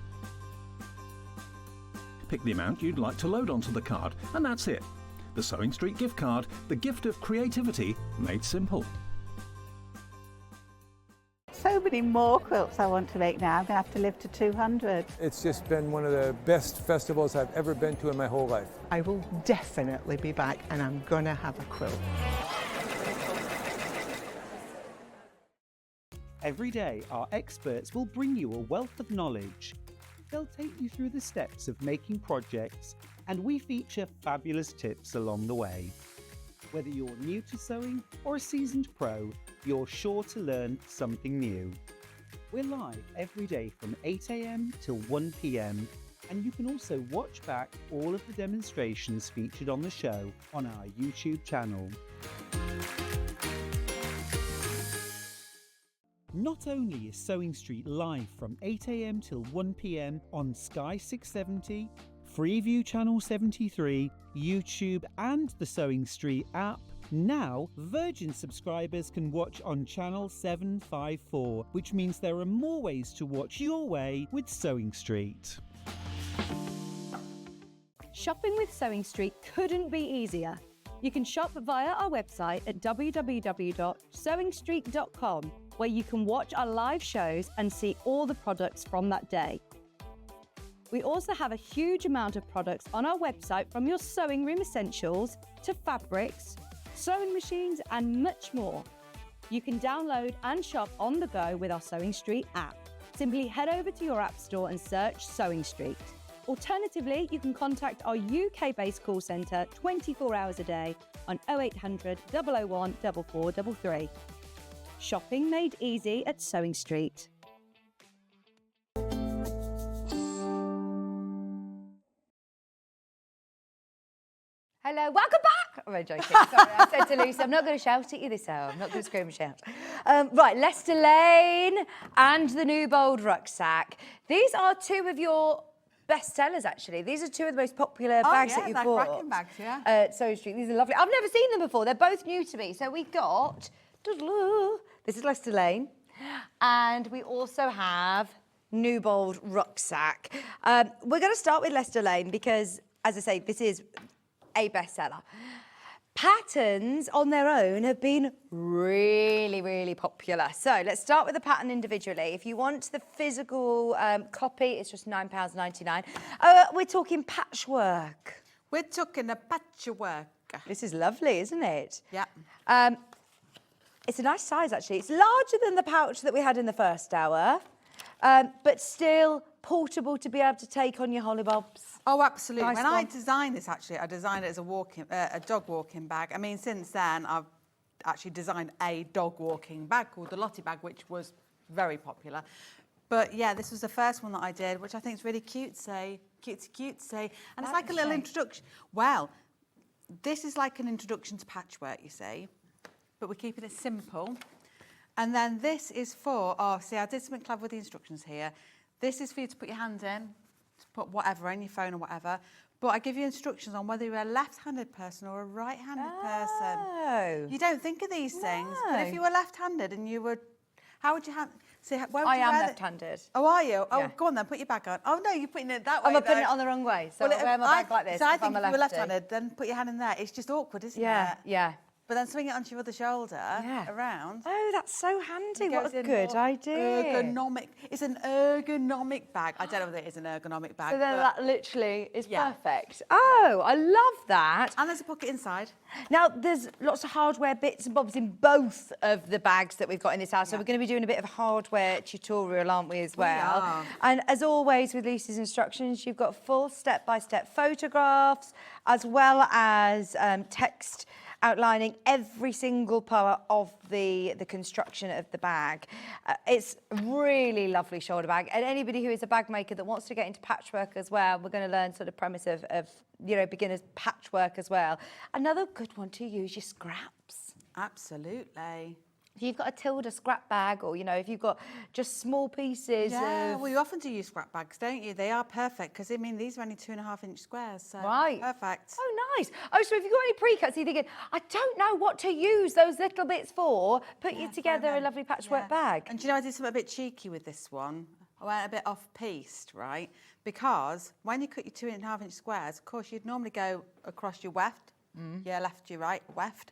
Pick the amount you'd like to load onto the card and that's it. The Sewing Street gift card, the gift of creativity made simple. So many more quilts I want to make now. I'm going to have to live to 200. It's just been one of the best festivals I've ever been to in my whole life. I will definitely be back and I'm going to have a quilt. Every day, our experts will bring you a wealth of knowledge. They'll take you through the steps of making projects, and we feature fabulous tips along the way. Whether you're new to sewing or a seasoned pro, you're sure to learn something new. We're live every day from 8 AM till 1 PM, and you can also watch back all of the demonstrations featured on the show on our YouTube channel. Not only is Sewing Street live from 8 AM till 1 PM on Sky 670, Freeview Channel 73, YouTube and the Sewing Street app, now Virgin subscribers can watch on Channel 754, which means there are more ways to watch your way with Sewing Street. Shopping with Sewing Street couldn't be easier. You can shop via our website at www.sewingstreet.com, where you can watch our live shows and see all the products from that day. We also have a huge amount of products on our website, from your sewing room essentials to fabrics, sewing machines and much more. You can download and shop on the go with our Sewing Street app. Simply head over to your app store and search Sewing Street. Alternatively, you can contact our UK-based call centre 24 hours a day on 0800 001 4433. Shopping made easy at Sewing Street. Hello, welcome back. I'm joking. Sorry, I said to Lucy, I'm not going to shout at you this hour. I'm not going to scream and shout. Right, Leicester Lane and the Newbold Rucksack. These are two of your best sellers, actually. These are two of the most popular bags that you've bought. Racking bags, yeah. At Sewing Street. These are lovely. I've never seen them before. They're both new to me. So we got, this is Leicester Lane, and we also have Newbold Rucksack. We're going to start with Leicester Lane because, as I say, this is a bestseller. Patterns on their own have been really, really popular. So let's start with the pattern individually. If you want the physical copy, it's just £9.99. We're talking patchwork. We're talking a patchwork. This is lovely, isn't it? Yeah. It's a nice size, actually. It's larger than the pouch that we had in the first hour, but still portable to be able to take on your hollybobs. Oh, absolutely. Nice When I one. designed this, actually, I designed it as a dog walking bag. I mean, since then, I've actually designed a dog walking bag called the Lottie bag, which was very popular. But yeah, this was the first one that I did, which I think is really cutesy. And it's like a little introduction. Well, this is like an introduction to patchwork, you see, but we're keeping it simple. And then this is for, oh, see, I did something clever with the instructions here. This is for you to put your hand in, to put whatever in your phone or whatever. But I give you instructions on whether you're a left-handed person or a right-handed person. You don't think of these things, but if you were left-handed and you were, how would you have? See, where would I you am wear left-handed. Oh, are you? Oh, Yeah. go on then, put your bag on. Oh no, you're putting it that way. I'm putting though. it on the wrong way, so I wear my bag like this. So I if think I'm a if you're lefty. left-handed, then put your hand in there. It's just awkward, isn't it? Yeah. But then swing it onto your other shoulder around. Oh, that's so handy. It What goes a in good more idea. Ergonomic. It's an ergonomic bag. I don't know whether it is an ergonomic bag. So then but that literally is perfect. Oh, I love that. And there's a pocket inside. Now, there's lots of hardware bits and bobs in both of the bags that we've got in this house. So we're going to be doing a bit of a hardware tutorial, aren't we, as well? are. And as always with Lucy's instructions, you've got full step-by-step photographs as well as text outlining every single part of the construction of the bag. It's a really lovely shoulder bag. And anybody who is a bag maker that wants to get into patchwork as well, we're going to learn sort of premise of you know, beginner's patchwork as well. Another good one to use your scraps. Absolutely. If you've got a Tilda scrap bag, or, you know, if you've got just small pieces Yeah, of... well, you often do use scrap bags, don't you? They are perfect, because, I mean, these are only 2.5-inch squares, so Right. perfect. Oh, nice. Oh, so if you've got any pre-cuts, you're thinking, I don't know what to use those little bits for, put you together a lovely patchwork bag. And do you know, I did something a bit cheeky with this one. I went a bit off-piste, right? Because when you cut your 2.5-inch squares, of course, you'd normally go across your weft. Yeah, left, your right, weft.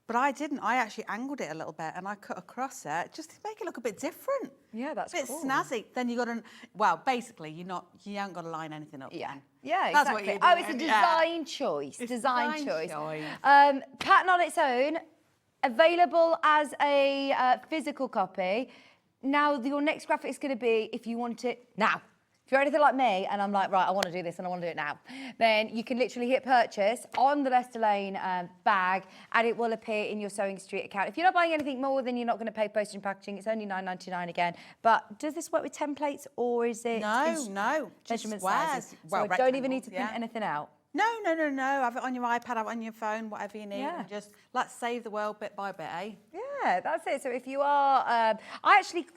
But I didn't. I actually angled it a little bit and I cut across it just to make it look a bit different. Yeah, that's a bit cool. snazzy. Then you got to, well, basically, you haven't got to line anything up. Yeah. Then. Yeah, That's exactly. what you're Oh, it's a doing, design choice. It's Design design choice. choice. Pattern on its own, available as a physical copy. Now, your next graphic is going to be, if you want it now. If you're anything like me, and I'm like, right, I want to do this and I want to do it now, then you can literally hit purchase on the Leicester Lane bag, and it will appear in your Sewing Street account. If you're not buying anything more, then you're not going to pay postage and packaging. It's only $9.99 again. But does this work with templates, or is it No, just measurement squares. sizes? Well, so I don't even need to rectangles, print anything out. No. Have it on your iPad, have it on your phone, whatever you need. Yeah. And just let's save the world bit by bit, eh? Yeah, that's it. So if you are, I actually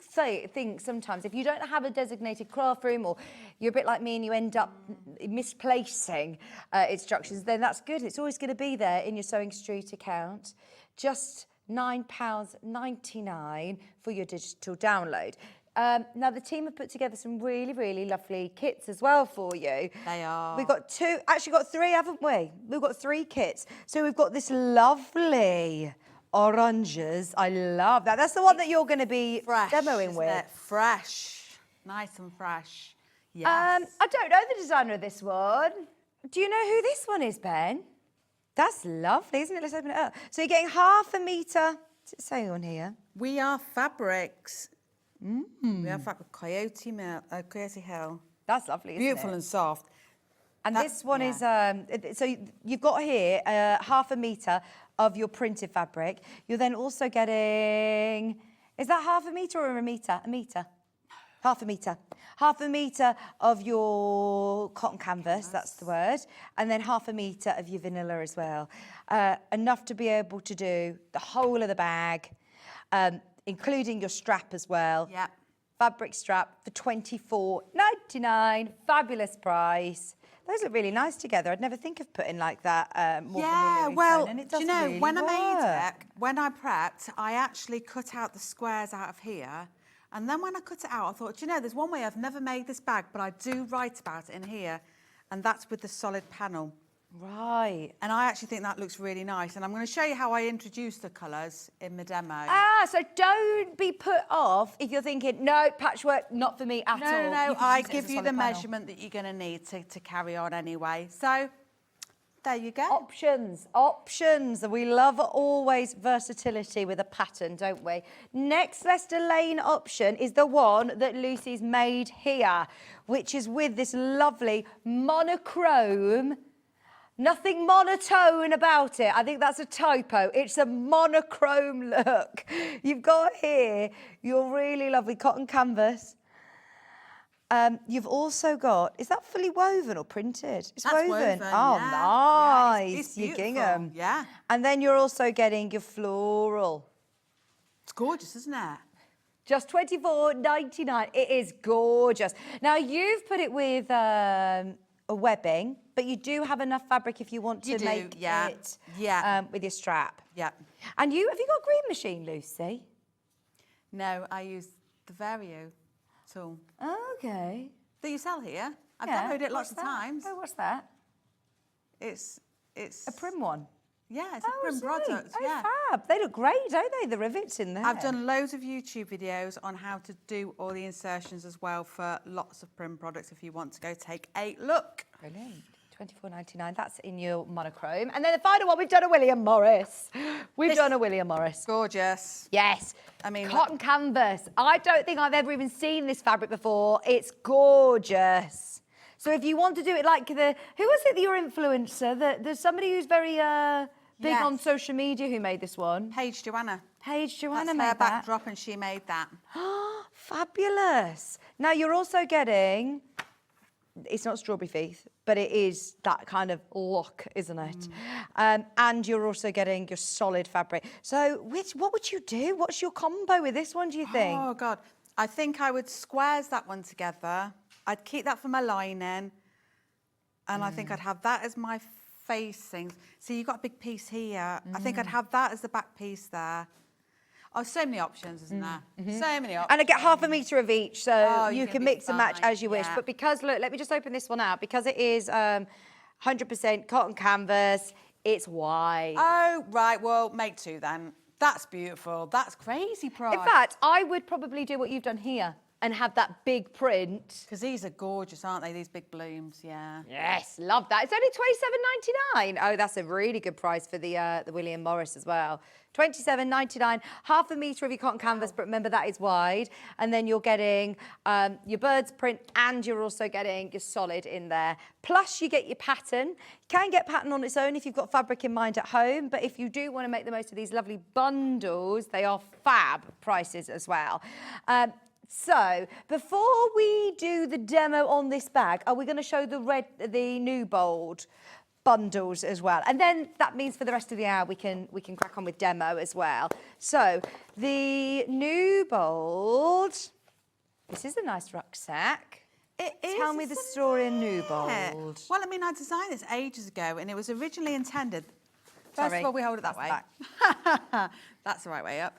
think sometimes if you don't have a designated craft room, or you're a bit like me and you end up misplacing instructions, then that's good. It's always going to be there in your Sewing Street account. Just £9.99 for your digital download. Now, the team have put together some really, really lovely kits as well for you. They are. We've got three, haven't we? We've got 3 kits. So we've got this lovely oranges. I love that. That's the one that you're going to be demoing with. It? Fresh. Nice and fresh. Yes. I don't know the designer of this one. Do you know who this one is, Ben? That's lovely, isn't it? Let's open it up. So you're getting half a metre. What's it say on here? We Are Fabrics. We Are Fabric Coyote Hill. That's lovely, isn't Beautiful it? and soft. And this one is, so you've got here half a metre of your printed fabric. You're then also getting, is that half a metre or a metre? A metre. Half a metre. Half a metre of your cotton canvas, that's the word. And then half a metre of your vanilla as well. Enough to be able to do the whole of the bag, including your strap as well. Yeah. Fabric strap for $24.99. Fabulous price. Those look really nice together. I'd never think of putting like that more Yeah, vanilla well, tone, and it do does you know, really when I made work. it, when I prepped, I actually cut out the squares out of here. And then when I cut it out, I thought, do you know, there's one way I've never made this bag, but I do write about it in here. And that's with the solid panel. Right. And I actually think that looks really nice. And I'm going to show you how I introduce the colours in my demo. So don't be put off if you're thinking, no, patchwork, not for me at all. No, You can I use it as give a you solid the panel. measurement that you're going to need to carry on anyway. So there you go. Options, options. We love always versatility with a pattern, don't we? Next Leicester Lane option is the one that Lucy's made here, which is with this lovely monochrome. Nothing monotone about it. I think that's a typo. It's a monochrome look. You've got here your really lovely cotton canvas. You've also got, is that fully woven or printed? It's That's woven, Oh, yeah. nice. Yeah, it's your beautiful, gingham. yeah. And then you're also getting your floral. It's gorgeous, isn't it? Just $24.99. It is gorgeous. Now, you've put it with a webbing, but you do have enough fabric if you want to make it with your strap. Yeah. And have you got a green machine, Lucy? No, I use the Vario tool. Okay. That you sell here. I've Yeah, demoed it lots what's of that? times. Oh, what's that? It's A prim one? Yeah, it's a prim product. Oh, yeah. fab. They look great, don't they? The rivets in there. I've done loads of YouTube videos on how to do all the insertions as well for lots of prim products if you want to go take a look. Brilliant. $24.99. That's in your monochrome. And then the final one, we've done a William Morris. We've done a William Morris. Gorgeous. Yes. I mean, cotton canvas. I don't think I've ever even seen this fabric before. It's gorgeous. So if you want to do it like who was it, your influencer? There's somebody who's very big on social media who made this one. Paige Joanna. Paige Joanna That's made her that. backdrop and she made that. Fabulous. Now you're also getting, it's not strawberry faith, but it is that kind of look, isn't it? And you're also getting your solid fabric. So what would you do? What's your combo with this one, do you think? Oh, God. I think I would squares that one together. I'd keep that for my lining. And I think I'd have that as my facings. So you've got a big piece here. I think I'd have that as the back piece there. Oh, so many options, isn't there? So many options. And I get half a metre of each, so you you're can gonna be mix and match fine, as you wish. yeah. But because, look, let me just open this one out. Because it is 100% cotton canvas, it's wide. Oh, right. Well, make two then. That's beautiful. That's crazy price. In fact, I would probably do what you've done here and have that big print. Because these are gorgeous, aren't they? These big blooms, yeah. Yes, love that. It's only $27.99. Oh, that's a really good price for the William Morris as well. $27.99, half a metre of your cotton canvas, but remember that is wide. And then you're getting your bird's print and you're also getting your solid in there. Plus you get your pattern. You can get pattern on its own if you've got fabric in mind at home, but if you do want to make the most of these lovely bundles, they are fab prices as well. So, before we do the demo on this bag, are we going to show the Newbold bundles as well? And then that means for the rest of the hour we can crack on with demo as well. So, the Newbold, this is a nice rucksack. It is. Tell me the story of Newbold. Well, I mean, I designed this ages ago and it was originally intended. First Sorry, of all, we hold it that that's way. That's the right way up.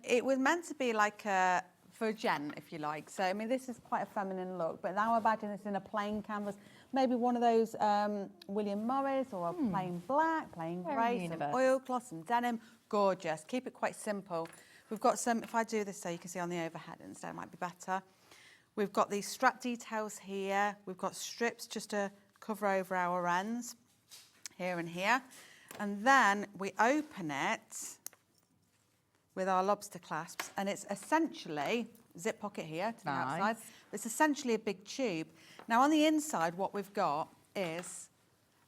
It was meant to be like for a gent, if you like. So, I mean, this is quite a feminine look, but now imagine this in a plain canvas, maybe one of those William Morris or a plain black, plain grey, some oilcloth, some denim. Gorgeous. Keep it quite simple. We've got some, if I do this so you can see on the overhead instead, it might be better. We've got these strap details here. We've got strips just to cover over our ends, here and here. And then we open it with our lobster clasps, and it's essentially zip pocket here to the outside. It's essentially a big tube. Now on the inside, what we've got is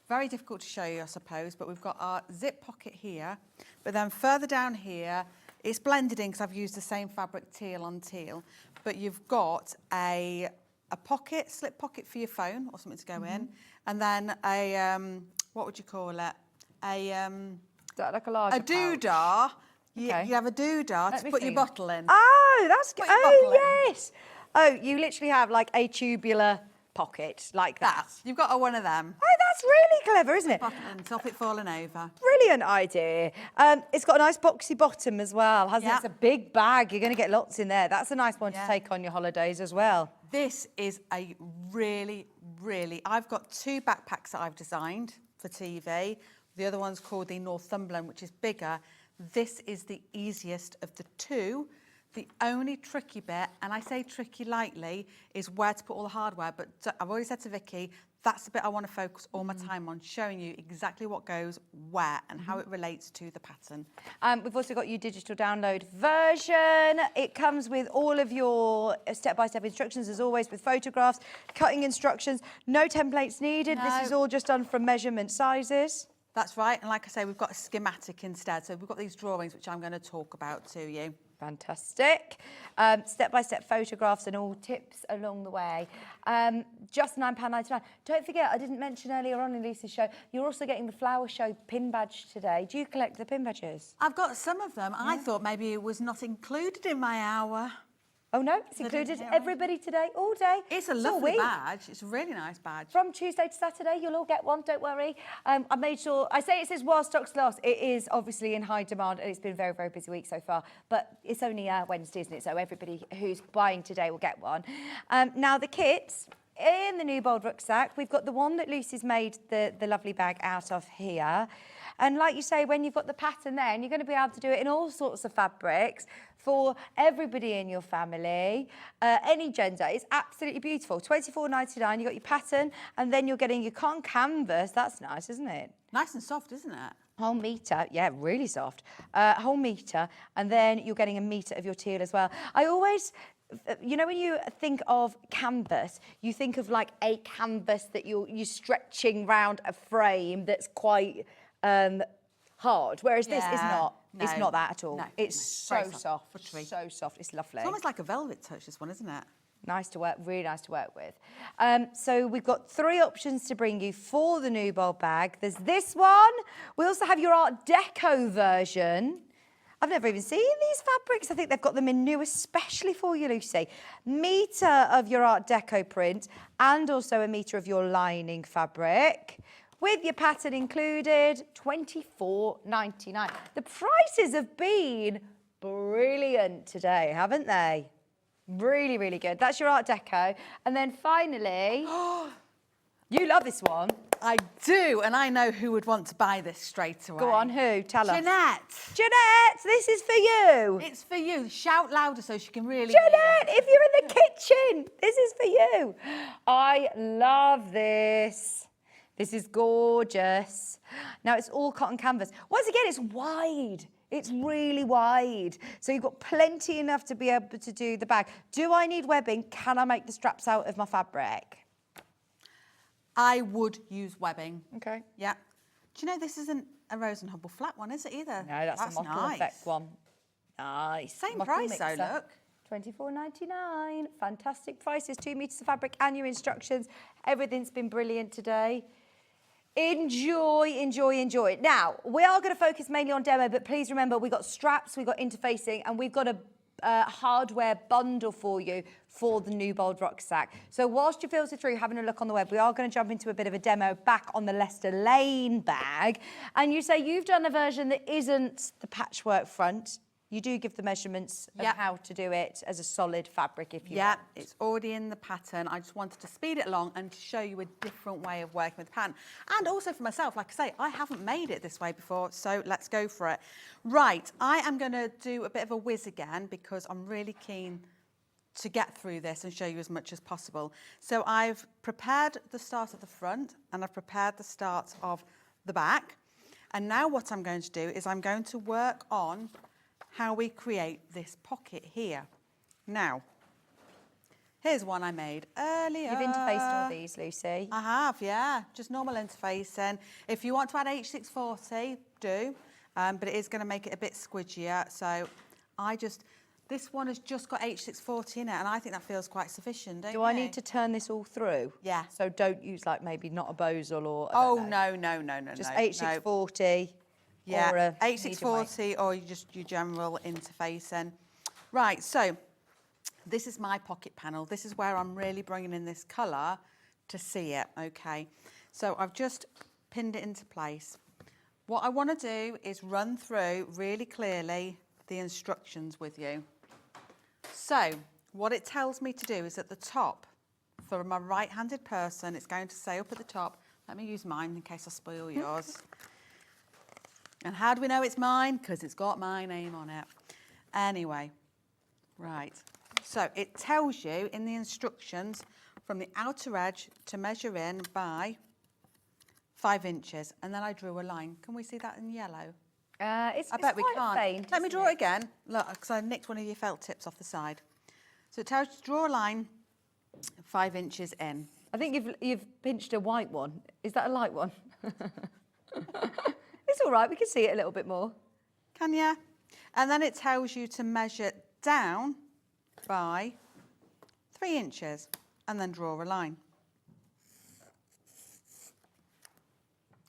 very difficult to show you, I suppose, but we've got our zip pocket here, but then further down here, it's blended in because I've used the same fabric teal on teal, but you've got a pocket, slip pocket for your phone or something to go in, and then a, what would you call it? Like a larger doodah. You have a doodah to put your bottle in. Oh, that's good. Oh, yes. Oh, you literally have like a tubular pocket like that. You've got one of them. Oh, that's really clever, isn't it? Bottle and stop it falling over. Brilliant idea. It's got a nice boxy bottom as well, hasn't it? It's a big bag. You're going to get lots in there. That's a nice one to take on your holidays as well. This is a really, really... I've got two backpacks that I've designed for TV. The other one's called the Northumberland, which is bigger. This is the easiest of the two. The only tricky bit, and I say tricky lightly, is where to put all the hardware. But I've already said to Vicki, That's the bit I want to focus all my time on, showing you exactly what goes where and how it relates to the pattern. We've also got your digital download version. It comes with all of your step-by-step instructions, as always, with photographs, cutting instructions, no templates needed. No. This is all just done from measurement sizes. That's right, and like I say, we've got a schematic instead. So we've got these drawings, which I'm going to talk about to you. Fantastic. Step-by-step photographs and all tips along the way. Just £9.99. Don't forget, I didn't mention earlier on in Lisa's show, you're also getting the Flower Show pin badge today. Do you collect the pin badges? I've got some of them. I thought maybe it was not included in my hour. Oh no, it's included. Everybody today, all day. It's a all lovely week. badge. It's a really nice badge. From Tuesday to Saturday, you'll all get one, don't worry. I made sure, I say it says while stocks last. It is obviously in high demand and it's been a very, very busy week so far. But it's only Wednesday, isn't it? So everybody who's buying today will get one. Now the kits, in the Newbold rucksack, we've got the one that Lucy's made the lovely bag out of here. And like you say, when you've got the pattern there, and you're going to be able to do it in all sorts of fabrics for everybody in your family, any gender. It's absolutely beautiful. £24.99, you've got your pattern, and then you're getting your cotton canvas. That's nice, isn't it? Nice and soft, isn't it? Whole metre, yeah, really soft. Whole metre, and then you're getting a metre of your teal as well. I always... You know, when you think of canvas, you think of like a canvas that you're stretching round a frame that's quite hard, whereas this is not. No, it's not that at all. no, it's no. so Very soft, buttery. so soft. It's lovely. It's almost like a velvet touch, this one, isn't it? Nice to work, really nice to work with. So we've got 3 options to bring you for the Newbold bag. There's this one. We also have your Art Deco version. I've never even seen these fabrics. I think they've got them in new especially for you, Lucy. Metre of your Art Deco print and also a metre of your lining fabric. With your pattern included, £24.99. The prices have been brilliant today, haven't they? Really, really good. That's your Art Deco. And then finally, you love this one. I do, and I know who would want to buy this straight away. Go on, who? Tell us. Jeanette. Jeanette, this is for you. It's for you. Shout louder so she can really Jeanette, if you're in the kitchen, this is for you. I love this. This is gorgeous. Now, it's all cotton canvas. Once again, it's wide. It's really wide. So you've got plenty enough to be able to do the bag. Do I need webbing? Can I make the straps out of my fabric? I would use webbing. Okay. Yeah. Do you know this isn't a Rose and Hubble flat one, is it either? No, that's a Mottle nice. Effect one. Nice. Same Mottle price though, mixer. look. £24.99. Fantastic prices. 2 metres of fabric and your instructions. Everything's been brilliant today. Enjoy, enjoy, enjoy. Now, we are going to focus mainly on demo, but please remember we've got straps, we've got interfacing, and we've got a hardware bundle for you for the Newbold rucksack. So whilst you filter through having a look on the web, we are going to jump into a bit of a demo back on the Leicester Lane bag. And you say you've done a version that isn't the patchwork front. You do give the measurements of how to do it as a solid fabric if you want. It's already in the pattern. I just wanted to speed it along and show you a different way of working with the pattern. And also for myself, like I say, I haven't made it this way before, so let's go for it. Right, I am going to do a bit of a whiz again because I'm really keen to get through this and show you as much as possible. So I've prepared the start of the front and I've prepared the start of the back. And now what I'm going to do is I'm going to work on how we create this pocket here. Now, here's one I made earlier. You've interfaced all these, Lucy. I have, yeah, just normal interfacing. If you want to add H640, do, but it is going to make it a bit squidgier. So this one has just got H640 in it, and I think that feels quite sufficient, don't you? Do I need to turn this all through? Yeah. So don't use like maybe not a Bozel or... Oh, no. Just H640. Yeah, H640 or your general interfacing. Right, so this is my pocket panel. This is where I'm really bringing in this colour to see it, okay? So I've just pinned it into place. What I want to do is run through really clearly the instructions with you. So what it tells me to do is at the top, for my right-handed person, it's going to say up at the top, let me use mine in case I spoil yours. And how do we know it's mine? Because it's got my name on it. Anyway, right. So it tells you in the instructions from the outer edge to measure in by 5 inches, and then I drew a line. Can we see that in yellow? I bet we quite can't. faint, Let me isn't draw it again. Look, because I nicked one of your felt tips off the side. So it tells you to draw a line 5 inches in. I think you've pinched a white one. Is that a light one? It's all right, we can see it a little bit more. Can you? And then it tells you to measure down by 3 inches and then draw a line.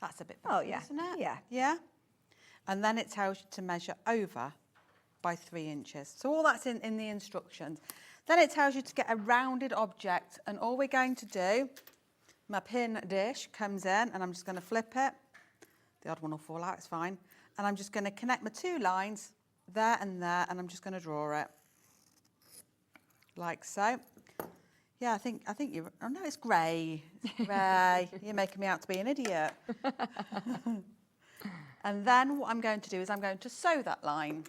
That's a bit better, isn't it? Yeah. Yeah? And then it tells you to measure over by 3 inches. So all that's in the instructions. Then it tells you to get a rounded object, and all we're going to do, my pin dish comes in and I'm just going to flip it. The odd one will fall out, it's fine. And I'm just going to connect my 2 lines there, and I'm just going to draw it. Like so. Yeah, I think you're, oh no, it's grey. It's grey. You're making me out to be an idiot. And then what I'm going to do is I'm going to sew that line.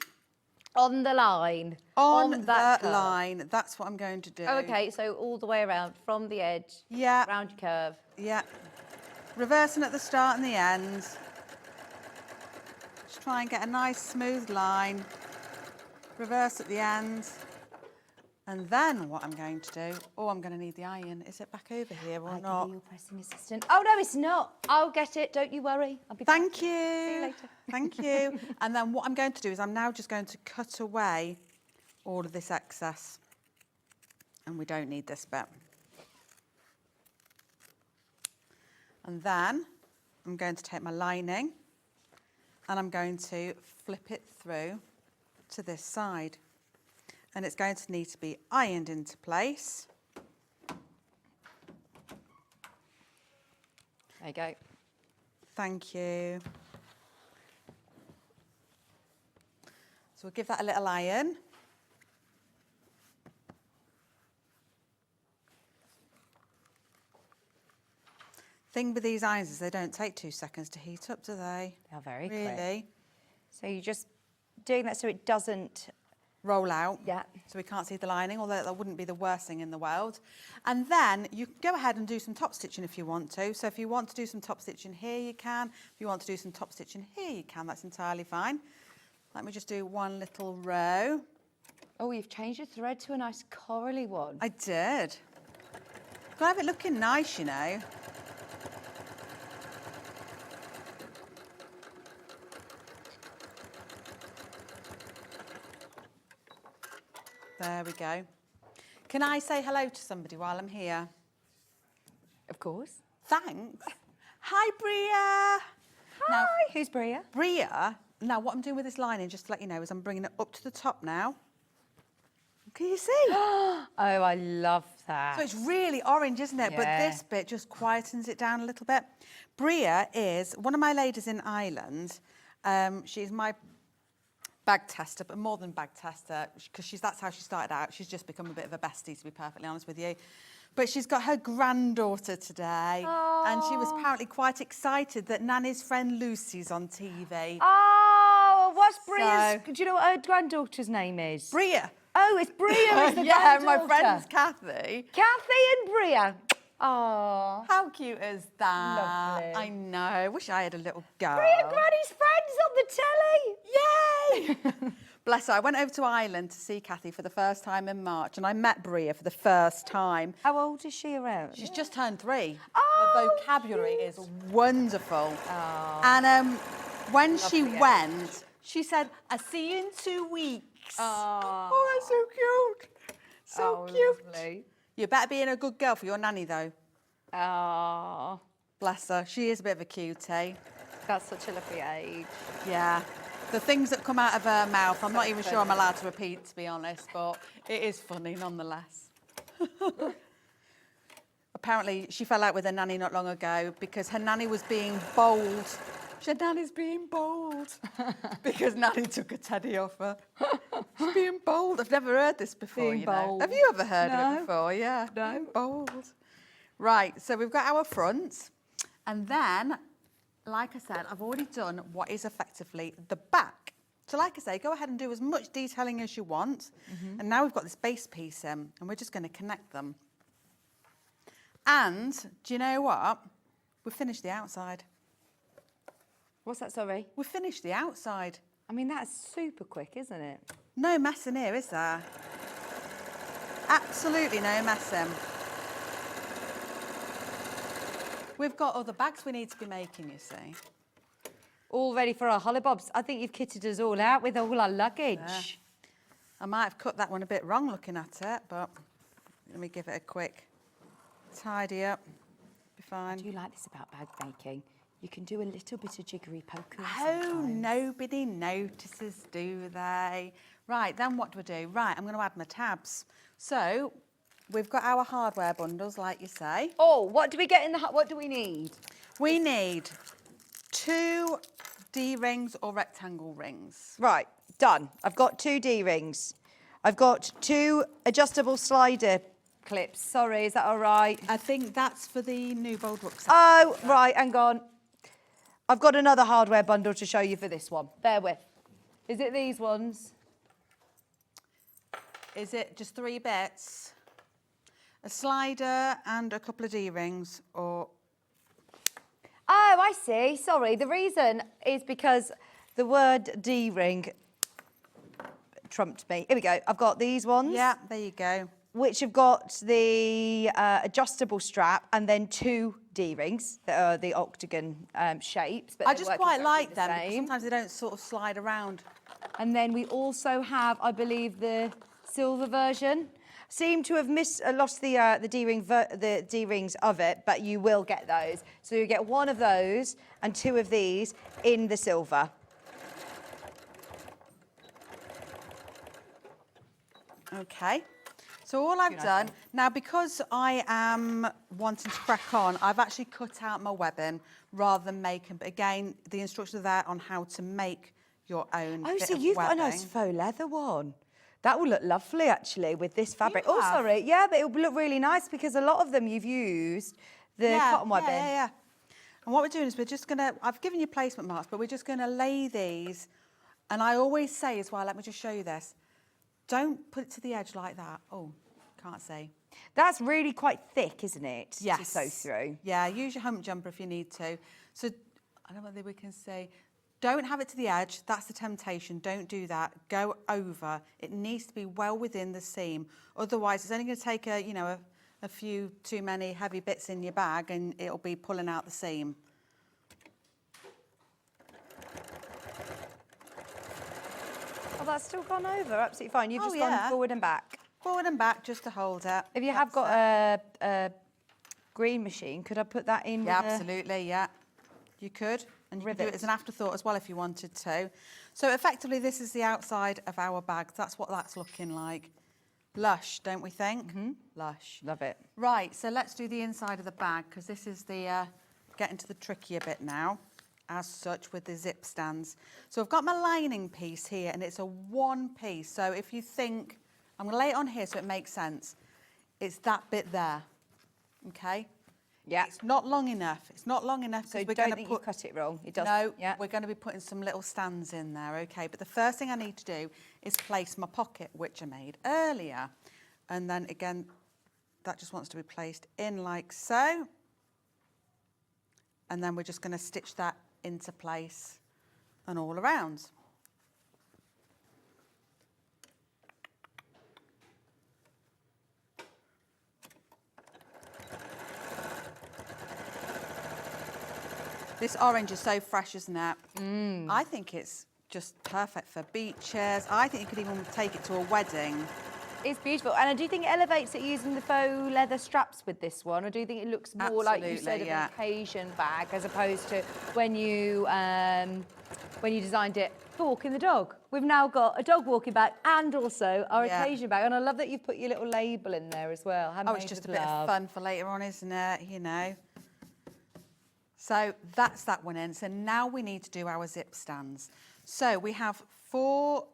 On the line. On that the line. That's what I'm going to do. Oh, okay, so all the way around, from the edge, round your curve. Yeah. Reversing at the start and the end. Just try and get a nice smooth line. Reverse at the end. And then what I'm going to do, I'm going to need the iron. Is it back over here or not? Your pressing assistant. Oh, no, it's not. I'll get it. Don't you worry. I'll be Thank back. you. See you later. Thank you. And then what I'm going to do is I'm now just going to cut away all of this excess. And we don't need this bit. And then I'm going to take my lining and I'm going to flip it through to this side. And it's going to need to be ironed into place. There you go. Thank you. So we'll give that a little iron. Thing with these irons is they don't take 2 seconds to heat up, do they? They're very quick. Really? So you're just doing that so it doesn't roll out. Yeah. So we can't see the lining, although that wouldn't be the worst thing in the world. And then you can go ahead and do some top stitching if you want to. So if you want to do some top stitching here, you can. If you want to do some top stitching here, you can. That's entirely fine. Let me just do one little row. Oh, you've changed your thread to a nice corally one. I did. Got to have it looking nice, you know. There we go. Can I say hello to somebody while I'm here? Of course. Thanks. Hi, Bria. Hi, who's Bria? Bria, now what I'm doing with this lining, just to let you know, is I'm bringing it up to the top now. Can you see? Oh, I love that. So it's really orange, isn't it? Yeah. But this bit just quietens it down a little bit. Bria is one of my ladies in Ireland. She's my bag tester, but more than bag tester, because that's how she started out. She's just become a bit of a bestie, to be perfectly honest with you. But she's got her granddaughter today, and she was apparently quite excited that Nanny's friend Lucy's on TV. Oh, what's Bria's? Do you know what her granddaughter's name is? Bria. Oh, it's Bria is the yeah, granddaughter. my friend's Kathy. Kathy and Bria. Oh. How cute is that? Lovely. I know. Wish I had a little girl. Bria and Granny's friends on the telly. Yay! Bless her. I went over to Ireland to see Kathy for the first time in March, and I met Bria for the first time. How old is she around? She's just turned 3. Oh, her vocabulary is wonderful. Oh. And when she Lovely, went, she said, "I'll see you in 2 weeks." Oh, that's so cute. So cute. Lovely. You better be a good girl for your nanny, though. Oh. Bless her. She is a bit of a cutie. That's such a lovely age. Yeah. The things that come out of her mouth, I'm not even sure I'm allowed to repeat, to be honest, but it is funny nonetheless. Apparently, she fell out with her nanny not long ago because her nanny was being bold. She said, "Nanny's being bold," because Nanny took a teddy off her. She's being bold. I've never heard this before, Being you know. bold. Have you ever heard of No. it before? Yeah. No. Being bold. Right, so we've got our front, and then, like I said, I've already done what is effectively the back. So like I say, go ahead and do as much detailing as you want. And now we've got this base piece in, and we're just going to connect them. And do you know what? We've finished the outside. What's that, sorry? We've finished the outside. I mean, that's super quick, isn't it? No messing here, is there? Absolutely no messing. We've got other bags we need to be making, you see. All ready for our hollybobs. I think you've kitted us all out with all our luggage. Yeah. I might have cut that one a bit wrong looking at it, but let me give it a quick tidy up. Be fine. I do like this about bag making. You can do a little bit of jiggery pokery. Oh, nobody notices, do they? Right, then what do we do? Right, I'm going to add my tabs. So, we've got our hardware bundles, like you say. Oh, what do we get in the... What do we need? We need 2 D-rings or rectangle rings. Right, done. I've got 2 D-rings. I've got 2 adjustable slider clips. Sorry, is that all right? I think that's for the Newbold rucksack. Oh, right, hang on. I've got another hardware bundle to show you for this one. Bear with. Is it these ones? Is it just 3 bits? A slider and a couple of D-rings, or... Oh, I see. Sorry. The reason is because the word D-ring trumped me. Here we go. I've got these ones. Yeah, there you go. Which have got the adjustable strap and then 2 D-rings that are the octagon shapes. But I just quite like them same. because sometimes they don't sort of slide around. And then we also have, I believe, the silver version. Seem to have lost the D-rings of it, but you will get those. So you get 1 of those and 2 of these in the silver. Okay. So all I've done, now because I am wanting to crack on, I've actually cut out my webbing rather than making, but again, the instructions are there on how to make your own Oh, bit so of you've got a webbing. nice faux leather one. That will look lovely, actually, with this fabric. You Oh, have? sorry. Yeah, but it will look really nice because a lot of them you've used the cotton webbing. Yeah. And what we're doing is we're just going to, I've given you placement marks, but we're just going to lay these. And I always say as well, let me just show you this. Don't put it to the edge like that. Oh, can't see. That's really quite thick, isn't it? Yes. To sew through. Yeah, use your hump jumper if you need to. So, I don't know whether we can say, don't have it to the edge. That's the temptation. Don't do that. Go over. It needs to be well within the seam. Otherwise, it's only going to take a few too many heavy bits in your bag and it'll be pulling out the seam. Oh, that's still gone over. Absolutely fine. You've Oh, just yeah. gone forward and back. Forward and back just to hold it. If you have got a green machine, could I put that in? Yeah, with a- absolutely, yeah. You could. And you could do Rivet. it as an afterthought as well if you wanted to. So effectively, this is the outside of our bag. That's what that's looking like. Lush, don't we think? Mm-hmm. Lush. Love it. Right, so let's do the inside of the bag because this is the getting to the trickier bit now, as such, with the zip stands. So I've got my lining piece here and it's a 1 piece. So if you think, I'm going to lay it on here so it makes sense. It's that bit there, okay? Yeah. It's not long enough. It's not long enough So because we're don't going to think put... you cut it wrong. It does. No, Yeah. we're going to be putting some little stands in there, okay? But the first thing I need to do is place my pocket, which I made earlier. And then again, that just wants to be placed in like so. And then we're just going to stitch that into place and all around. This orange is so fresh, isn't it? I think it's just perfect for beaches. I think you could even take it to a wedding. It's beautiful. And I do think it elevates it using the faux leather straps with this one. I do think it looks more like you said Absolutely, of yeah. an occasion bag as opposed to when you designed it for walking the dog. We've now got a dog walking bag and also our Yeah. occasion bag. And I love that you've put your little label in there as well. Oh, Handmade it's just a with bit of love. fun for later on, isn't it? You know. So that's that one in. So now we need to do our zip stands. So we have 4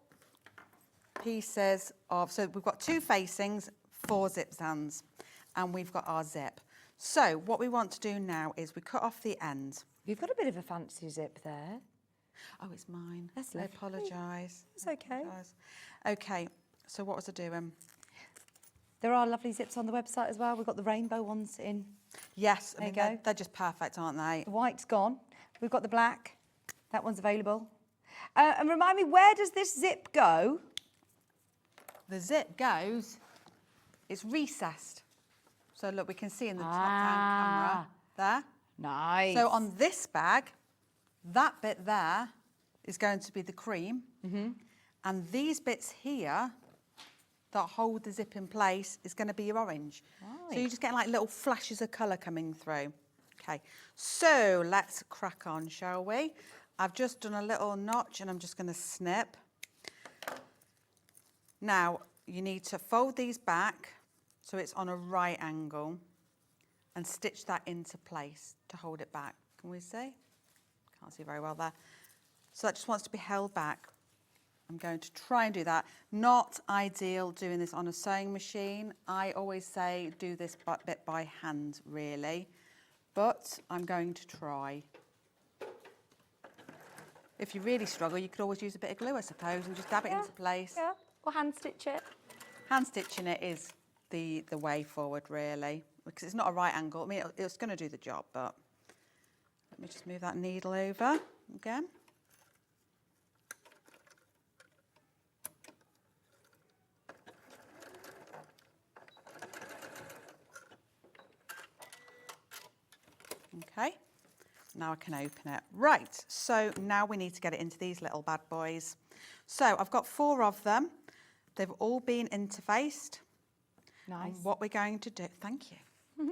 pieces of, so we've got 2 facings, 4 zip stands, and we've got our zip. So what we want to do now is we cut off the end. You've got a bit of a fancy zip there. Oh, it's mine. That's I lovely. apologise. It's okay. Okay, so what was I doing? There are lovely zips on the website as well. We've got the rainbow ones in. Yes, There you go. they're just perfect, aren't they? The white's gone. We've got the black. That one's available. And remind me, where does this zip go? The zip goes, it's recessed. So look, we can see in the top-down camera there. Nice. So on this bag, that bit there is going to be the cream. And these bits here that hold the zip in place is going to be your orange. So you're just getting like little flashes of colour coming through. Okay, so let's crack on, shall we? I've just done a little notch and I'm just going to snip. Now, you need to fold these back so it's on a right angle and stitch that into place to hold it back. Can we see? Can't see very well there. So that just wants to be held back. I'm going to try and do that. Not ideal doing this on a sewing machine. I always say do this bit by hand, really. But I'm going to try. If you really struggle, you could always use a bit of glue, I suppose, and just dab it into place. Yeah, or hand stitch it. Hand stitching it is the way forward, really, because it's not a right angle. I mean, it's going to do the job, but let me just move that needle over again. Okay, now I can open it. Right, so now we need to get it into these little bad boys. So I've got 4 of them. They've all been interfaced. Nice. And what we're going to do, thank you,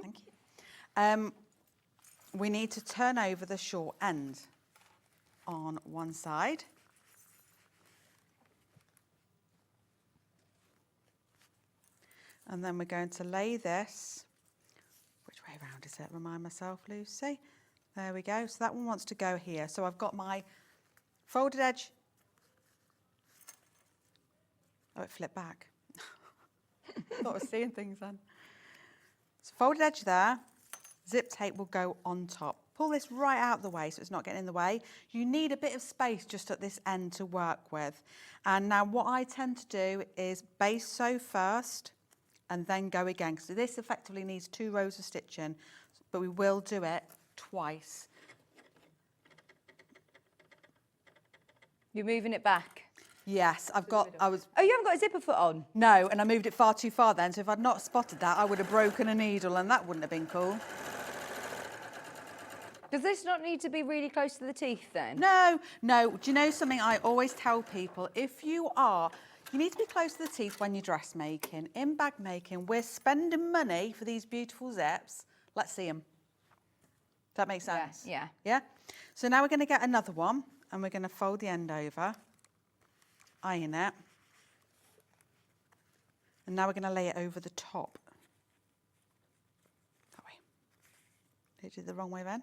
thank you. We need to turn over the short end on one side. And then we're going to lay this, which way around is it? Remind myself, Lucy. There we go. So that one wants to go here. So I've got my folded edge. Oh, it flipped back. I thought I was seeing things then. So folded edge there. Zip tape will go on top. Pull this right out of the way so it's not getting in the way. You need a bit of space just at this end to work with. And now what I tend to do is base sew first and then go again. So this effectively needs 2 rows of stitching, but we will do it twice. You're moving it back? Yes, I was... Oh, you haven't got a zipper foot on? No, and I moved it far too far then, so if I'd not spotted that, I would have broken a needle and that wouldn't have been cool. Does this not need to be really close to the teeth then? No, no. Do you know something I always tell people? If you need to be close to the teeth when you're dressmaking. In bag making, we're spending money for these beautiful zips. Let's see them. Does that make sense? Yeah. Yeah? So now we're going to get another one and we're going to fold the end over, iron it, and now we're going to lay it over the top. That way. Did I do it the wrong way then?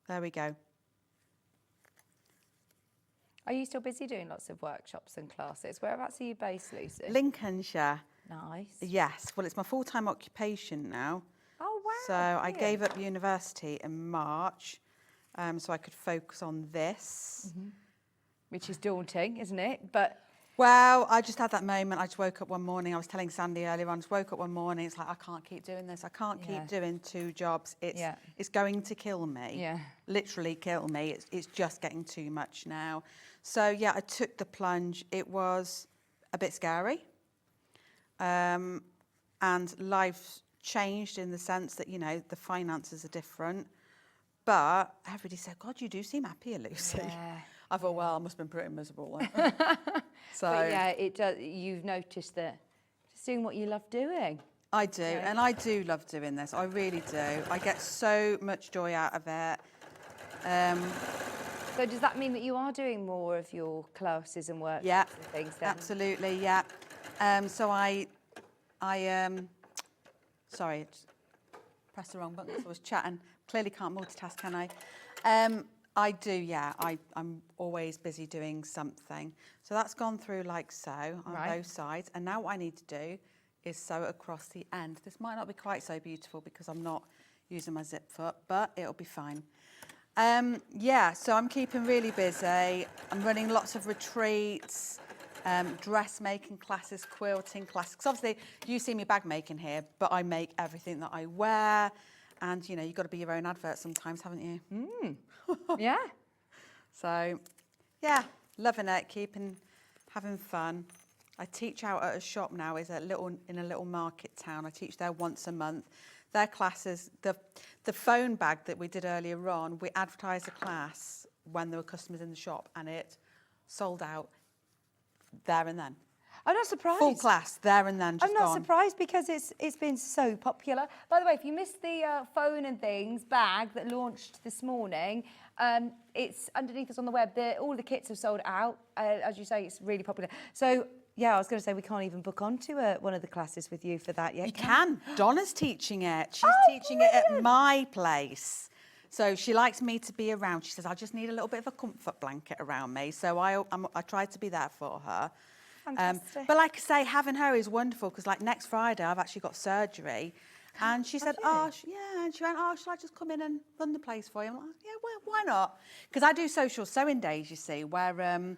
There we go. Are you still busy doing lots of workshops and classes? Whereabouts are you based, Lucy? Lincolnshire. Nice. Yes. Well, it's my full-time occupation now. Oh, wow. So I gave up university in March so I could focus on this. Which is daunting, isn't it? But well, I just had that moment. I just woke up one morning. I was telling Sandy earlier on, I just woke up one morning. It's like, I can't keep doing this. I can't keep doing 2 jobs. It's going to kill me. Yeah. Literally kill me. It's just getting too much now. So, yeah, I took the plunge. It was a bit scary. And life's changed in the sense that, you know, the finances are different. But everybody said, God, you do seem happier, Lucy. Yeah. I thought, well, I must have been pretty miserable. So but yeah, it does. You've noticed that just doing what you love doing. I do, and I do love doing this. I really do. I get so much joy out of it. So does that mean that you are doing more of your classes and workshops and things then? Absolutely, yeah. So sorry, pressed the wrong button because I was chatting. Clearly can't multitask, can I? I do, yeah. I'm always busy doing something. So that's gone through like so on both sides. And now what I need to do is sew it across the end. This might not be quite so beautiful because I'm not using my zip foot, but it'll be fine. Yeah, so I'm keeping really busy. I'm running lots of retreats. dressmaking classes, quilting classes. 'Cause obviously, you see me bag making here, but I make everything that I wear. And, you know, you've got to be your own advert sometimes, haven't you? Yeah. So, yeah, loving it, having fun. I teach out at a shop now, in a little market town. I teach there once a month. Their classes, the phone bag that we did earlier on, we advertised a class when there were customers in the shop, and it sold out there and then. I'm not surprised. Full class, there and then, just I'm not gone. surprised because it's been so popular. By the way, if you missed the phone and things bag that launched this morning, it's underneath us on the web. All the kits have sold out. As you say, it's really popular. So, yeah, I was going to say we can't even book onto one of the classes with you for that yet. You can. Donna's teaching it. She's teaching it at my place. So she likes me to be around. She says, I just need a little bit of a comfort blanket around me. So I try to be there for her. Fantastic. But like I say, having her is wonderful because like next Friday I've actually got surgery. And she said, and she went, shall I just come in and run the place for you? I'm like, yeah, well, why not? Because I do social sewing days, you see, where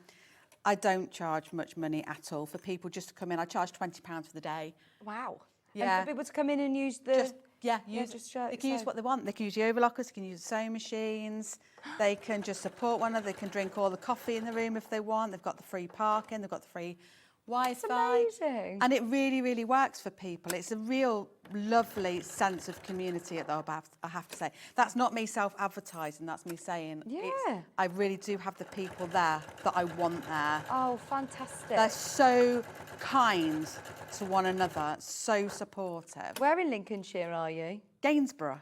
I don't charge much money at all for people just to come in. I charge £20 for the day. Wow. Yeah. And for people to come in and use the... They can use what they want. They can use the overlockers, they can use the sewing machines, they can just support one another, they can drink all the coffee in the room if they want, they've got the free parking, they've got the free Wi-Fi. It's amazing. And it really, really works for people. It's a real lovely sense of community, I have to say. That's not me self-advertising, that's me saying I really do have the people there that I want there. Oh, fantastic. They're so kind to one another, so supportive. Where in Lincolnshire are you? Gainsborough.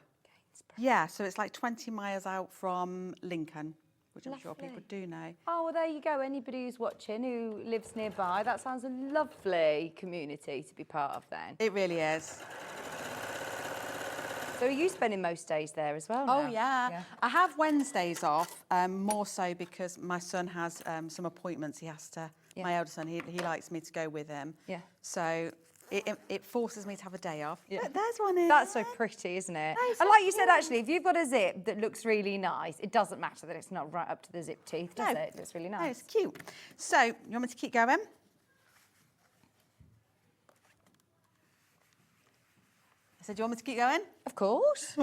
Yeah, so it's like 20 miles out from Lincoln, which I'm sure people do know. Oh, well, there you go. Anybody who's watching who lives nearby, that sounds a lovely community to be part of then. It really is. So are you spending most days there as well Oh, now? yeah. I have Wednesdays off, more so because my son has some appointments he has to, my eldest son, he likes me to go with him. Yeah. So it forces me to have a day off. Yeah. There's one in. That's so pretty, isn't it? And like you said, actually, if you've got a zip that looks really nice, it doesn't matter that it's not right up to the zip teeth, does it? It looks really nice. No, it's cute. So, you want me to keep going? I said, do you want me to keep going? Of course.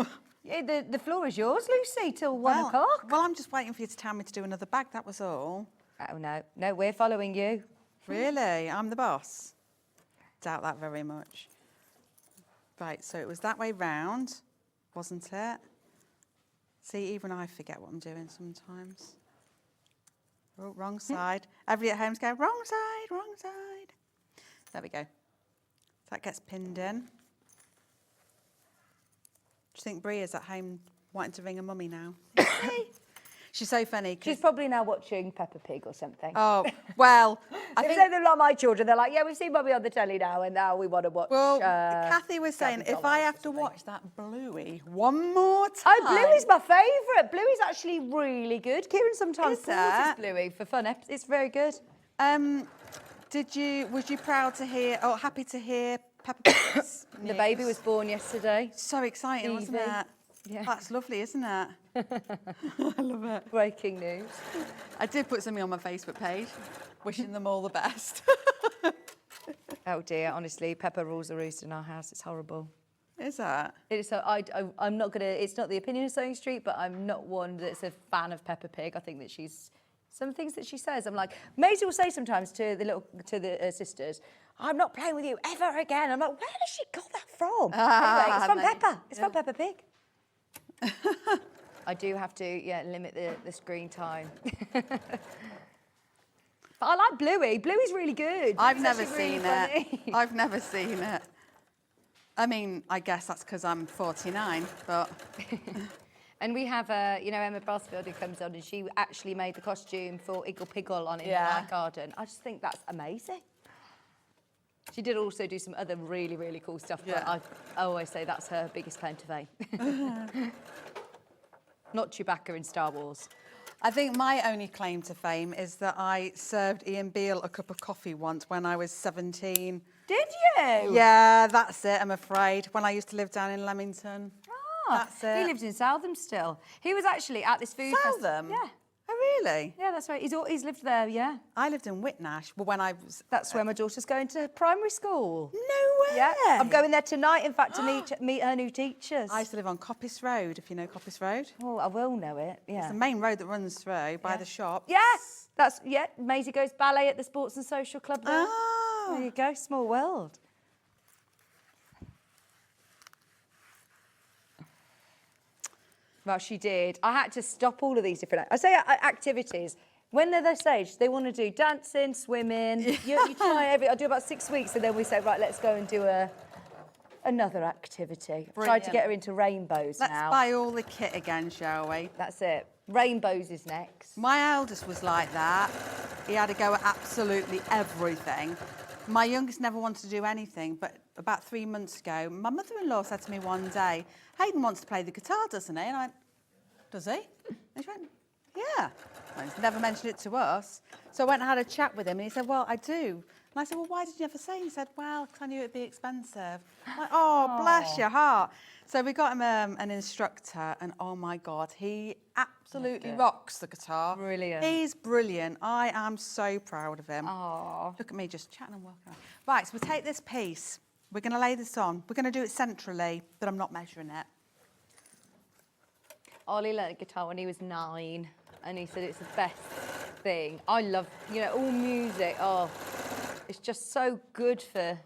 Yeah, the floor is yours, Lucy, till 1 o'clock. Well, I'm just waiting for you to tell me to do another bag, that was all. Oh, no. No, we're following you. Really? I'm the boss? Doubt that very much. Right, so it was that way round, wasn't it? See, even I forget what I'm doing sometimes. Oh, wrong side. Everybody at home's going, wrong side, wrong side. There we go. So that gets pinned in. Do you think Bria's at home wanting to ring her mummy now? She's so funny. She's probably now watching Peppa Pig or something. Oh, well, I think... they're not my children. They're like, yeah, we've seen Mummy on the telly now, and now we want to watch... Well, Kathy was saying, if I have to watch that Bluey one more time... Oh, Bluey's my favourite. Bluey's actually really good. Kieran sometimes pauses Bluey for fun. It's very good. Was you proud to hear, or happy to hear Peppa Pig's The baby was born yesterday. So exciting, wasn't it? Yeah. That's lovely, isn't it? I love it. Breaking news. I did put something on my Facebook page, wishing them all the best. Oh dear, honestly, Peppa rules the roost in our house. It's horrible. Is that? It is. So I'm not gonna. It's not the opinion of Sewing Street, but I'm not one that's a fan of Peppa Pig. I think that some things that she says, I'm like, Maisie will say sometimes to the sisters, I'm not playing with you ever again. I'm like, where does she got that from? Anyway, it's from Peppa. It's from Peppa Pig. I do have to, limit the screen time. But I like Bluey. Bluey's really good. I've never seen it. I've never seen it. I mean, I guess that's because I'm 49, but... And we have, Emma Brasfield who comes on, and she actually made the costume for Iggle Piggle on In My Garden. I just think that's amazing. She did also do some other really, really cool stuff, but I always say that's her biggest claim to fame. Not Chewbacca in Star Wars. I think my only claim to fame is that I served Ian Beale a cup of coffee once when I was 17. Did you? Yeah, that's it, I'm afraid. When I used to live down in Leamington. Ah, that's it. He lives in Southam still. He was actually at this food festival. Southam? Yeah. Oh, really? Yeah, that's right. He's lived there, yeah. I lived in Whitnash. Well, when I was... That's where my daughter's going to primary school. No way! Yeah, I'm going there tonight, in fact, to meet her new teachers. I used to live on Coppice Road, if you know Coppice Road. Oh, I will know it, yeah. It's the main road that runs through by the shop. Yes! Maisie goes ballet at the Sports and Social Club there. Oh. There you go, small world. Well, she did. I had to stop all of these different... I say activities. When they're their stage, they want to do dancing, swimming. You try I do about 6 weeks, and then we say, right, let's go and do another activity. Tried to get her into rainbows now. Let's buy all the kit again, shall we? That's it. Rainbows is next. My eldest was like that. He had to go at absolutely everything. My youngest never wanted to do anything, but about 3 months ago, my mother-in-law said to me one day, Hayden wants to play the guitar, doesn't he? And I went, does he? And she went, yeah. Well, he's never mentioned it to us. So I went and had a chat with him, and he said, well, I do. And I said, well, why did you never say? He said, well, because I knew it'd be expensive. I'm like, oh, bless your heart. So we got him an instructor, and oh my God, he absolutely rocks the guitar. Brilliant. He's brilliant. I am so proud of him. Oh. Look at me just chatting and walking around. Right, so we'll take this piece. We're going to lay this on. We're going to do it centrally, but I'm not measuring it. Ollie learned guitar when he was 9, and he said it's the best thing. I love, all music. Oh, it's just so good for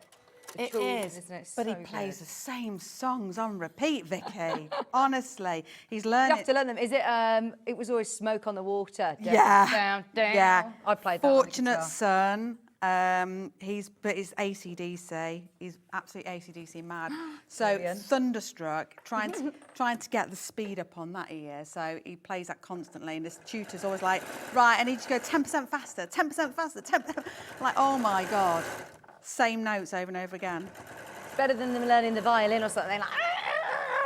the children, isn't it? But so he plays good. the same songs on repeat, Vicky. Honestly, he's learning. You have to learn them. Is it? It was always Smoke on the Water. Yeah. Down, down. Yeah. I played that. Fortunate Son. He's AC/DC. He's absolutely AC/DC mad. So Brilliant. Thunderstruck, trying to get the speed up on that he is. So he plays that constantly, and his tutor's always like, right, I need you to go 10% faster, 10% faster, 10%. Like, oh my God, same notes over and over again. Better than them learning the violin or something. Like,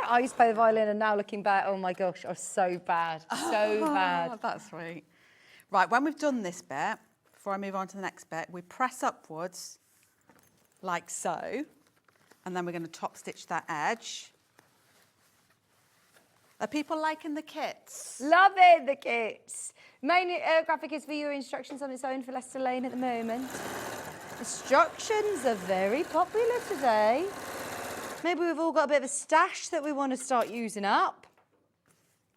I used to play the violin, and now looking back, oh my gosh, I was so bad, so bad. That's sweet. Right, when we've done this bit, before I move on to the next bit, we press upwards, like so, and then we're going to top stitch that edge. Are people liking the kits? Loving the kits. Main graphic is for your instructions on its own for Leicester Lane at the moment. Instructions are very popular today. Maybe we've all got a bit of a stash that we want to start using up.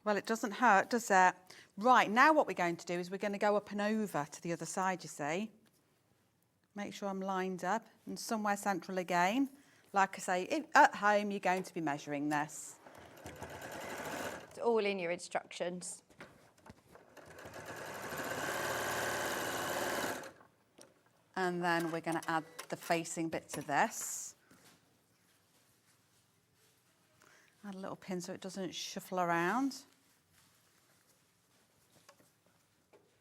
Well, it doesn't hurt, does it? Right, now what we're going to do is we're going to go up and over to the other side, you see. Make sure I'm lined up and somewhere central again. Like I say, at home, you're going to be measuring this. It's all in your instructions. And then we're going to add the facing bit to this. Add a little pin so it doesn't shuffle around.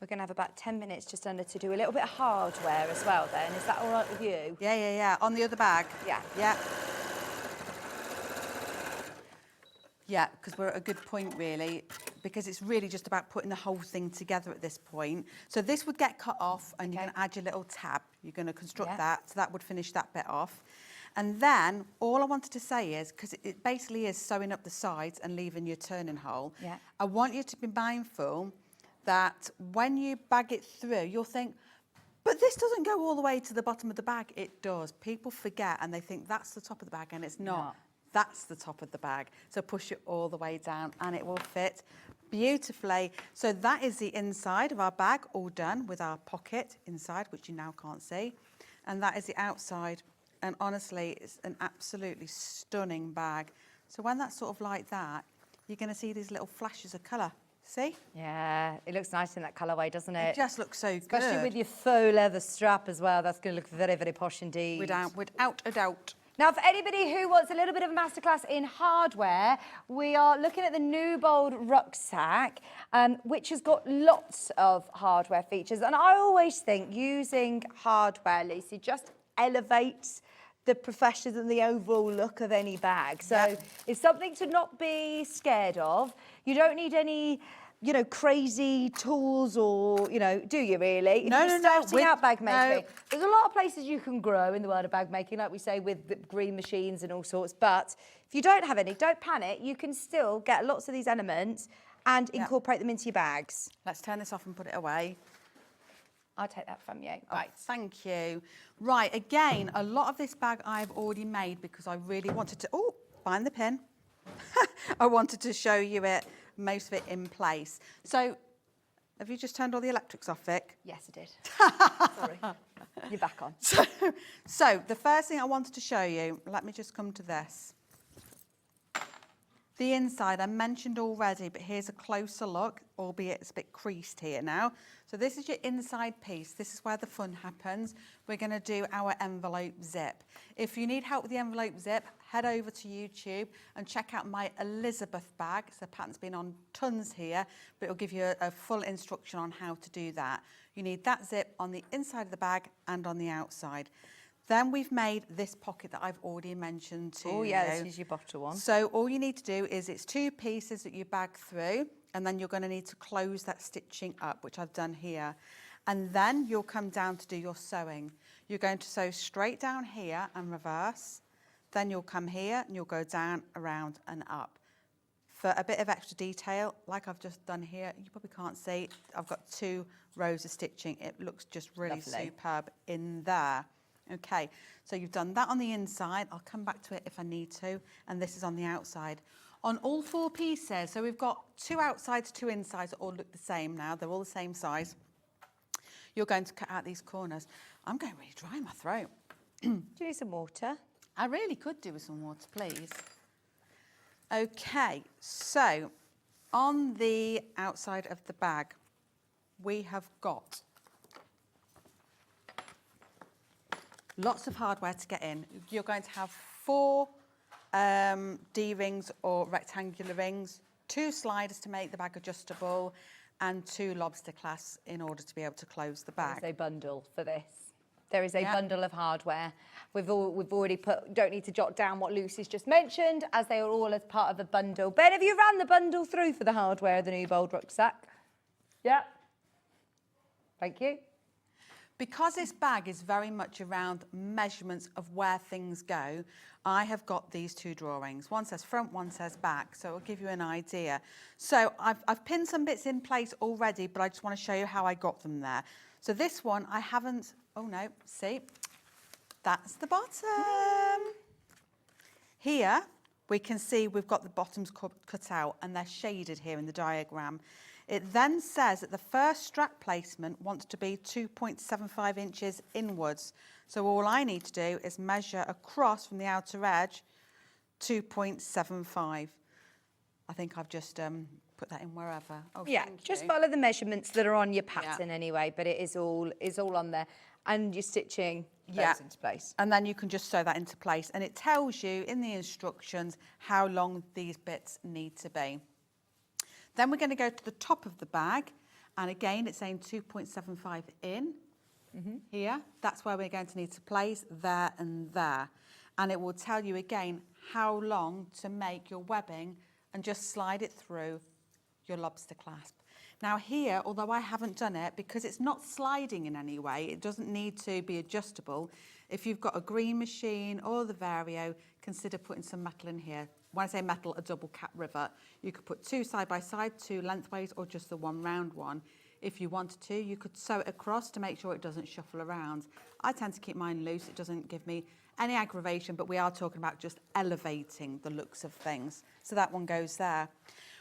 We're going to have about 10 minutes just under to do a little bit of hardware as well then. Is that all right with you? Yeah. On the other bag? Yeah. Yeah. Yeah, because we're at a good point really, because it's really just about putting the whole thing together at this point. So this would get cut off and you're going to add your little tab. You're going to construct that, so that would finish that bit off. And then all I wanted to say is, because it basically is sewing up the sides and leaving your turning hole, I want you to be mindful that when you bag it through, you'll think, but this doesn't go all the way to the bottom of the bag. It does. People forget and they think that's the top of the bag, and it's not. That's the top of the bag. So push it all the way down and it will fit beautifully. So that is the inside of our bag, all done with our pocket inside, which you now can't see. And that is the outside. And honestly, it's an absolutely stunning bag. So when that's sort of like that, you're going to see these little flashes of colour. See? Yeah, it looks nice in that colourway, doesn't it? It just looks so good. Especially with your faux leather strap as well. That's going to look very, very posh indeed. Without a doubt. Now, for anybody who wants a little bit of a masterclass in hardware, we are looking at the Newbold Rucksack, which has got lots of hardware features. And I always think using hardware, Lucy, just elevates the profession and the overall look of any bag. So it's something to not be scared of. You don't need any, crazy tools or, do you really? If you're starting out bag making, there's a lot of places you can grow in the world of bag making, like we say, with the green machines and all sorts. But if you don't have any, don't panic. You can still get lots of these elements and incorporate them into your bags. Let's turn this off and put it away. I'll take that from you. Right, thank you. Right, again, a lot of this bag I've already made because I really wanted to, find the pin. I wanted to show you it, most of it in place. So, have you just turned all the electrics off, Vic? Yes, I did. Sorry. You're back on. So, the first thing I wanted to show you, let me just come to this. The inside I mentioned already, but here's a closer look, albeit it's a bit creased here now. So this is your inside piece. This is where the fun happens. We're going to do our envelope zip. If you need help with the envelope zip, head over to YouTube and check out my Elizabeth bag. So the pattern's been on tons here, but it'll give you a full instruction on how to do that. You need that zip on the inside of the bag and on the outside. Then we've made this pocket that I've already mentioned to you. Oh yeah, this is your bottle one. So all you need to do is it's 2 pieces that you bag through, and then you're going to need to close that stitching up, which I've done here. And then you'll come down to do your sewing. You're going to sew straight down here and reverse. Then you'll come here and you'll go down, around and up. For a bit of extra detail, like I've just done here, you probably can't see, I've got 2 rows of stitching. It looks just really superb in there. Okay, so you've done that on the inside. I'll come back to it if I need to. And this is on the outside. On all 4 pieces, so we've got 2 outsides, 2 insides that all look the same now. They're all the same size. You're going to cut out these corners. I'm going really dry in my throat. Do you need some water? I really could do with some water, please. Okay, so on the outside of the bag, we have got lots of hardware to get in. You're going to have 4 D-rings or rectangular rings, 2 sliders to make the bag adjustable, and 2 lobster clasps in order to be able to close the bag. There's a bundle for this. There is a bundle of hardware. We've already put, don't need to jot down what Lucy's just mentioned, as they are all as part of a bundle. Ben, have you ran the bundle through for the hardware of the Newbold rucksack? Yeah. Thank you. Because this bag is very much around measurements of where things go, I have got these 2 drawings. One says front, one says back, so it'll give you an idea. So I've pinned some bits in place already, but I just want to show you how I got them there. So this one, I haven't, oh no, see, that's the bottom. Here, we can see we've got the bottoms cut out and they're shaded here in the diagram. It then says that the first strap placement wants to be 2.75 inches inwards. So all I need to do is measure across from the outer edge 2.75. I think I've just put that in wherever. Oh, yeah, just follow the measurements that are on your pattern anyway, but it is all on there. And you're stitching those into place. And then you can just sew that into place. And it tells you in the instructions how long these bits need to be. Then we're going to go to the top of the bag, and again it's saying 2.75 in here. That's where we're going to need to place there and there. And it will tell you again how long to make your webbing and just slide it through your lobster clasp. Now here, although I haven't done it, because it's not sliding in any way, it doesn't need to be adjustable. If you've got a green machine or the Vario, consider putting some metal in here. When I say metal, a double cap rivet. You could put 2 side by side, 2 lengthways, or just the 1 round one. If you wanted to, you could sew it across to make sure it doesn't shuffle around. I tend to keep mine loose. It doesn't give me any aggravation, but we are talking about just elevating the looks of things. So that one goes there.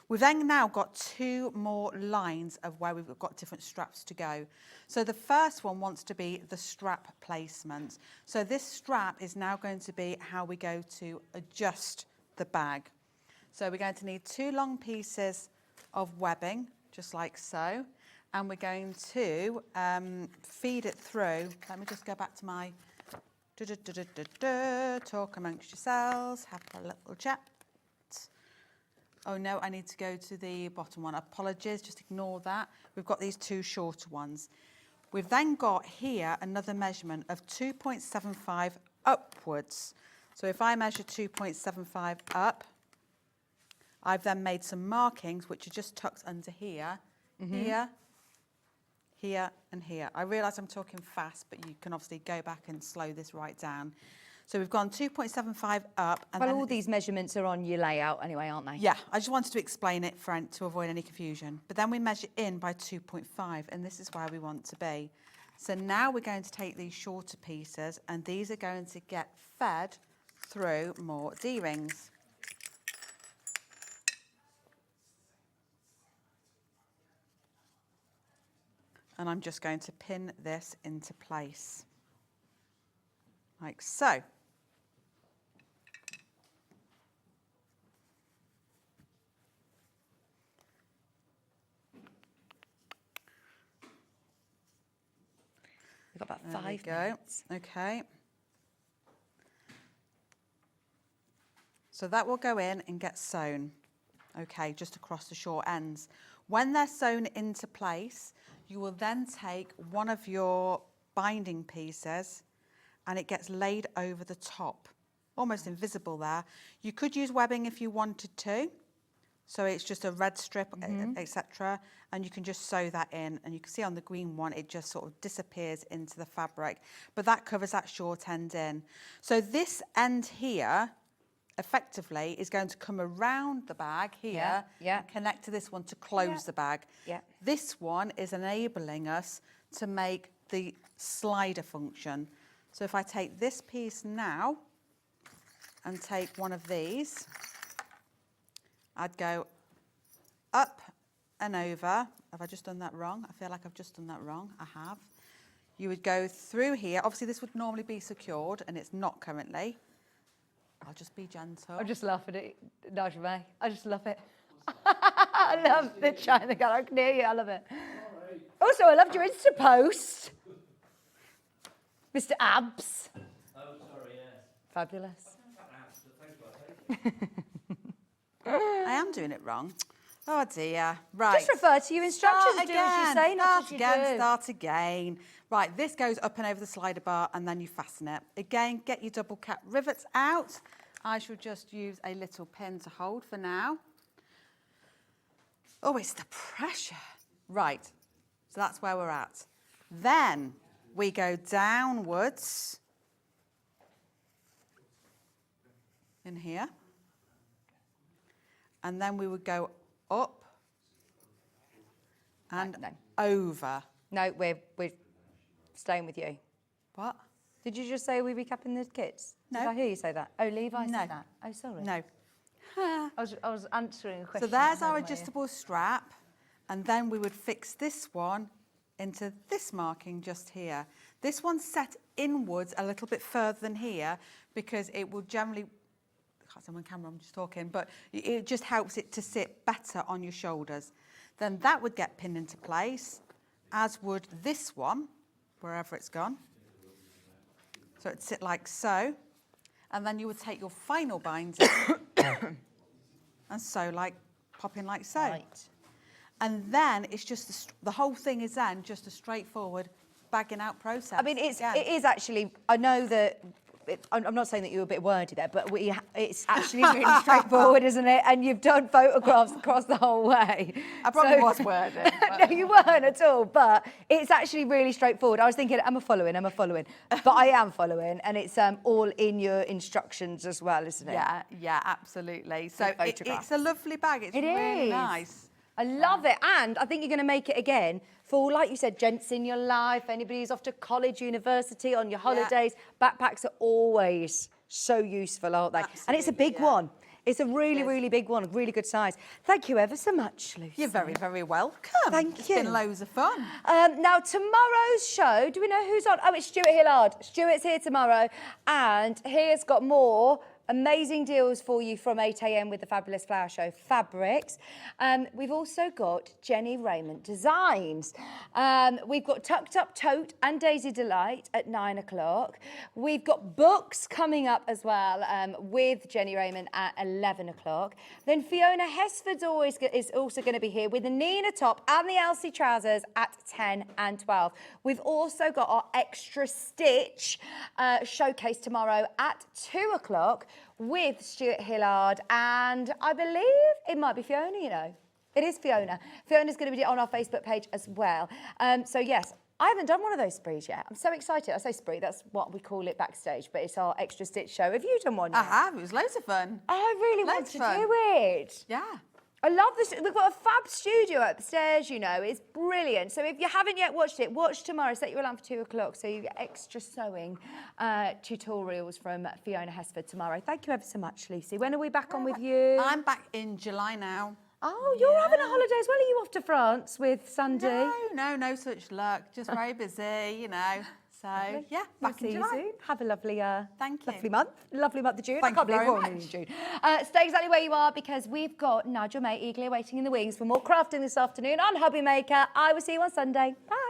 We've then now got 2 more lines of where we've got different straps to go. So the first one wants to be the strap placement. So this strap is now going to be how we go to adjust the bag. So we're going to need 2 long pieces of webbing, just like so, and we're going to feed it through. Let me just go back to my talk amongst yourselves, have a little chat. Oh no, I need to go to the bottom one. Apologies, just ignore that. We've got these 2 shorter ones. We've then got here another measurement of 2.75 upwards. So if I measure 2.75 up, I've then made some markings which are just tucked under here, here, here and here. I realise I'm talking fast, but you can obviously go back and slow this right down. So we've gone 2.75 up. And Well, then all these measurements are on your layout anyway, aren't they? Yeah, I just wanted to explain it to avoid any confusion. But then we measure in by 2.5, and this is where we want to be. So now we're going to take these shorter pieces, and these are going to get fed through more D-rings. And I'm just going to pin this into place, like so. We've got about There we 5 go. minutes. Okay. So that will go in and get sewn, okay, just across the short ends. When they're sewn into place, you will then take one of your binding pieces and it gets laid over the top, almost invisible there. You could use webbing if you wanted to. So it's just a red strip, etc. And you can just sew that in. And you can see on the green one, it just sort of disappears into the fabric. But that covers that short end in. So this end here, effectively, is going to come around the bag here, and connect to this one to close the bag. This one is enabling us to make the slider function. So if I take this piece now and take one of these, I'd go up and over. Have I just done that wrong? I feel like I've just done that wrong. I have. You would go through here. Obviously, this would normally be secured, and it's not currently. I'll just be gentle. I just laugh at it, Najma. I just love it. I love the China girl. I can hear you. I love it. Also, I loved your Insta post. Mr. Abs. Oh, sorry, yeah. Fabulous. I am doing it wrong. Oh dear. Right. Just refer to your instructions. Do as you say, not as you do. Start again. Right, this goes up and over the slider bar and then you fasten it. Again, get your double cap rivets out. I shall just use a little pin to hold for now. Oh, it's the pressure. Right, so that's where we're at. Then we go downwards in here. And then we would go up and over. No, we're staying with you. What? Did you just say we're recapping the kits? No. Did I hear you say that? Oh, Levi No. said that. Oh, sorry. No. I was answering a question. So there's I had our in my ear. adjustable strap, and then we would fix this one into this marking just here. This one's set inwards a little bit further than here because it will generally, I can't see on camera, I'm just talking, but it just helps it to sit better on your shoulders. Then that would get pinned into place, as would this one, wherever it's gone. So it'd sit like so. And then you would take your final binder and sew like, pop in like so. Right. And then it's just, the whole thing is then just a straightforward bagging out process. I mean, it is actually, I know that, I'm not saying that you were a bit wordy there, but it's actually really straightforward, isn't it? And you've done photographs across the whole way. I probably was wordy. No, you weren't at all, but it's actually really straightforward. I was thinking, am I following? But I am following, and it's all in your instructions as well, isn't it? Yeah, absolutely. So it's a lovely bag. It's really nice. I love it. And I think you're going to make it again for, like you said, gents in your life, anybody who's off to college, university, on your holidays. Backpacks are always so useful, aren't they? Absolutely, and it's a big one. It's a really, really big one, really good size. Thank you ever so much, Lucy. You're very, very welcome. Thank you. It's been loads of fun. Now, tomorrow's show, do we know who's on? Oh, it's Stuart Hillard. Stuart's here tomorrow, and he has got more amazing deals for you from 8 a.m. with the Fabulous Flower Show fabrics. We've also got Jenny Raymond Designs. We've got Tucked Up Tote and Daisy Delight at 9 o'clock. We've got books coming up as well with Jenny Raymond at 11 o'clock. Then Fiona Hesford's is also going to be here with the Nina top and the Elsie trousers at 10 and 12. We've also got our Extra Stitch showcase tomorrow at 2 o'clock with Stuart Hillard, and I believe it might be Fiona, you know. It is Fiona. Fiona's going to be on our Facebook page as well. So yes, I haven't done one of those sprees yet. I'm so excited. I say spree, that's what we call it backstage, but it's our extra stitch show. Have you done one yet? I have. It was loads of fun. I really want to do it. Yeah. I love this. We've got a fab studio upstairs, you know. It's brilliant. So if you haven't yet watched it, watch tomorrow. Set your alarm for 2 o'clock so you get extra sewing tutorials from Fiona Hesford tomorrow. Thank you ever so much, Lucy. When are we back on with you? I'm back in July now. Oh, you're having a holiday as well. Are you off to France with Sandy? No such luck. Just very busy, you know. So, yeah, back in July. Soon. Have a lovely, Thank you. lovely month of June. Thank I can't you believe very we're only in much. June. Stay exactly where you are because we've got Nigel May eagerly waiting in the wings for more crafting this afternoon on Hobby Maker. I will see you on Sunday. Bye.